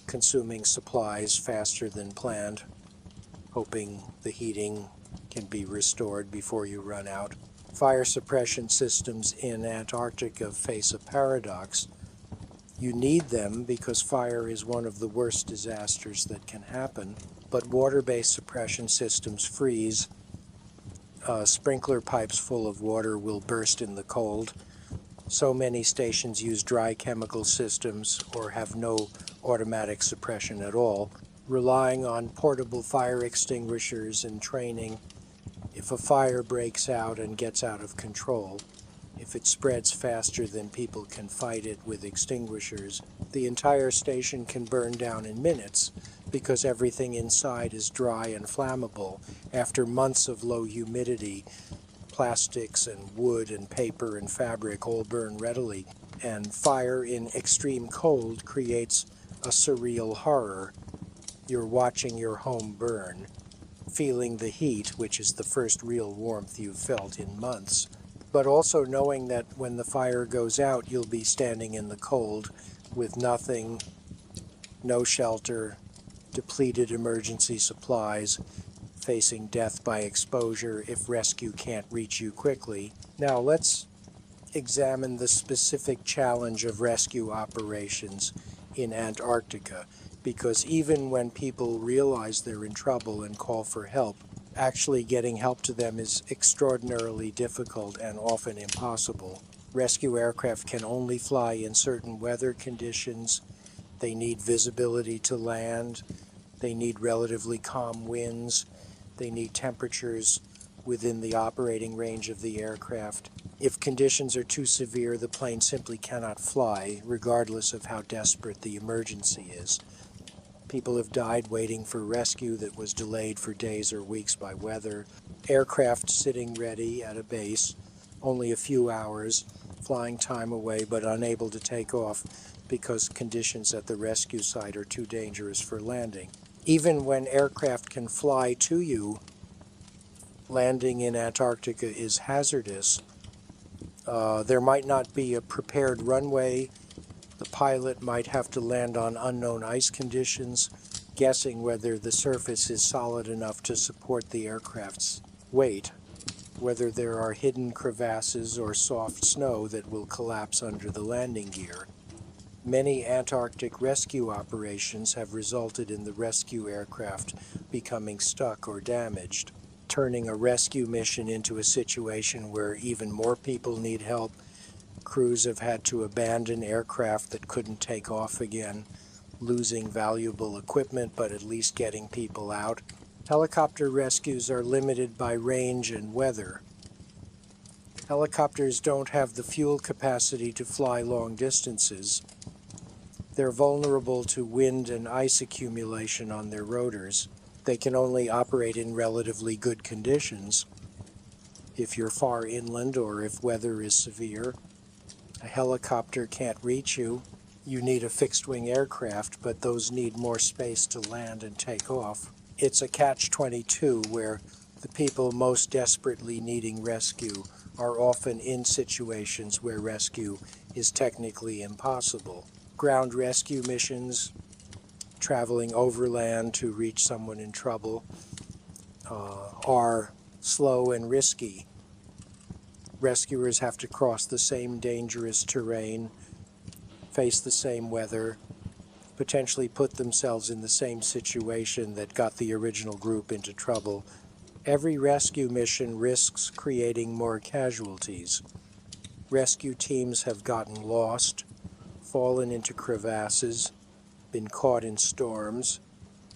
Speaker 1: consuming supplies faster than planned, hoping the heating can be restored before you run out. Fire suppression systems in Antarctica face a paradox. You need them because fire is one of the worst disasters that can happen, but water-based suppression systems freeze. Sprinkler pipes full of water will burst in the cold. So many stations use dry chemical systems or have no automatic suppression at all, relying on portable fire extinguishers and training. If a fire breaks out and gets out of control, if it spreads faster than people can fight it with extinguishers, the entire station can burn down in minutes because everything inside is dry and flammable. After months of low humidity, plastics and wood and paper and fabric all burn readily, and fire in extreme cold creates a surreal horror. You're watching your home burn, feeling the heat, which is the first real warmth you've felt in months, but also knowing that when the fire goes out, you'll be standing in the cold with nothing, no shelter, depleted emergency supplies, facing death by exposure if rescue can't reach you quickly. Now let's examine the specific challenge of rescue operations in Antarctica, because even when people realize they're in trouble and call for help, actually getting help to them is extraordinarily difficult and often impossible. Rescue aircraft can only fly in certain weather conditions. They need visibility to land. They need relatively calm winds. They need temperatures within the operating range of the aircraft. If conditions are too severe, the plane simply cannot fly, regardless of how desperate the emergency is. People have died waiting for rescue that was delayed for days or weeks by weather. Aircraft sitting ready at a base, only a few hours, flying time away but unable to take off because conditions at the rescue site are too dangerous for landing. Even when aircraft can fly to you, landing in Antarctica is hazardous. There might not be a prepared runway. The pilot might have to land on unknown ice conditions, guessing whether the surface is solid enough to support the aircraft's weight, whether there are hidden crevasses or soft snow that will collapse under the landing gear. Many Antarctic rescue operations have resulted in the rescue aircraft becoming stuck or damaged, turning a rescue mission into a situation where even more people need help. Crews have had to abandon aircraft that couldn't take off again, losing valuable equipment but at least getting people out. Helicopter rescues are limited by range and weather. Helicopters don't have the fuel capacity to fly long distances. They're vulnerable to wind and ice accumulation on their rotors. They can only operate in relatively good conditions. If you're far inland or if weather is severe, a helicopter can't reach you. You need a fixed-wing aircraft, but those need more space to land and take off. It's a catch-22 where the people most desperately needing rescue are often in situations where rescue is technically impossible. Ground rescue missions, traveling overland to reach someone in trouble, are slow and risky. Rescuers have to cross the same dangerous terrain, face the same weather, potentially put themselves in the same situation that got the original group into trouble. Every rescue mission risks creating more casualties. Rescue teams have gotten lost, fallen into crevasses, been caught in storms,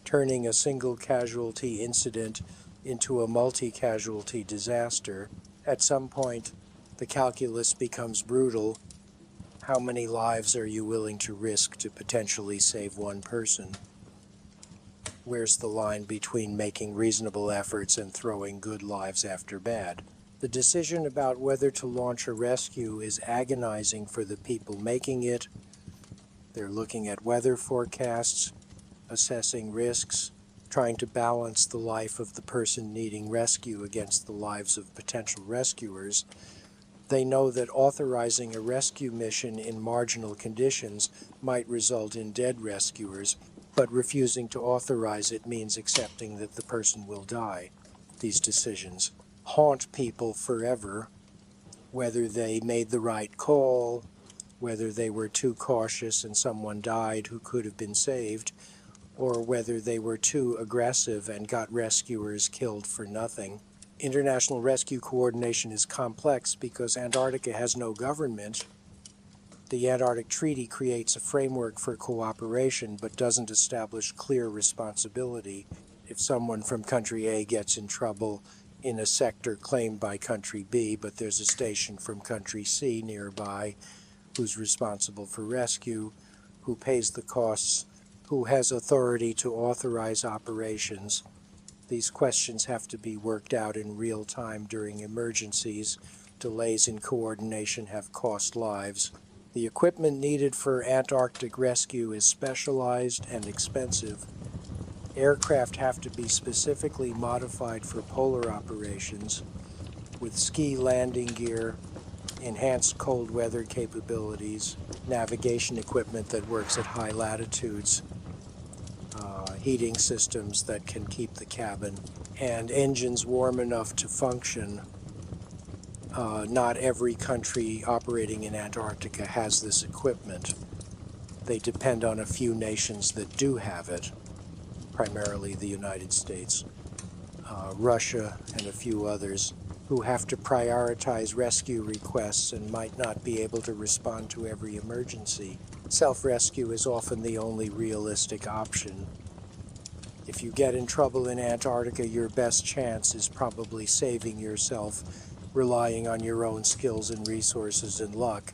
Speaker 1: turning a single casualty incident into a multi-casualty disaster. At some point, the calculus becomes brutal. How many lives are you willing to risk to potentially save one person? Where's the line between making reasonable efforts and throwing good lives after bad? The decision about whether to launch a rescue is agonizing for the people making it. They're looking at weather forecasts, assessing risks, trying to balance the life of the person needing rescue against the lives of potential rescuers. They know that authorizing a rescue mission in marginal conditions might result in dead rescuers, but refusing to authorize it means accepting that the person will die. These decisions haunt people forever, whether they made the right call, whether they were too cautious and someone died who could have been saved, or whether they were too aggressive and got rescuers killed for nothing. International rescue coordination is complex because Antarctica has no government. The Antarctic Treaty creates a framework for cooperation but doesn't establish clear responsibility. If someone from country A gets in trouble in a sector claimed by country B, but there's a station from country C nearby, who's responsible for rescue, who pays the costs, who has authority to authorize operations? These questions have to be worked out in real time during emergencies. Delays in coordination have cost lives. The equipment needed for Antarctic rescue is specialized and expensive. Aircraft have to be specifically modified for polar operations, with ski landing gear, enhanced cold weather capabilities, navigation equipment that works at high latitudes, heating systems that can keep the cabin, and engines warm enough to function. Not every country operating in Antarctica has this equipment. They depend on a few nations that do have it, primarily the United States, Russia, and a few others, who have to prioritize rescue requests and might not be able to respond to every emergency. Self-rescue is often the only realistic option. If you get in trouble in Antarctica, your best chance is probably saving yourself, relying on your own skills and resources and luck,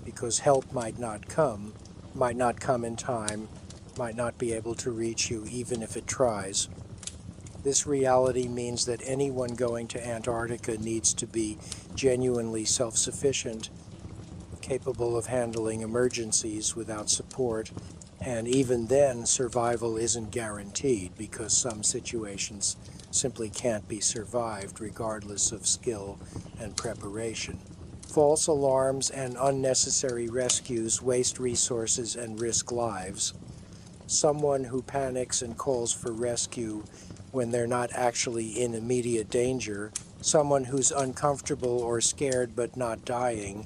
Speaker 1: because help might not come in time, might not be able to reach you even if it tries. This reality means that anyone going to Antarctica needs to be genuinely self-sufficient, capable of handling emergencies without support, and even then survival isn't guaranteed because some situations simply can't be survived regardless of skill and preparation. False alarms and unnecessary rescues waste resources and risk lives. Someone who panics and calls for rescue when they're not actually in immediate danger, someone who's uncomfortable or scared but not dying,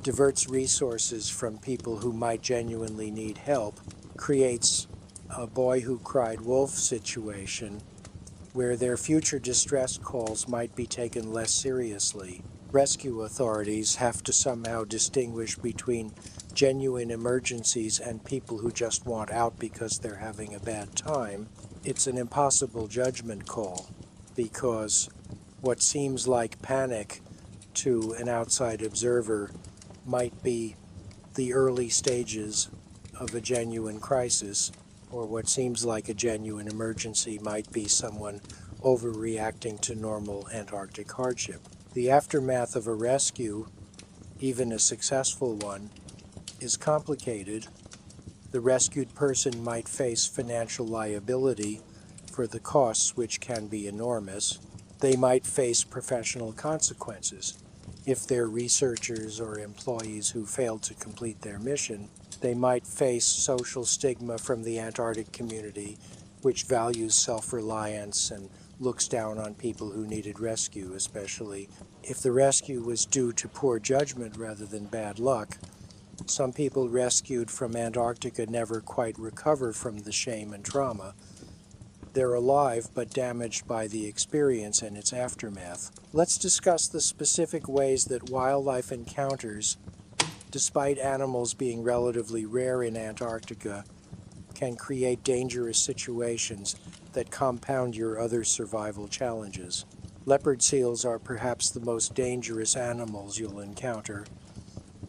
Speaker 1: diverts resources from people who might genuinely need help, creates a boy who cried wolf situation where their future distress calls might be taken less seriously. Rescue authorities have to somehow distinguish between genuine emergencies and people who just want out because they're having a bad time. It's an impossible judgment call because what seems like panic to an outside observer might be the early stages of a genuine crisis, or what seems like a genuine emergency might be someone overreacting to normal Antarctic hardship. The aftermath of a rescue, even a successful one, is complicated. The rescued person might face financial liability for the costs, which can be enormous. They might face professional consequences. If they're researchers or employees who failed to complete their mission, they might face social stigma from the Antarctic community, which values self-reliance and looks down on people who needed rescue, especially if the rescue was due to poor judgment rather than bad luck. Some people rescued from Antarctica never quite recover from the shame and trauma. They're alive but damaged by the experience and its aftermath. Let's discuss the specific ways that wildlife encounters, despite animals being relatively rare in Antarctica, can create dangerous situations that compound your other survival challenges. Leopard seals are perhaps the most dangerous animals you'll encounter.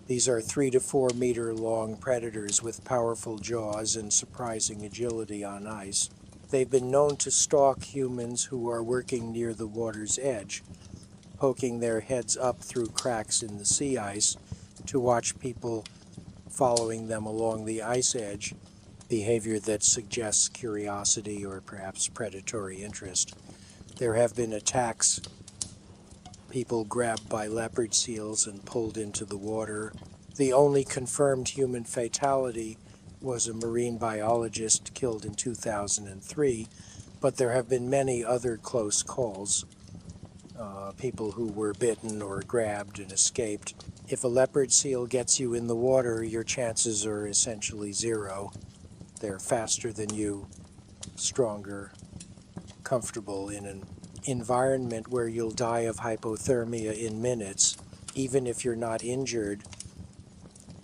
Speaker 1: These are 3 to 4 meter long predators with powerful jaws and surprising agility on ice. They've been known to stalk humans who are working near the water's edge, poking their heads up through cracks in the sea ice to watch people following them along the ice edge, behavior that suggests curiosity or perhaps predatory interest. There have been attacks, people grabbed by leopard seals and pulled into the water. The only confirmed human fatality was a marine biologist killed in 2003, but there have been many other close calls. People who were bitten or grabbed and escaped. If a leopard seal gets you in the water, your chances are essentially zero. They're faster than you, stronger, comfortable in an environment where you'll die of hypothermia in minutes. Even if you're not injured,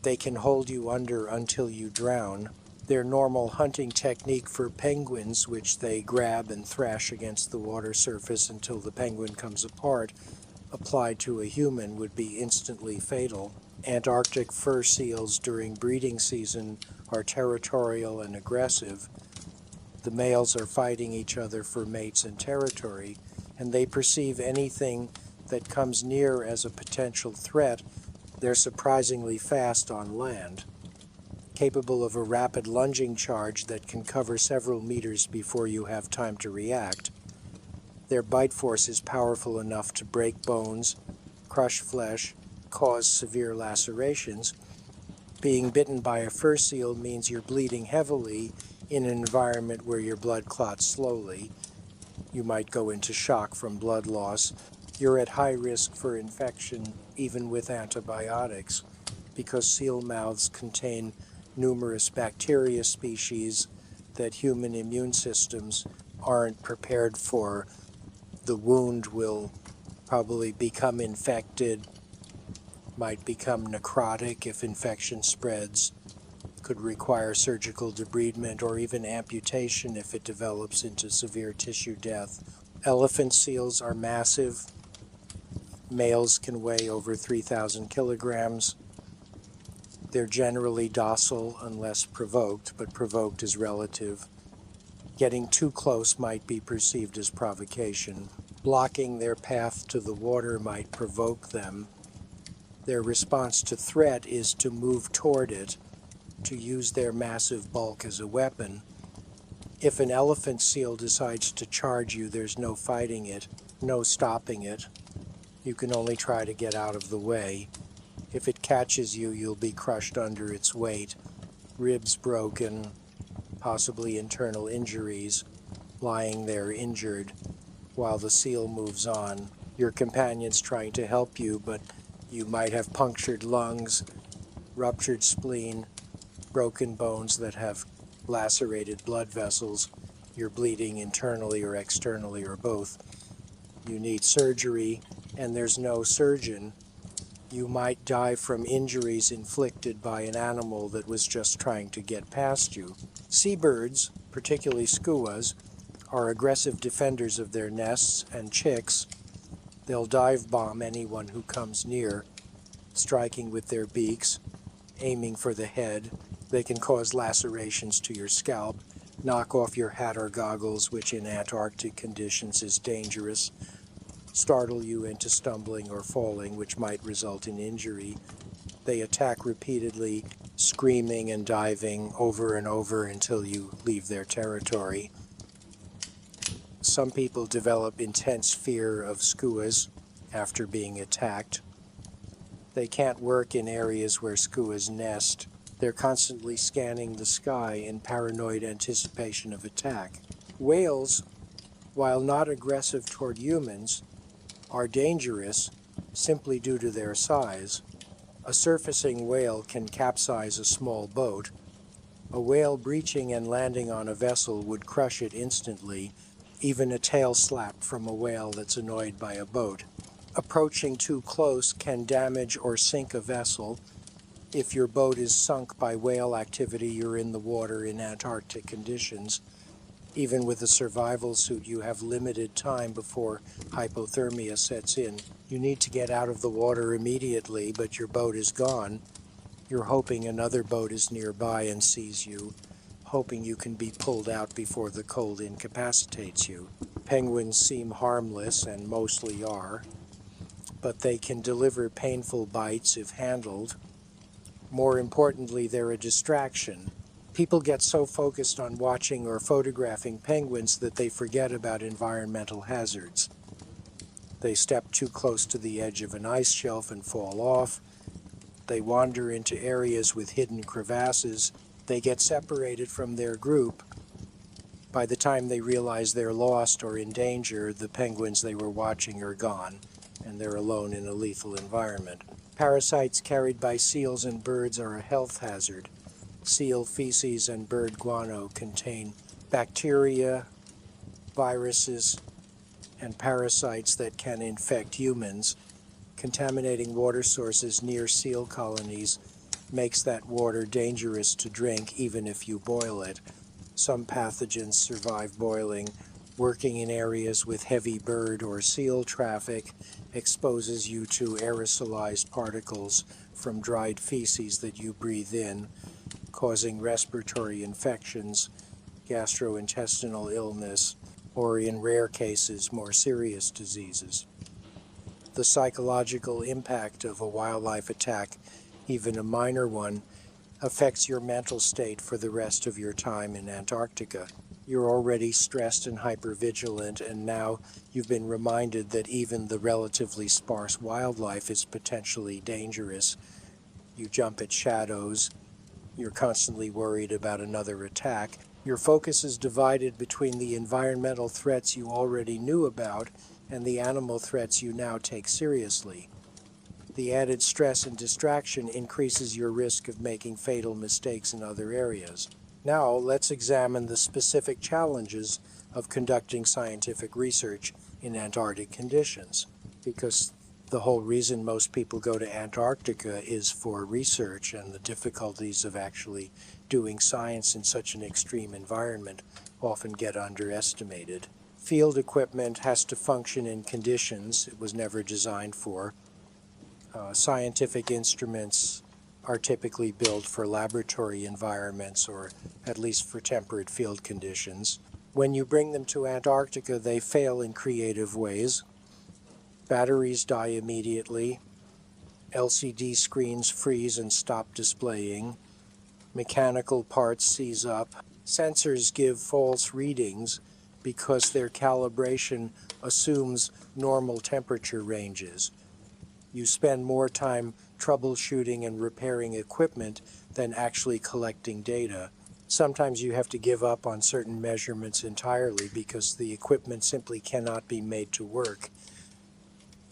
Speaker 1: they can hold you under until you drown. Their normal hunting technique for penguins, which they grab and thrash against the water surface until the penguin comes apart, applied to a human would be instantly fatal. Antarctic fur seals during breeding season are territorial and aggressive. The males are fighting each other for mates and territory, and they perceive anything that comes near as a potential threat. They're surprisingly fast on land, capable of a rapid lunging charge that can cover several meters before you have time to react. Their bite force is powerful enough to break bones, crush flesh, cause severe lacerations. Being bitten by a fur seal means you're bleeding heavily in an environment where your blood clots slowly. You might go into shock from blood loss. You're at high risk for infection even with antibiotics because seal mouths contain numerous bacteria species that human immune systems aren't prepared for. The wound will probably become infected, might become necrotic if infection spreads, could require surgical debridement or even amputation if it develops into severe tissue death. Elephant seals are massive. Males can weigh over 3,000 kilograms. They're generally docile unless provoked, but provoked is relative. Getting too close might be perceived as provocation. Blocking their path to the water might provoke them. Their response to threat is to move toward it, to use their massive bulk as a weapon. If an elephant seal decides to charge you, there's no fighting it, no stopping it. You can only try to get out of the way. If it catches you, you'll be crushed under its weight, ribs broken, possibly internal injuries, lying there injured while the seal moves on. Your companion's trying to help you, but you might have punctured lungs, ruptured spleen, broken bones that have lacerated blood vessels. You're bleeding internally or externally or both. You need surgery, and there's no surgeon. You might die from injuries inflicted by an animal that was just trying to get past you. Seabirds, particularly skuas, are aggressive defenders of their nests and chicks. They'll dive bomb anyone who comes near, striking with their beaks, aiming for the head. They can cause lacerations to your scalp, knock off your hat or goggles, which in Antarctic conditions is dangerous, startle you into stumbling or falling, which might result in injury. They attack repeatedly, screaming and diving over and over until you leave their territory. Some people develop intense fear of skuas after being attacked. They can't work in areas where skuas nest. They're constantly scanning the sky in paranoid anticipation of attack. Whales, while not aggressive toward humans, are dangerous simply due to their size. A surfacing whale can capsize a small boat. A whale breaching and landing on a vessel would crush it instantly, even a tail slap from a whale that's annoyed by a boat. Approaching too close can damage or sink a vessel. If your boat is sunk by whale activity, you're in the water in Antarctic conditions. Even with a survival suit, you have limited time before hypothermia sets in. You need to get out of the water immediately, but your boat is gone. You're hoping another boat is nearby and sees you, hoping you can be pulled out before the cold incapacitates you. Penguins seem harmless, and mostly are, but they can deliver painful bites if handled. More importantly, they're a distraction. People get so focused on watching or photographing penguins that they forget about environmental hazards. They step too close to the edge of an ice shelf and fall off. They wander into areas with hidden crevasses. They get separated from their group. By the time they realize they're lost or in danger, the penguins they were watching are gone, and they're alone in a lethal environment. Parasites carried by seals and birds are a health hazard. Seal feces and bird guano contain bacteria, viruses, and parasites that can infect humans. Contaminating water sources near seal colonies makes that water dangerous to drink even if you boil it. Some pathogens survive boiling. Working in areas with heavy bird or seal traffic exposes you to aerosolized particles from dried feces that you breathe in, causing respiratory infections, gastrointestinal illness, or in rare cases, more serious diseases. The psychological impact of a wildlife attack, even a minor one, affects your mental state for the rest of your time in Antarctica. You're already stressed and hypervigilant, and now you've been reminded that even the relatively sparse wildlife is potentially dangerous. You jump at shadows. You're constantly worried about another attack. Your focus is divided between the environmental threats you already knew about and the animal threats you now take seriously. The added stress and distraction increases your risk of making fatal mistakes in other areas. Now, let's examine the specific challenges of conducting scientific research in Antarctic conditions, because the whole reason most people go to Antarctica is for research, and the difficulties of actually doing science in such an extreme environment often get underestimated. Field equipment has to function in conditions it was never designed for. Scientific instruments are typically built for laboratory environments or at least for temperate field conditions. When you bring them to Antarctica, they fail in creative ways. Batteries die immediately. LCD screens freeze and stop displaying. Mechanical parts seize up. Sensors give false readings because their calibration assumes normal temperature ranges. You spend more time troubleshooting and repairing equipment than actually collecting data. Sometimes you have to give up on certain measurements entirely because the equipment simply cannot be made to work.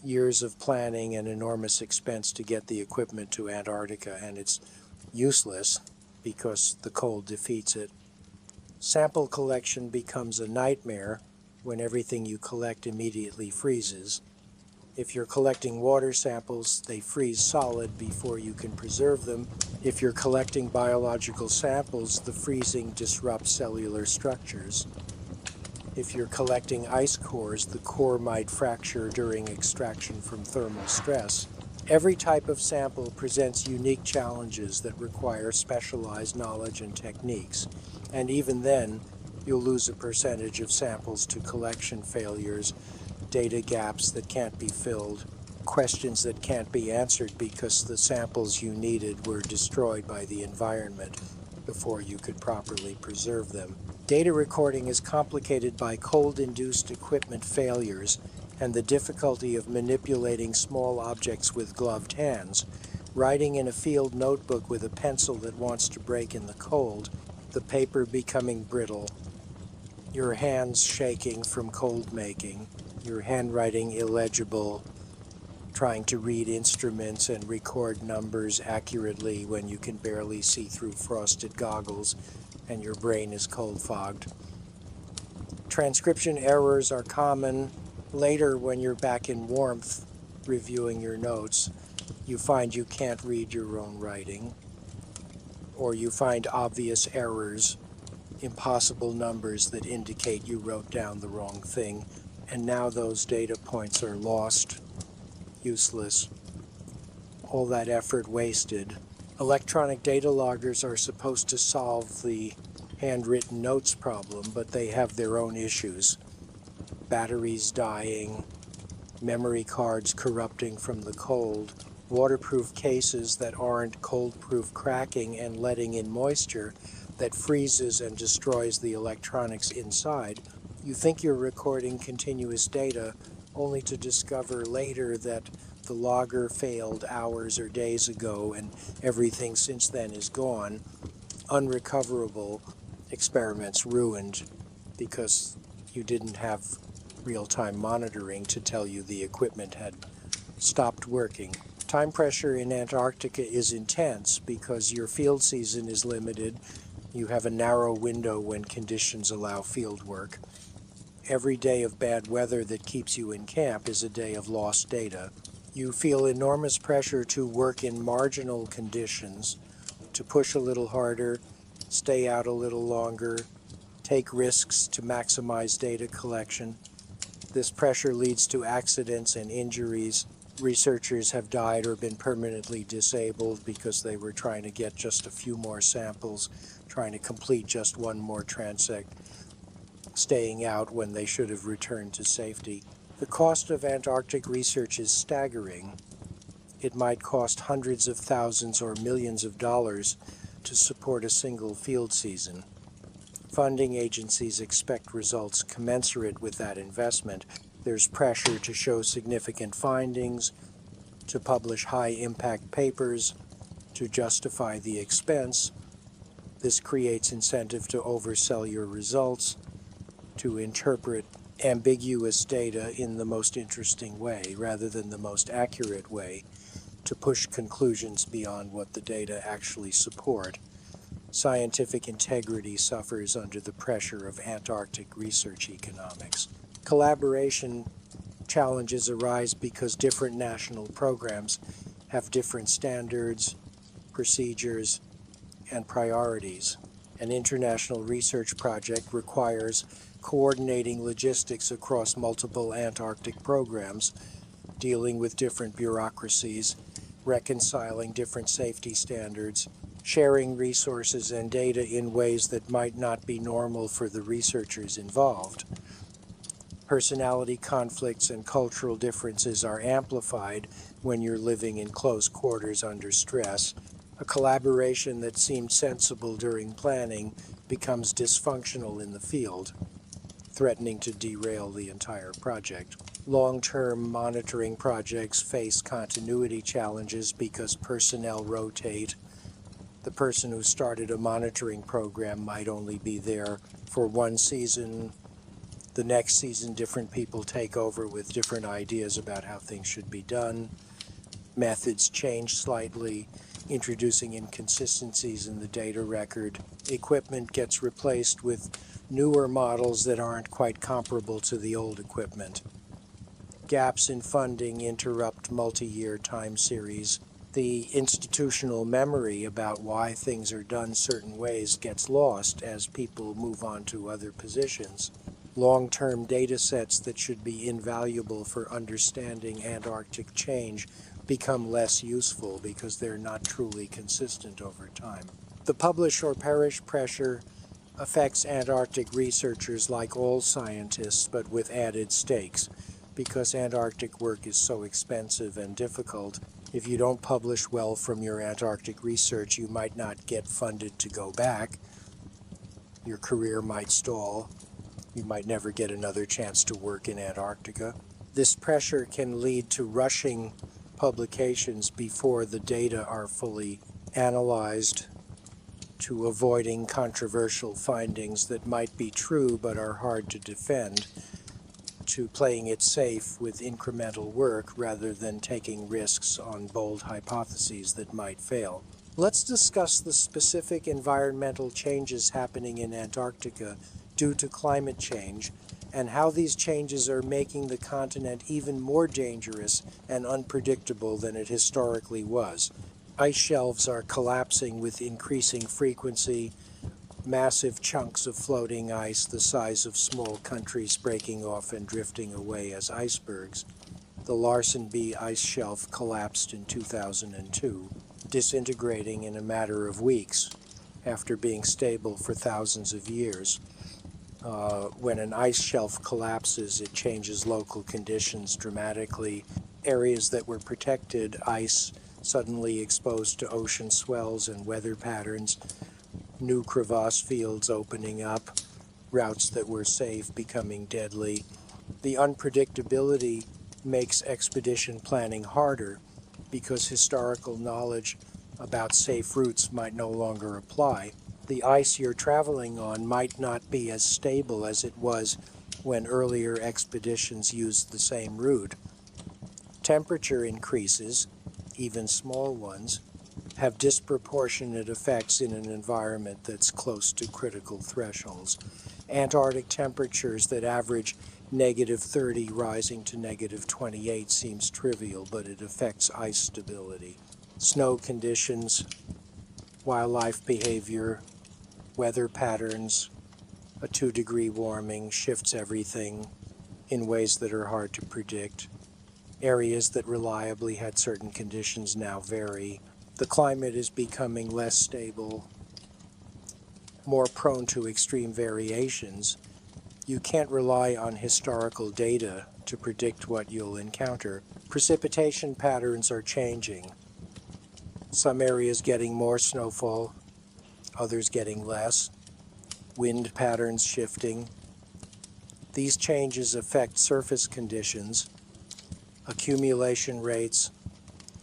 Speaker 1: Years of planning and enormous expense to get the equipment to Antarctica, and it's useless because the cold defeats it. Sample collection becomes a nightmare when everything you collect immediately freezes. If you're collecting water samples, they freeze solid before you can preserve them. If you're collecting biological samples, the freezing disrupts cellular structures. If you're collecting ice cores, the core might fracture during extraction from thermal stress. Every type of sample presents unique challenges that require specialized knowledge and techniques. And even then, you'll lose a percentage of samples to collection failures, data gaps that can't be filled, questions that can't be answered because the samples you needed were destroyed by the environment before you could properly preserve them. Data recording is complicated by cold-induced equipment failures and the difficulty of manipulating small objects with gloved hands, writing in a field notebook with a pencil that wants to break in the cold, the paper becoming brittle, your hands shaking from cold making, your handwriting illegible, trying to read instruments and record numbers accurately when you can barely see through frosted goggles and your brain is cold fogged. Transcription errors are common. Later, when you're back in warmth reviewing your notes, you find you can't read your own writing, or you find obvious errors, impossible numbers that indicate you wrote down the wrong thing, and now those data points are lost, useless, all that effort wasted. Electronic data loggers are supposed to solve the handwritten notes problem, but they have their own issues. Batteries dying, memory cards corrupting from the cold, waterproof cases that aren't cold-proof cracking and letting in moisture that freezes and destroys the electronics inside. You think you're recording continuous data, only to discover later that the logger failed hours or days ago and everything since then is gone. Unrecoverable, experiments ruined because you didn't have real-time monitoring to tell you the equipment had stopped working. Time pressure in Antarctica is intense because your field season is limited. You have a narrow window when conditions allow field work. Every day of bad weather that keeps you in camp is a day of lost data. You feel enormous pressure to work in marginal conditions, to push a little harder, stay out a little longer, take risks to maximize data collection. This pressure leads to accidents and injuries. Researchers have died or been permanently disabled because they were trying to get just a few more samples, trying to complete just one more transect, staying out when they should have returned to safety. The cost of Antarctic research is staggering. It might cost hundreds of thousands or millions of dollars to support a single field season. Funding agencies expect results commensurate with that investment. There's pressure to show significant findings, to publish high-impact papers, to justify the expense. This creates incentive to oversell your results, to interpret ambiguous data in the most interesting way rather than the most accurate way, to push conclusions beyond what the data actually support. Scientific integrity suffers under the pressure of Antarctic research economics. Collaboration challenges arise because different national programs have different standards, procedures, and priorities. An international research project requires coordinating logistics across multiple Antarctic programs, dealing with different bureaucracies, reconciling different safety standards, sharing resources and data in ways that might not be normal for the researchers involved. Personality conflicts and cultural differences are amplified when you're living in close quarters under stress. A collaboration that seemed sensible during planning becomes dysfunctional in the field, threatening to derail the entire project. Long-term monitoring projects face continuity challenges because personnel rotate. The person who started a monitoring program might only be there for one season. The next season, different people take over with different ideas about how things should be done. Methods change slightly, introducing inconsistencies in the data record. Equipment gets replaced with newer models that aren't quite comparable to the old equipment. Gaps in funding interrupt multi-year time series. The institutional memory about why things are done certain ways gets lost as people move on to other positions. Long-term data sets that should be invaluable for understanding Antarctic change become less useful because they're not truly consistent over time. The publish or perish pressure affects Antarctic researchers like all scientists, but with added stakes. Because Antarctic work is so expensive and difficult, if you don't publish well from your Antarctic research, you might not get funded to go back. Your career might stall. You might never get another chance to work in Antarctica. This pressure can lead to rushing publications before the data are fully analyzed, to avoiding controversial findings that might be true but are hard to defend, to playing it safe with incremental work rather than taking risks on bold hypotheses that might fail. Let's discuss the specific environmental changes happening in Antarctica due to climate change and how these changes are making the continent even more dangerous and unpredictable than it historically was. Ice shelves are collapsing with increasing frequency. Massive chunks of floating ice the size of small countries breaking off and drifting away as icebergs. The Larsen B ice shelf collapsed in 2002, disintegrating in a matter of weeks after being stable for thousands of years. When an ice shelf collapses, it changes local conditions dramatically. Areas that were protected ice suddenly exposed to ocean swells and weather patterns. New crevasse fields opening up, routes that were safe becoming deadly. The unpredictability makes expedition planning harder because historical knowledge about safe routes might no longer apply. The ice you're traveling on might not be as stable as it was when earlier expeditions used the same route. Temperature increases, even small ones, have disproportionate effects in an environment that's close to critical thresholds. Antarctic temperatures that average -30 rising to -28 seems trivial, but it affects ice stability. Snow conditions, wildlife behavior, weather patterns, a 2-degree warming shifts everything in ways that are hard to predict. Areas that reliably had certain conditions now vary. The climate is becoming less stable, more prone to extreme variations. You can't rely on historical data to predict what you'll encounter. Precipitation patterns are changing. Some areas getting more snowfall, others getting less. Wind patterns shifting. These changes affect surface conditions, accumulation rates,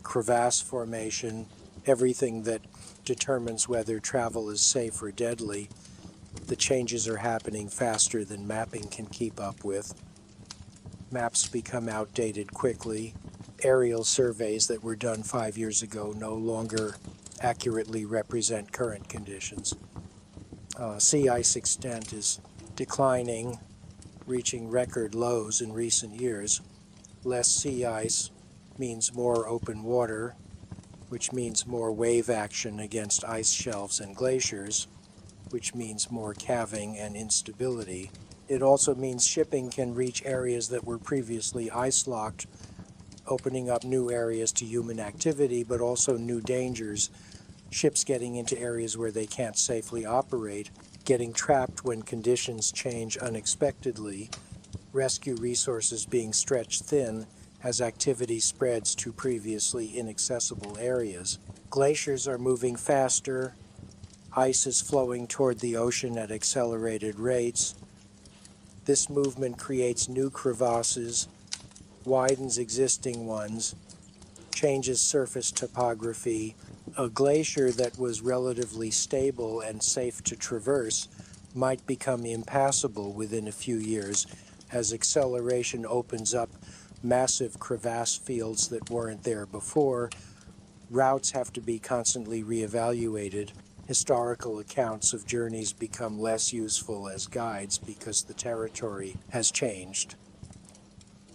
Speaker 1: crevasse formation, everything that determines whether travel is safe or deadly. The changes are happening faster than mapping can keep up with. Maps become outdated quickly. Aerial surveys that were done 5 years ago no longer accurately represent current conditions. Sea ice extent is declining, reaching record lows in recent years. Less sea ice means more open water, which means more wave action against ice shelves and glaciers, which means more calving and instability. It also means shipping can reach areas that were previously ice-locked opening up new areas to human activity, but also new dangers. Ships getting into areas where they can't safely operate, getting trapped when conditions change unexpectedly, rescue resources being stretched thin as activity spreads to previously inaccessible areas. Glaciers are moving faster, ice is flowing toward the ocean at accelerated rates. This movement creates new crevasses, widens existing ones, changes surface topography. A glacier that was relatively stable and safe to traverse might become impassable within a few years as acceleration opens up massive crevasse fields that weren't there before. Routes have to be constantly reevaluated. Historical accounts of journeys become less useful as guides because the territory has changed.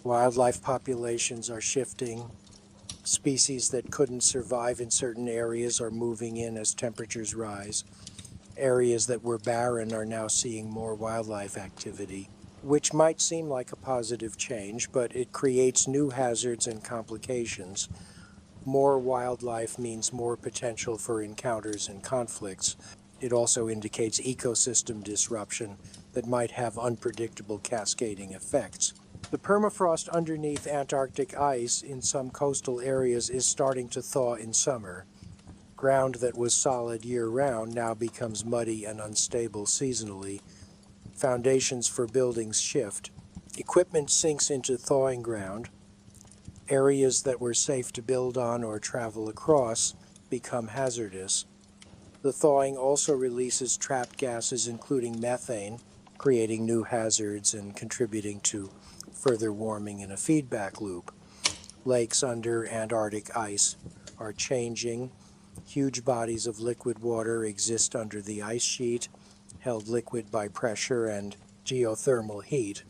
Speaker 1: Wildlife populations are shifting. Species that couldn't survive in certain areas are moving in as temperatures rise. Areas that were barren are now seeing more wildlife activity, which might seem like a positive change, but it creates new hazards and complications. More wildlife means more potential for encounters and conflicts. It also indicates ecosystem disruption that might have unpredictable cascading effects. The permafrost underneath Antarctic ice in some coastal areas is starting to thaw in summer. Ground that was solid year-round now becomes muddy and unstable seasonally. Foundations for buildings shift. Equipment sinks into thawing ground. Areas that were safe to build on or travel across become hazardous. The thawing also releases trapped gases, including methane, creating new hazards and contributing to further warming in a feedback loop. Lakes under Antarctic ice are changing. Huge bodies of liquid water exist under the ice sheet, held liquid by pressure and geothermal heat.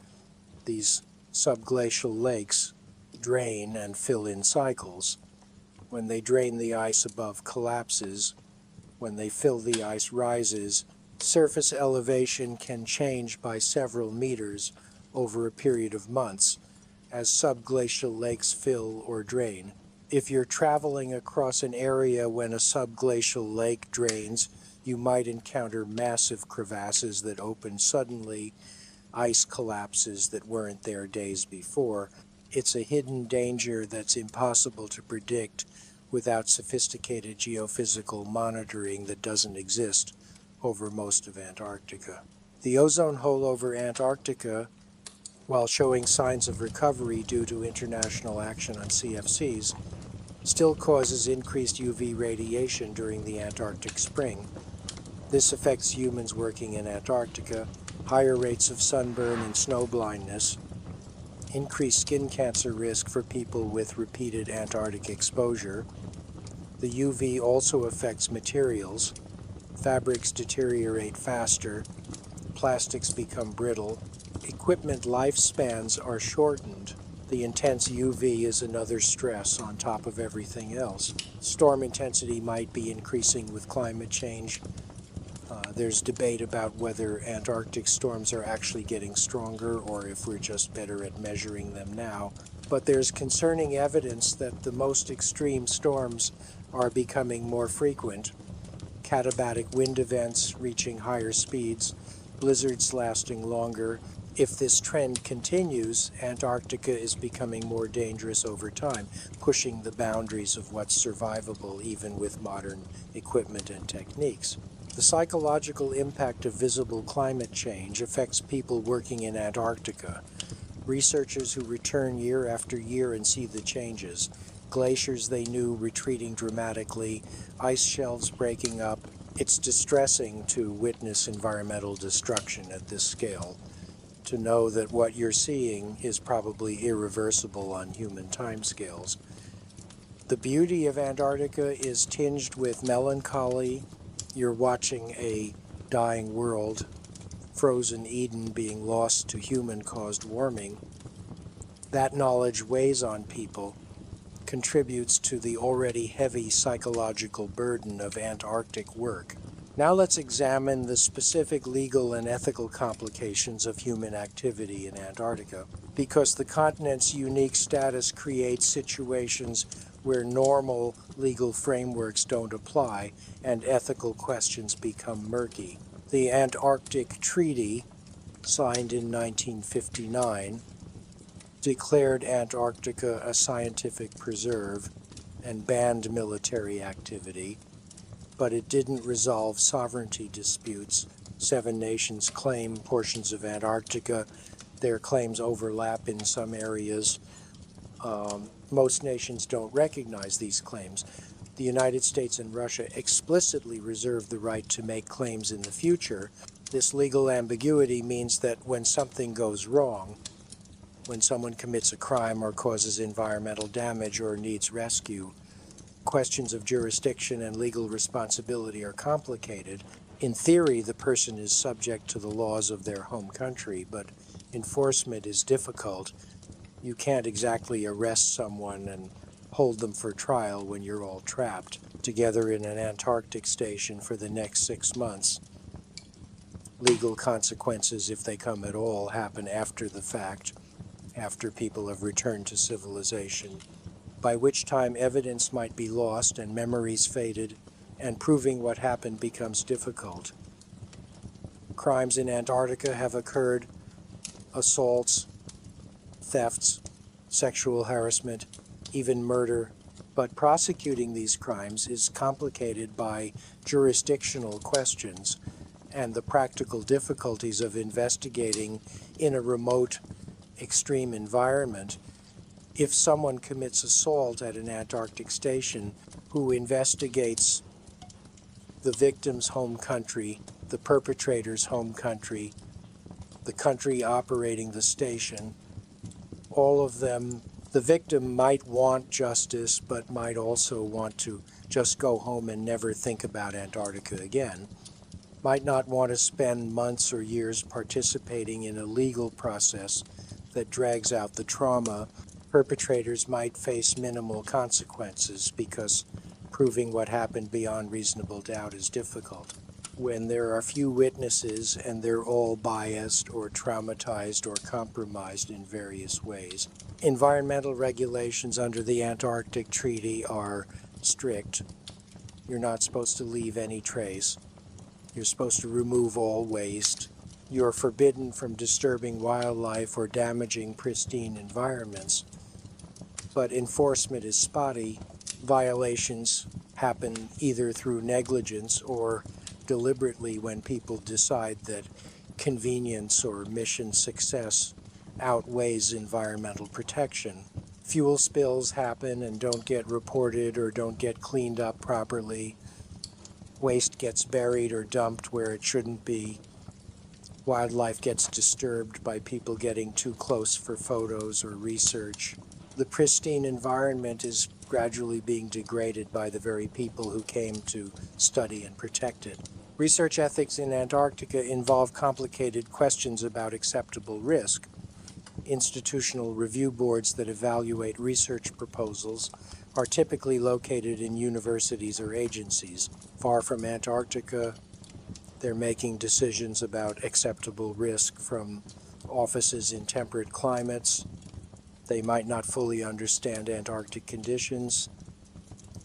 Speaker 1: These subglacial lakes drain and fill in cycles. When they drain, the ice above collapses. When they fill, the ice rises. Surface elevation can change by several meters over a period of months as subglacial lakes fill or drain. If you're traveling across an area when a subglacial lake drains, you might encounter massive crevasses that open suddenly, ice collapses that weren't there days before. It's a hidden danger that's impossible to predict without sophisticated geophysical monitoring that doesn't exist over most of Antarctica. The ozone hole over Antarctica, while showing signs of recovery due to international action on CFCs, still causes increased UV radiation during the Antarctic spring. This affects humans working in Antarctica, higher rates of sunburn and snow blindness, increased skin cancer risk for people with repeated Antarctic exposure. The UV also affects materials. Fabrics deteriorate faster, plastics become brittle, equipment lifespans are shortened. The intense UV is another stress on top of everything else. Storm intensity might be increasing with climate change. There's debate about whether Antarctic storms are actually getting stronger or if we're just better at measuring them now. But there's concerning evidence that the most extreme storms are becoming more frequent. Katabatic wind events reaching higher speeds, blizzards lasting longer. If this trend continues, Antarctica is becoming more dangerous over time, pushing the boundaries of what's survivable even with modern equipment and techniques. The psychological impact of visible climate change affects people working in Antarctica. Researchers who return year after year and see the changes. Glaciers they knew retreating dramatically, ice shelves breaking up. It's distressing to witness environmental destruction at this scale, to know that what you're seeing is probably irreversible on human timescales. The beauty of Antarctica is tinged with melancholy. You're watching a dying world, frozen Eden being lost to human-caused warming. That knowledge weighs on people, contributes to the already heavy psychological burden of Antarctic work. Now let's examine the specific legal and ethical complications of human activity in Antarctica, because the continent's unique status creates situations where normal legal frameworks don't apply and ethical questions become murky. The Antarctic Treaty, signed in 1959, declared Antarctica a scientific preserve and banned military activity, but it didn't resolve sovereignty disputes. 7 nations claim portions of Antarctica. Their claims overlap in some areas. Most nations don't recognize these claims. The United States and Russia explicitly reserve the right to make claims in the future. This legal ambiguity means that when something goes wrong, when someone commits a crime or causes environmental damage or needs rescue, questions of jurisdiction and legal responsibility are complicated. In theory, the person is subject to the laws of their home country, but enforcement is difficult. You can't exactly arrest someone and hold them for trial when you're all trapped together in an Antarctic station for the next 6 months. Legal consequences, if they come at all, happen after the fact, after people have returned to civilization, by which time evidence might be lost and memories faded, and proving what happened becomes difficult. Crimes in Antarctica have occurred: assaults, thefts, sexual harassment, even murder, but prosecuting these crimes is complicated by jurisdictional questions and the practical difficulties of investigating in a remote, extreme environment. If someone commits assault at an Antarctic station, who investigates the victim's home country, the perpetrator's home country, the country operating the station? All of them, the victim might want justice, but might also want to just go home and never think about Antarctica again. Might not want to spend months or years participating in a legal process that drags out the trauma. Perpetrators might face minimal consequences because proving what happened beyond reasonable doubt is difficult. When there are few witnesses and they're all biased or traumatized or compromised in various ways. Environmental regulations under the Antarctic Treaty are strict. You're not supposed to leave any trace. You're supposed to remove all waste. You're forbidden from disturbing wildlife or damaging pristine environments. But enforcement is spotty. Violations happen either through negligence or deliberately when people decide that convenience or mission success outweighs environmental protection. Fuel spills happen and don't get reported or don't get cleaned up properly. Waste gets buried or dumped where it shouldn't be. Wildlife gets disturbed by people getting too close for photos or research. The pristine environment is gradually being degraded by the very people who came to study and protect it. Research ethics in Antarctica involve complicated questions about acceptable risk. Institutional review boards that evaluate research proposals are typically located in universities or agencies. Far from Antarctica, they're making decisions about acceptable risk from offices in temperate climates. They might not fully understand Antarctic conditions,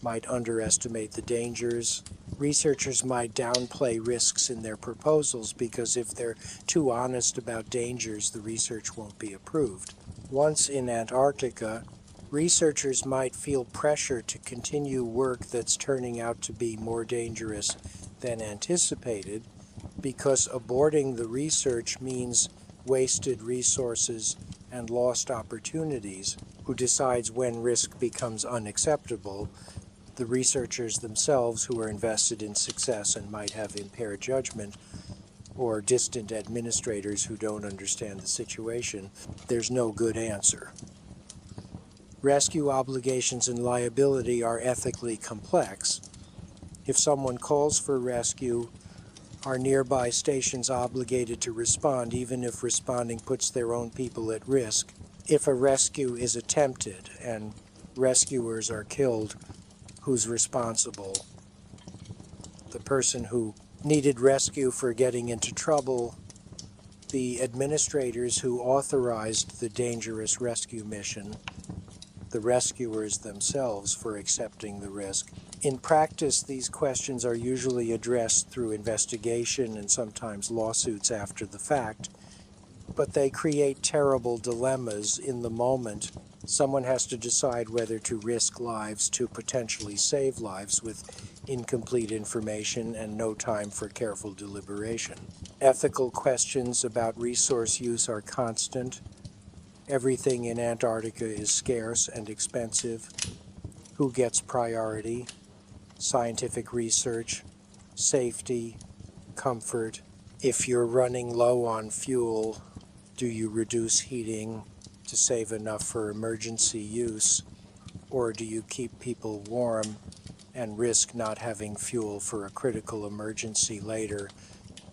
Speaker 1: might underestimate the dangers. Researchers might downplay risks in their proposals because if they're too honest about dangers, the research won't be approved. Once in Antarctica, researchers might feel pressure to continue work that's turning out to be more dangerous than anticipated, because aborting the research means wasted resources and lost opportunities. Who decides when risk becomes unacceptable? The researchers themselves, who are invested in success and might have impaired judgment, or distant administrators who don't understand the situation. There's no good answer. Rescue obligations and liability are ethically complex. If someone calls for rescue, are nearby stations obligated to respond even if responding puts their own people at risk? If a rescue is attempted and rescuers are killed, who's responsible? The person who needed rescue for getting into trouble, the administrators who authorized the dangerous rescue mission, the rescuers themselves for accepting the risk. In practice, these questions are usually addressed through investigation and sometimes lawsuits after the fact, but they create terrible dilemmas in the moment. Someone has to decide whether to risk lives to potentially save lives with incomplete information and no time for careful deliberation. Ethical questions about resource use are constant. Everything in Antarctica is scarce and expensive. Who gets priority? Scientific research, safety, comfort. If you're running low on fuel, do you reduce heating to save enough for emergency use, or do you keep people warm and risk not having fuel for a critical emergency later?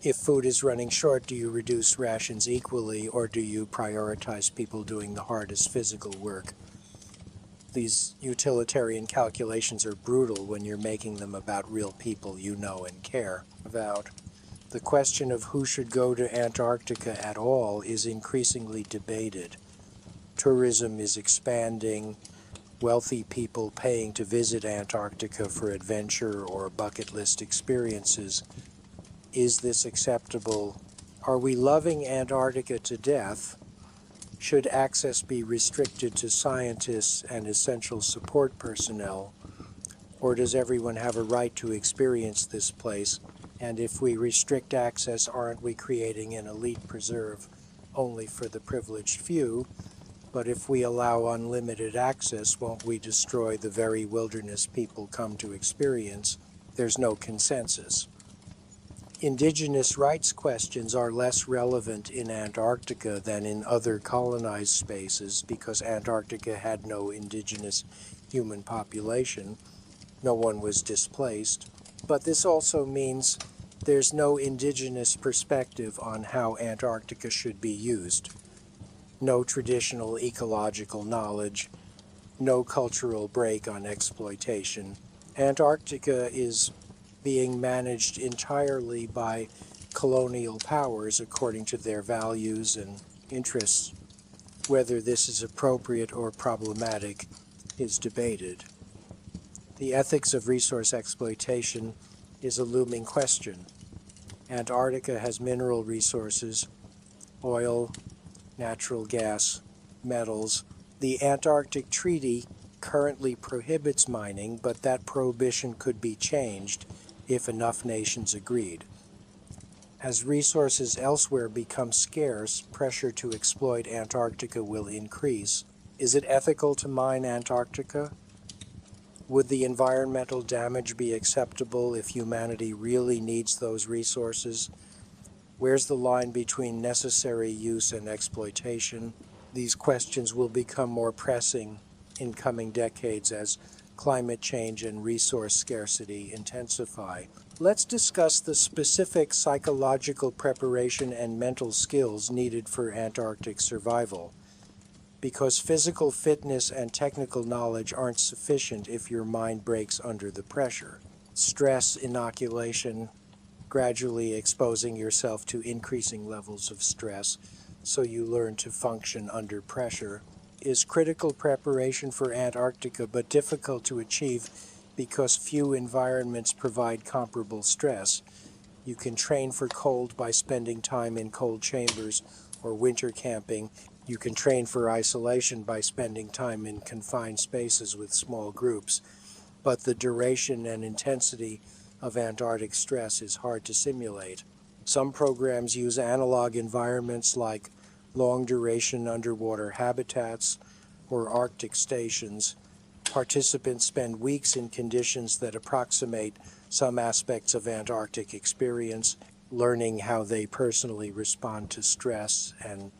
Speaker 1: If food is running short, do you reduce rations equally, or do you prioritize people doing the hardest physical work? These utilitarian calculations are brutal when you're making them about real people you know and care about. The question of who should go to Antarctica at all is increasingly debated. Tourism is expanding, wealthy people paying to visit Antarctica for adventure or bucket list experiences. Is this acceptable? Are we loving Antarctica to death? Should access be restricted to scientists and essential support personnel? Or does everyone have a right to experience this place? And if we restrict access, aren't we creating an elite preserve only for the privileged few? But if we allow unlimited access, won't we destroy the very wilderness people come to experience? There's no consensus. Indigenous rights questions are less relevant in Antarctica than in other colonized spaces because Antarctica had no indigenous human population. No one was displaced. But this also means there's no indigenous perspective on how Antarctica should be used. No traditional ecological knowledge, no cultural break on exploitation. Antarctica is being managed entirely by colonial powers according to their values and interests. Whether this is appropriate or problematic is debated. The ethics of resource exploitation is a looming question. Antarctica has mineral resources, oil, natural gas, metals. The Antarctic Treaty currently prohibits mining, but that prohibition could be changed if enough nations agreed. As resources elsewhere become scarce, pressure to exploit Antarctica will increase. Is it ethical to mine Antarctica? Would the environmental damage be acceptable if humanity really needs those resources? Where's the line between necessary use and exploitation? These questions will become more pressing in coming decades as climate change and resource scarcity intensify. Let's discuss the specific psychological preparation and mental skills needed for Antarctic survival. Because physical fitness and technical knowledge aren't sufficient if your mind breaks under the pressure. Stress inoculation, gradually exposing yourself to increasing levels of stress so you learn to function under pressure, is critical preparation for Antarctica, but difficult to achieve because few environments provide comparable stress. You can train for cold by spending time in cold chambers or winter camping. You can train for isolation by spending time in confined spaces with small groups. But the duration and intensity of Antarctic stress is hard to simulate. Some programs use analog environments like long-duration underwater habitats or Arctic stations. Participants spend weeks in conditions that approximate some aspects of Antarctic experience, learning how they personally respond to stress and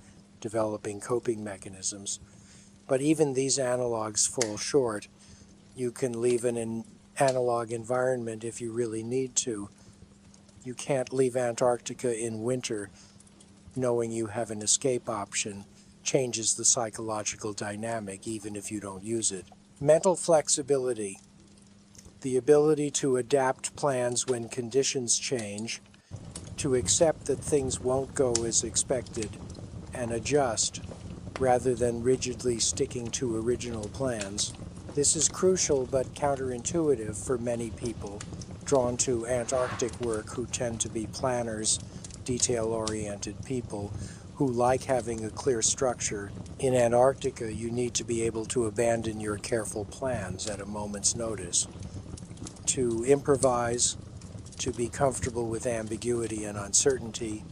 Speaker 1: developing coping mechanisms. But even these analogs fall short. You can leave an analog environment if you really need to. You can't leave Antarctica in winter knowing you have an escape option. Changes the psychological dynamic even if you don't use it. Mental flexibility. The ability to adapt plans when conditions change, to accept that things won't go as expected, and adjust, rather than rigidly sticking to original plans. This is crucial but counterintuitive for many people drawn to Antarctic work who tend to be planners, detail-oriented people who like having a clear structure. In Antarctica, you need to be able to abandon your careful plans at a moment's notice, to improvise, to be comfortable with ambiguity and uncertainty.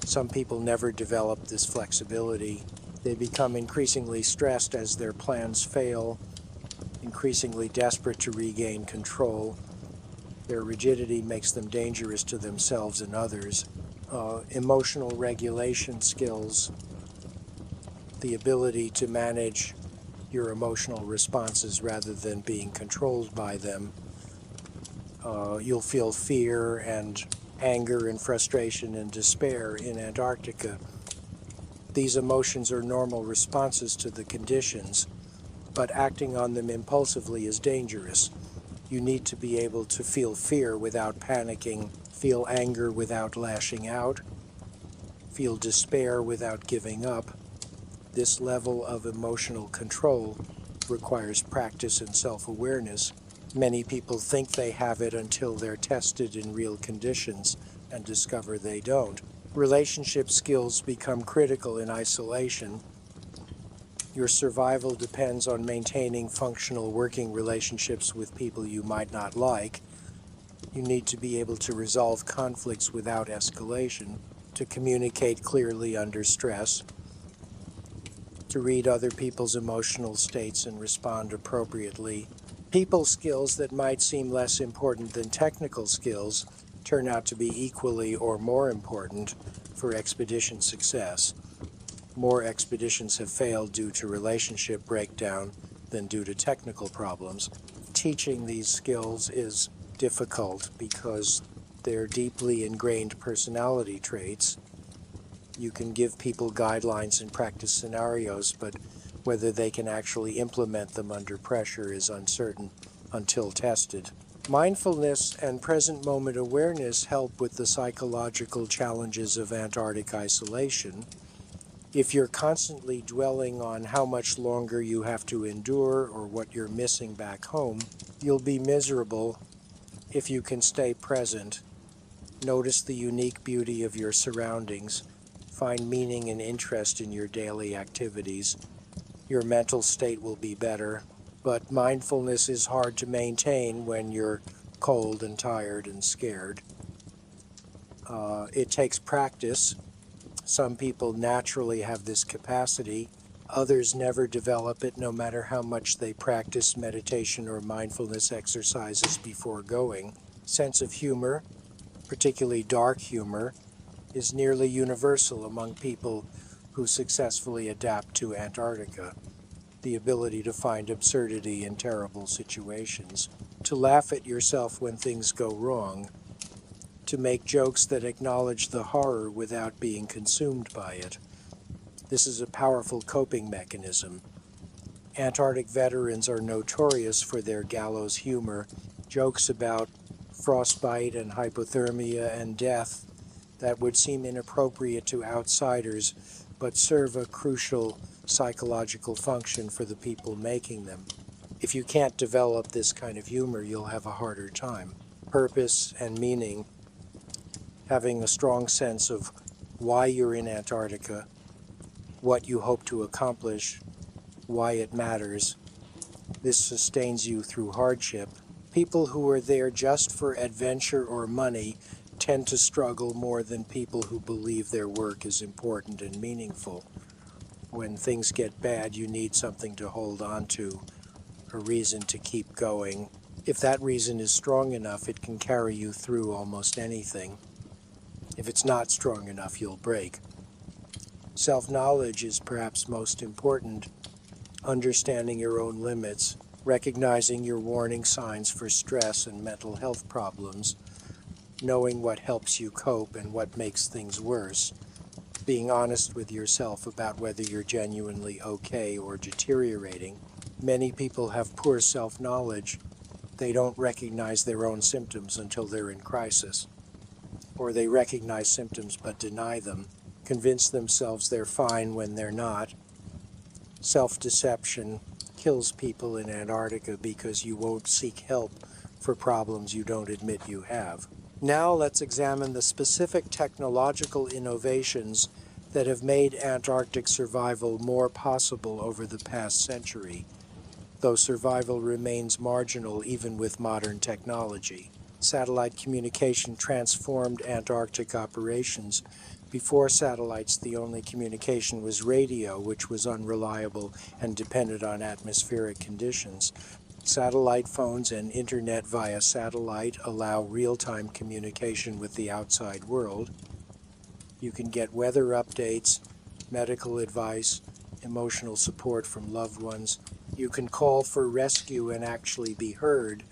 Speaker 1: Some people never develop this flexibility. They become increasingly stressed as their plans fail, increasingly desperate to regain control. Their rigidity makes them dangerous to themselves and others. Emotional regulation skills, the ability to manage your emotional responses rather than being controlled by them. You'll feel fear and anger and frustration and despair in Antarctica. These emotions are normal responses to the conditions, but acting on them impulsively is dangerous. You need to be able to feel fear without panicking, feel anger without lashing out, feel despair without giving up. This level of emotional control requires practice and self-awareness. Many people think they have it until they're tested in real conditions and discover they don't. Relationship skills become critical in isolation. Your survival depends on maintaining functional working relationships with people you might not like. You need to be able to resolve conflicts without escalation, to communicate clearly under stress, to read other people's emotional states and respond appropriately. People skills that might seem less important than technical skills turn out to be equally or more important for expedition success. More expeditions have failed due to relationship breakdown than due to technical problems. Teaching these skills is difficult because they're deeply ingrained personality traits. You can give people guidelines and practice scenarios, but whether they can actually implement them under pressure is uncertain until tested. Mindfulness and present moment awareness help with the psychological challenges of Antarctic isolation. If you're constantly dwelling on how much longer you have to endure or what you're missing back home, you'll be miserable. If you can stay present, notice the unique beauty of your surroundings, find meaning and interest in your daily activities, your mental state will be better. But mindfulness is hard to maintain when you're cold and tired and scared. It takes practice. Some people naturally have this capacity. Others never develop it, no matter how much they practice meditation or mindfulness exercises before going. Sense of humor, particularly dark humor, is nearly universal among people who successfully adapt to Antarctica. The ability to find absurdity in terrible situations, to laugh at yourself when things go wrong, to make jokes that acknowledge the horror without being consumed by it. This is a powerful coping mechanism. Antarctic veterans are notorious for their gallows humor, jokes about frostbite and hypothermia and death that would seem inappropriate to outsiders, but serve a crucial psychological function for the people making them. If you can't develop this kind of humor, you'll have a harder time. Purpose and meaning, having a strong sense of why you're in Antarctica, what you hope to accomplish, why it matters. This sustains you through hardship. People who are there just for adventure or money tend to struggle more than people who believe their work is important and meaningful. When things get bad, you need something to hold on to, a reason to keep going. If that reason is strong enough, it can carry you through almost anything. If it's not strong enough, you'll break. Self-knowledge is perhaps most important. Understanding your own limits, recognizing your warning signs for stress and mental health problems, knowing what helps you cope and what makes things worse, being honest with yourself about whether you're genuinely okay or deteriorating. Many people have poor self-knowledge. They don't recognize their own symptoms until they're in crisis. Or they recognize symptoms but deny them, convince themselves they're fine when they're not. Self-deception kills people in Antarctica because you won't seek help for problems you don't admit you have. Now let's examine the specific technological innovations that have made Antarctic survival more possible over the past century, though survival remains marginal even with modern technology. Satellite communication transformed Antarctic operations. Before satellites, the only communication was radio, which was unreliable and depended on atmospheric conditions. Satellite phones and internet via satellite allow real-time communication with the outside world. You can get weather updates, medical advice, emotional support from loved ones. You can call for rescue and actually be heard.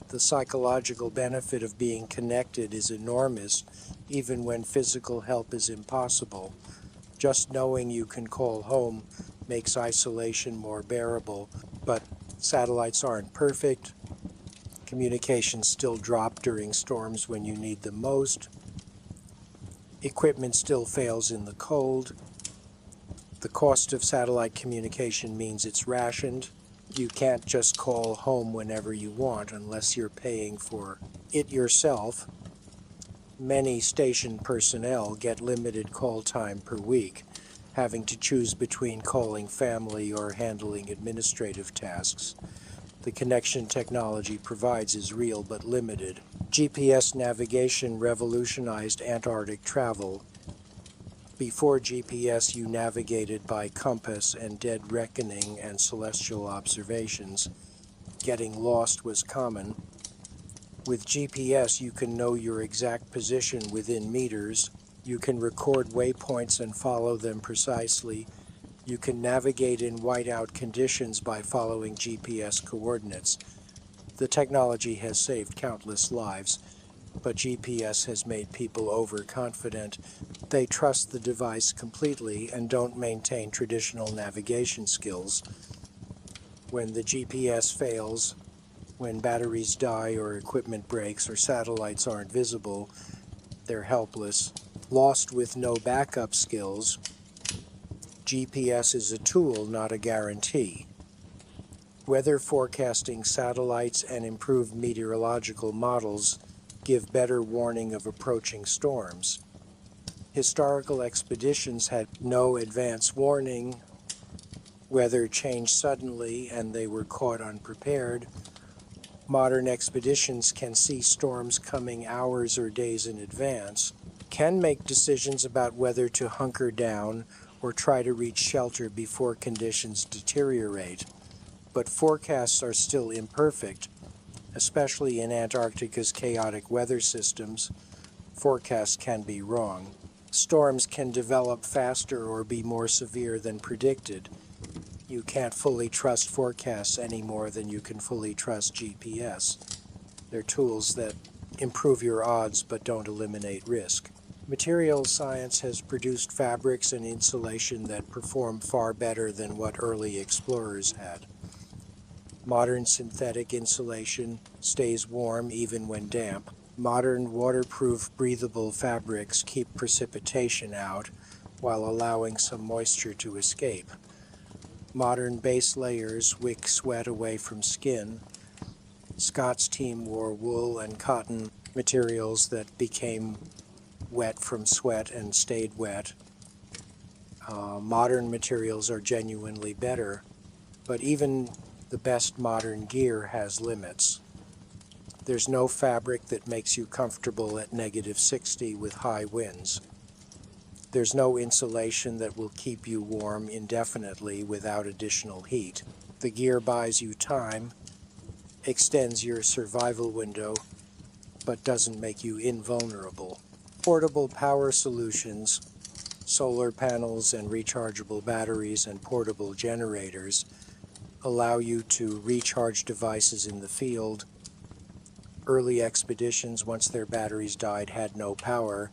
Speaker 1: The psychological benefit of being connected is enormous, even when physical help is impossible. Just knowing you can call home makes isolation more bearable, but satellites aren't perfect. Communications still drop during storms when you need them most. Equipment still fails in the cold. The cost of satellite communication means it's rationed. You can't just call home whenever you want unless you're paying for it yourself. Many station personnel get limited call time per week, having to choose between calling family or handling administrative tasks. The connection technology provides is real but limited. GPS navigation revolutionized Antarctic travel. Before GPS, you navigated by compass and dead reckoning and celestial observations. Getting lost was common. With GPS, you can know your exact position within meters. You can record waypoints and follow them precisely. You can navigate in whiteout conditions by following GPS coordinates. The technology has saved countless lives, but GPS has made people overconfident. They trust the device completely and don't maintain traditional navigation skills. When the GPS fails, when batteries die or equipment breaks or satellites aren't visible, they're helpless. Lost with no backup skills, GPS is a tool, not a guarantee. Weather forecasting satellites and improved meteorological models give better warning of approaching storms. Historical expeditions had no advance warning. Weather changed suddenly and they were caught unprepared. Modern expeditions can see storms coming hours or days in advance, can make decisions about whether to hunker down or try to reach shelter before conditions deteriorate. But forecasts are still imperfect, especially in Antarctica's chaotic weather systems. Forecasts can be wrong. Storms can develop faster or be more severe than predicted. You can't fully trust forecasts any more than you can fully trust GPS. They're tools that improve your odds but don't eliminate risk. Materials science has produced fabrics and insulation that perform far better than what early explorers had. Modern synthetic insulation stays warm even when damp. Modern waterproof breathable fabrics keep precipitation out while allowing some moisture to escape. Modern base layers wick sweat away from skin. Scott's team wore wool and cotton materials that became wet from sweat and stayed wet. Modern materials are genuinely better, but even the best modern gear has limits. There's no fabric that makes you comfortable at -60 with high winds. There's no insulation that will keep you warm indefinitely without additional heat. The gear buys you time, extends your survival window, but doesn't make you invulnerable. Portable power solutions, solar panels and rechargeable batteries and portable generators allow you to recharge devices in the field. Early expeditions, once their batteries died, had no power.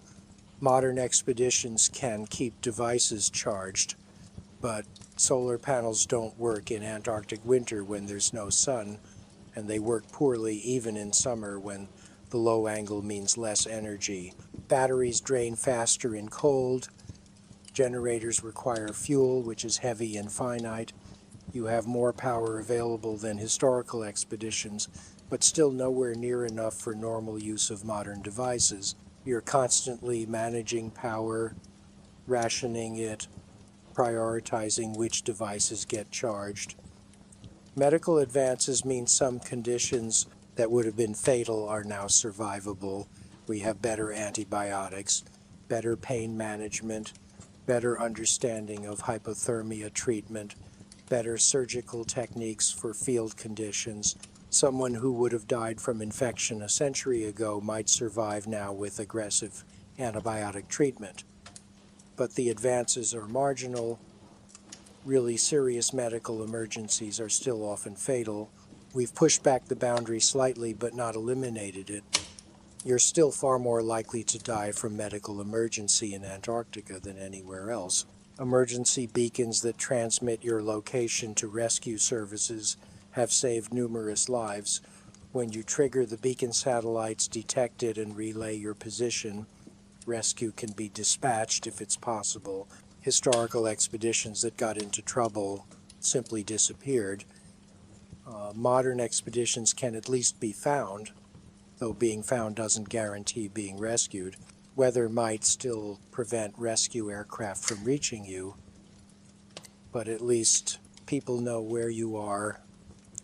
Speaker 1: Modern expeditions can keep devices charged, but solar panels don't work in Antarctic winter when there's no sun. and they work poorly even in summer when the low angle means less energy. Batteries drain faster in cold. Generators require fuel, which is heavy and finite. You have more power available than historical expeditions, but still nowhere near enough for normal use of modern devices. You're constantly managing power, rationing it, prioritizing which devices get charged. Medical advances mean some conditions that would have been fatal are now survivable. We have better antibiotics, better pain management, better understanding of hypothermia treatment, better surgical techniques for field conditions. Someone who would have died from infection a century ago might survive now with aggressive antibiotic treatment. But the advances are marginal. Really serious medical emergencies are still often fatal. We've pushed back the boundary slightly but not eliminated it. You're still far more likely to die from medical emergency in Antarctica than anywhere else. Emergency beacons that transmit your location to rescue services have saved numerous lives. When you trigger, the beacon satellites detect it and relay your position. Rescue can be dispatched if it's possible. Historical expeditions that got into trouble simply disappeared. Modern expeditions can at least be found, though being found doesn't guarantee being rescued. Weather might still prevent rescue aircraft from reaching you, but at least people know where you are,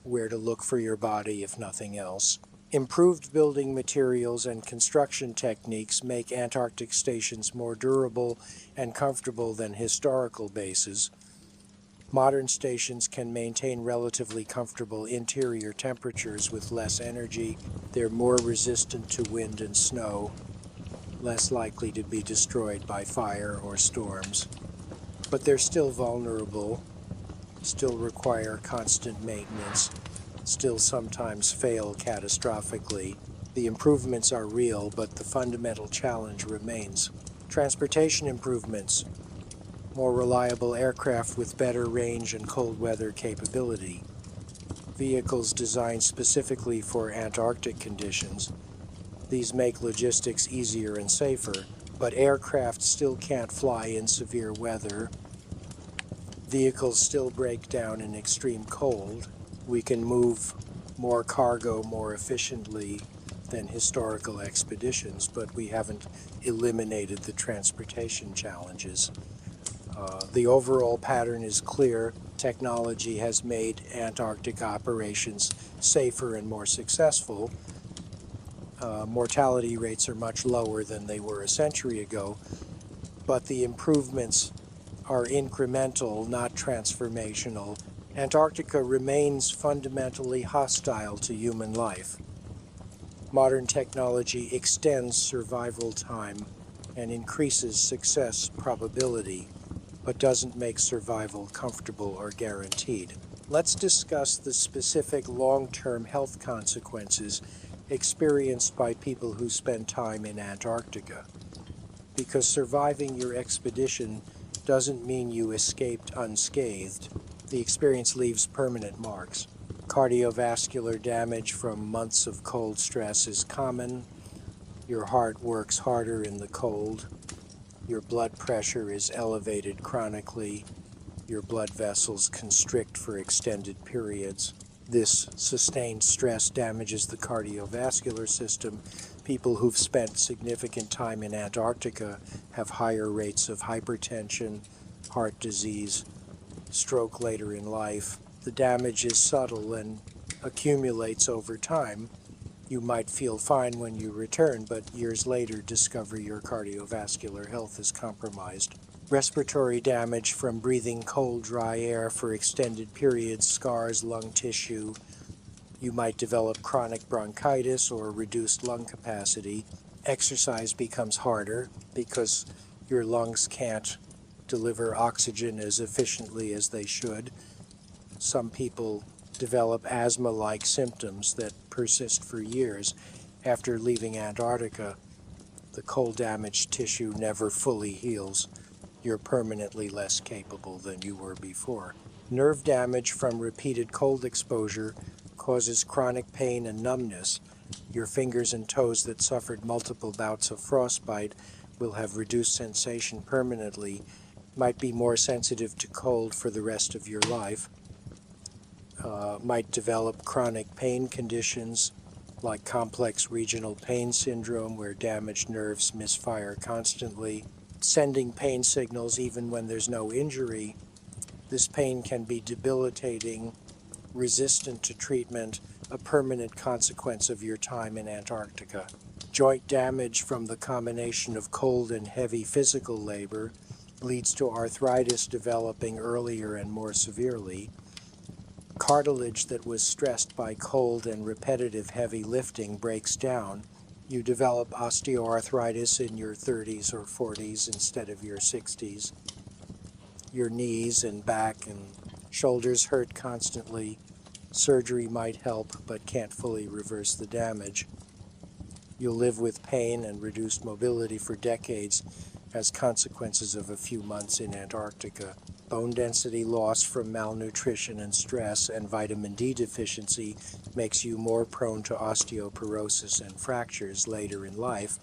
Speaker 1: where to look for your body if nothing else. Improved building materials and construction techniques make Antarctic stations more durable and comfortable than historical bases. Modern stations can maintain relatively comfortable interior temperatures with less energy. They're more resistant to wind and snow, less likely to be destroyed by fire or storms. But they're still vulnerable, still require constant maintenance, still sometimes fail catastrophically. The improvements are real, but the fundamental challenge remains. Transportation improvements, more reliable aircraft with better range and cold weather capability, vehicles designed specifically for Antarctic conditions. These make logistics easier and safer, but aircraft still can't fly in severe weather. Vehicles still break down in extreme cold. We can move more cargo more efficiently than historical expeditions, but we haven't eliminated the transportation challenges. The overall pattern is clear. Technology has made Antarctic operations safer and more successful. Mortality rates are much lower than they were a century ago, but the improvements are incremental, not transformational. Antarctica remains fundamentally hostile to human life. Modern technology extends survival time and increases success probability, but doesn't make survival comfortable or guaranteed. Let's discuss the specific long-term health consequences experienced by people who spend time in Antarctica. Because surviving your expedition doesn't mean you escaped unscathed. The experience leaves permanent marks. Cardiovascular damage from months of cold stress is common. Your heart works harder in the cold. Your blood pressure is elevated chronically. Your blood vessels constrict for extended periods. This sustained stress damages the cardiovascular system. People who've spent significant time in Antarctica have higher rates of hypertension, heart disease, stroke later in life. The damage is subtle and accumulates over time. You might feel fine when you return, but years later discover your cardiovascular health is compromised. Respiratory damage from breathing cold, dry air for extended periods scars lung tissue. You might develop chronic bronchitis or reduced lung capacity. Exercise becomes harder because your lungs can't deliver oxygen as efficiently as they should. Some people develop asthma-like symptoms that persist for years. After leaving Antarctica, the cold-damaged tissue never fully heals. You're permanently less capable than you were before. Nerve damage from repeated cold exposure causes chronic pain and numbness. Your fingers and toes that suffered multiple bouts of frostbite will have reduced sensation permanently, might be more sensitive to cold for the rest of your life, might develop chronic pain conditions like complex regional pain syndrome where damaged nerves misfire constantly, sending pain signals even when there's no injury. This pain can be debilitating, resistant to treatment, a permanent consequence of your time in Antarctica. Joint damage from the combination of cold and heavy physical labor leads to arthritis developing earlier and more severely. Cartilage that was stressed by cold and repetitive heavy lifting breaks down. You develop osteoarthritis in your 30s or 40s instead of your 60s. Your knees and back and shoulders hurt constantly. Surgery might help, but can't fully reverse the damage. You'll live with pain and reduced mobility for decades as consequences of a few months in Antarctica. Bone density loss from malnutrition and stress and vitamin D deficiency makes you more prone to osteoporosis and fractures later in life.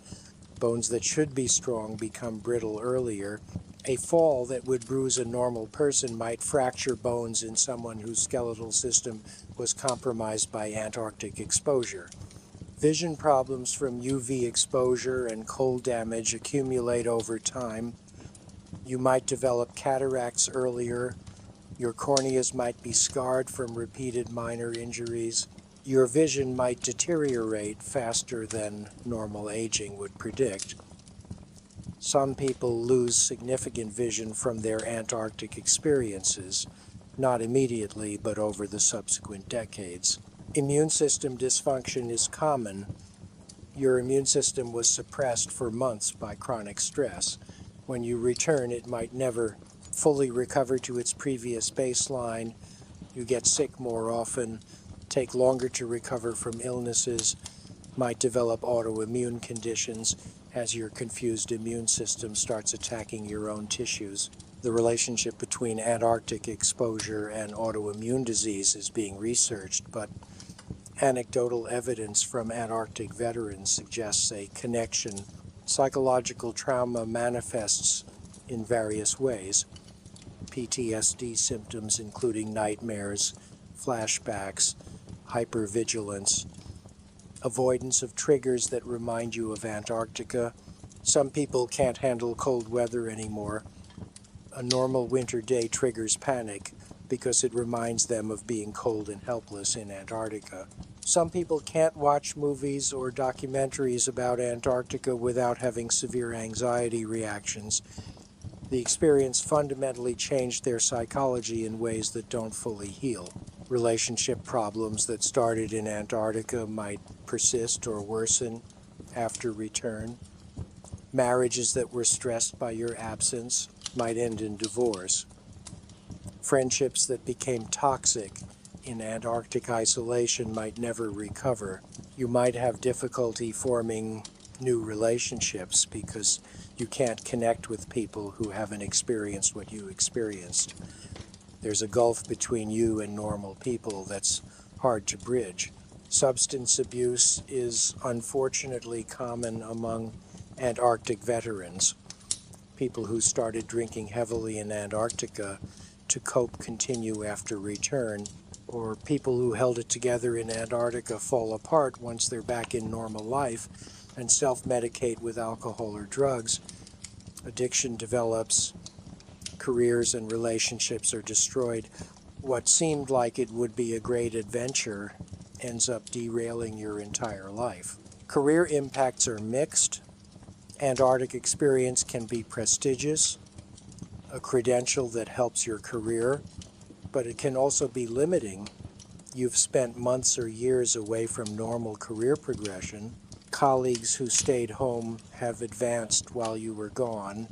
Speaker 1: Bones that should be strong become brittle earlier. A fall that would bruise a normal person might fracture bones in someone whose skeletal system was compromised by Antarctic exposure. Vision problems from UV exposure and cold damage accumulate over time. You might develop cataracts earlier. Your corneas might be scarred from repeated minor injuries. Your vision might deteriorate faster than normal aging would predict. Some people lose significant vision from their Antarctic experiences, not immediately, but over the subsequent decades. Immune system dysfunction is common. Your immune system was suppressed for months by chronic stress. When you return, it might never fully recover to its previous baseline. You get sick more often, take longer to recover from illnesses, might develop autoimmune conditions as your confused immune system starts attacking your own tissues. The relationship between Antarctic exposure and autoimmune disease is being researched, but anecdotal evidence from Antarctic veterans suggests a connection. Psychological trauma manifests in various ways. PTSD symptoms including nightmares, flashbacks, hypervigilance, avoidance of triggers that remind you of Antarctica. Some people can't handle cold weather anymore. A normal winter day triggers panic because it reminds them of being cold and helpless in Antarctica. Some people can't watch movies or documentaries about Antarctica without having severe anxiety reactions. The experience fundamentally changed their psychology in ways that don't fully heal. Relationship problems that started in Antarctica might persist or worsen after return. Marriages that were stressed by your absence might end in divorce. Friendships that became toxic in Antarctic isolation might never recover. You might have difficulty forming new relationships because you can't connect with people who haven't experienced what you experienced. There's a gulf between you and normal people that's hard to bridge. Substance abuse is unfortunately common among Antarctic veterans. People who started drinking heavily in Antarctica to cope continue after return, or people who held it together in Antarctica fall apart once they're back in normal life and self-medicate with alcohol or drugs. Addiction develops, careers and relationships are destroyed. What seemed like it would be a great adventure ends up derailing your entire life. Career impacts are mixed. Antarctic experience can be prestigious, a credential that helps your career, but it can also be limiting. You've spent months or years away from normal career progression. Colleagues who stayed home have advanced while you were gone.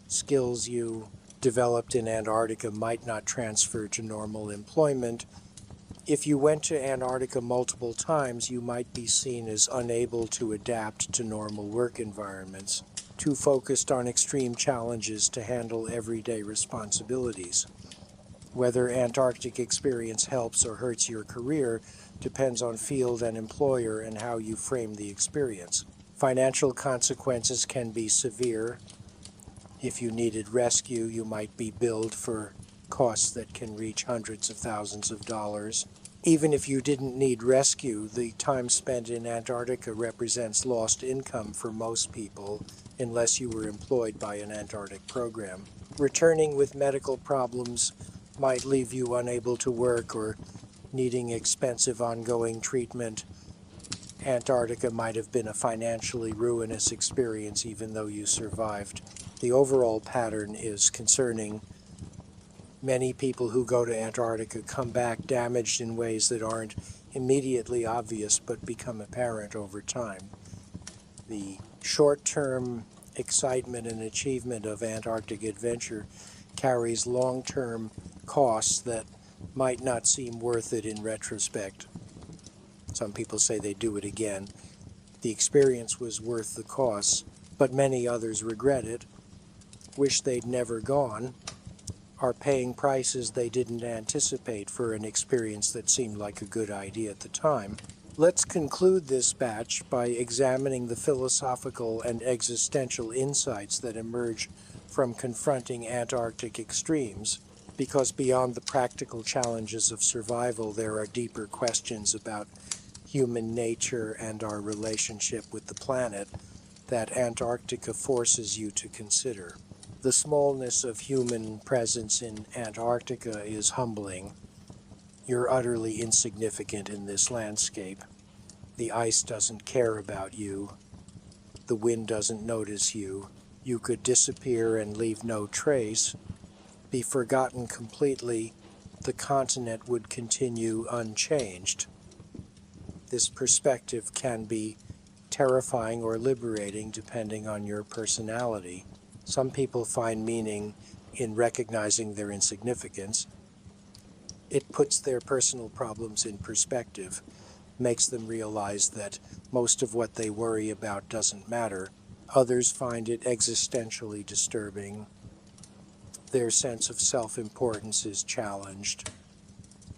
Speaker 1: Skills you developed in Antarctica might not transfer to normal employment. If you went to Antarctica multiple times, you might be seen as unable to adapt to normal work environments, too focused on extreme challenges to handle everyday responsibilities. Whether Antarctic experience helps or hurts your career depends on field and employer and how you frame the experience. Financial consequences can be severe. If you needed rescue, you might be billed for costs that can reach hundreds of thousands of dollars. Even if you didn't need rescue, the time spent in Antarctica represents lost income for most people, unless you were employed by an Antarctic program. Returning with medical problems might leave you unable to work or needing expensive ongoing treatment. Antarctica might have been a financially ruinous experience even though you survived. The overall pattern is concerning. Many people who go to Antarctica come back damaged in ways that aren't immediately obvious but become apparent over time. The short-term excitement and achievement of Antarctic adventure carries long-term costs that might not seem worth it in retrospect. Some people say they do it again. The experience was worth the costs, but many others regret it, wish they'd never gone, are paying prices they didn't anticipate for an experience that seemed like a good idea at the time. Let's conclude this batch by examining the philosophical and existential insights that emerge from confronting Antarctic extremes, because beyond the practical challenges of survival, there are deeper questions about human nature and our relationship with the planet that Antarctica forces you to consider. The smallness of human presence in Antarctica is humbling. You're utterly insignificant in this landscape. The ice doesn't care about you. The wind doesn't notice you. You could disappear and leave no trace, be forgotten completely. The continent would continue unchanged. This perspective can be terrifying or liberating depending on your personality. Some people find meaning in recognizing their insignificance. It puts their personal problems in perspective, makes them realize that most of what they worry about doesn't matter. Others find it existentially disturbing. Their sense of self-importance is challenged.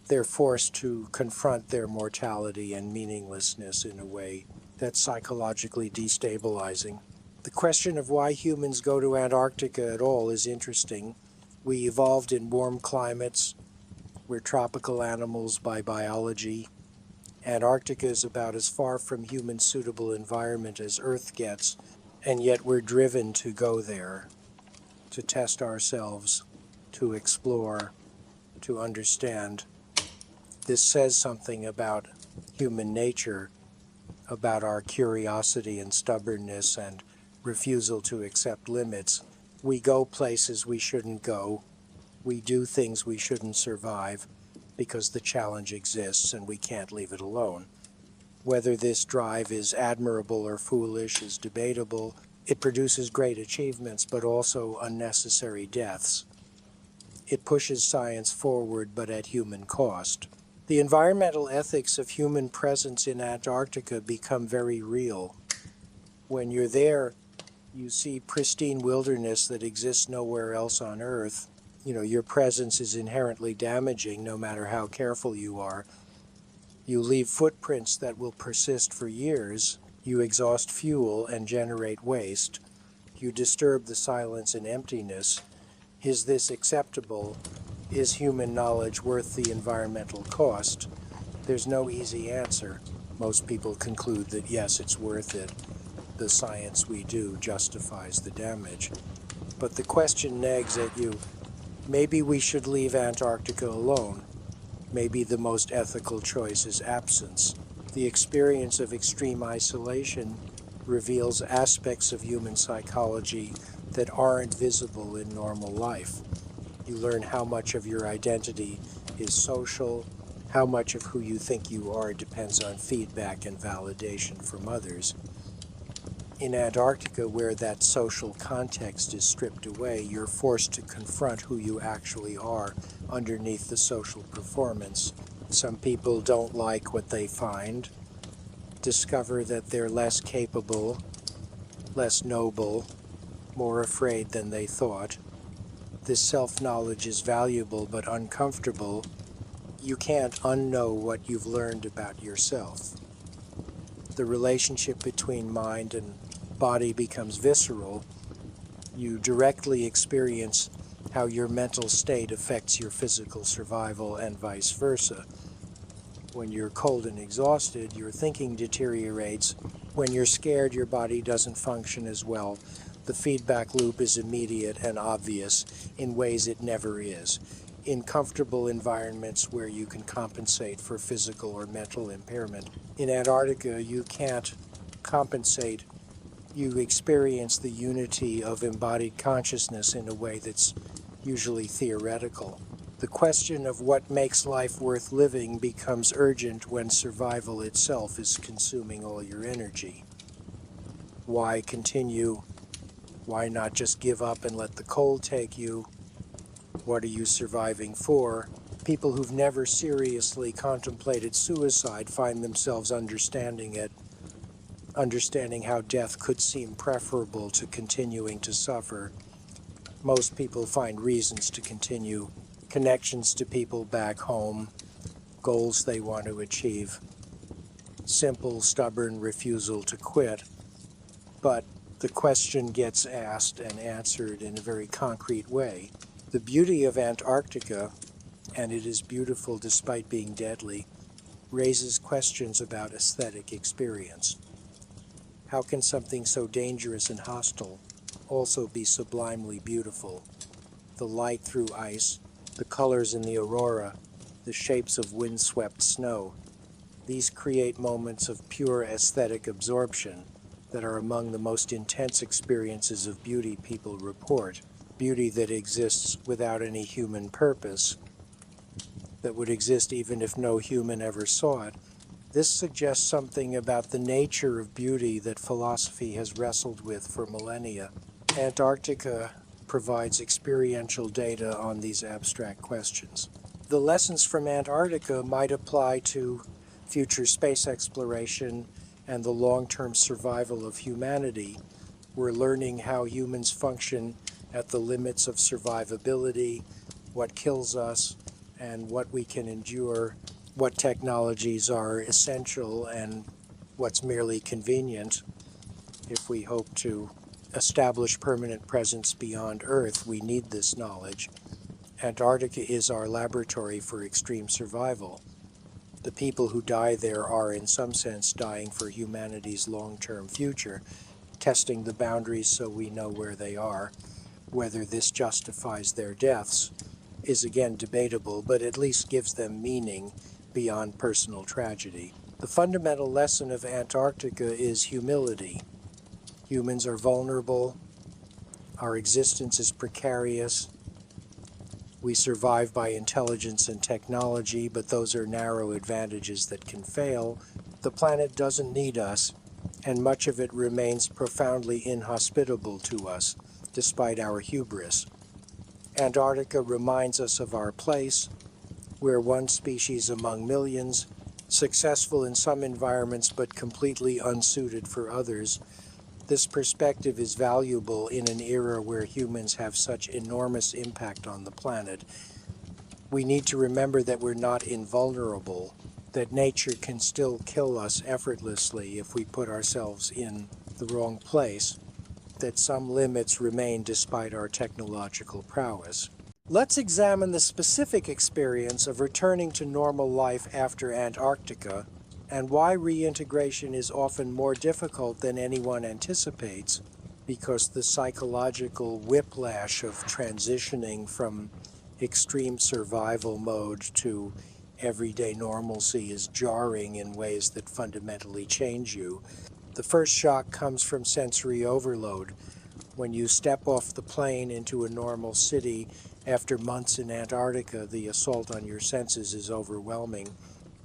Speaker 1: They're forced to confront their mortality and meaninglessness in a way that's psychologically destabilizing. The question of why humans go to Antarctica at all is interesting. We evolved in warm climates. We're tropical animals by biology. Antarctica is about as far from human-suitable environment as Earth gets, and yet we're driven to go there, to test ourselves, to explore, to understand. This says something about human nature, about our curiosity and stubbornness and refusal to accept limits. We go places we shouldn't go. We do things we shouldn't survive because the challenge exists and we can't leave it alone. Whether this drive is admirable or foolish is debatable. It produces great achievements but also unnecessary deaths. It pushes science forward but at human cost. The environmental ethics of human presence in Antarctica become very real. When you're there, you see pristine wilderness that exists nowhere else on Earth. Your presence is inherently damaging no matter how careful you are. You leave footprints that will persist for years. You exhaust fuel and generate waste. You disturb the silence and emptiness. Is this acceptable? Is human knowledge worth the environmental cost? There's no easy answer. Most people conclude that yes, it's worth it. The science we do justifies the damage. But the question nags at you. Maybe we should leave Antarctica alone. Maybe the most ethical choice is absence. The experience of extreme isolation reveals aspects of human psychology that aren't visible in normal life. You learn how much of your identity is social, how much of who you think you are depends on feedback and validation from others. In Antarctica, where that social context is stripped away, you're forced to confront who you actually are underneath the social performance. Some people don't like what they find, discover that they're less capable, less noble, more afraid than they thought. this self-knowledge is valuable but uncomfortable, you can't unknow what you've learned about yourself. The relationship between mind and body becomes visceral. You directly experience how your mental state affects your physical survival and vice versa. When you're cold and exhausted, your thinking deteriorates. When you're scared, your body doesn't function as well. The feedback loop is immediate and obvious in ways it never is. In comfortable environments where you can compensate for physical or mental impairment. In Antarctica, you can't compensate. You experience the unity of embodied consciousness in a way that's usually theoretical. The question of what makes life worth living becomes urgent when survival itself is consuming all your energy. Why continue? Why not just give up and let the cold take you? What are you surviving for? People who've never seriously contemplated suicide find themselves understanding it, understanding how death could seem preferable to continuing to suffer. Most people find reasons to continue, connections to people back home, goals they want to achieve, simple, stubborn refusal to quit. But the question gets asked and answered in a very concrete way. The beauty of Antarctica, and it is beautiful despite being deadly, raises questions about aesthetic experience. How can something so dangerous and hostile also be sublimely beautiful? The light through ice, the colors in the aurora, the shapes of windswept snow. These create moments of pure aesthetic absorption that are among the most intense experiences of beauty people report. Beauty that exists without any human purpose, that would exist even if no human ever saw it. This suggests something about the nature of beauty that philosophy has wrestled with for millennia. Antarctica provides experiential data on these abstract questions. The lessons from Antarctica might apply to future space exploration and the long-term survival of humanity. We're learning how humans function at the limits of survivability, what kills us, and what we can endure, what technologies are essential and what's merely convenient. If we hope to establish permanent presence beyond Earth, we need this knowledge. Antarctica is our laboratory for extreme survival. The people who die there are, in some sense, dying for humanity's long-term future, testing the boundaries so we know where they are. Whether this justifies their deaths is again debatable, but at least gives them meaning beyond personal tragedy. The fundamental lesson of Antarctica is humility. Humans are vulnerable. Our existence is precarious. We survive by intelligence and technology, but those are narrow advantages that can fail. The planet doesn't need us, and much of it remains profoundly inhospitable to us, despite our hubris. Antarctica reminds us of our place. We're one species among millions, successful in some environments but completely unsuited for others. This perspective is valuable in an era where humans have such enormous impact on the planet. We need to remember that we're not invulnerable, that nature can still kill us effortlessly if we put ourselves in the wrong place, that some limits remain despite our technological prowess. Let's examine the specific experience of returning to normal life after Antarctica and why reintegration is often more difficult than anyone anticipates, because the psychological whiplash of transitioning from extreme survival mode to everyday normalcy is jarring in ways that fundamentally change you. The first shock comes from sensory overload. When you step off the plane into a normal city after months in Antarctica, the assault on your senses is overwhelming.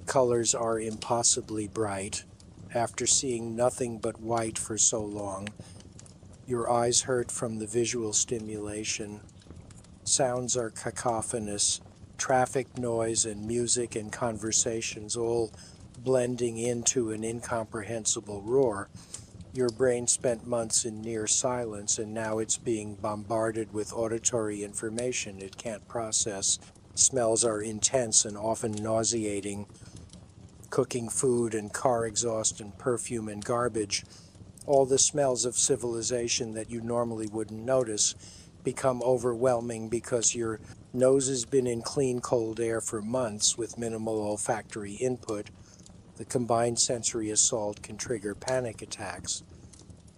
Speaker 1: Colors are impossibly bright. After seeing nothing but white for so long, your eyes hurt from the visual stimulation. Sounds are cacophonous. Traffic noise and music and conversations all blending into an incomprehensible roar. Your brain spent months in near silence, and now it's being bombarded with auditory information it can't process. Smells are intense and often nauseating. Cooking food and car exhaust and perfume and garbage, all the smells of civilization that you normally wouldn't notice, become overwhelming because your nose has been in clean, cold air for months with minimal olfactory input. The combined sensory assault can trigger panic attacks.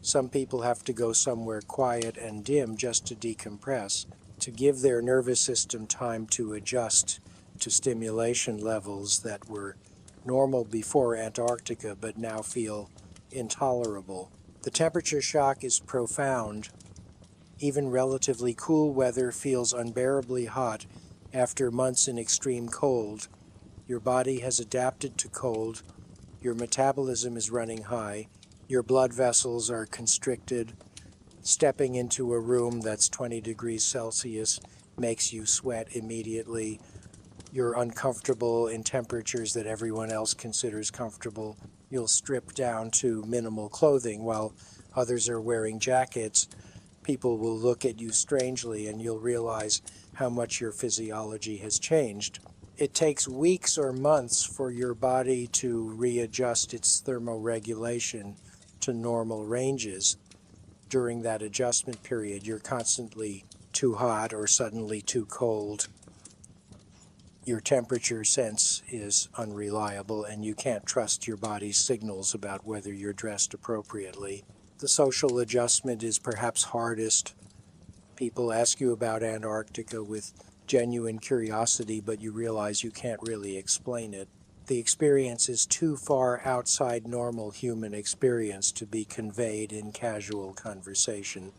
Speaker 1: Some people have to go somewhere quiet and dim just to decompress, to give their nervous system time to adjust to stimulation levels that were normal before Antarctica but now feel intolerable. The temperature shock is profound. Even relatively cool weather feels unbearably hot after months in extreme cold. Your body has adapted to cold. Your metabolism is running high. Your blood vessels are constricted. Stepping into a room that's 20 degrees Celsius makes you sweat immediately. You're uncomfortable in temperatures that everyone else considers comfortable. You'll strip down to minimal clothing while others are wearing jackets. People will look at you strangely, and you'll realize how much your physiology has changed. It takes weeks or months for your body to readjust its thermoregulation to normal ranges. During that adjustment period, you're constantly too hot or suddenly too cold. Your temperature sense is unreliable, and you can't trust your body's signals about whether you're dressed appropriately. The social adjustment is perhaps hardest. People ask you about Antarctica with genuine curiosity, but you realize you can't really explain it. The experience is too far outside normal human experience to be conveyed in casual conversation.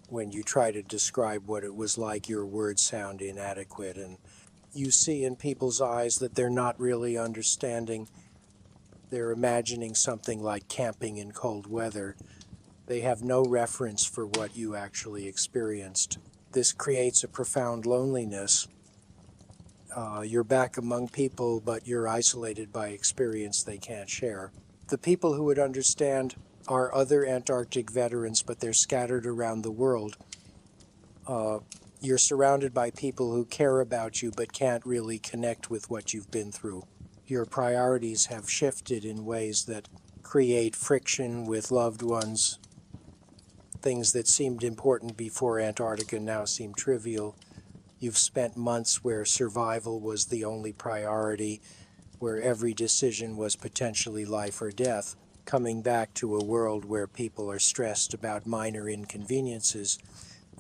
Speaker 1: When you try to describe what it was like, your words sound inadequate, and you see in people's eyes that they're not really understanding. They're imagining something like camping in cold weather. They have no reference for what you actually experienced. This creates a profound loneliness. You're back among people, but you're isolated by experience they can't share. The people who would understand are other Antarctic veterans, but they're scattered around the world. You're surrounded by people who care about you, but can't really connect with what you've been through. Your priorities have shifted in ways that create friction with loved ones. Things that seemed important before Antarctica now seem trivial. You've spent months where survival was the only priority, where every decision was potentially life or death. Coming back to a world where people are stressed about minor inconveniences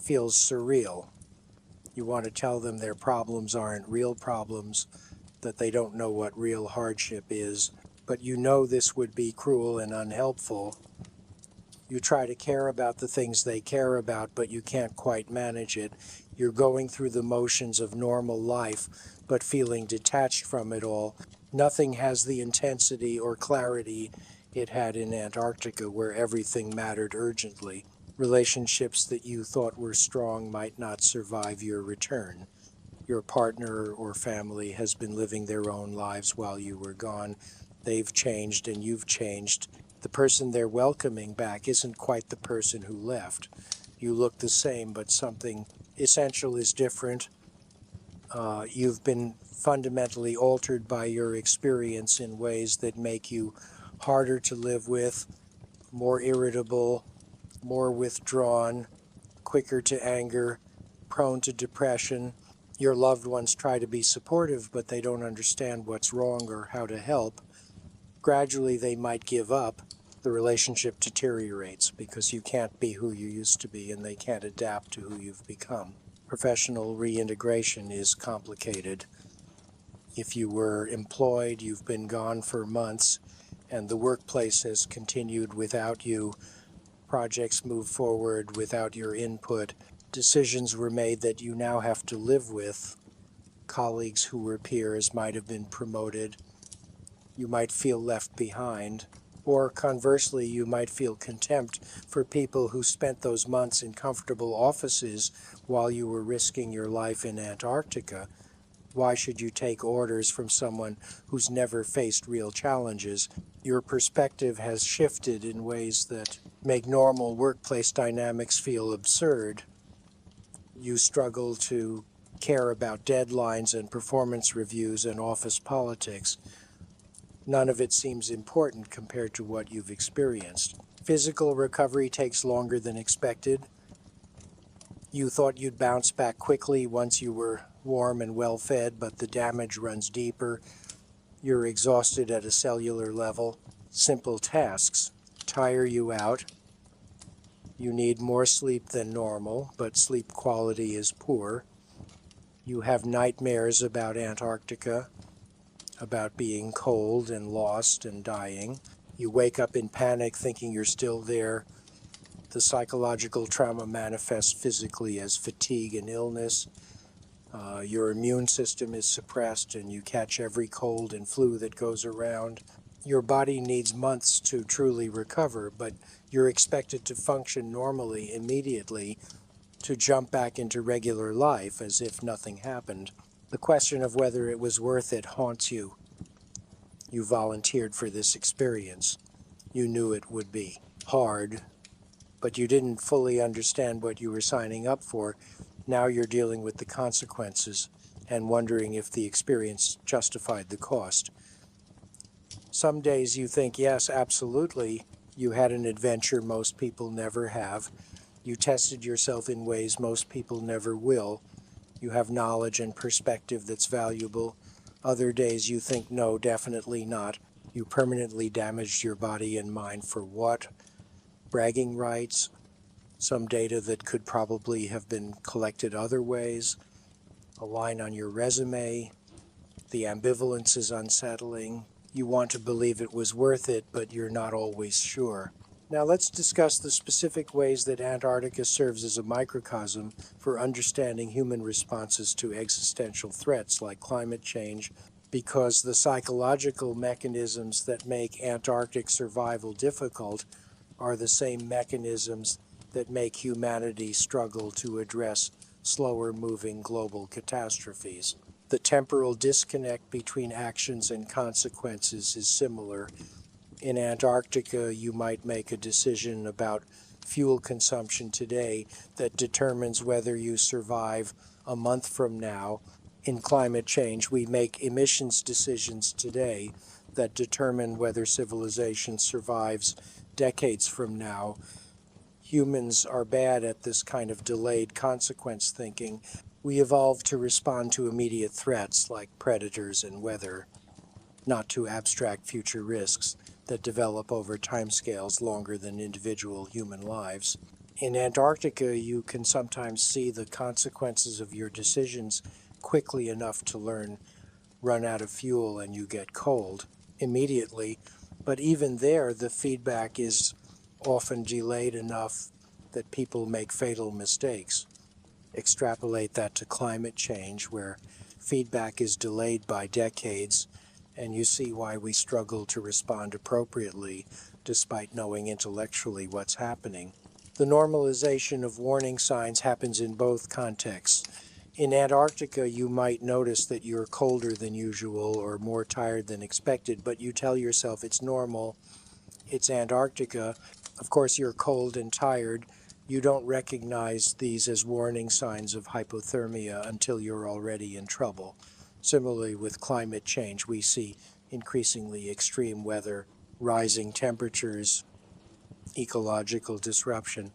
Speaker 1: feels surreal. You want to tell them their problems aren't real problems, that they don't know what real hardship is, but you know this would be cruel and unhelpful. You try to care about the things they care about, but you can't quite manage it. You're going through the motions of normal life, but feeling detached from it all. Nothing has the intensity or clarity it had in Antarctica, where everything mattered urgently. Relationships that you thought were strong might not survive your return. Your partner or family has been living their own lives while you were gone. They've changed and you've changed. The person they're welcoming back isn't quite the person who left. You look the same, but something essential is different. You've been fundamentally altered by your experience in ways that make you harder to live with, more irritable, more withdrawn, quicker to anger, prone to depression. Your loved ones try to be supportive, but they don't understand what's wrong or how to help. Gradually, they might give up. The relationship deteriorates because you can't be who you used to be, and they can't adapt to who you've become. Professional reintegration is complicated. If you were employed, you've been gone for months, and the workplace has continued without you. Projects move forward without your input. Decisions were made that you now have to live with. Colleagues who were peers might have been promoted. You might feel left behind. Or conversely, you might feel contempt for people who spent those months in comfortable offices while you were risking your life in Antarctica. Why should you take orders from someone who's never faced real challenges? Your perspective has shifted in ways that make normal workplace dynamics feel absurd. You struggle to care about deadlines and performance reviews and office politics. None of it seems important compared to what you've experienced. Physical recovery takes longer than expected. You thought you'd bounce back quickly once you were warm and well fed, but the damage runs deeper. You're exhausted at a cellular level. Simple tasks tire you out. You need more sleep than normal, but sleep quality is poor. You have nightmares about Antarctica, about being cold and lost and dying. You wake up in panic thinking you're still there. The psychological trauma manifests physically as fatigue and illness. Your immune system is suppressed and you catch every cold and flu that goes around. Your body needs months to truly recover, but you're expected to function normally immediately, to jump back into regular life as if nothing happened. The question of whether it was worth it haunts you. You volunteered for this experience. You knew it would be hard, but you didn't fully understand what you were signing up for. Now you're dealing with the consequences and wondering if the experience justified the cost. Some days you think, yes, absolutely, you had an adventure most people never have. You tested yourself in ways most people never will. You have knowledge and perspective that's valuable. Other days you think, no, definitely not. You permanently damaged your body and mind for what? Bragging rights? Some data that could probably have been collected other ways? A line on your resume? The ambivalence is unsettling. You want to believe it was worth it, but you're not always sure. Now let's discuss the specific ways that Antarctica serves as a microcosm for understanding human responses to existential threats like climate change, because the psychological mechanisms that make Antarctic survival difficult are the same mechanisms that make humanity struggle to address slower-moving global catastrophes. The temporal disconnect between actions and consequences is similar. In Antarctica, you might make a decision about fuel consumption today that determines whether you survive a month from now. In climate change, we make emissions decisions today that determine whether civilization survives decades from now. Humans are bad at this kind of delayed consequence thinking. We evolved to respond to immediate threats like predators and weather, not to abstract future risks that develop over timescales longer than individual human lives. In Antarctica, you can sometimes see the consequences of your decisions quickly enough to run out of fuel and you get cold immediately. But even there, the feedback is often delayed enough that people make fatal mistakes. Extrapolate that to climate change, where feedback is delayed by decades, and you see why we struggle to respond appropriately despite knowing intellectually what's happening. The normalization of warning signs happens in both contexts. In Antarctica, you might notice that you're colder than usual or more tired than expected, but you tell yourself it's normal, it's Antarctica. Of course, you're cold and tired. You don't recognize these as warning signs of hypothermia until you're already in trouble. Similarly, with climate change, we see increasingly extreme weather, rising temperatures, ecological disruption.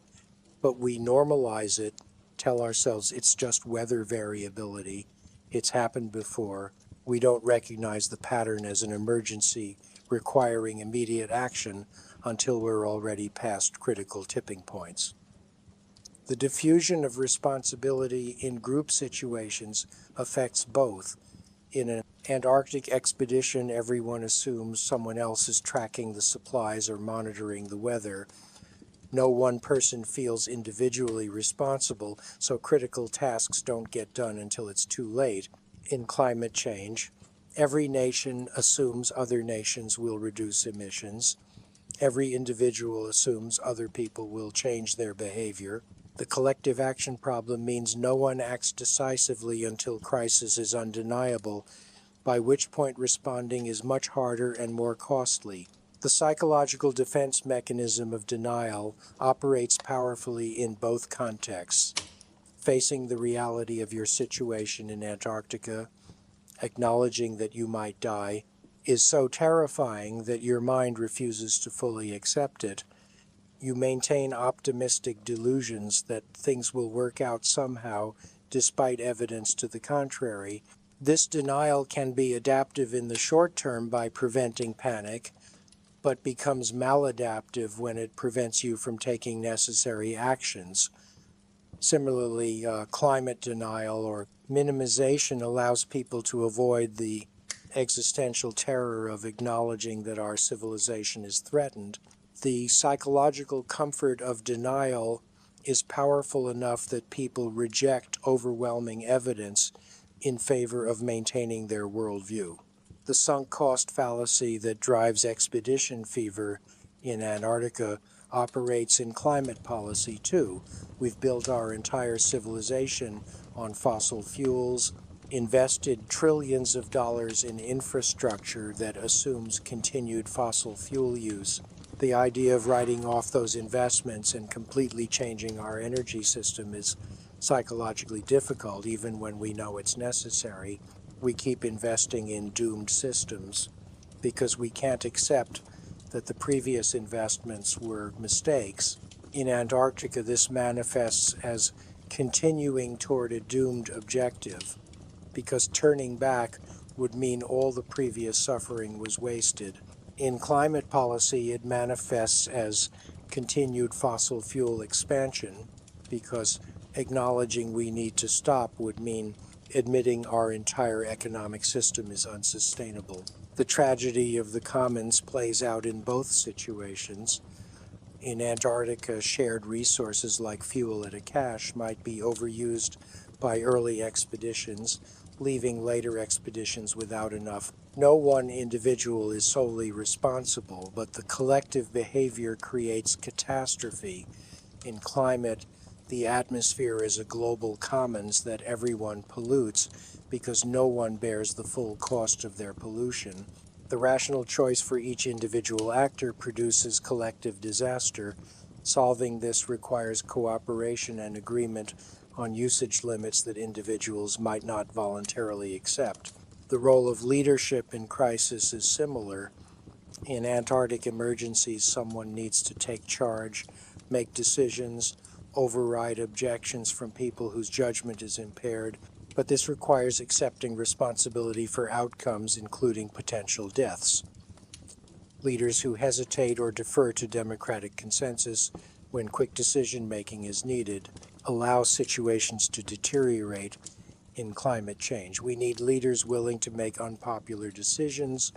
Speaker 1: But we normalize it, tell ourselves it's just weather variability. It's happened before. We don't recognize the pattern as an emergency requiring immediate action until we're already past critical tipping points. The diffusion of responsibility in group situations affects both. In an Antarctic expedition, everyone assumes someone else is tracking the supplies or monitoring the weather. No one person feels individually responsible, so critical tasks don't get done until it's too late. In climate change, every nation assumes other nations will reduce emissions. Every individual assumes other people will change their behavior. The collective action problem means no one acts decisively until crisis is undeniable, by which point responding is much harder and more costly. The psychological defense mechanism of denial operates powerfully in both contexts. Facing the reality of your situation in Antarctica, acknowledging that you might die, is so terrifying that your mind refuses to fully accept it. You maintain optimistic delusions that things will work out somehow, despite evidence to the contrary. This denial can be adaptive in the short term by preventing panic, but becomes maladaptive when it prevents you from taking necessary actions. Similarly, climate denial or minimization allows people to avoid the existential terror of acknowledging that our civilization is threatened. The psychological comfort of denial is powerful enough that people reject overwhelming evidence in favor of maintaining their worldview. The sunk cost fallacy that drives expedition fever in Antarctica operates in climate policy too. We've built our entire civilization on fossil fuels, invested trillions of dollars in infrastructure that assumes continued fossil fuel use. The idea of writing off those investments and completely changing our energy system is psychologically difficult, even when we know it's necessary. We keep investing in doomed systems because we can't accept that the previous investments were mistakes. In Antarctica, this manifests as continuing toward a doomed objective, because turning back would mean all the previous suffering was wasted. In climate policy, it manifests as continued fossil fuel expansion, because acknowledging we need to stop would mean admitting our entire economic system is unsustainable. The tragedy of the commons plays out in both situations. In Antarctica, shared resources like fuel and a cache might be overused by early expeditions, leaving later expeditions without enough. No one individual is solely responsible, but the collective behavior creates catastrophe. In climate, the atmosphere is a global commons that everyone pollutes because no one bears the full cost of their pollution. The rational choice for each individual actor produces collective disaster. Solving this requires cooperation and agreement on usage limits that individuals might not voluntarily accept. The role of leadership in crisis is similar. In Antarctic emergencies, someone needs to take charge, make decisions, override objections from people whose judgment is impaired, but this requires accepting responsibility for outcomes, including potential deaths. Leaders who hesitate or defer to democratic consensus when quick decision-making is needed allow situations to deteriorate in climate change. We need leaders willing to make unpopular decisions,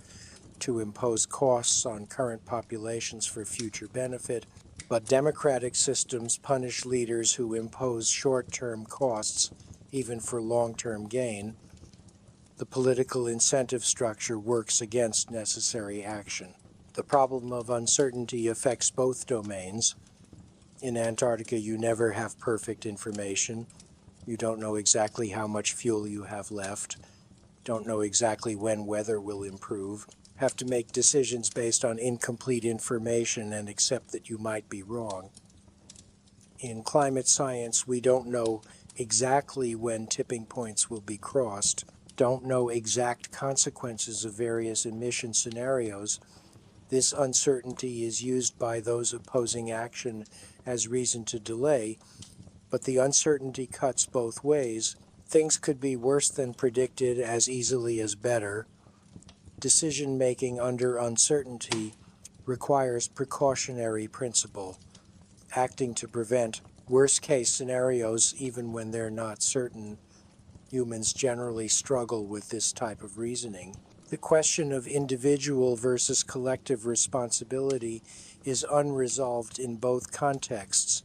Speaker 1: to impose costs on current populations for future benefit, but democratic systems punish leaders who impose short-term costs, even for long-term gain. The political incentive structure works against necessary action. The problem of uncertainty affects both domains. In Antarctica, you never have perfect information. You don't know exactly how much fuel you have left, don't know exactly when weather will improve, have to make decisions based on incomplete information and accept that you might be wrong. In climate science, we don't know exactly when tipping points will be crossed, don't know exact consequences of various emission scenarios. This uncertainty is used by those opposing action as reason to delay, but the uncertainty cuts both ways. Things could be worse than predicted as easily as better. Decision-making under uncertainty requires precautionary principle, acting to prevent worst-case scenarios even when they're not certain. Humans generally struggle with this type of reasoning. The question of individual versus collective responsibility is unresolved in both contexts.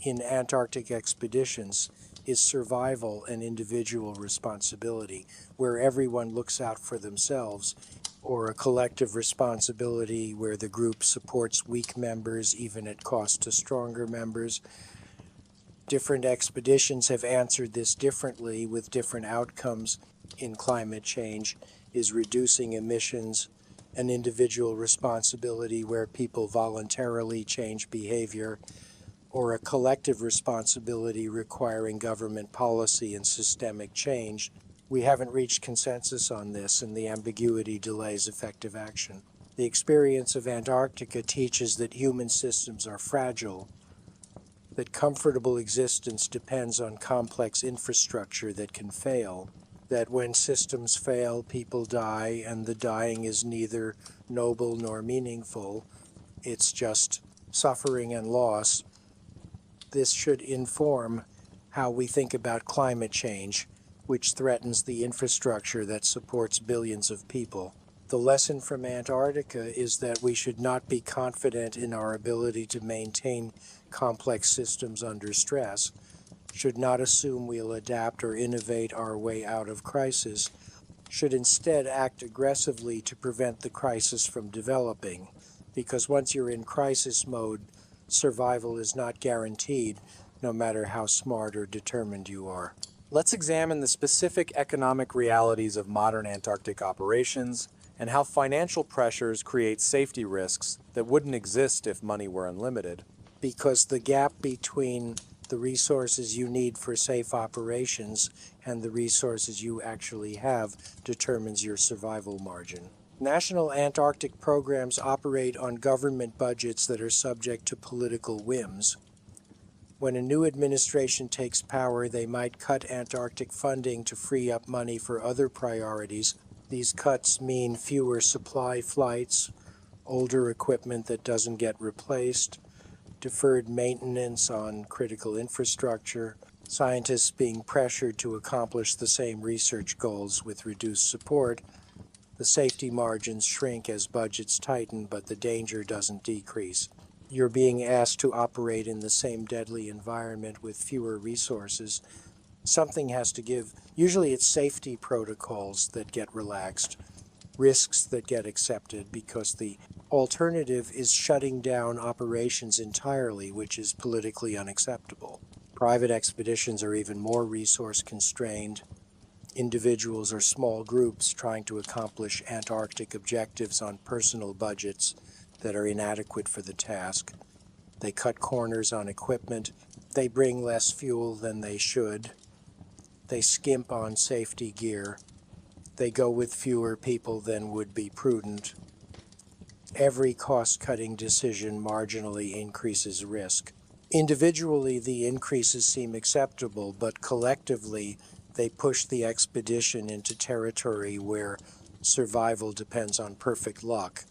Speaker 1: In Antarctic expeditions, is survival an individual responsibility, where everyone looks out for themselves, or a collective responsibility where the group supports weak members even at cost to stronger members? Different expeditions have answered this differently with different outcomes in climate change. Is reducing emissions an individual responsibility where people voluntarily change behavior, or a collective responsibility requiring government policy and systemic change? We haven't reached consensus on this, and the ambiguity delays effective action. The experience of Antarctica teaches that human systems are fragile, that comfortable existence depends on complex infrastructure that can fail, that when systems fail, people die, and the dying is neither noble nor meaningful, it's just suffering and loss. This should inform how we think about climate change, which threatens the infrastructure that supports billions of people. The lesson from Antarctica is that we should not be confident in our ability to maintain complex systems under stress, should not assume we'll adapt or innovate our way out of crisis, should instead act aggressively to prevent the crisis from developing, because once you're in crisis mode, survival is not guaranteed, no matter how smart or determined you are.
Speaker 2: Let's examine the specific economic realities of modern Antarctic operations and how financial pressures create safety risks that wouldn't exist if money were unlimited.
Speaker 1: Because the gap between the resources you need for safe operations and the resources you actually have determines your survival margin. National Antarctic programs operate on government budgets that are subject to political whims. When a new administration takes power, they might cut Antarctic funding to free up money for other priorities. These cuts mean fewer supply flights, older equipment that doesn't get replaced, deferred maintenance on critical infrastructure, scientists being pressured to accomplish the same research goals with reduced support. The safety margins shrink as budgets tighten, but the danger doesn't decrease. You're being asked to operate in the same deadly environment with fewer resources. Something has to give. Usually it's safety protocols that get relaxed, risks that get accepted, because the alternative is shutting down operations entirely, which is politically unacceptable. Private expeditions are even more resource constrained. Individuals or small groups trying to accomplish Antarctic objectives on personal budgets that are inadequate for the task. They cut corners on equipment. They bring less fuel than they should. They skimp on safety gear. They go with fewer people than would be prudent. Every cost-cutting decision marginally increases risk. Individually, the increases seem acceptable, but collectively, they push the expedition into territory where survival depends on perfect luck.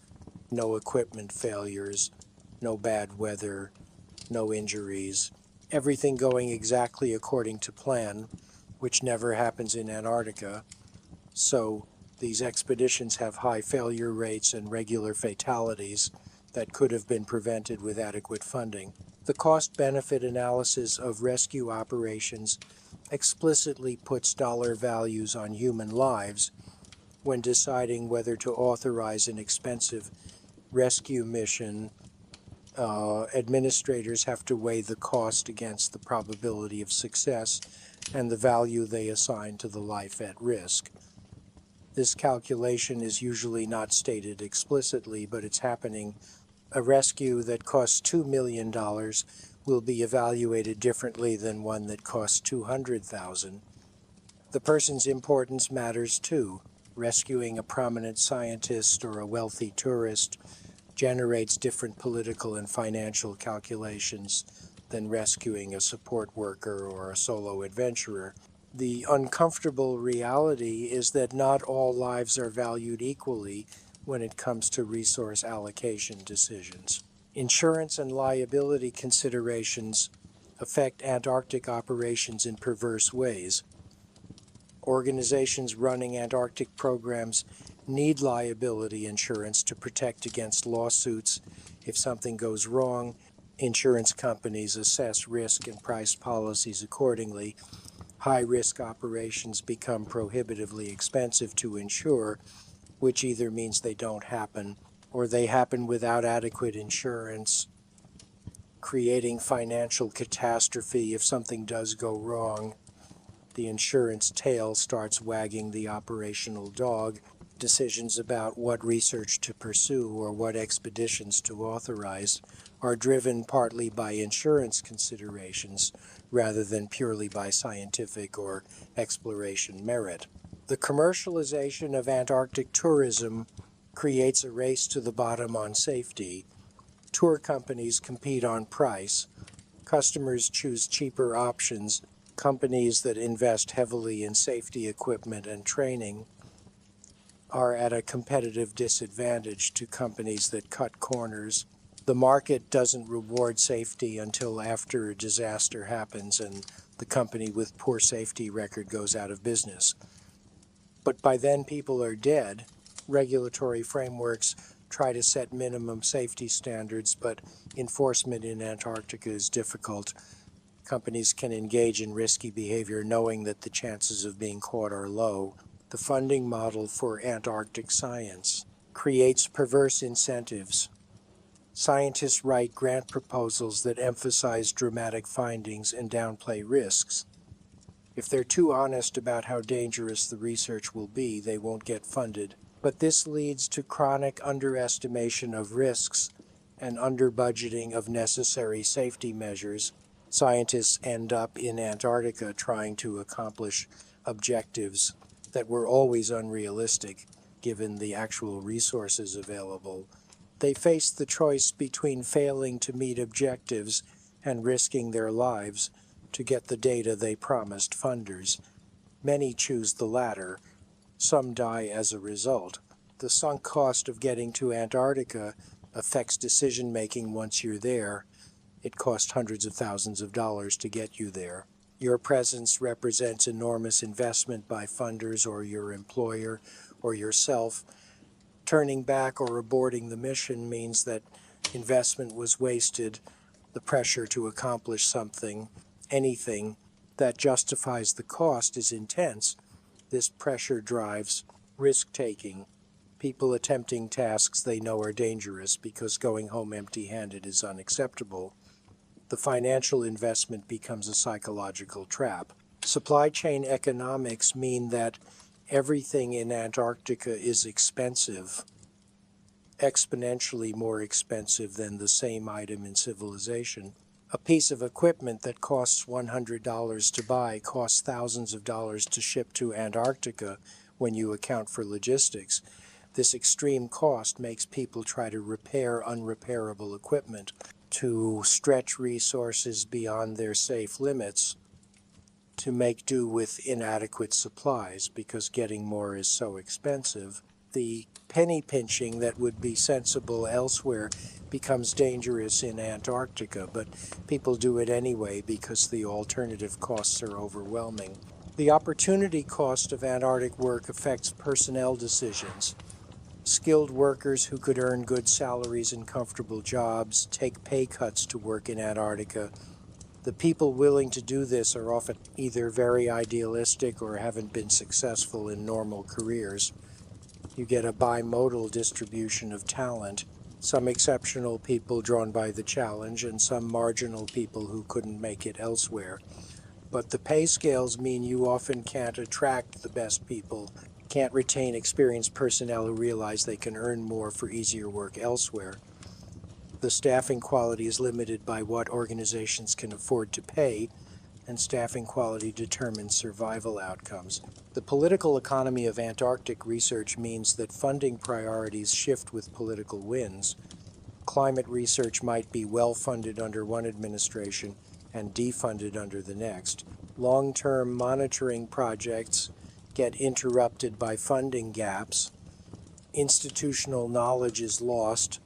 Speaker 1: No equipment failures, no bad weather, no injuries. Everything going exactly according to plan, which never happens in Antarctica. So these expeditions have high failure rates and regular fatalities that could have been prevented with adequate funding. The cost-benefit analysis of rescue operations explicitly puts dollar values on human lives when deciding whether to authorize an expensive rescue mission. Administrators have to weigh the cost against the probability of success and the value they assign to the life at risk. This calculation is usually not stated explicitly, but it's happening. A rescue that costs $2 million will be evaluated differently than one that costs $200,000. The person's importance matters too. Rescuing a prominent scientist or a wealthy tourist generates different political and financial calculations than rescuing a support worker or a solo adventurer. The uncomfortable reality is that not all lives are valued equally when it comes to resource allocation decisions. Insurance and liability considerations affect Antarctic operations in perverse ways. Organizations running Antarctic programs need liability insurance to protect against lawsuits. If something goes wrong, insurance companies assess risk and price policies accordingly. High-risk operations become prohibitively expensive to insure, which either means they don't happen or they happen without adequate insurance. creating financial catastrophe if something does go wrong. The insurance tail starts wagging the operational dog. Decisions about what research to pursue or what expeditions to authorize are driven partly by insurance considerations rather than purely by scientific or exploration merit. The commercialization of Antarctic tourism creates a race to the bottom on safety. Tour companies compete on price. Customers choose cheaper options. Companies that invest heavily in safety equipment and training are at a competitive disadvantage to companies that cut corners. The market doesn't reward safety until after a disaster happens and the company with poor safety record goes out of business. But by then people are dead. Regulatory frameworks try to set minimum safety standards, but enforcement in Antarctica is difficult. Companies can engage in risky behavior knowing that the chances of being caught are low. The funding model for Antarctic science creates perverse incentives. Scientists write grant proposals that emphasize dramatic findings and downplay risks. If they're too honest about how dangerous the research will be, they won't get funded. But this leads to chronic underestimation of risks and under-budgeting of necessary safety measures. Scientists end up in Antarctica trying to accomplish objectives that were always unrealistic given the actual resources available. They face the choice between failing to meet objectives and risking their lives to get the data they promised funders. Many choose the latter. Some die as a result. The sunk cost of getting to Antarctica affects decision-making once you're there. It costs hundreds of thousands of dollars to get you there. Your presence represents enormous investment by funders or your employer or yourself. Turning back or aborting the mission means that investment was wasted. The pressure to accomplish something, anything, that justifies the cost is intense. This pressure drives risk-taking. People attempting tasks they know are dangerous because going home empty-handed is unacceptable. The financial investment becomes a psychological trap. Supply chain economics mean that everything in Antarctica is expensive, exponentially more expensive than the same item in civilization. A piece of equipment that costs $100 to buy costs thousands of dollars to ship to Antarctica when you account for logistics. This extreme cost makes people try to repair unrepairable equipment, to stretch resources beyond their safe limits, to make do with inadequate supplies because getting more is so expensive. The penny pinching that would be sensible elsewhere becomes dangerous in Antarctica, but people do it anyway because the alternative costs are overwhelming. The opportunity cost of Antarctic work affects personnel decisions. Skilled workers who could earn good salaries and comfortable jobs take pay cuts to work in Antarctica. The people willing to do this are often either very idealistic or haven't been successful in normal careers. You get a bimodal distribution of talent, some exceptional people drawn by the challenge and some marginal people who couldn't make it elsewhere. But the pay scales mean you often can't attract the best people, can't retain experienced personnel who realize they can earn more for easier work elsewhere. The staffing quality is limited by what organizations can afford to pay, and staffing quality determines survival outcomes. The political economy of Antarctic research means that funding priorities shift with political winds. Climate research might be well funded under one administration and defunded under the next. Long-term monitoring projects get interrupted by funding gaps. Institutional knowledge is lost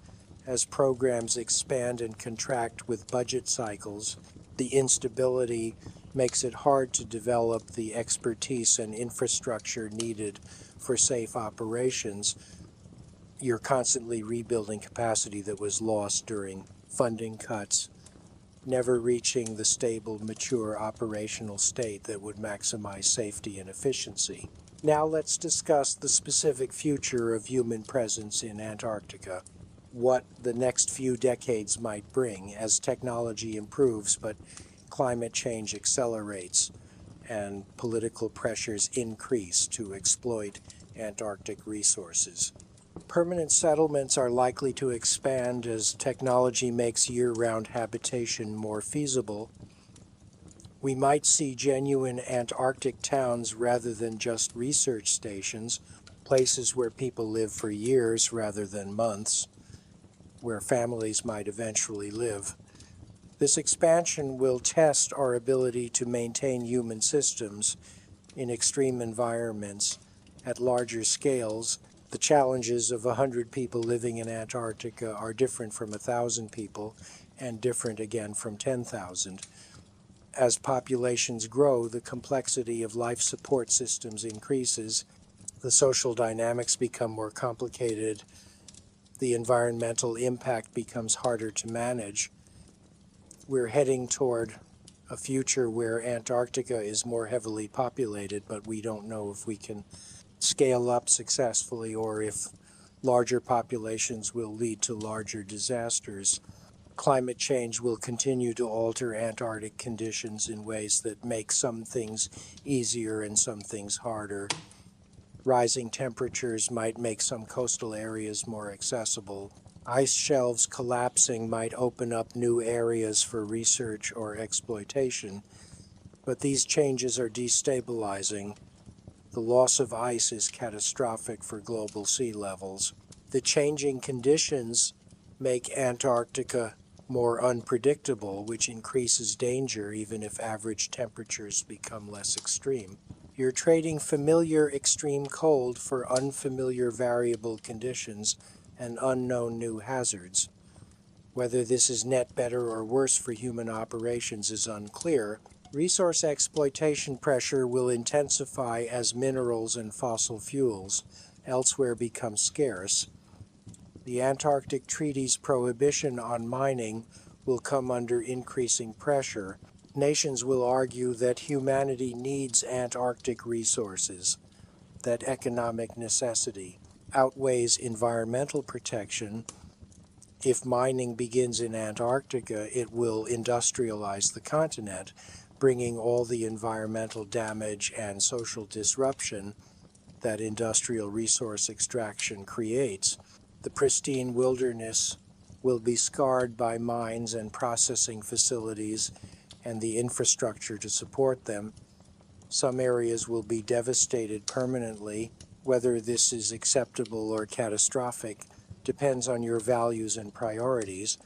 Speaker 1: as programs expand and contract with budget cycles. The instability makes it hard to develop the expertise and infrastructure needed for safe operations. You're constantly rebuilding capacity that was lost during funding cuts, never reaching the stable, mature operational state that would maximize safety and efficiency. Now let's discuss the specific future of human presence in Antarctica. what the next few decades might bring as technology improves, but climate change accelerates and political pressures increase to exploit Antarctic resources. Permanent settlements are likely to expand as technology makes year-round habitation more feasible. We might see genuine Antarctic towns rather than just research stations, places where people live for years rather than months, where families might eventually live. This expansion will test our ability to maintain human systems in extreme environments at larger scales. The challenges of 100 people living in Antarctica are different from 1,000 people and different again from 10,000. As populations grow, the complexity of life support systems increases, the social dynamics become more complicated, the environmental impact becomes harder to manage. We're heading toward a future where Antarctica is more heavily populated, but we don't know if we can scale up successfully or if larger populations will lead to larger disasters. Climate change will continue to alter Antarctic conditions in ways that make some things easier and some things harder. Rising temperatures might make some coastal areas more accessible. Ice shelves collapsing might open up new areas for research or exploitation, but these changes are destabilizing. The loss of ice is catastrophic for global sea levels. The changing conditions make Antarctica more unpredictable, which increases danger even if average temperatures become less extreme. You're trading familiar extreme cold for unfamiliar variable conditions and unknown new hazards. Whether this is net better or worse for human operations is unclear. Resource exploitation pressure will intensify as minerals and fossil fuels elsewhere become scarce. The Antarctic Treaty's prohibition on mining will come under increasing pressure. Nations will argue that humanity needs Antarctic resources, that economic necessity outweighs environmental protection. If mining begins in Antarctica, it will industrialize the continent, bringing all the environmental damage and social disruption that industrial resource extraction creates. The pristine wilderness will be scarred by mines and processing facilities and the infrastructure to support them. Some areas will be devastated permanently. Whether this is acceptable or catastrophic depends on your values and priorities,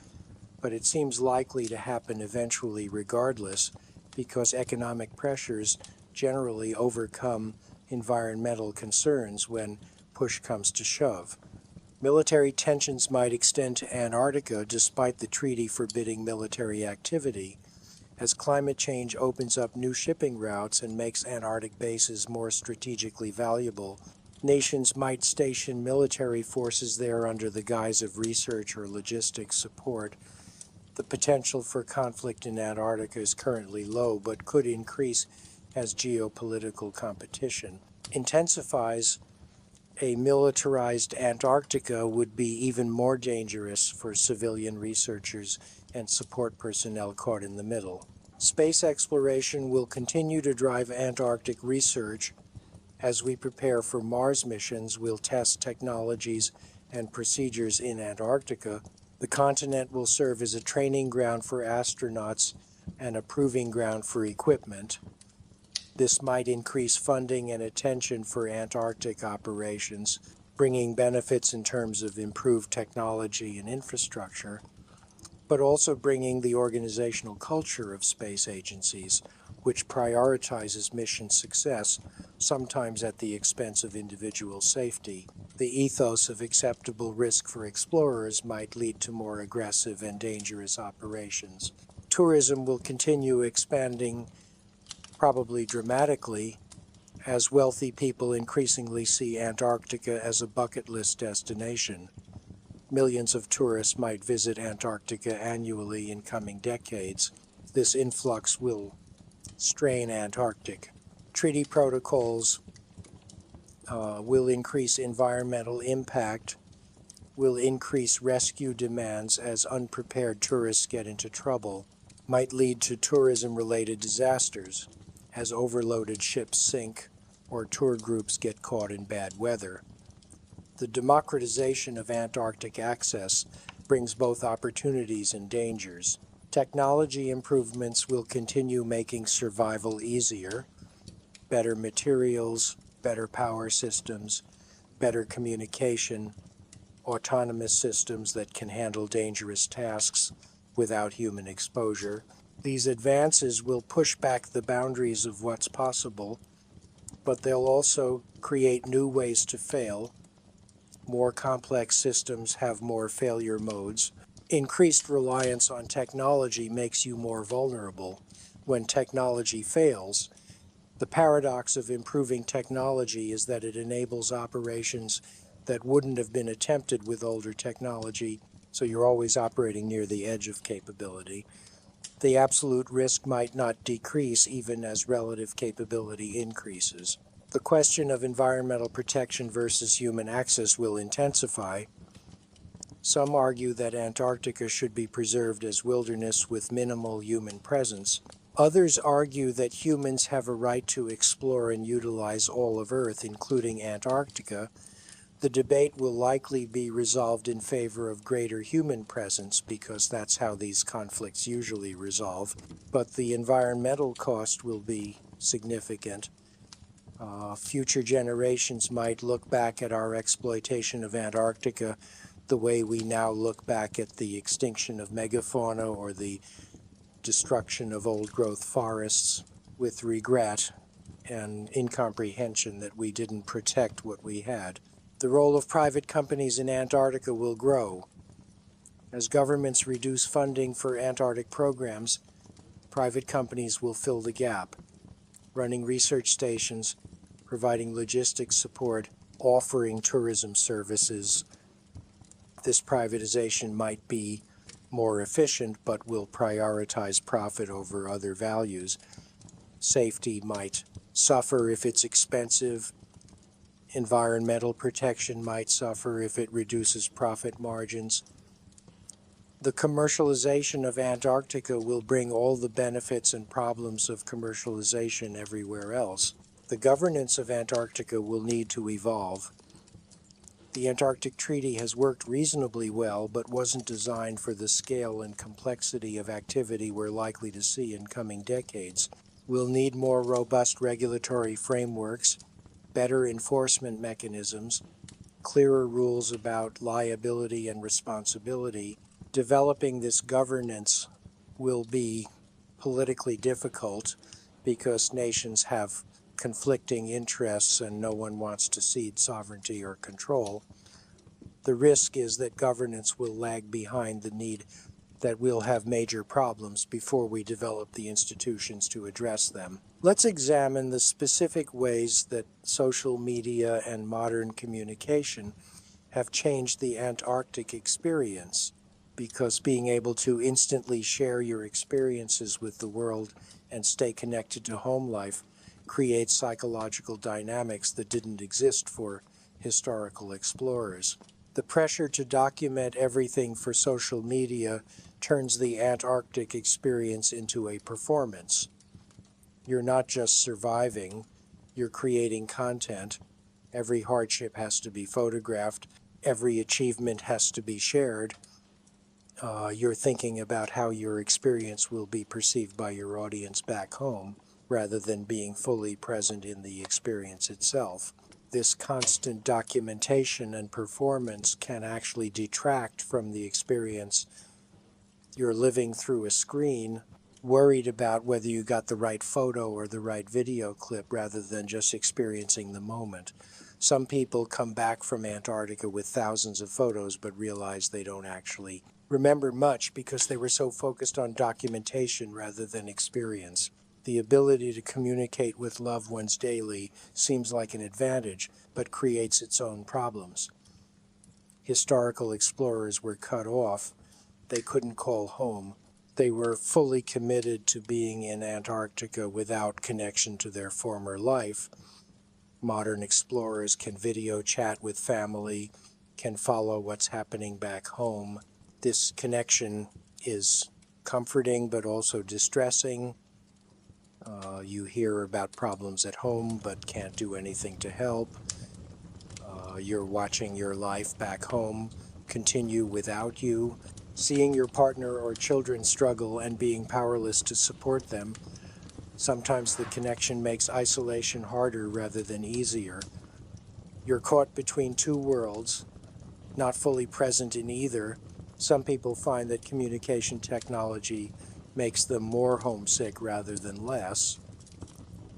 Speaker 1: but it seems likely to happen eventually regardless, because economic pressures generally overcome environmental concerns when push comes to shove. Military tensions might extend to Antarctica despite the treaty forbidding military activity. As climate change opens up new shipping routes and makes Antarctic bases more strategically valuable, nations might station military forces there under the guise of research or logistics support. The potential for conflict in Antarctica is currently low, but could increase as geopolitical competition intensifies. A militarized Antarctica would be even more dangerous for civilian researchers and support personnel caught in the middle. Space exploration will continue to drive Antarctic research. As we prepare for Mars missions, we'll test technologies and procedures in Antarctica. The continent will serve as a training ground for astronauts and a proving ground for equipment. This might increase funding and attention for Antarctic operations, bringing benefits in terms of improved technology and infrastructure, but also bringing the organizational culture of space agencies, which prioritizes mission success, sometimes at the expense of individual safety. The ethos of acceptable risk for explorers might lead to more aggressive and dangerous operations. Tourism will continue expanding, probably dramatically, as wealthy people increasingly see Antarctica as a bucket list destination. Millions of tourists might visit Antarctica annually in coming decades. This influx will strain Antarctic. Treaty protocols will increase environmental impact will increase rescue demands as unprepared tourists get into trouble, might lead to tourism-related disasters, as overloaded ships sink or tour groups get caught in bad weather. The democratization of Antarctic access brings both opportunities and dangers. Technology improvements will continue making survival easier. Better materials, better power systems, better communication, autonomous systems that can handle dangerous tasks without human exposure. These advances will push back the boundaries of what's possible, but they'll also create new ways to fail. More complex systems have more failure modes. Increased reliance on technology makes you more vulnerable. When technology fails, the paradox of improving technology is that it enables operations that wouldn't have been attempted with older technology, so you're always operating near the edge of capability. The absolute risk might not decrease even as relative capability increases. The question of environmental protection versus human access will intensify. Some argue that Antarctica should be preserved as wilderness with minimal human presence. Others argue that humans have a right to explore and utilize all of Earth, including Antarctica. The debate will likely be resolved in favor of greater human presence because that's how these conflicts usually resolve. But the environmental cost will be significant. Future generations might look back at our exploitation of Antarctica the way we now look back at the extinction of megafauna or the destruction of old-growth forests, with regret and incomprehension that we didn't protect what we had. The role of private companies in Antarctica will grow. As governments reduce funding for Antarctic programs, private companies will fill the gap, running research stations, providing logistics support, offering tourism services. This privatization might be more efficient, but will prioritize profit over other values. Safety might suffer if it's expensive. Environmental protection might suffer if it reduces profit margins. The commercialization of Antarctica will bring all the benefits and problems of commercialization everywhere else. The governance of Antarctica will need to evolve. The Antarctic Treaty has worked reasonably well, but wasn't designed for the scale and complexity of activity we're likely to see in coming decades. We'll need more robust regulatory frameworks, better enforcement mechanisms, clearer rules about liability and responsibility. Developing this governance will be politically difficult because nations have conflicting interests and no one wants to cede sovereignty or control. The risk is that governance will lag behind the need that we'll have major problems before we develop the institutions to address them. Let's examine the specific ways that social media and modern communication have changed the Antarctic experience, because being able to instantly share your experiences with the world and stay connected to home life creates psychological dynamics that didn't exist for historical explorers. The pressure to document everything for social media turns the Antarctic experience into a performance. You're not just surviving, you're creating content. Every hardship has to be photographed, every achievement has to be shared. You're thinking about how your experience will be perceived by your audience back home, rather than being fully present in the experience itself. This constant documentation and performance can actually detract from the experience. You're living through a screen, worried about whether you got the right photo or the right video clip rather than just experiencing the moment. Some people come back from Antarctica with thousands of photos but realize they don't actually remember much because they were so focused on documentation rather than experience. The ability to communicate with loved ones daily seems like an advantage, but creates its own problems. Historical explorers were cut off. They couldn't call home. They were fully committed to being in Antarctica without connection to their former life. Modern explorers can video chat with family, can follow what's happening back home. This connection is comforting but also distressing. You hear about problems at home but can't do anything to help. You're watching your life back home continue without you, seeing your partner or children struggle and being powerless to support them. Sometimes the connection makes isolation harder rather than easier. You're caught between two worlds, not fully present in either. Some people find that communication technology makes them more homesick rather than less.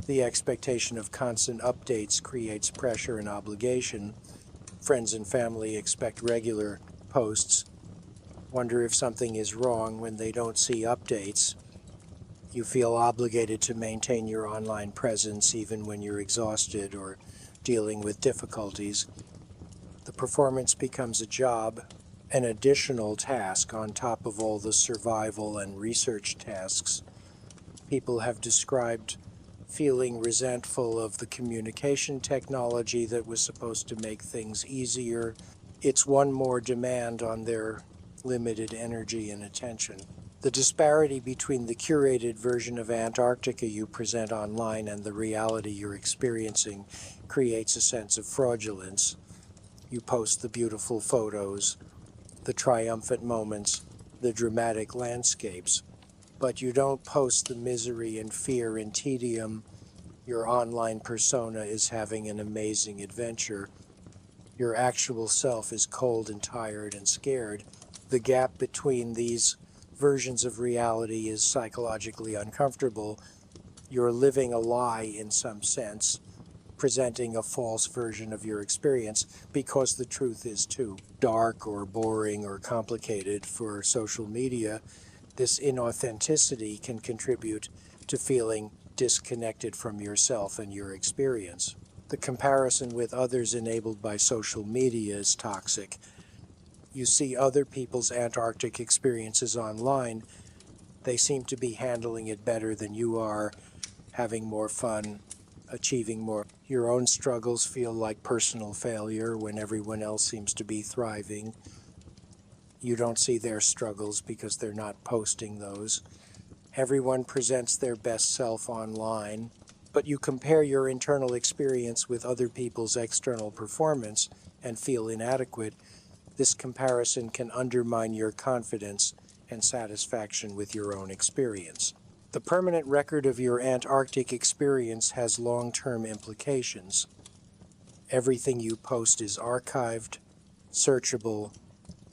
Speaker 1: The expectation of constant updates creates pressure and obligation. Friends and family expect regular posts, wonder if something is wrong when they don't see updates. You feel obligated to maintain your online presence even when you're exhausted or dealing with difficulties. The performance becomes a job, an additional task on top of all the survival and research tasks. People have described feeling resentful of the communication technology that was supposed to make things easier. It's one more demand on their limited energy and attention. The disparity between the curated version of Antarctica you present online and the reality you're experiencing creates a sense of fraudulence. You post the beautiful photos, the triumphant moments, the dramatic landscapes, but you don't post the misery and fear and tedium. Your online persona is having an amazing adventure. Your actual self is cold and tired and scared. The gap between these versions of reality is psychologically uncomfortable. You're living a lie in some sense, presenting a false version of your experience because the truth is too dark or boring or complicated for social media. This inauthenticity can contribute to feeling disconnected from yourself and your experience. The comparison with others enabled by social media is toxic. You see other people's Antarctic experiences online. They seem to be handling it better than you are, having more fun, achieving more. Your own struggles feel like personal failure when everyone else seems to be thriving. You don't see their struggles because they're not posting those. Everyone presents their best self online, but you compare your internal experience with other people's external performance and feel inadequate. This comparison can undermine your confidence and satisfaction with your own experience. The permanent record of your Antarctic experience has long-term implications. Everything you post is archived, searchable,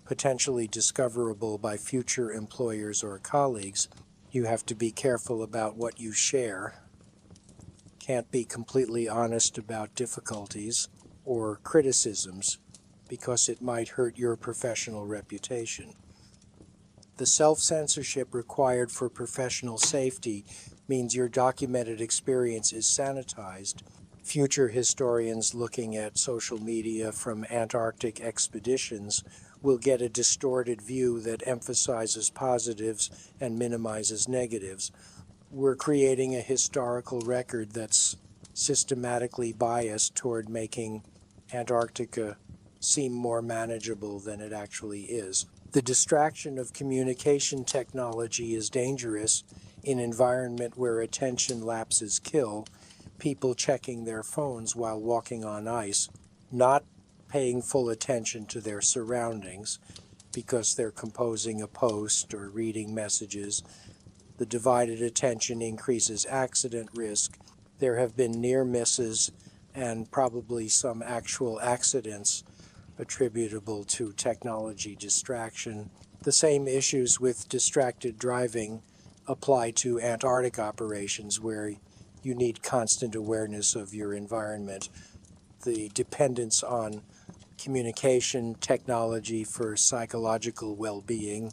Speaker 1: potentially discoverable by future employers or colleagues. You have to be careful about what you share. Can't be completely honest about difficulties or criticisms because it might hurt your professional reputation. The self-censorship required for professional safety means your documented experience is sanitized. Future historians looking at social media from Antarctic expeditions will get a distorted view that emphasizes positives and minimizes negatives. We're creating a historical record that's systematically biased toward making Antarctica seem more manageable than it actually is. The distraction of communication technology is dangerous in an environment where attention lapses kill. People checking their phones while walking on ice, not paying full attention to their surroundings because they're composing a post or reading messages. The divided attention increases accident risk. There have been near misses and probably some actual accidents attributable to technology distraction. The same issues with distracted driving apply to Antarctic operations where you need constant awareness of your environment. The dependence on communication technology for psychological well-being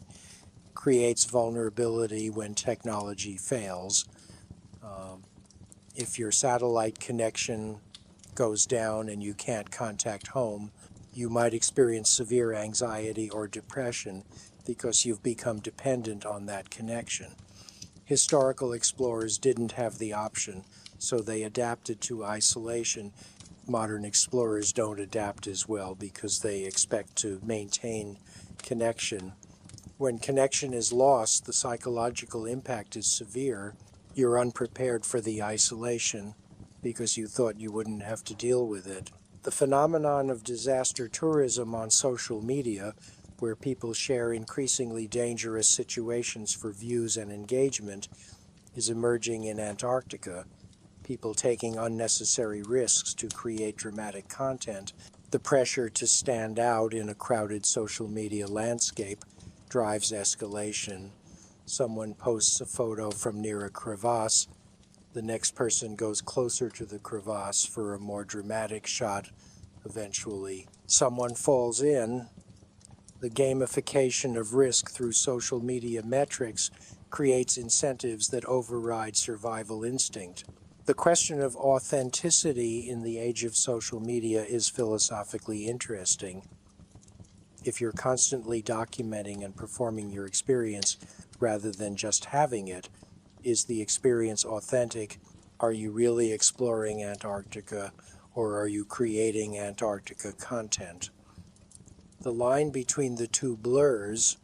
Speaker 1: creates vulnerability when technology fails. If your satellite connection goes down and you can't contact home, you might experience severe anxiety or depression because you've become dependent on that connection. Historical explorers didn't have the option, so they adapted to isolation. modern explorers don't adapt as well because they expect to maintain connection. When connection is lost, the psychological impact is severe. You're unprepared for the isolation because you thought you wouldn't have to deal with it. The phenomenon of disaster tourism on social media, where people share increasingly dangerous situations for views and engagement, is emerging in Antarctica. People taking unnecessary risks to create dramatic content. The pressure to stand out in a crowded social media landscape drives escalation. Someone posts a photo from near a crevasse. The next person goes closer to the crevasse for a more dramatic shot. Eventually, someone falls in. The gamification of risk through social media metrics creates incentives that override survival instinct. The question of authenticity in the age of social media is philosophically interesting. If you're constantly documenting and performing your experience rather than just having it, is the experience authentic? Are you really exploring Antarctica, or are you creating Antarctica content? The line between the two blurs.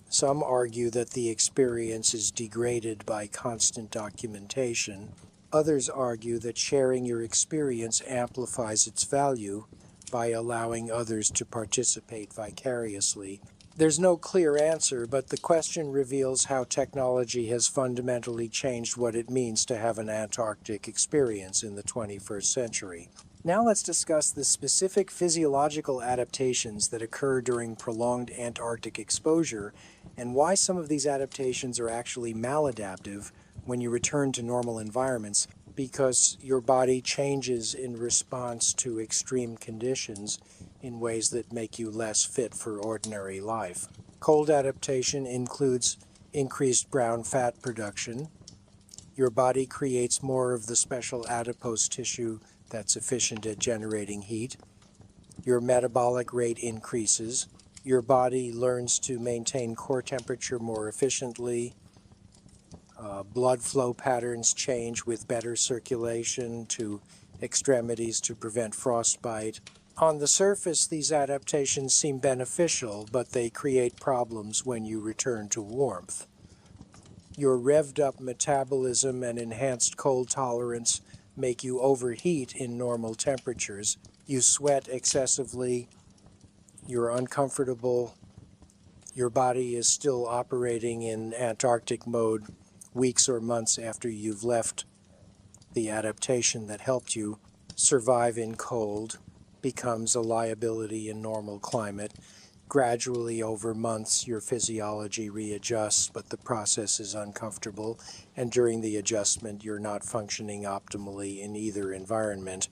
Speaker 1: Some argue that the experience is degraded by constant documentation. Others argue that sharing your experience amplifies its value by allowing others to participate vicariously. There's no clear answer, but the question reveals how technology has fundamentally changed what it means to have an Antarctic experience in the 21st century. Now let's discuss the specific physiological adaptations that occur during prolonged Antarctic exposure and why some of these adaptations are actually maladaptive when you return to normal environments, because your body changes in response to extreme conditions in ways that make you less fit for ordinary life. Cold adaptation includes increased brown fat production. Your body creates more of the special adipose tissue that's efficient at generating heat. Your metabolic rate increases. Your body learns to maintain core temperature more efficiently. Blood flow patterns change with better circulation to extremities to prevent frostbite. On the surface, these adaptations seem beneficial, but they create problems when you return to warmth. Your revved-up metabolism and enhanced cold tolerance make you overheat in normal temperatures. You sweat excessively. You're uncomfortable. Your body is still operating in Antarctic mode weeks or months after you've left. The adaptation that helped you survive in cold becomes a liability in normal climate. Gradually, over months, your physiology readjusts, but the process is uncomfortable, and during the adjustment, you're not functioning optimally in either environment.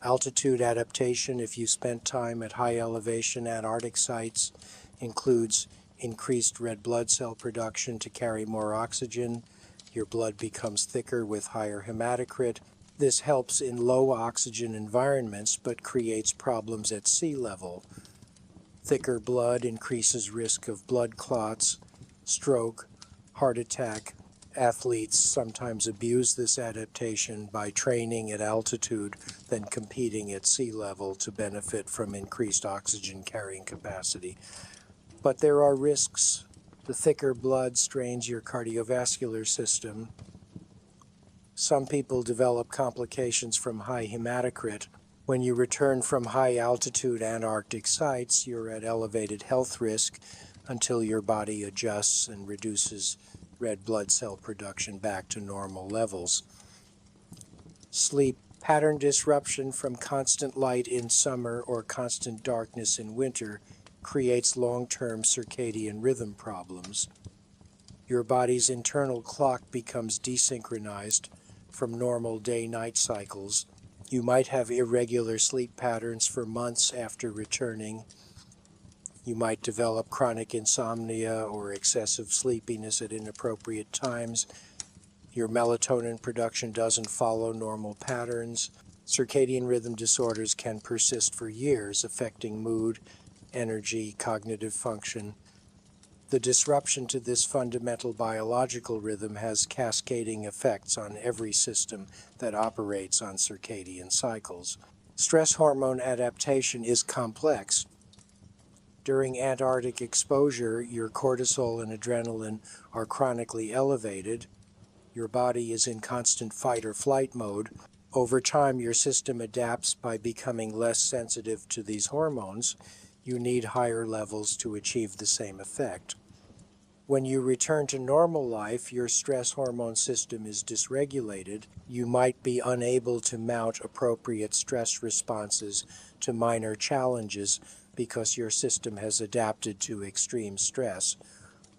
Speaker 1: Altitude adaptation, if you spent time at high elevation Antarctic sites, includes increased red blood cell production to carry more oxygen. Your blood becomes thicker with higher hematocrit. This helps in low oxygen environments but creates problems at sea level. Thicker blood increases risk of blood clots, stroke, heart attack. Athletes sometimes abuse this adaptation by training at altitude, then competing at sea level to benefit from increased oxygen carrying capacity. But there are risks. The thicker blood strains your cardiovascular system. Some people develop complications from high hematocrit. When you return from high-altitude Antarctic sites, you're at elevated health risk until your body adjusts and reduces red blood cell production back to normal levels. Sleep pattern disruption from constant light in summer or constant darkness in winter creates long-term circadian rhythm problems. Your body's internal clock becomes desynchronized from normal day-night cycles. You might have irregular sleep patterns for months after returning. You might develop chronic insomnia or excessive sleepiness at inappropriate times. Your melatonin production doesn't follow normal patterns. Circadian rhythm disorders can persist for years, affecting mood, energy, cognitive function. The disruption to this fundamental biological rhythm has cascading effects on every system that operates on circadian cycles. Stress hormone adaptation is complex. During Antarctic exposure, your cortisol and adrenaline are chronically elevated. Your body is in constant fight or flight mode. Over time, your system adapts by becoming less sensitive to these hormones. You need higher levels to achieve the same effect. When you return to normal life, your stress hormone system is dysregulated. You might be unable to mount appropriate stress responses to minor challenges because your system has adapted to extreme stress.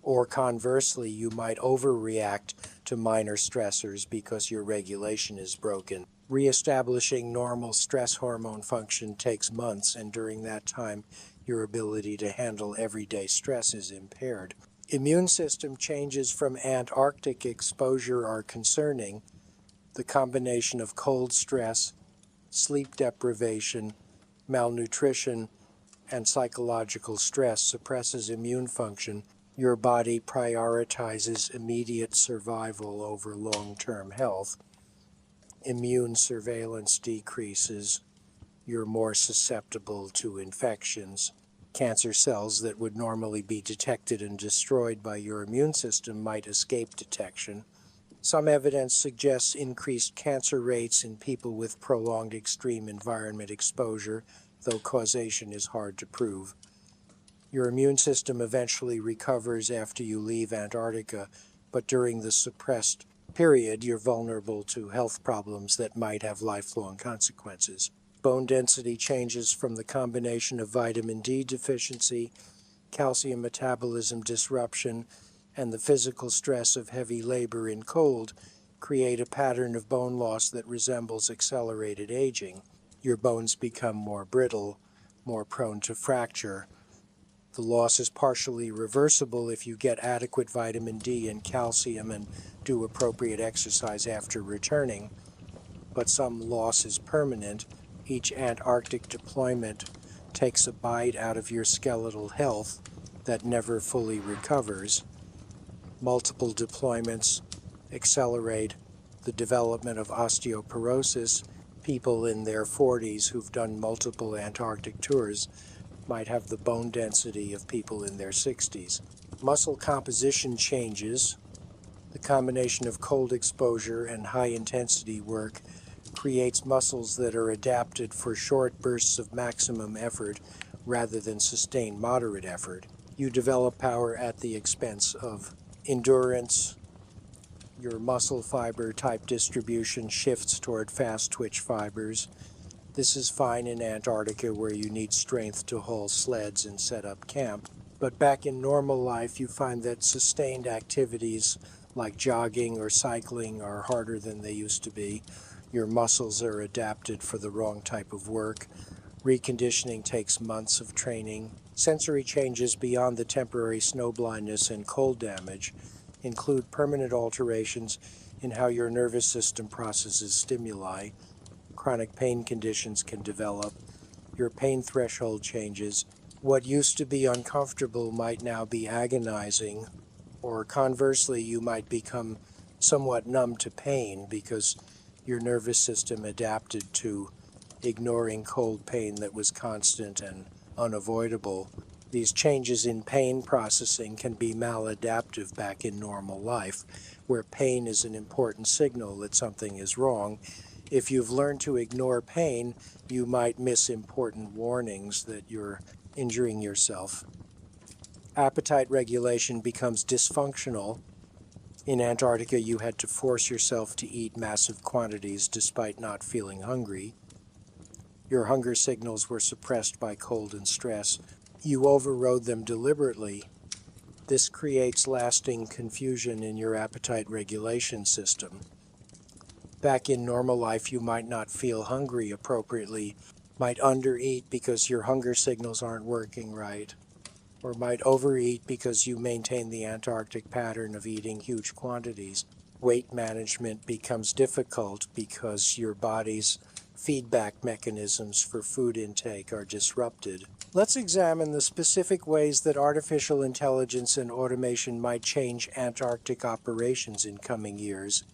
Speaker 1: Or conversely, you might overreact to minor stressors because your regulation is broken. Reestablishing normal stress hormone function takes months, and during that time, your ability to handle everyday stress is impaired. Immune system changes from Antarctic exposure are concerning. The combination of cold stress, sleep deprivation, malnutrition, and psychological stress suppresses immune function. Your body prioritizes immediate survival over long-term health. Immune surveillance decreases. You're more susceptible to infections. Cancer cells that would normally be detected and destroyed by your immune system might escape detection. Some evidence suggests increased cancer rates in people with prolonged extreme environment exposure, though causation is hard to prove. Your immune system eventually recovers after you leave Antarctica, but during the suppressed period, you're vulnerable to health problems that might have lifelong consequences. Bone density changes from the combination of vitamin D deficiency, calcium metabolism disruption, and the physical stress of heavy labor in cold create a pattern of bone loss that resembles accelerated aging. Your bones become more brittle, more prone to fracture. The loss is partially reversible if you get adequate vitamin D and calcium and do appropriate exercise after returning, but some loss is permanent. Each Antarctic deployment takes a bite out of your skeletal health that never fully recovers. Multiple deployments accelerate the development of osteoporosis. People in their 40s who've done multiple Antarctic tours might have the bone density of people in their 60s. Muscle composition changes. The combination of cold exposure and high-intensity work creates muscles that are adapted for short bursts of maximum effort rather than sustained moderate effort. You develop power at the expense of endurance. Your muscle fiber type distribution shifts toward fast twitch fibers. This is fine in Antarctica where you need strength to haul sleds and set up camp. But back in normal life, you find that sustained activities like jogging or cycling are harder than they used to be. Your muscles are adapted for the wrong type of work. Reconditioning takes months of training. Sensory changes beyond the temporary snow blindness and cold damage include permanent alterations in how your nervous system processes stimuli. Chronic pain conditions can develop. Your pain threshold changes. What used to be uncomfortable might now be agonizing, or conversely, you might become somewhat numb to pain because your nervous system adapted to ignoring cold pain that was constant and unavoidable. These changes in pain processing can be maladaptive back in normal life, where pain is an important signal that something is wrong. If you've learned to ignore pain, you might miss important warnings that you're injuring yourself. Appetite regulation becomes dysfunctional. In Antarctica, you had to force yourself to eat massive quantities despite not feeling hungry. Your hunger signals were suppressed by cold and stress. You overrode them deliberately. This creates lasting confusion in your appetite regulation system. Back in normal life, you might not feel hungry appropriately, might undereat because your hunger signals aren't working right, or might overeat because you maintain the Antarctic pattern of eating huge quantities. Weight management becomes difficult because your body's feedback mechanisms for food intake are disrupted. Let's examine the specific ways that artificial intelligence and automation might change Antarctic operations in coming years,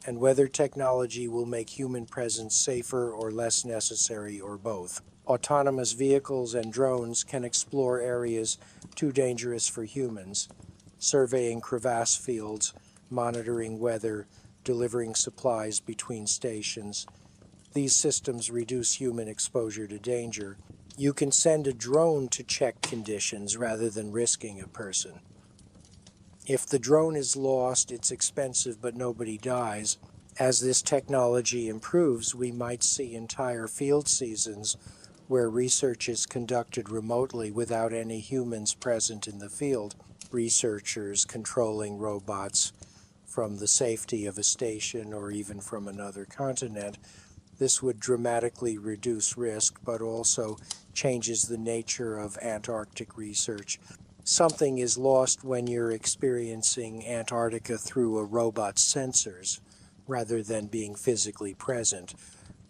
Speaker 1: and whether technology will make human presence safer or less necessary, or both. Autonomous vehicles and drones can explore areas too dangerous for humans, surveying crevasse fields, monitoring weather, delivering supplies between stations. These systems reduce human exposure to danger. You can send a drone to check conditions rather than risking a person. If the drone is lost, it's expensive, but nobody dies. As this technology improves, we might see entire field seasons where research is conducted remotely without any humans present in the field. Researchers controlling robots from the safety of a station or even from another continent. This would dramatically reduce risk, but also changes the nature of Antarctic research. Something is lost when you're experiencing Antarctica through a robot's sensors, rather than being physically present.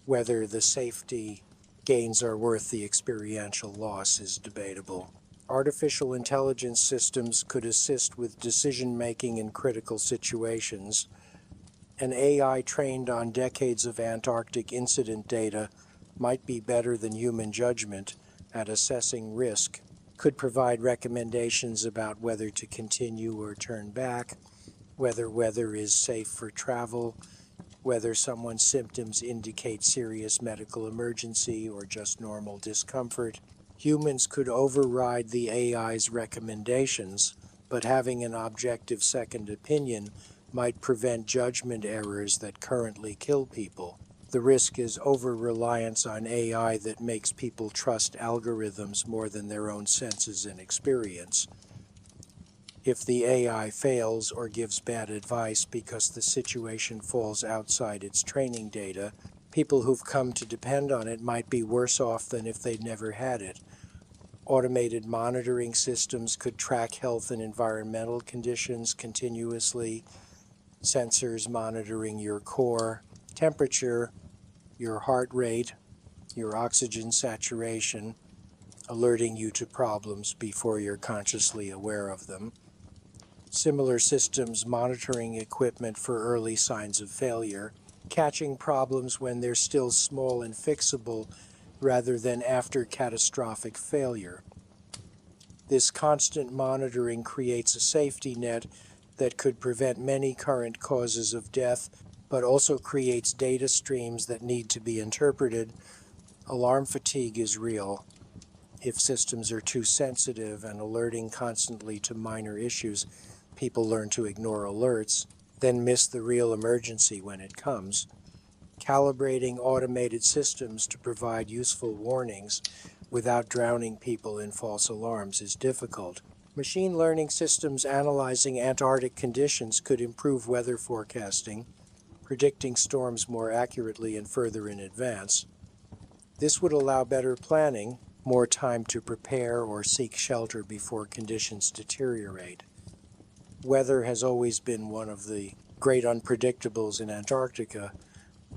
Speaker 1: Whether the safety gains are worth the experiential loss is debatable. Artificial intelligence systems could assist with decision-making in critical situations. An AI trained on decades of Antarctic incident data might be better than human judgment at assessing risk, could provide recommendations about whether to continue or turn back, whether weather is safe for travel, whether someone's symptoms indicate serious medical emergency or just normal discomfort. Humans could override the AI's recommendations, but having an objective second opinion might prevent judgment errors that currently kill people. The risk is over-reliance on AI that makes people trust algorithms more than their own senses and experience. If the AI fails or gives bad advice because the situation falls outside its training data, people who've come to depend on it might be worse off than if they'd never had it. Automated monitoring systems could track health and environmental conditions continuously, sensors monitoring your core temperature, your heart rate, your oxygen saturation, alerting you to problems before you're consciously aware of them. Similar systems monitoring equipment for early signs of failure, catching problems when they're still small and fixable rather than after catastrophic failure. This constant monitoring creates a safety net that could prevent many current causes of death, but also creates data streams that need to be interpreted. Alarm fatigue is real. If systems are too sensitive and alerting constantly to minor issues, people learn to ignore alerts, then miss the real emergency when it comes. Calibrating automated systems to provide useful warnings without drowning people in false alarms is difficult. Machine learning systems analyzing Antarctic conditions could improve weather forecasting, predicting storms more accurately and further in advance. This would allow better planning, more time to prepare or seek shelter before conditions deteriorate. Weather has always been one of the great unpredictables in Antarctica.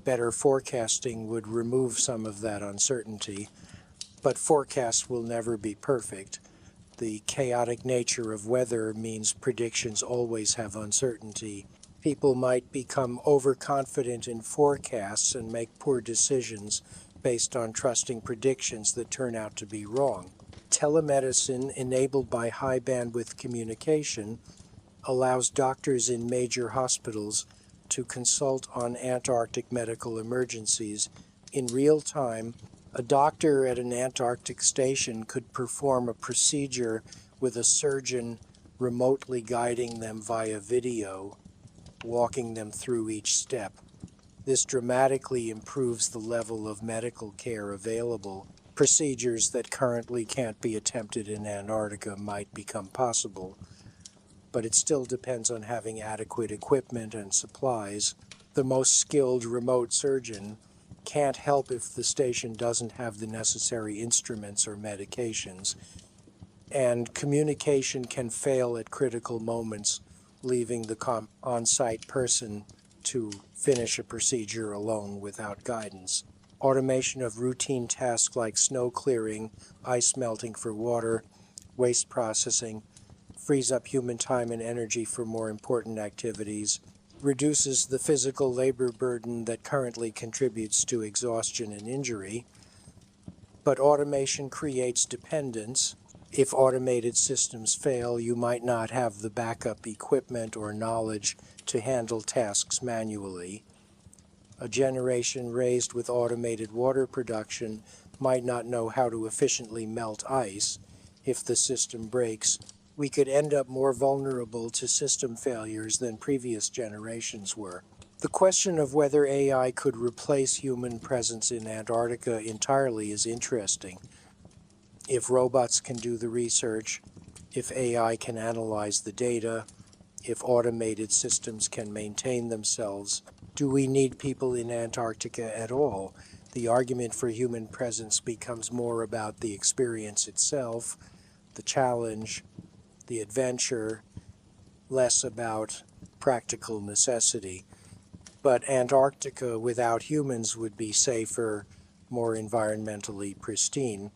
Speaker 1: Better forecasting would remove some of that uncertainty, but forecasts will never be perfect. The chaotic nature of weather means predictions always have uncertainty. People might become overconfident in forecasts and make poor decisions based on trusting predictions that turn out to be wrong. Telemedicine, enabled by high-bandwidth communication, allows doctors in major hospitals to consult on Antarctic medical emergencies in real time. A doctor at an Antarctic station could perform a procedure with a surgeon remotely guiding them via video, walking them through each step. This dramatically improves the level of medical care available. Procedures that currently can't be attempted in Antarctica might become possible, but it still depends on having adequate equipment and supplies. The most skilled remote surgeon can't help if the station doesn't have the necessary instruments or medications, and communication can fail at critical moments, leaving the on-site person to finish a procedure alone without guidance. Automation of routine tasks like snow clearing, ice melting for water, waste processing, frees up human time and energy for more important activities, reduces the physical labor burden that currently contributes to exhaustion and injury. But automation creates dependence. If automated systems fail, you might not have the backup equipment or knowledge to handle tasks manually. A generation raised with automated water production might not know how to efficiently melt ice. If the system breaks, we could end up more vulnerable to system failures than previous generations were. The question of whether AI could replace human presence in Antarctica entirely is interesting. If robots can do the research, if AI can analyze the data, if automated systems can maintain themselves, do we need people in Antarctica at all? The argument for human presence becomes more about the experience itself, the challenge, the adventure, less about practical necessity. But Antarctica without humans would be safer, more environmentally pristine.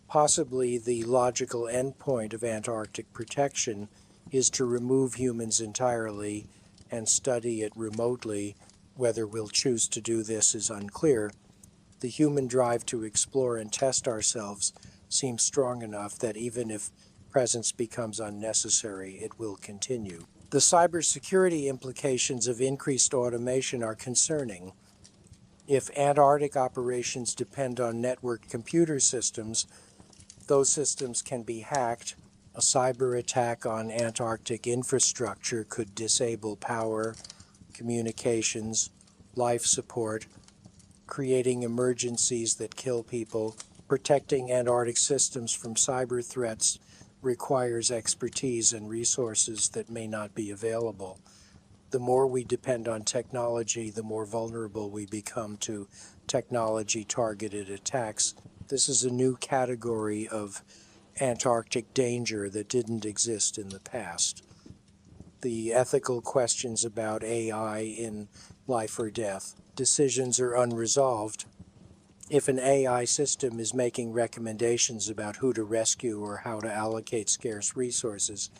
Speaker 1: Possibly the logical endpoint of Antarctic protection is to remove humans entirely and study it remotely. Whether we'll choose to do this is unclear. The human drive to explore and test ourselves seems strong enough that even if presence becomes unnecessary, it will continue. The cybersecurity implications of increased automation are concerning. If Antarctic operations depend on networked computer systems, those systems can be hacked. A cyber attack on Antarctic infrastructure could disable power, communications, life support, creating emergencies that kill people. Protecting Antarctic systems from cyber threats requires expertise and resources that may not be available. The more we depend on technology, the more vulnerable we become to technology-targeted attacks. This is a new category of Antarctic danger that didn't exist in the past. The ethical questions about AI in life or death. Decisions are unresolved. If an AI system is making recommendations about who to rescue or how to allocate scarce resources,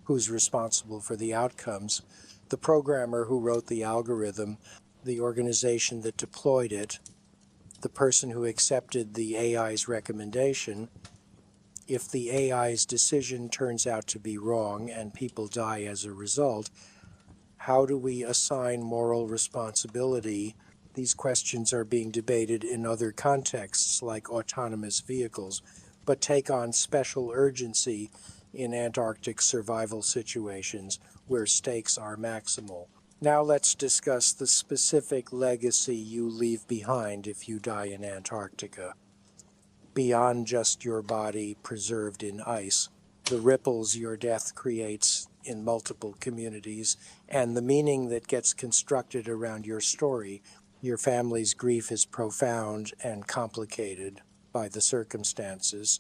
Speaker 1: who's responsible for the outcomes? The programmer who wrote the algorithm, the organization that deployed it, the person who accepted the AI's recommendation. If the AI's decision turns out to be wrong and people die as a result, how do we assign moral responsibility? These questions are being debated in other contexts like autonomous vehicles, but take on special urgency in Antarctic survival situations where stakes are maximal. Now let's discuss the specific legacy you leave behind if you die in Antarctica. Beyond just your body preserved in ice, the ripples your death creates in multiple communities, and the meaning that gets constructed around your story. Your family's grief is profound and complicated by the circumstances.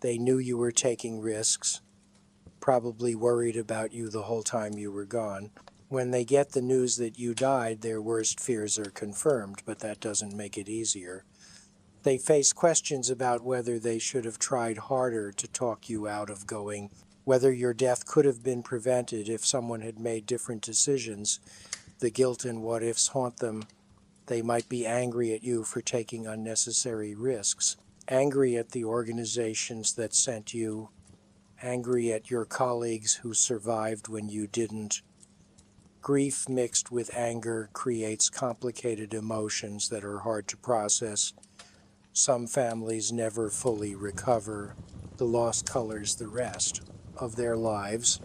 Speaker 1: They knew you were taking risks, probably worried about you the whole time you were gone. When they get the news that you died, their worst fears are confirmed, but that doesn't make it easier. They face questions about whether they should have tried harder to talk you out of going, whether your death could have been prevented if someone had made different decisions. The guilt and what-ifs haunt them. They might be angry at you for taking unnecessary risks, angry at the organizations that sent you, angry at your colleagues who survived when you didn't. Grief mixed with anger creates complicated emotions that are hard to process. Some families never fully recover. The loss colors the rest of their lives.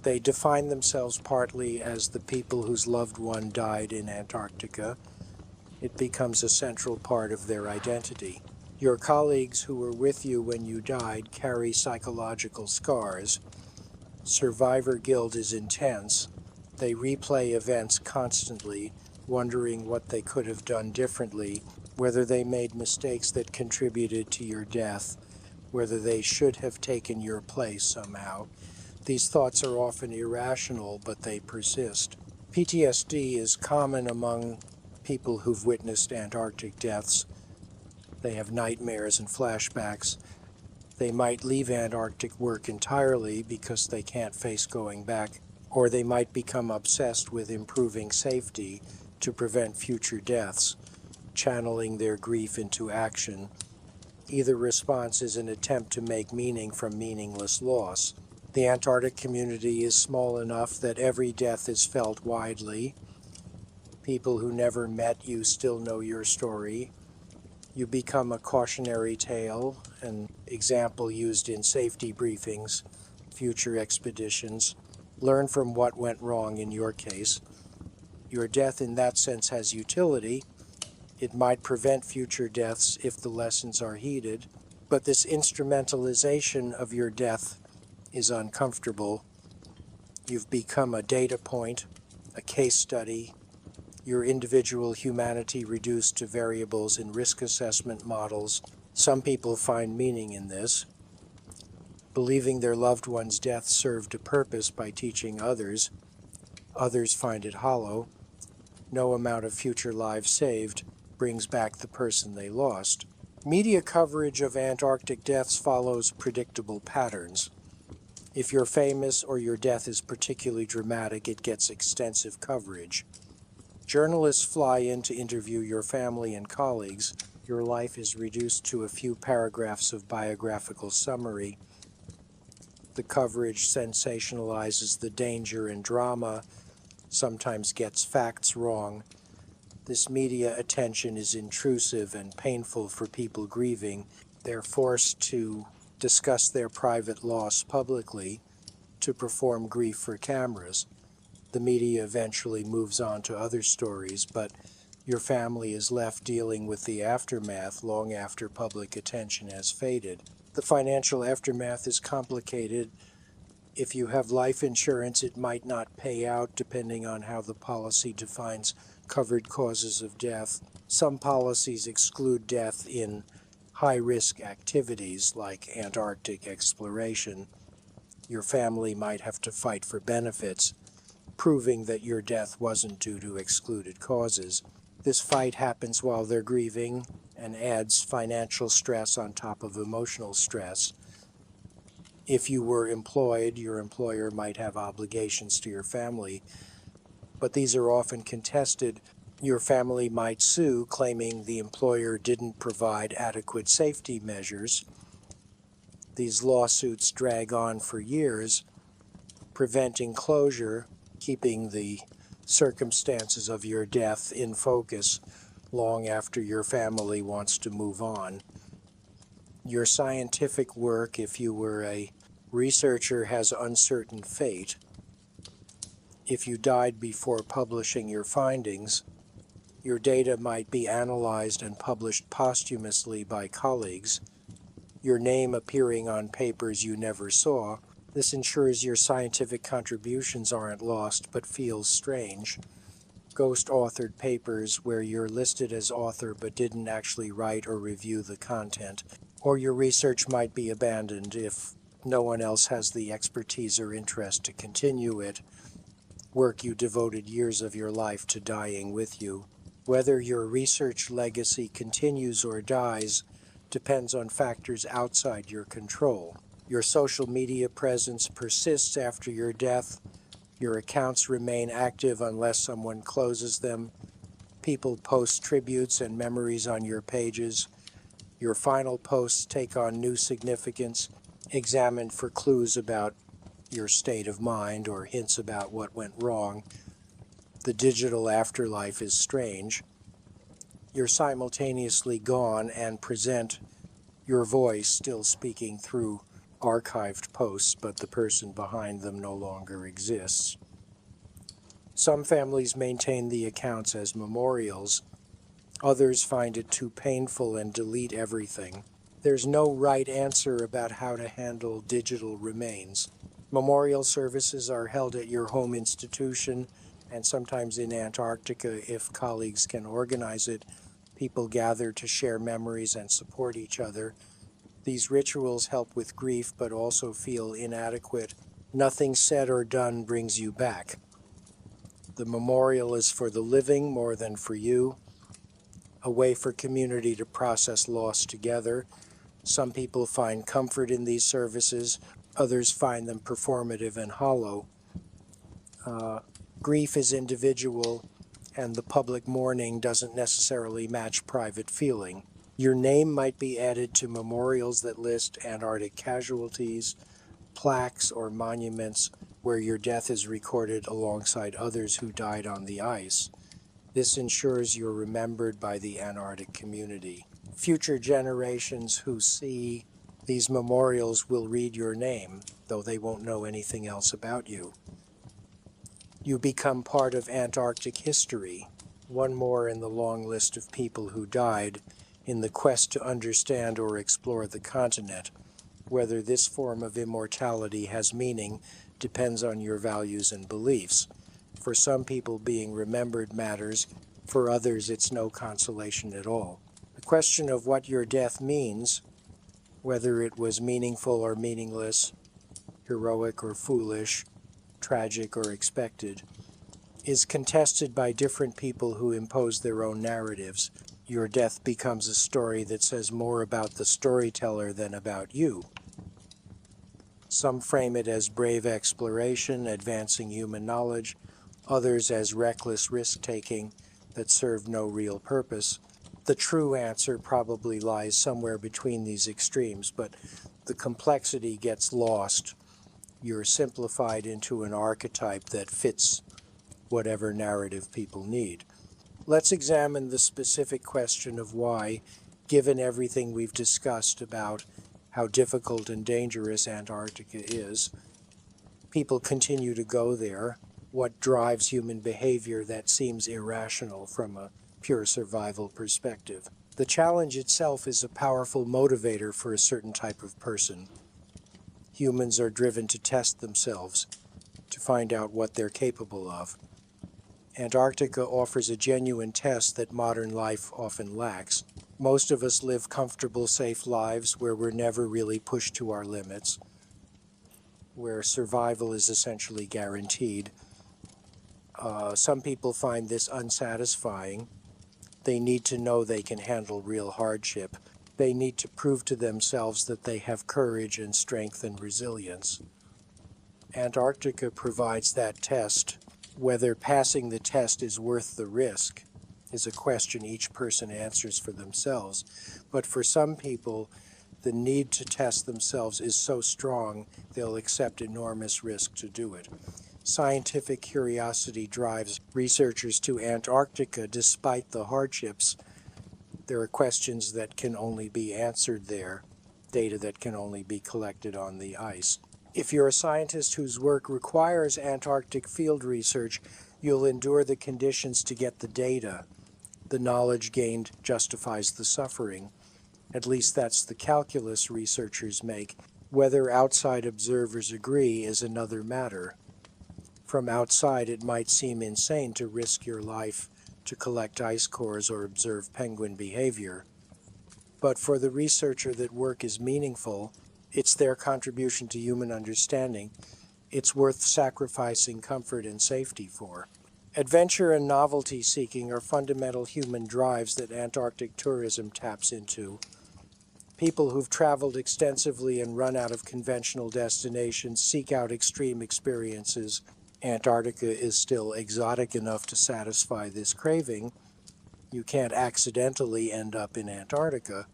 Speaker 1: They define themselves partly as the people whose loved one died in Antarctica. It becomes a central part of their identity. Your colleagues who were with you when you died carry psychological scars. Survivor guilt is intense. They replay events constantly, wondering what they could have done differently, whether they made mistakes that contributed to your death, whether they should have taken your place somehow. These thoughts are often irrational, but they persist. PTSD is common among People who've witnessed Antarctic deaths, they have nightmares and flashbacks. They might leave Antarctic work entirely because they can't face going back, or they might become obsessed with improving safety to prevent future deaths, channeling their grief into action. Either response is an attempt to make meaning from meaningless loss. The Antarctic community is small enough that every death is felt widely. People who never met you still know your story. You become a cautionary tale, an example used in safety briefings, future expeditions. Learn from what went wrong in your case. Your death in that sense has utility. It might prevent future deaths if the lessons are heeded, but this instrumentalization of your death is uncomfortable. You've become a data point, a case study, your individual humanity reduced to variables in risk assessment models. Some people find meaning in this, believing their loved one's death served a purpose by teaching others. Others find it hollow. No amount of future lives saved brings back the person they lost. Media coverage of Antarctic deaths follows predictable patterns. If you're famous or your death is particularly dramatic, it gets extensive coverage. Journalists fly in to interview your family and colleagues. Your life is reduced to a few paragraphs of biographical summary. The coverage sensationalizes the danger and drama, sometimes gets facts wrong. This media attention is intrusive and painful for people grieving. They're forced to discuss their private loss publicly, to perform grief for cameras. The media eventually moves on to other stories, but your family is left dealing with the aftermath long after public attention has faded. The financial aftermath is complicated. If you have life insurance, it might not pay out depending on how the policy defines covered causes of death. Some policies exclude death in high-risk activities like Antarctic exploration. Your family might have to fight for benefits, proving that your death wasn't due to excluded causes. This fight happens while they're grieving and adds financial stress on top of emotional stress. If you were employed, your employer might have obligations to your family, but these are often contested. Your family might sue, claiming the employer didn't provide adequate safety measures. These lawsuits drag on for years, preventing closure, keeping the circumstances of your death in focus long after your family wants to move on. Your scientific work, if you were a researcher, has uncertain fate. If you died before publishing your findings, your data might be analyzed and published posthumously by colleagues, your name appearing on papers you never saw. This ensures your scientific contributions aren't lost but feels strange. Ghost-authored papers where you're listed as author but didn't actually write or review the content, or your research might be abandoned if no one else has the expertise or interest to continue it. Work you devoted years of your life to dying with you. Whether your research legacy continues or dies depends on factors outside your control. Your social media presence persists after your death. Your accounts remain active unless someone closes them. People post tributes and memories on your pages. Your final posts take on new significance, examined for clues about your state of mind or hints about what went wrong. The digital afterlife is strange. You're simultaneously gone and present, your voice still speaking through archived posts, but the person behind them no longer exists. Some families maintain the accounts as memorials. Others find it too painful and delete everything. There's no right answer about how to handle digital remains. Memorial services are held at your home institution and sometimes in Antarctica if colleagues can organize it. People gather to share memories and support each other. These rituals help with grief but also feel inadequate. Nothing said or done brings you back. The memorial is for the living more than for you, a way for community to process loss together. Some people find comfort in these services, others find them performative and hollow. Grief is individual, and the public mourning doesn't necessarily match private feeling. Your name might be added to memorials that list Antarctic casualties, plaques, or monuments where your death is recorded alongside others who died on the ice. This ensures you're remembered by the Antarctic community. Future generations who see these memorials will read your name, though they won't know anything else about you. You become part of Antarctic history, one more in the long list of people who died in the quest to understand or explore the continent. Whether this form of immortality has meaning depends on your values and beliefs. For some people, being remembered matters. For others, it's no consolation at all. The question of what your death means, whether it was meaningful or meaningless, heroic or foolish, tragic or expected, is contested by different people who impose their own narratives. Your death becomes a story that says more about the storyteller than about you. Some frame it as brave exploration, advancing human knowledge, others as reckless risk-taking that serve no real purpose. The true answer probably lies somewhere between these extremes, but the complexity gets lost. You're simplified into an archetype that fits whatever narrative people need. Let's examine the specific question of why, given everything we've discussed about how difficult and dangerous Antarctica is, people continue to go there. What drives human behavior that seems irrational from a pure survival perspective? The challenge itself is a powerful motivator for a certain type of person. Humans are driven to test themselves, to find out what they're capable of. Antarctica offers a genuine test that modern life often lacks. Most of us live comfortable, safe lives where we're never really pushed to our limits, where survival is essentially guaranteed. Some people find this unsatisfying. They need to know they can handle real hardship. They need to prove to themselves that they have courage and strength and resilience. Antarctica provides that test. Whether passing the test is worth the risk is a question each person answers for themselves. But for some people, the need to test themselves is so strong they'll accept enormous risk to do it. Scientific curiosity drives researchers to Antarctica despite the hardships. There are questions that can only be answered there, data that can only be collected on the ice. If you're a scientist whose work requires Antarctic field research, you'll endure the conditions to get the data. The knowledge gained justifies the suffering. At least that's the calculus researchers make. Whether outside observers agree is another matter. From outside, it might seem insane to risk your life to collect ice cores or observe penguin behavior. But for the researcher, that work is meaningful. It's their contribution to human understanding. It's worth sacrificing comfort and safety for. Adventure and novelty seeking are fundamental human drives that Antarctic tourism taps into. People who've traveled extensively and run out of conventional destinations seek out extreme experiences. Antarctica is still exotic enough to satisfy this craving. You can't accidentally end up in Antarctica.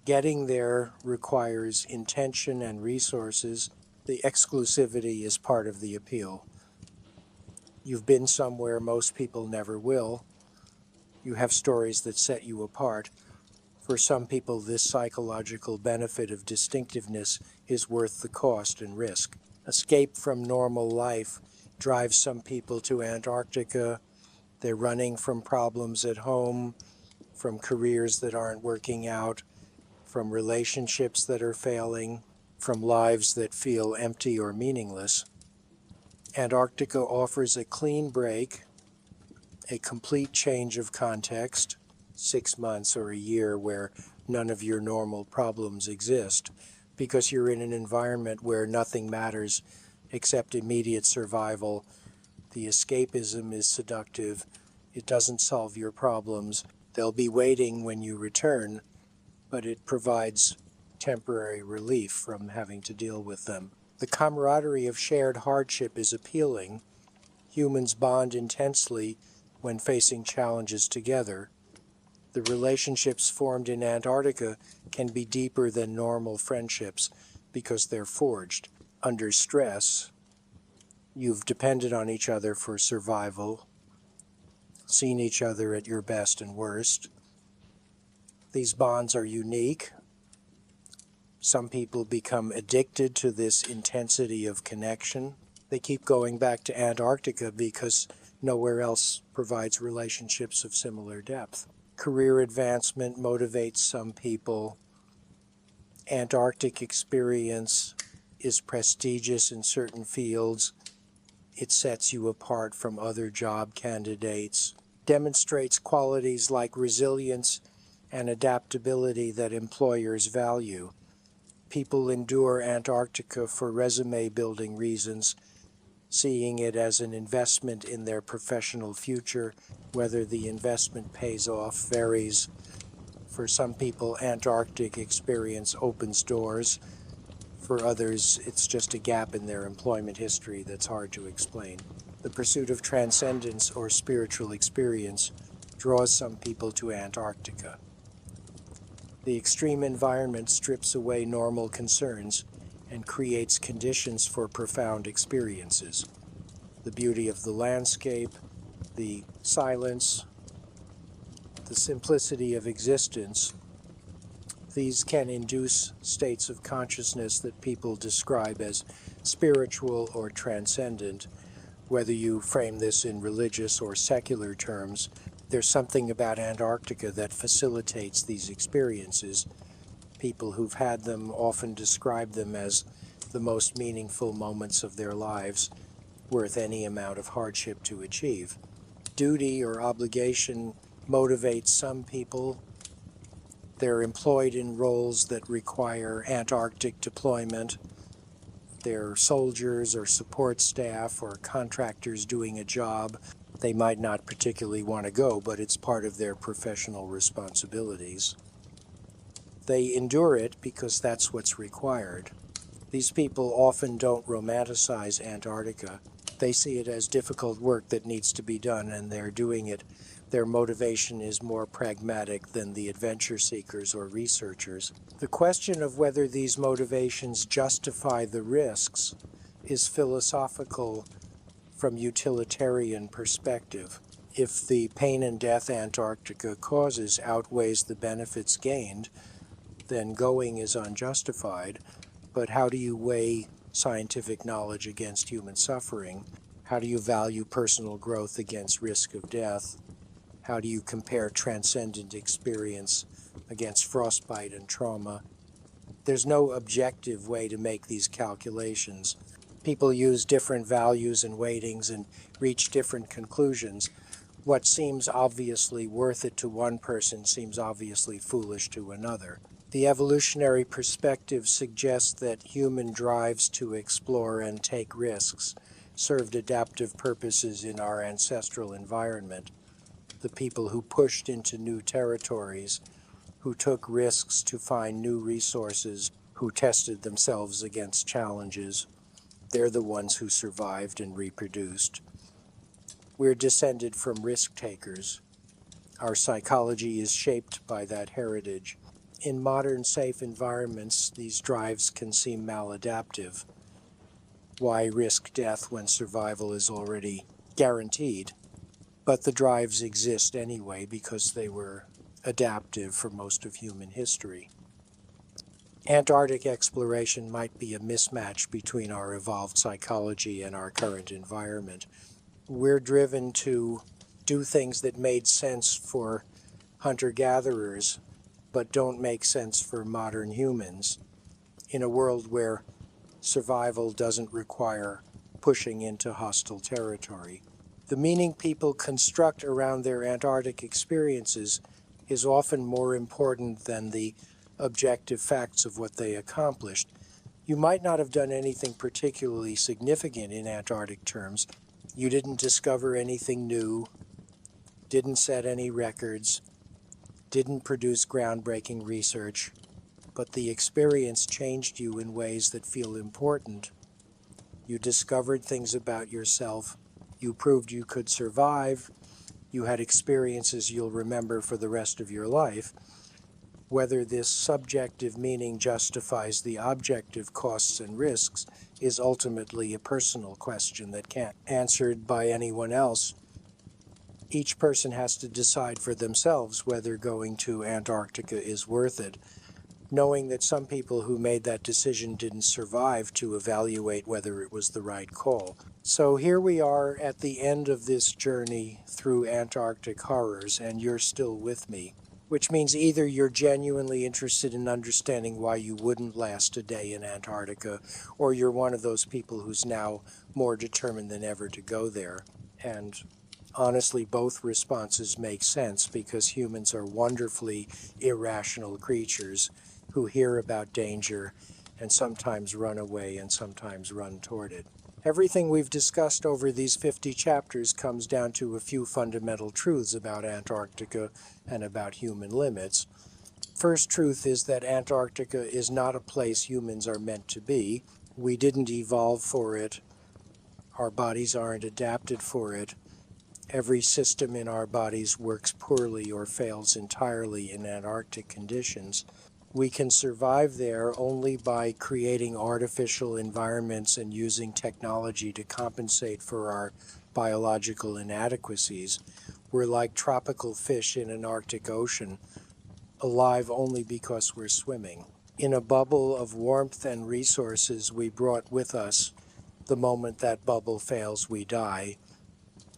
Speaker 1: Getting there requires intention and resources. The exclusivity is part of the appeal. You've been somewhere most people never will. You have stories that set you apart. For some people, this psychological benefit of distinctiveness is worth the cost and risk. Escape from normal life drives some people to Antarctica. They're running from problems at home, from careers that aren't working out, from relationships that are failing, from lives that feel empty or meaningless. Antarctica offers a clean break, a complete change of context, 6 months or a year where none of your normal problems exist, because you're in an environment where nothing matters except immediate survival The escapism is seductive. It doesn't solve your problems. They'll be waiting when you return, but it provides temporary relief from having to deal with them. The camaraderie of shared hardship is appealing. Humans bond intensely when facing challenges together. The relationships formed in Antarctica can be deeper than normal friendships because they're forged under stress. You've depended on each other for survival, seen each other at your best and worst. These bonds are unique. Some people become addicted to this intensity of connection. They keep going back to Antarctica because nowhere else provides relationships of similar depth. Career advancement motivates some people. Antarctic experience is prestigious in certain fields. It sets you apart from other job candidates, demonstrates qualities like resilience and adaptability that employers value. People endure Antarctica for resume-building reasons, seeing it as an investment in their professional future. Whether the investment pays off varies. For some people, Antarctic experience opens doors. For others, it's just a gap in their employment history that's hard to explain. The pursuit of transcendence or spiritual experience draws some people to Antarctica. The extreme environment strips away normal concerns and creates conditions for profound experiences. The beauty of the landscape, the silence, the simplicity of existence, these can induce states of consciousness that people describe as spiritual or transcendent. Whether you frame this in religious or secular terms, there's something about Antarctica that facilitates these experiences. People who've had them often describe them as the most meaningful moments of their lives, worth any amount of hardship to achieve. Duty or obligation motivates some people. They're employed in roles that require Antarctic deployment. They're soldiers or support staff or contractors doing a job. They might not particularly want to go, but it's part of their professional responsibilities. They endure it because that's what's required. These people often don't romanticize Antarctica. They see it as difficult work that needs to be done, and they're doing it. Their motivation is more pragmatic than the adventure seekers or researchers. The question of whether these motivations justify the risks is philosophical from utilitarian perspective. If the pain and death Antarctica causes outweighs the benefits gained, then going is unjustified. But how do you weigh scientific knowledge against human suffering? How do you value personal growth against risk of death? How do you compare transcendent experience against frostbite and trauma? There's no objective way to make these calculations. People use different values and weightings and reach different conclusions. What seems obviously worth it to one person seems obviously foolish to another. The evolutionary perspective suggests that human drives to explore and take risks served adaptive purposes in our ancestral environment. The people who pushed into new territories, who took risks to find new resources, who tested themselves against challenges, they're the ones who survived and reproduced. We're descended from risk takers. Our psychology is shaped by that heritage. In modern safe environments, these drives can seem maladaptive. Why risk death when survival is already guaranteed? But the drives exist anyway because they were adaptive for most of human history. Antarctic exploration might be a mismatch between our evolved psychology and our current environment. We're driven to do things that made sense for hunter-gatherers, but don't make sense for modern humans, in a world where survival doesn't require pushing into hostile territory. The meaning people construct around their Antarctic experiences is often more important than the objective facts of what they accomplished. You might not have done anything particularly significant in Antarctic terms, You didn't discover anything new, didn't set any records, didn't produce groundbreaking research, but the experience changed you in ways that feel important. You discovered things about yourself, you proved you could survive, you had experiences you'll remember for the rest of your life. Whether this subjective meaning justifies the objective costs and risks is ultimately a personal question that can't be answered by anyone else. Each person has to decide for themselves whether going to Antarctica is worth it, knowing that some people who made that decision didn't survive to evaluate whether it was the right call. So here we are at the end of this journey through Antarctic horrors, and you're still with me. Which means either you're genuinely interested in understanding why you wouldn't last a day in Antarctica, or you're one of those people who's now more determined than ever to go there. And honestly, both responses make sense because humans are wonderfully irrational creatures who hear about danger and sometimes run away and sometimes run toward it. Everything we've discussed over these 50 chapters comes down to a few fundamental truths about Antarctica and about human limits. First truth is that Antarctica is not a place humans are meant to be. We didn't evolve for it. Our bodies aren't adapted for it. Every system in our bodies works poorly or fails entirely in Antarctic conditions. We can survive there only by creating artificial environments and using technology to compensate for our biological inadequacies. We're like tropical fish in an Arctic ocean, alive only because we're swimming. In a bubble of warmth and resources we brought with us, the moment that bubble fails, we die,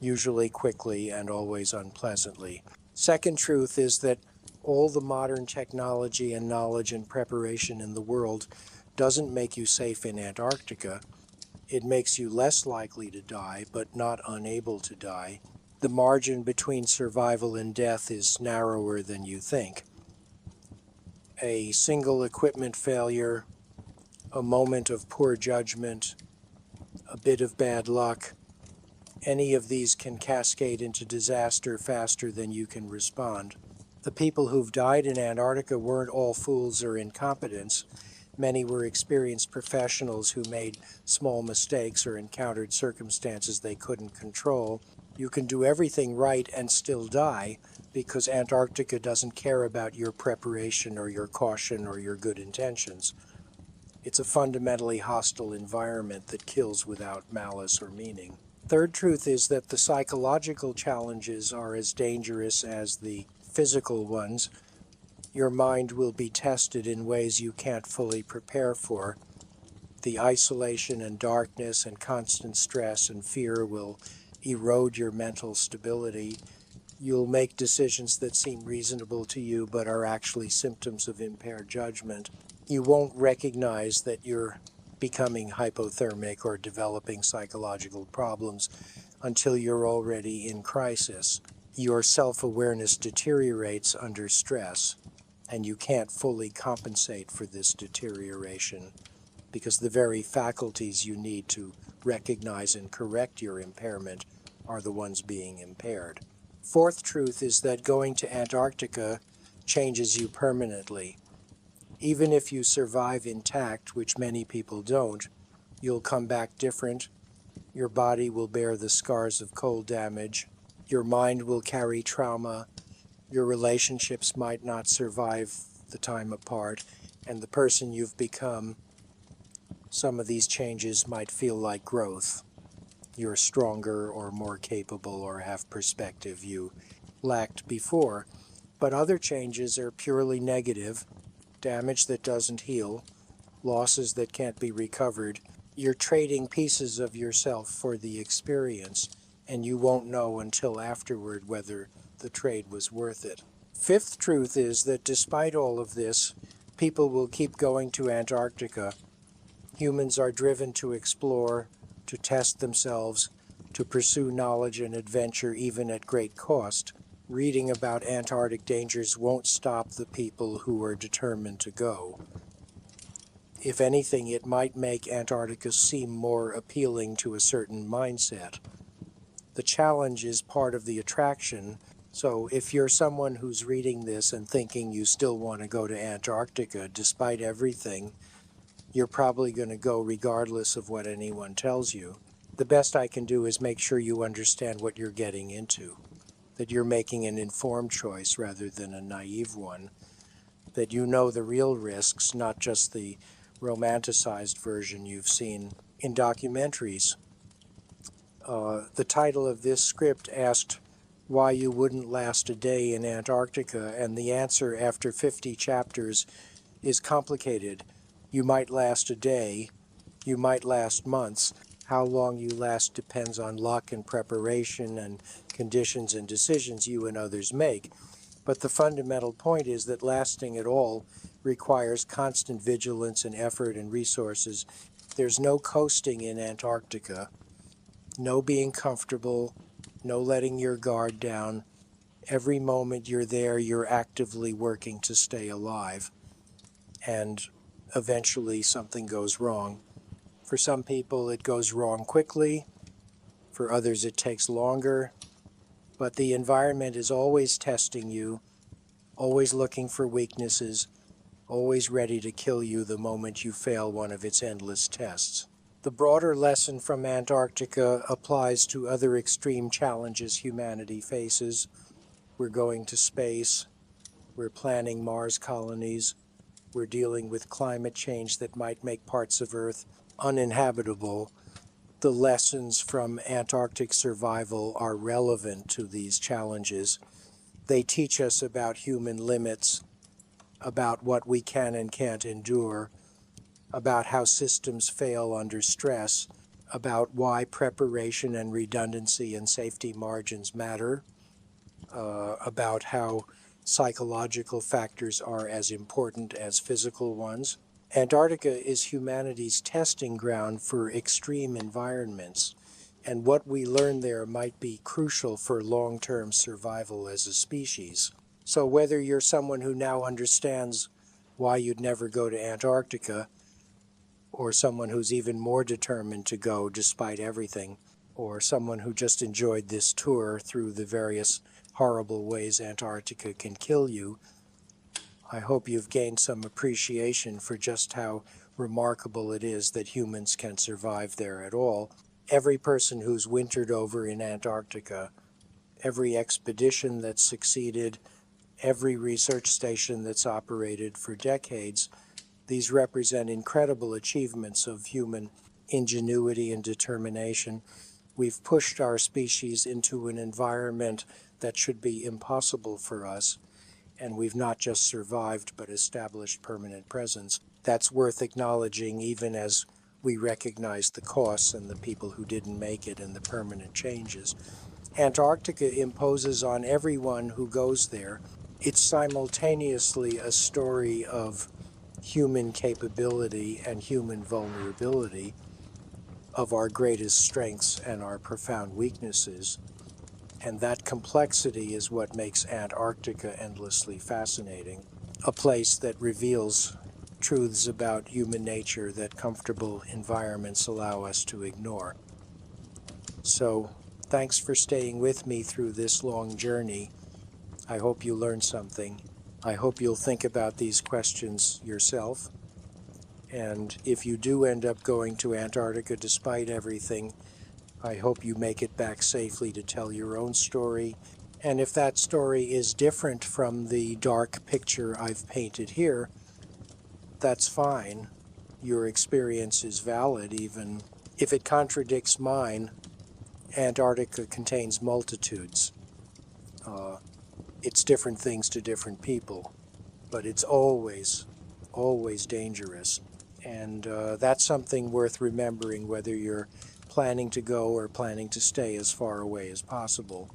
Speaker 1: usually quickly and always unpleasantly. Second truth is that all the modern technology and knowledge and preparation in the world doesn't make you safe in Antarctica. It makes you less likely to die, but not unable to die. The margin between survival and death is narrower than you think. A single equipment failure, a moment of poor judgment, a bit of bad luck, any of these can cascade into disaster faster than you can respond. The people who've died in Antarctica weren't all fools or incompetents. Many were experienced professionals who made small mistakes or encountered circumstances they couldn't control. You can do everything right and still die because Antarctica doesn't care about your preparation or your caution or your good intentions. It's a fundamentally hostile environment that kills without malice or meaning. Third truth is that the psychological challenges are as dangerous as the physical ones. Your mind will be tested in ways you can't fully prepare for. The isolation and darkness and constant stress and fear will erode your mental stability. You'll make decisions that seem reasonable to you but are actually symptoms of impaired judgment. You won't recognize that you're becoming hypothermic or developing psychological problems until you're already in crisis. Your self-awareness deteriorates under stress, and you can't fully compensate for this deterioration because the very faculties you need to recognize and correct your impairment are the ones being impaired. Fourth truth is that going to Antarctica changes you permanently. Even if you survive intact, which many people don't, you'll come back different. Your body will bear the scars of cold damage. Your mind will carry trauma. Your relationships might not survive the time apart. And the person you've become, some of these changes might feel like growth. You're stronger or more capable or have perspective you lacked before. But other changes are purely negative. Damage that doesn't heal, losses that can't be recovered. You're trading pieces of yourself for the experience, and you won't know until afterward whether the trade was worth it. Fifth truth is that despite all of this, people will keep going to Antarctica. Humans are driven to explore, to test themselves, to pursue knowledge and adventure even at great cost. Reading about Antarctic dangers won't stop the people who are determined to go. If anything, it might make Antarctica seem more appealing to a certain mindset. The challenge is part of the attraction. So if you're someone who's reading this and thinking you still want to go to Antarctica despite everything, you're probably going to go regardless of what anyone tells you. The best I can do is make sure you understand what you're getting into, that you're making an informed choice rather than a naive one, that you know the real risks, not just the romanticized version you've seen in documentaries. The title of this script asked why you wouldn't last a day in Antarctica, and the answer after 50 chapters is complicated. You might last a day, you might last months. How long you last depends on luck and preparation and conditions and decisions you and others make. But the fundamental point is that lasting at all requires constant vigilance and effort and resources. There's no coasting in Antarctica, no being comfortable, no letting your guard down. Every moment you're there, you're actively working to stay alive. And eventually something goes wrong. For some people, it goes wrong quickly. For others, it takes longer. But the environment is always testing you, always looking for weaknesses, always ready to kill you the moment you fail one of its endless tests. The broader lesson from Antarctica applies to other extreme challenges humanity faces. We're going to space. We're planning Mars colonies. We're dealing with climate change that might make parts of Earth uninhabitable. The lessons from Antarctic survival are relevant to these challenges. They teach us about human limits, about what we can and can't endure, about how systems fail under stress, about why preparation and redundancy and safety margins matter, about how psychological factors are as important as physical ones. Antarctica is humanity's testing ground for extreme environments, and what we learn there might be crucial for long-term survival as a species. So whether you're someone who now understands why you'd never go to Antarctica, or someone who's even more determined to go despite everything, or someone who just enjoyed this tour through the various horrible ways Antarctica can kill you, I hope you've gained some appreciation for just how remarkable it is that humans can survive there at all. Every person who's wintered over in Antarctica, every expedition that's succeeded, every research station that's operated for decades, these represent incredible achievements of human ingenuity and determination. We've pushed our species into an environment that should be impossible for us, and we've not just survived but established permanent presence. That's worth acknowledging even as we recognize the costs and the people who didn't make it and the permanent changes. Antarctica imposes on everyone who goes there. It's simultaneously a story of human capability and human vulnerability, of our greatest strengths and our profound weaknesses. And that complexity is what makes Antarctica endlessly fascinating, a place that reveals truths about human nature that comfortable environments allow us to ignore. So, thanks for staying with me through this long journey. I hope you learned something. I hope you'll think about these questions yourself. And if you do end up going to Antarctica despite everything, I hope you make it back safely to tell your own story. And if that story is different from the dark picture I've painted here, that's fine. Your experience is valid, even if it contradicts mine. Antarctica contains multitudes. It's different things to different people, but it's always dangerous. And that's something worth remembering whether you're planning to go or planning to stay as far away as possible.